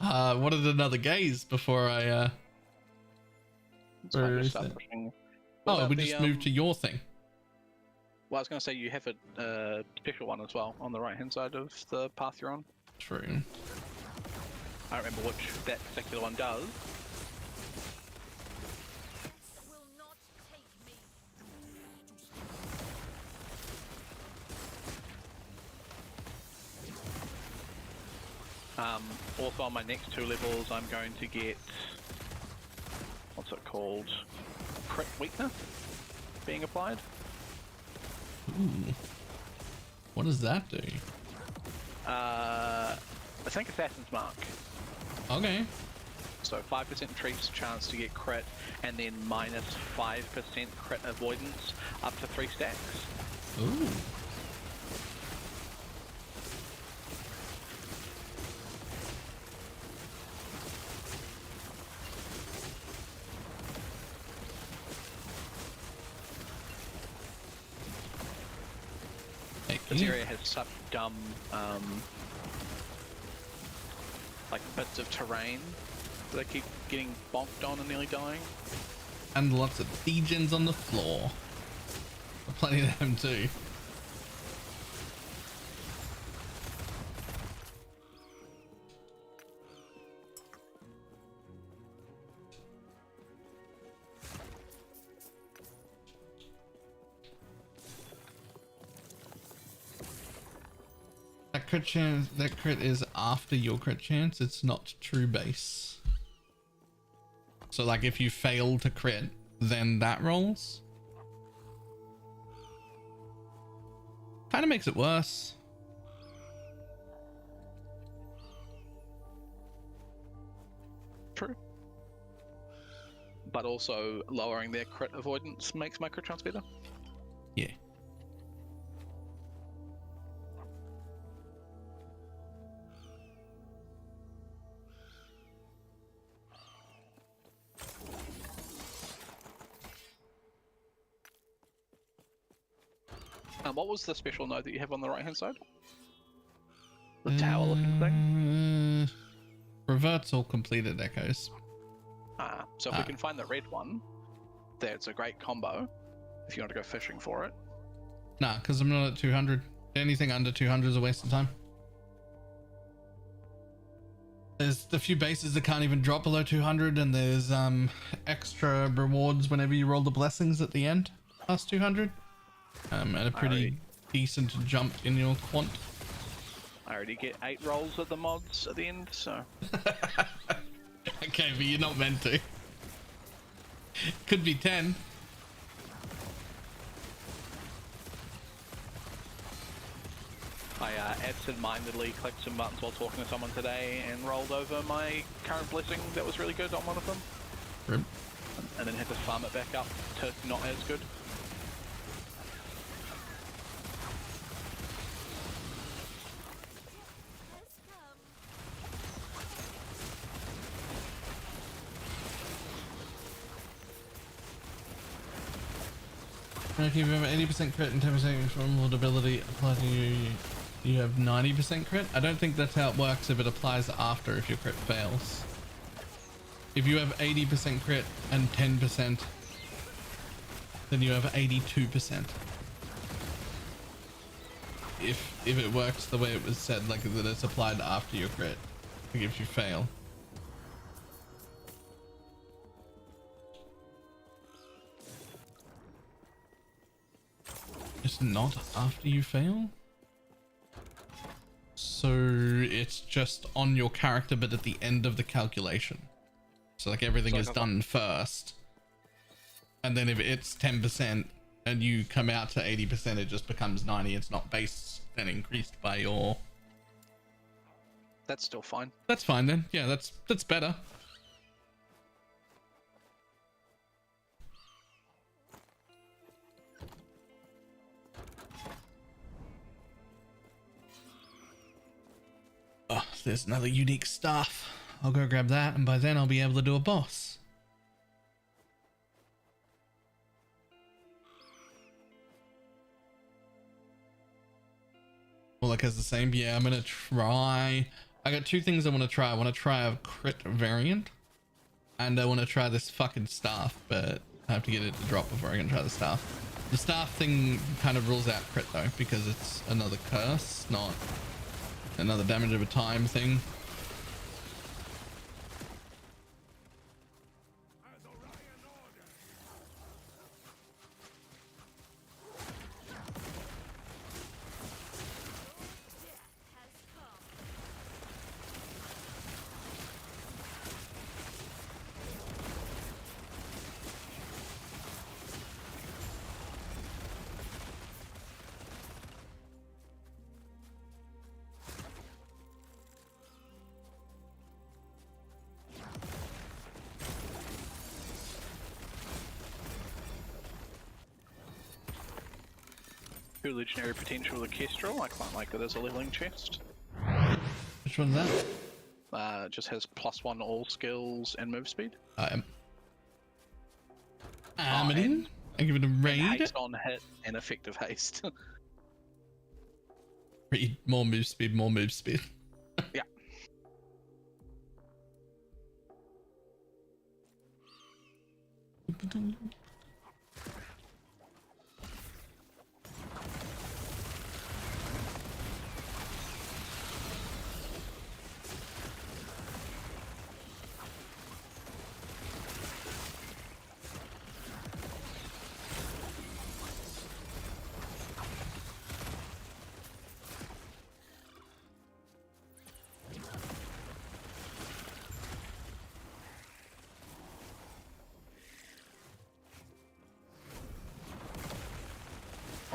Wanted another gaze before I where is it? Oh, we just moved to your thing. Well, I was going to say you have a special one as well on the right hand side of the path you're on. True. I don't remember which that particular one does. Will not take me. Also on my next 2 levels, I'm going to get, what's it called? Crit weakness being applied. Ooh. What does that do? I think Assassin's Mark. Okay. So 5% increased chance to get crit, and then minus 5% crit avoidance up to 3 stacks. Ooh. This area has such dumb, like bits of terrain that I keep getting bonked on and nearly dying. And lots of degens on the floor. Plenty of them too. That crit chance, that crit is after your crit chance. It's not true base. So like if you fail to crit, then that rolls. Kind of makes it worse. True. But also lowering their crit avoidance makes my crit chance better. Yeah. What was the special node that you have on the right hand side? The tower looking thing? Reverts all completed echoes. So if we can find the red one, that's a great combo if you want to go fishing for it. Nah, because I'm not at 200. Anything under 200 is a waste of time. There's the few bases that can't even drop below 200, and there's extra rewards whenever you roll the blessings at the end past 200. And a pretty decent jump in your quant. I already get 8 rolls at the mods at the end, so... Okay, but you're not meant to. Could be 10. I absent-mindedly clicked some buttons while talking to someone today and rolled over my current blessing that was really good on one of them. Rip. And then had to farm it back up to not as good. Okay, if you have 80% crit and 10% vulnerability apply to you. You have 90% crit? I don't think that's how it works if it applies after if your crit fails. If you have 80% crit and 10%, then you have 82%. If it works the way it was said, like that it's applied after your crit, like if you fail. It's not after you fail? So it's just on your character, but at the end of the calculation. So like everything is done first. And then if it's 10% and you come out to 80%, it just becomes 90. It's not base and increased by your... That's still fine. That's fine then. Yeah, that's better. Oh, there's another unique staff. I'll go grab that, and by then I'll be able to do a boss. Warlock has the same. Yeah, I'm gonna try. I got two things I want to try. I want to try a crit variant, and I want to try this fucking staff, but I have to get it to drop before I can try the staff. The staff thing kind of rules out crit though, because it's another curse, not another damage over time thing. Two legendary potential with a Kestrel. I quite like that as a leveling chest. Which one's that? It just has +1 all skills and move speed. I'm in. I give it a raid. Haste on hit and effective haste. Raid, more move speed, more move speed. Yeah.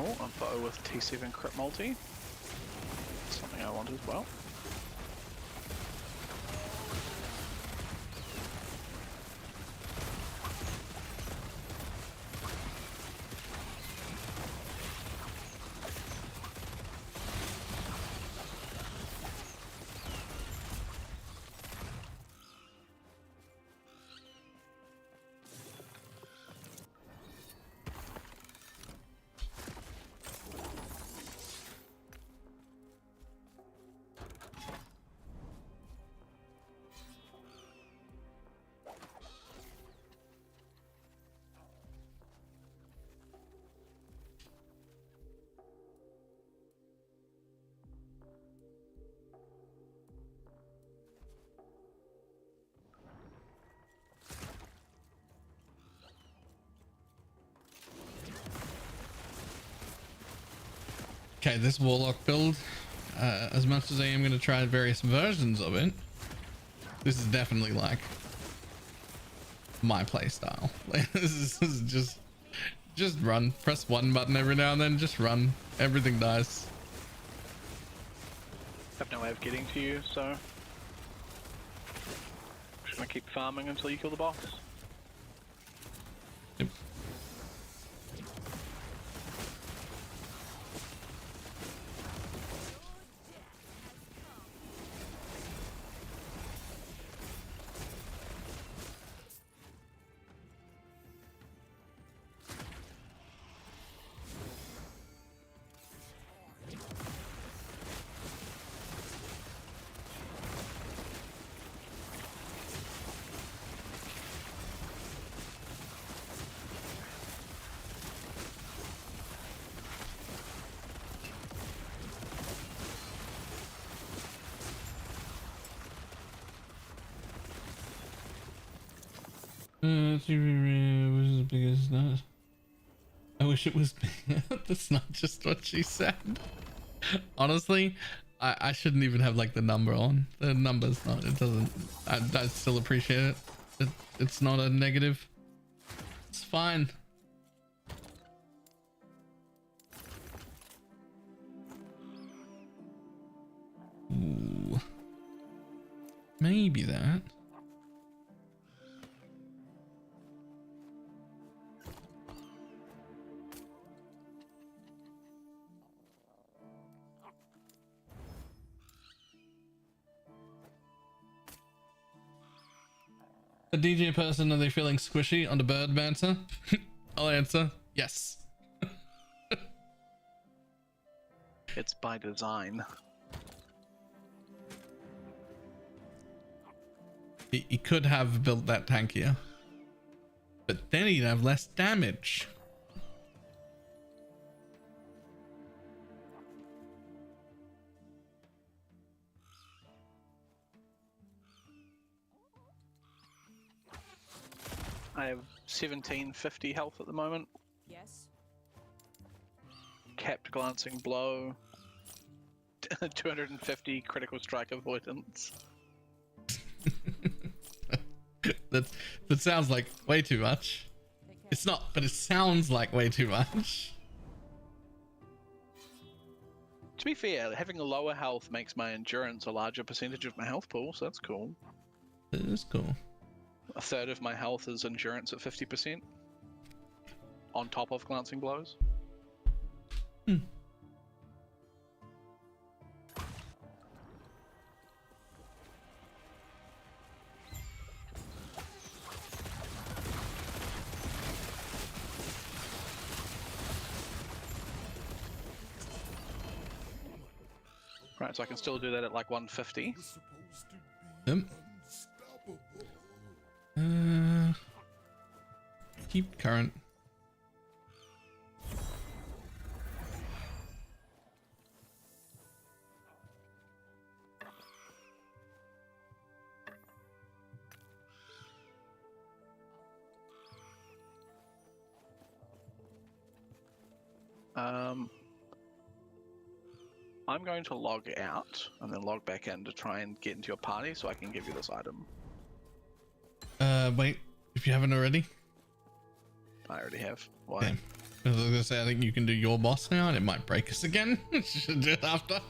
Oh, a bow with T7 crit multi. Something I want as well. Okay, this Warlock build, as much as I am going to try various versions of it, this is definitely like my playstyle. This is just run, press one button every now and then, just run, everything dies. I have no way of getting to you, so just gonna keep farming until you kill the boss. Yep. TV was the biggest nut. I wish it was bigger. That's not just what she said. Honestly, I shouldn't even have like the number on. The number's not, it doesn't, I still appreciate it. It's not a negative. It's fine. Ooh. Maybe that. A DJ person, are they feeling squishy on the bird banter? I'll answer yes. It's by design. He could have built that tankier, but then he'd have less damage. I have 1750 health at the moment. Yes. Capped glancing blow. 250 critical strike avoidance. That sounds like way too much. Take care. It's not, but it sounds like way too much. To be fair, having a lower health makes my endurance a larger percentage of my health pool, so that's cool. It is cool. A third of my health is endurance at 50%. On top of glancing blows. Hmm. Right, so I can still do that at like 150. Yep. Keep current. I'm going to log out and then log back in to try and get into your party so I can give you this item. Wait, if you haven't already. I already have. Why? Okay. I was gonna say, I think you can do your boss now and it might break us again. Should do it after.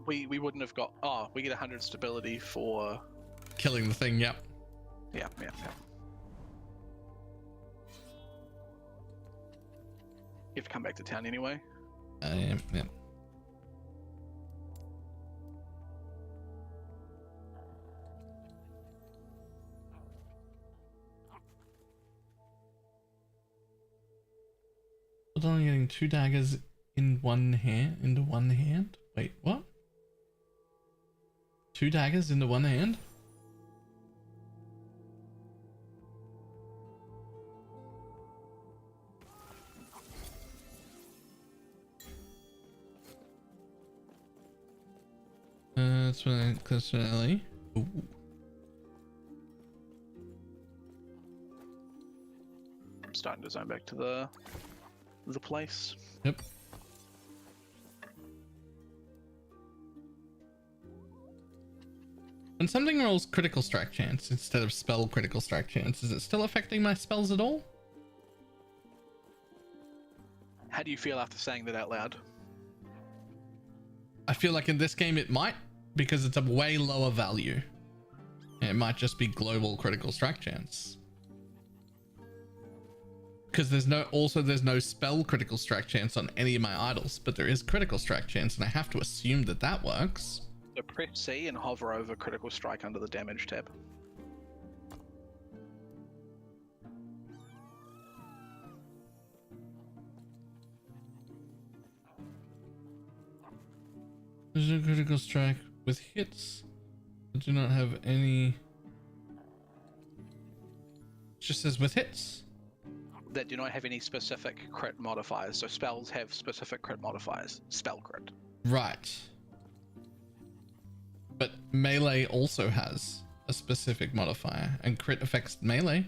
We wouldn't have got... Oh, we get 100 stability for... Killing the thing, yep. Yeah. You have to come back to town anyway. Yep. But only getting 2 daggers in one hand, into one hand? Wait, what? 2 daggers into one hand? That's when I close to Ellie. Ooh. I'm starting to zone back to the place. Yep. When something rolls critical strike chance instead of spell critical strike chance, is it still affecting my spells at all? How do you feel after saying that out loud? I feel like in this game it might, because it's a way lower value. It might just be global critical strike chance. Because there's no spell critical strike chance on any of my idols, but there is critical strike chance, and I have to assume that that works. So press C and hover over critical strike under the damage tab. There's a critical strike with hits. I do not have any. It just says with hits. That do not have any specific crit modifiers. So spells have specific crit modifiers. Spell crit. Right. But melee also has a specific modifier, and crit affects melee.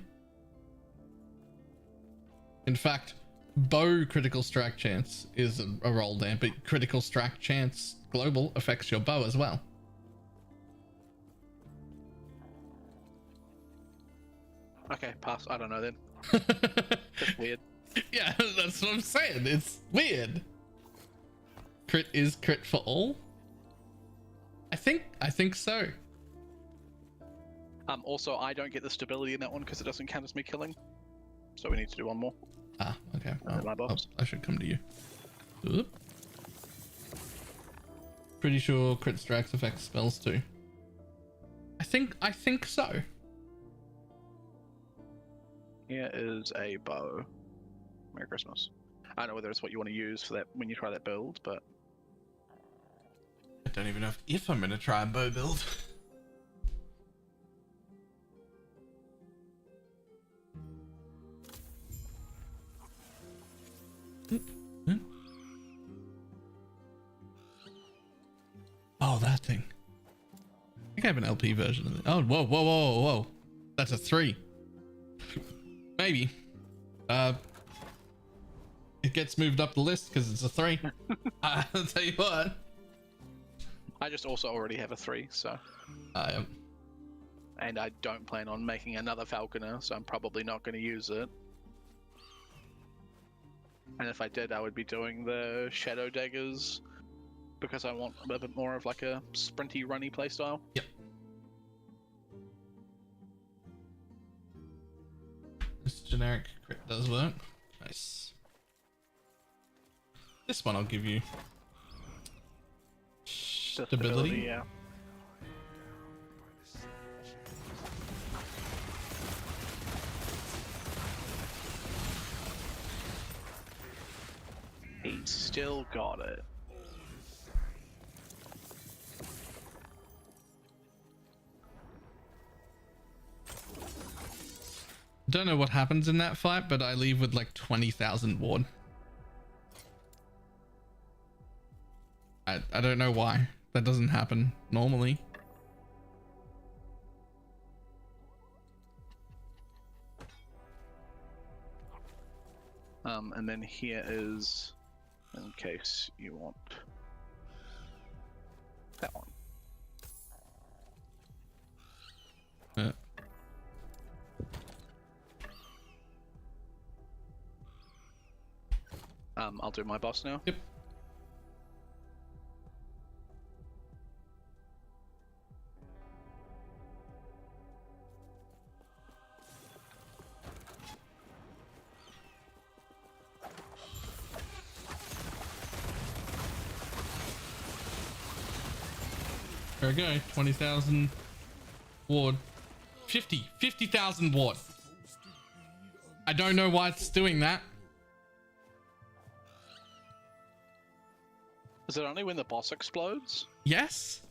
In fact, bow critical strike chance is a roll there, but critical strike chance global affects your bow as well. Okay, pass. I don't know then. Just weird. Yeah, that's what I'm saying. It's weird. Crit is crit for all. I think so. Also, I don't get the stability in that one because it doesn't count as me killing. So we need to do one more. Ah, okay. My box. I should come to you. Oop. Pretty sure crit strikes affect spells too. I think so. Here is a bow. Merry Christmas. I don't know whether it's what you want to use for that when you try that build, but I don't even know if I'm gonna try a bow build. Oh, that thing. I think I have an LP version of it. Oh, whoa. That's a 3. Maybe. It gets moved up the list because it's a 3. I'll tell you what. I just also already have a 3, so. And I don't plan on making another Falconer, so I'm probably not going to use it. And if I did, I would be doing the Shadow Daggers because I want a bit more of like a sprinty, runny playstyle. Yep. This generic crit does work. Nice. This one I'll give you stability. Yeah. He's still got it. Don't know what happens in that fight, but I leave with like 20,000 ward. I don't know why. That doesn't happen normally. And then here is, in case you want that one. I'll do my boss now. Yep. There we go. 20,000 ward. 50,000 ward. I don't know why it's doing that. Is it only when the boss explodes? Yes.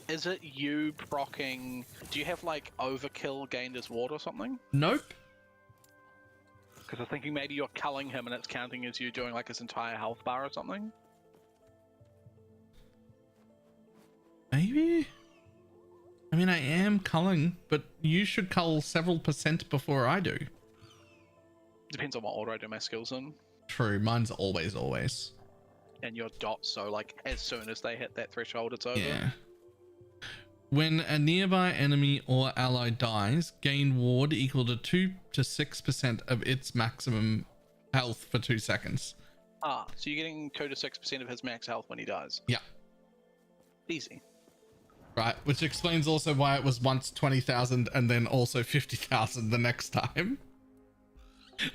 Is it you proccing? Do you have like overkill gained as ward or something? Nope. Because I'm thinking maybe you're culling him and it's counting as you doing like his entire health bar or something. Maybe. I mean, I am culling, but you should cull several % before I do. Depends on what order I do my skills in. True. Mine's always. And your dots, so like as soon as they hit that threshold, it's over. Yeah. When a nearby enemy or ally dies, gain ward equal to 2 to 6% of its maximum health for 2 seconds. Ah, so you're getting 2 to 6% of his max health when he dies. Yeah. Easy. Right, which explains also why it was once 20,000 and then also 50,000 the next time.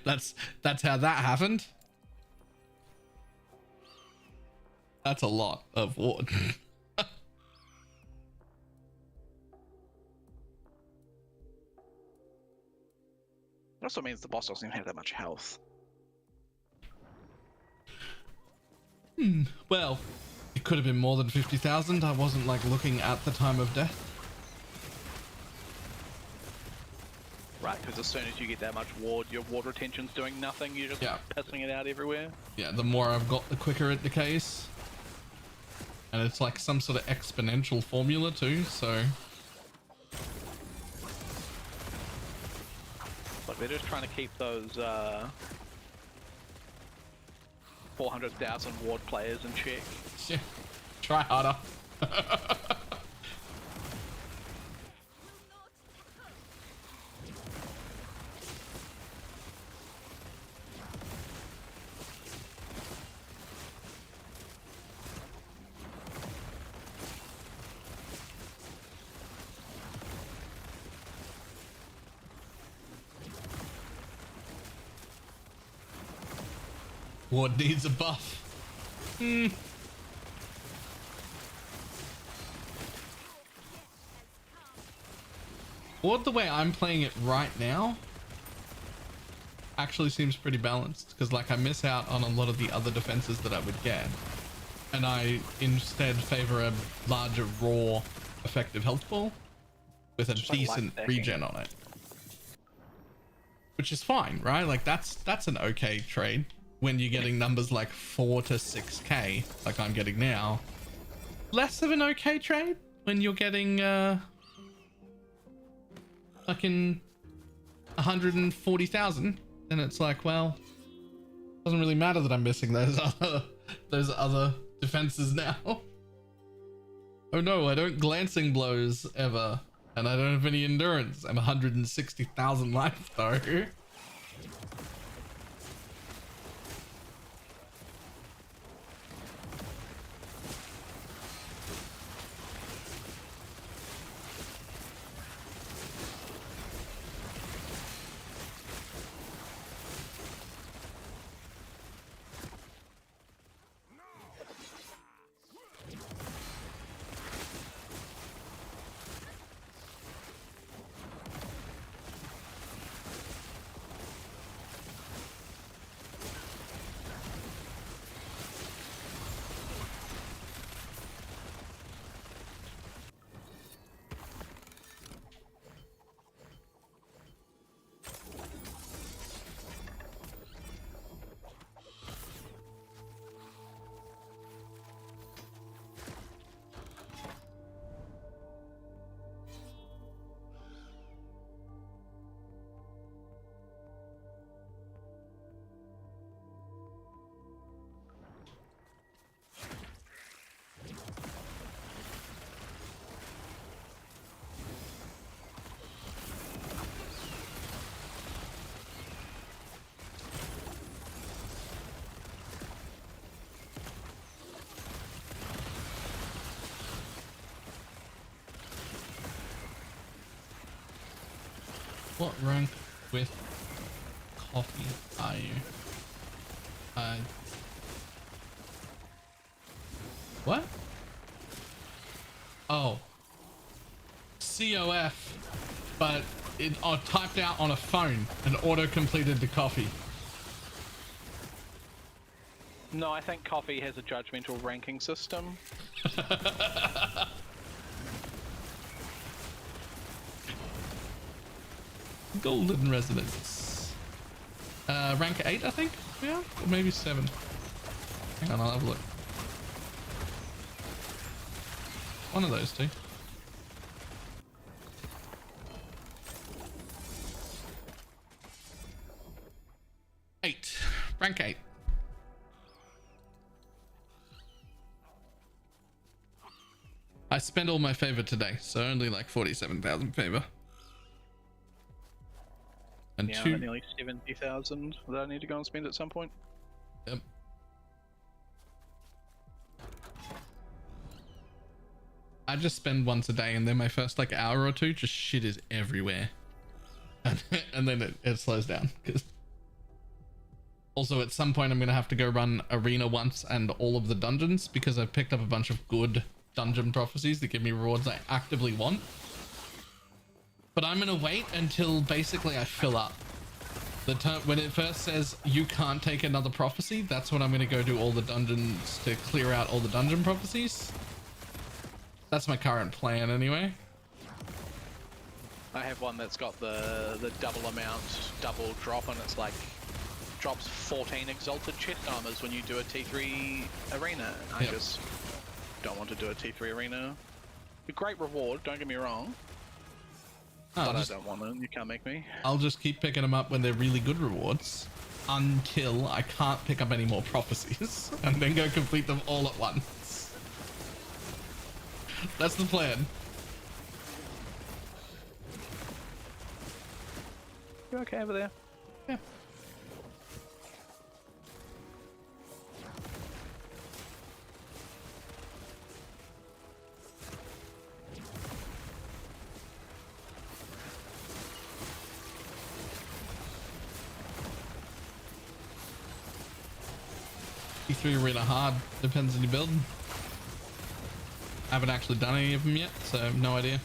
That's how that happened. That's a lot of ward. It also means the boss doesn't even have that much health. Well, it could have been more than 50,000. I wasn't like looking at the time of death. Right, because as soon as you get that much ward, your ward retention's doing nothing. You're just pissing it out everywhere. Yeah, the more I've got, the quicker it decays. And it's like some sort of exponential formula too, so... Look, they're just trying to keep those 400,000 ward players and shit. Yeah. Try harder. Ward needs a buff. Ward, the way I'm playing it right now, actually seems pretty balanced, because like I miss out on a lot of the other defenses that I would get, and I instead favor a larger raw effective health ball with a decent regen on it, which is fine, right? Like that's an okay trade when you're getting numbers like 4 to 6k like I'm getting now. Less of an okay trade when you're getting fucking 140,000, then it's like, well, doesn't really matter that I'm missing those other defenses now. Oh no, I don't glancing blows ever, and I don't have any endurance. I'm 160,000 life though. What rank with coffee are you? What? Oh. COF, but it typed out on a phone and auto-completed the coffee. No, I think coffee has a judgmental ranking system. Golden Resonance. Rank 8, I think? Yeah? Or maybe 7. Hang on, I'll have a look. One of those two. 8. Rank 8. I spent all my favor today, so only like 47,000 favor. And yeah, two... nearly 70,000 that I need to go and spend at some point. Yep. I just spend once a day, and then my first like hour or two, just shit is everywhere. And then it slows down. Cause also at some point I'm going to have to go run arena once and all of the dungeons, because I've picked up a bunch of good dungeon prophecies that give me rewards I actively want. But I'm going to wait until basically I fill up. When it first says you can't take another prophecy, that's when I'm going to go do all the dungeons to clear out all the dungeon prophecies. That's my current plan anyway. I have one that's got the double amount, double drop, and it's like drops 14 exalted chest armors when you do a T3 arena. I just don't want to do a T3 arena. A great reward, don't get me wrong. But I don't want them. You can't make me. I'll just keep picking them up when they're really good rewards. until I can't pick up any more prophecies and then go complete them all at once. That's the plan. You okay over there? Yeah. T3 arena hard, depends on your build. I haven't actually done any of them yet, so I have no idea.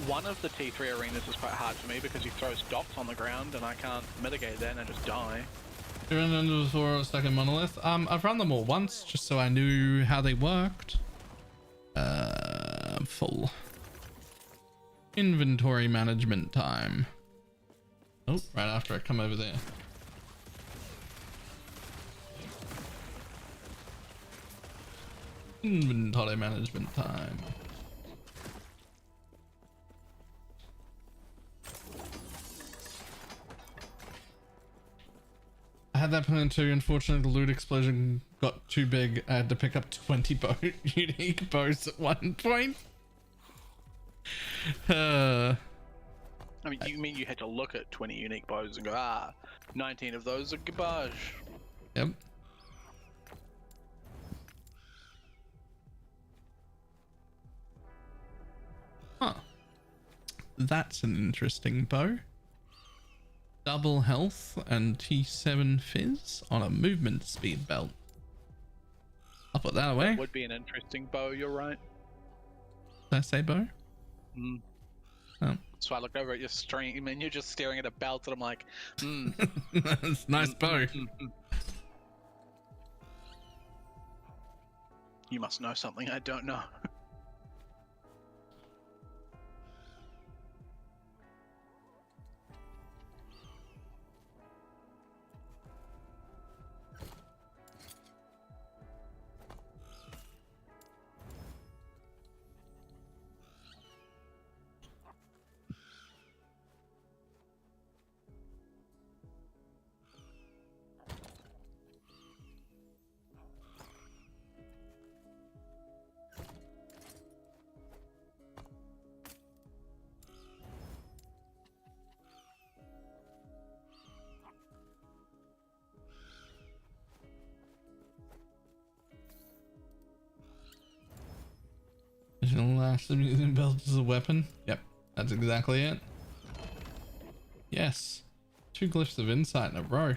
One of the T3 arenas is quite hard for me because he throws dots on the ground and I can't mitigate that and I just die. You run under the stuck in monolith. I've run them all once just so I knew how they worked. Full inventory management time. Oh, right after I come over there. Inventory management time. I had that plan too. Unfortunately, the loot explosion got too big. I had to pick up 20 unique bows at one point. I mean, you mean you had to look at 20 unique bows and go, 19 of those are garbage. Yep. Huh. That's an interesting bow. Double health and T7 fizz on a movement speed belt. I'll put that away. That would be an interesting bow, you're right. Did I say bow? Mm. Oh. So I looked over at your stream and you're just staring at a belt and I'm like, That's a nice bow. You must know something I don't know. Lash the museum belt as a weapon. Yep, that's exactly it. Yes, 2 glyphs of insight in a row.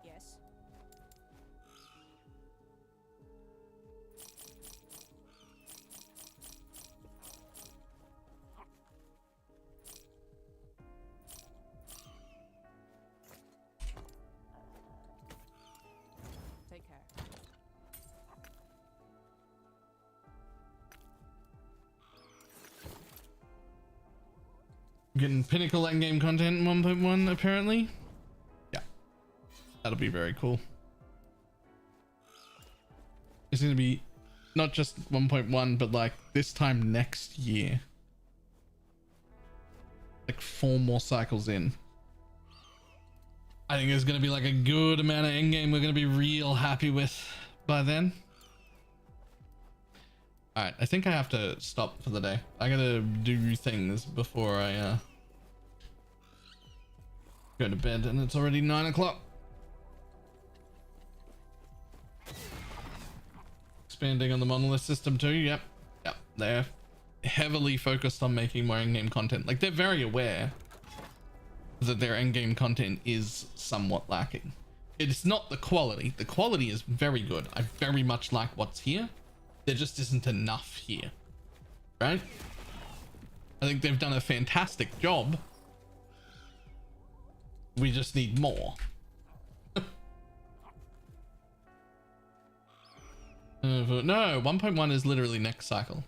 Yes. Take care. Getting pinnacle endgame content in 1.1 apparently. Yeah, that'll be very cool. It's gonna be not just 1.1 but like this time next year, like 4 more cycles in. I think there's gonna be like a good amount of endgame we're gonna be real happy with by then. All right, I think I have to stop for the day. I gotta do things before I go to bed, and it's already 9 o'clock. Expanding on the monolith system too. Yep, they're heavily focused on making more in-game content. Like, they're very aware that their in-game content is somewhat lacking. It's not the quality. The quality is very good. I very much like what's here. There just isn't enough here, right? I think they've done a fantastic job. We just need more. No, 1.1 is literally next cycle.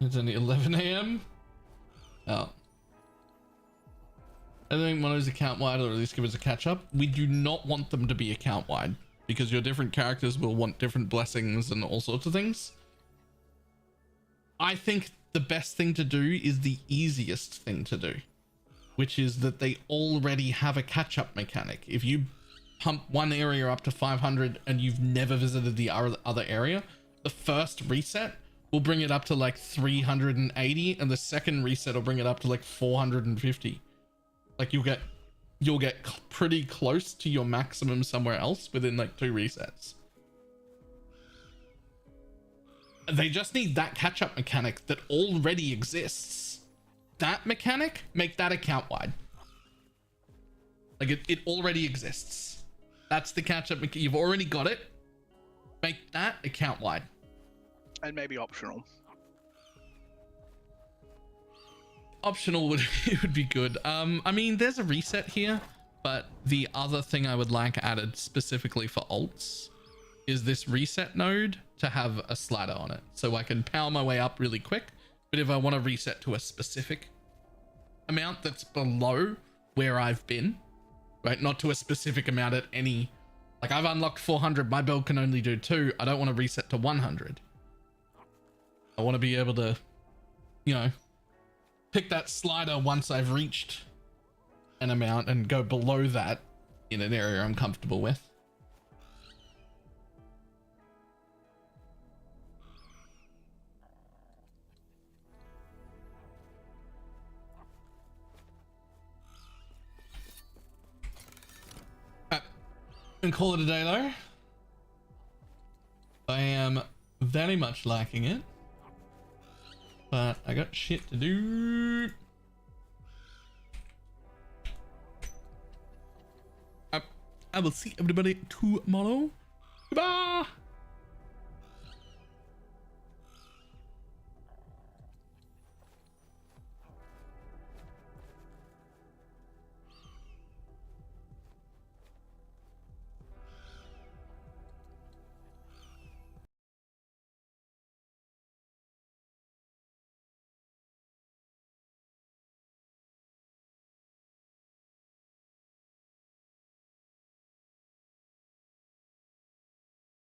It's only 11 a.m. Oh. I think one is account wide, or at least give us a catch up. We do not want them to be account wide because your different characters will want different blessings and all sorts of things. I think the best thing to do is the easiest thing to do, which is that they already have a catch up mechanic. If you pump one area up to 500 and you've never visited the other area, the first reset will bring it up to like 380 and the second reset will bring it up to like 450. Like you'll get pretty close to your maximum somewhere else within like 2 resets. They just need that catch-up mechanic that already exists. That mechanic, make that account wide. Like it already exists. That's the catch-up mechanic. You've already got it. Make that account wide. And maybe optional. Optional would it would be good. I mean, there's a reset here, but the other thing I would like added specifically for alts is this reset node to have a slider on it, so I can power my way up really quick. But if I want to reset to a specific amount that's below where I've been, right, not to a specific amount at any, like I've unlocked 400, my build can only do 2. I don't want to reset to 100. I want to be able to, you know, pick that slider once I've reached an amount and go below that in an area I'm comfortable with. And call it a day though. I am very much liking it, but I got shit to do. I will see everybody tomorrow.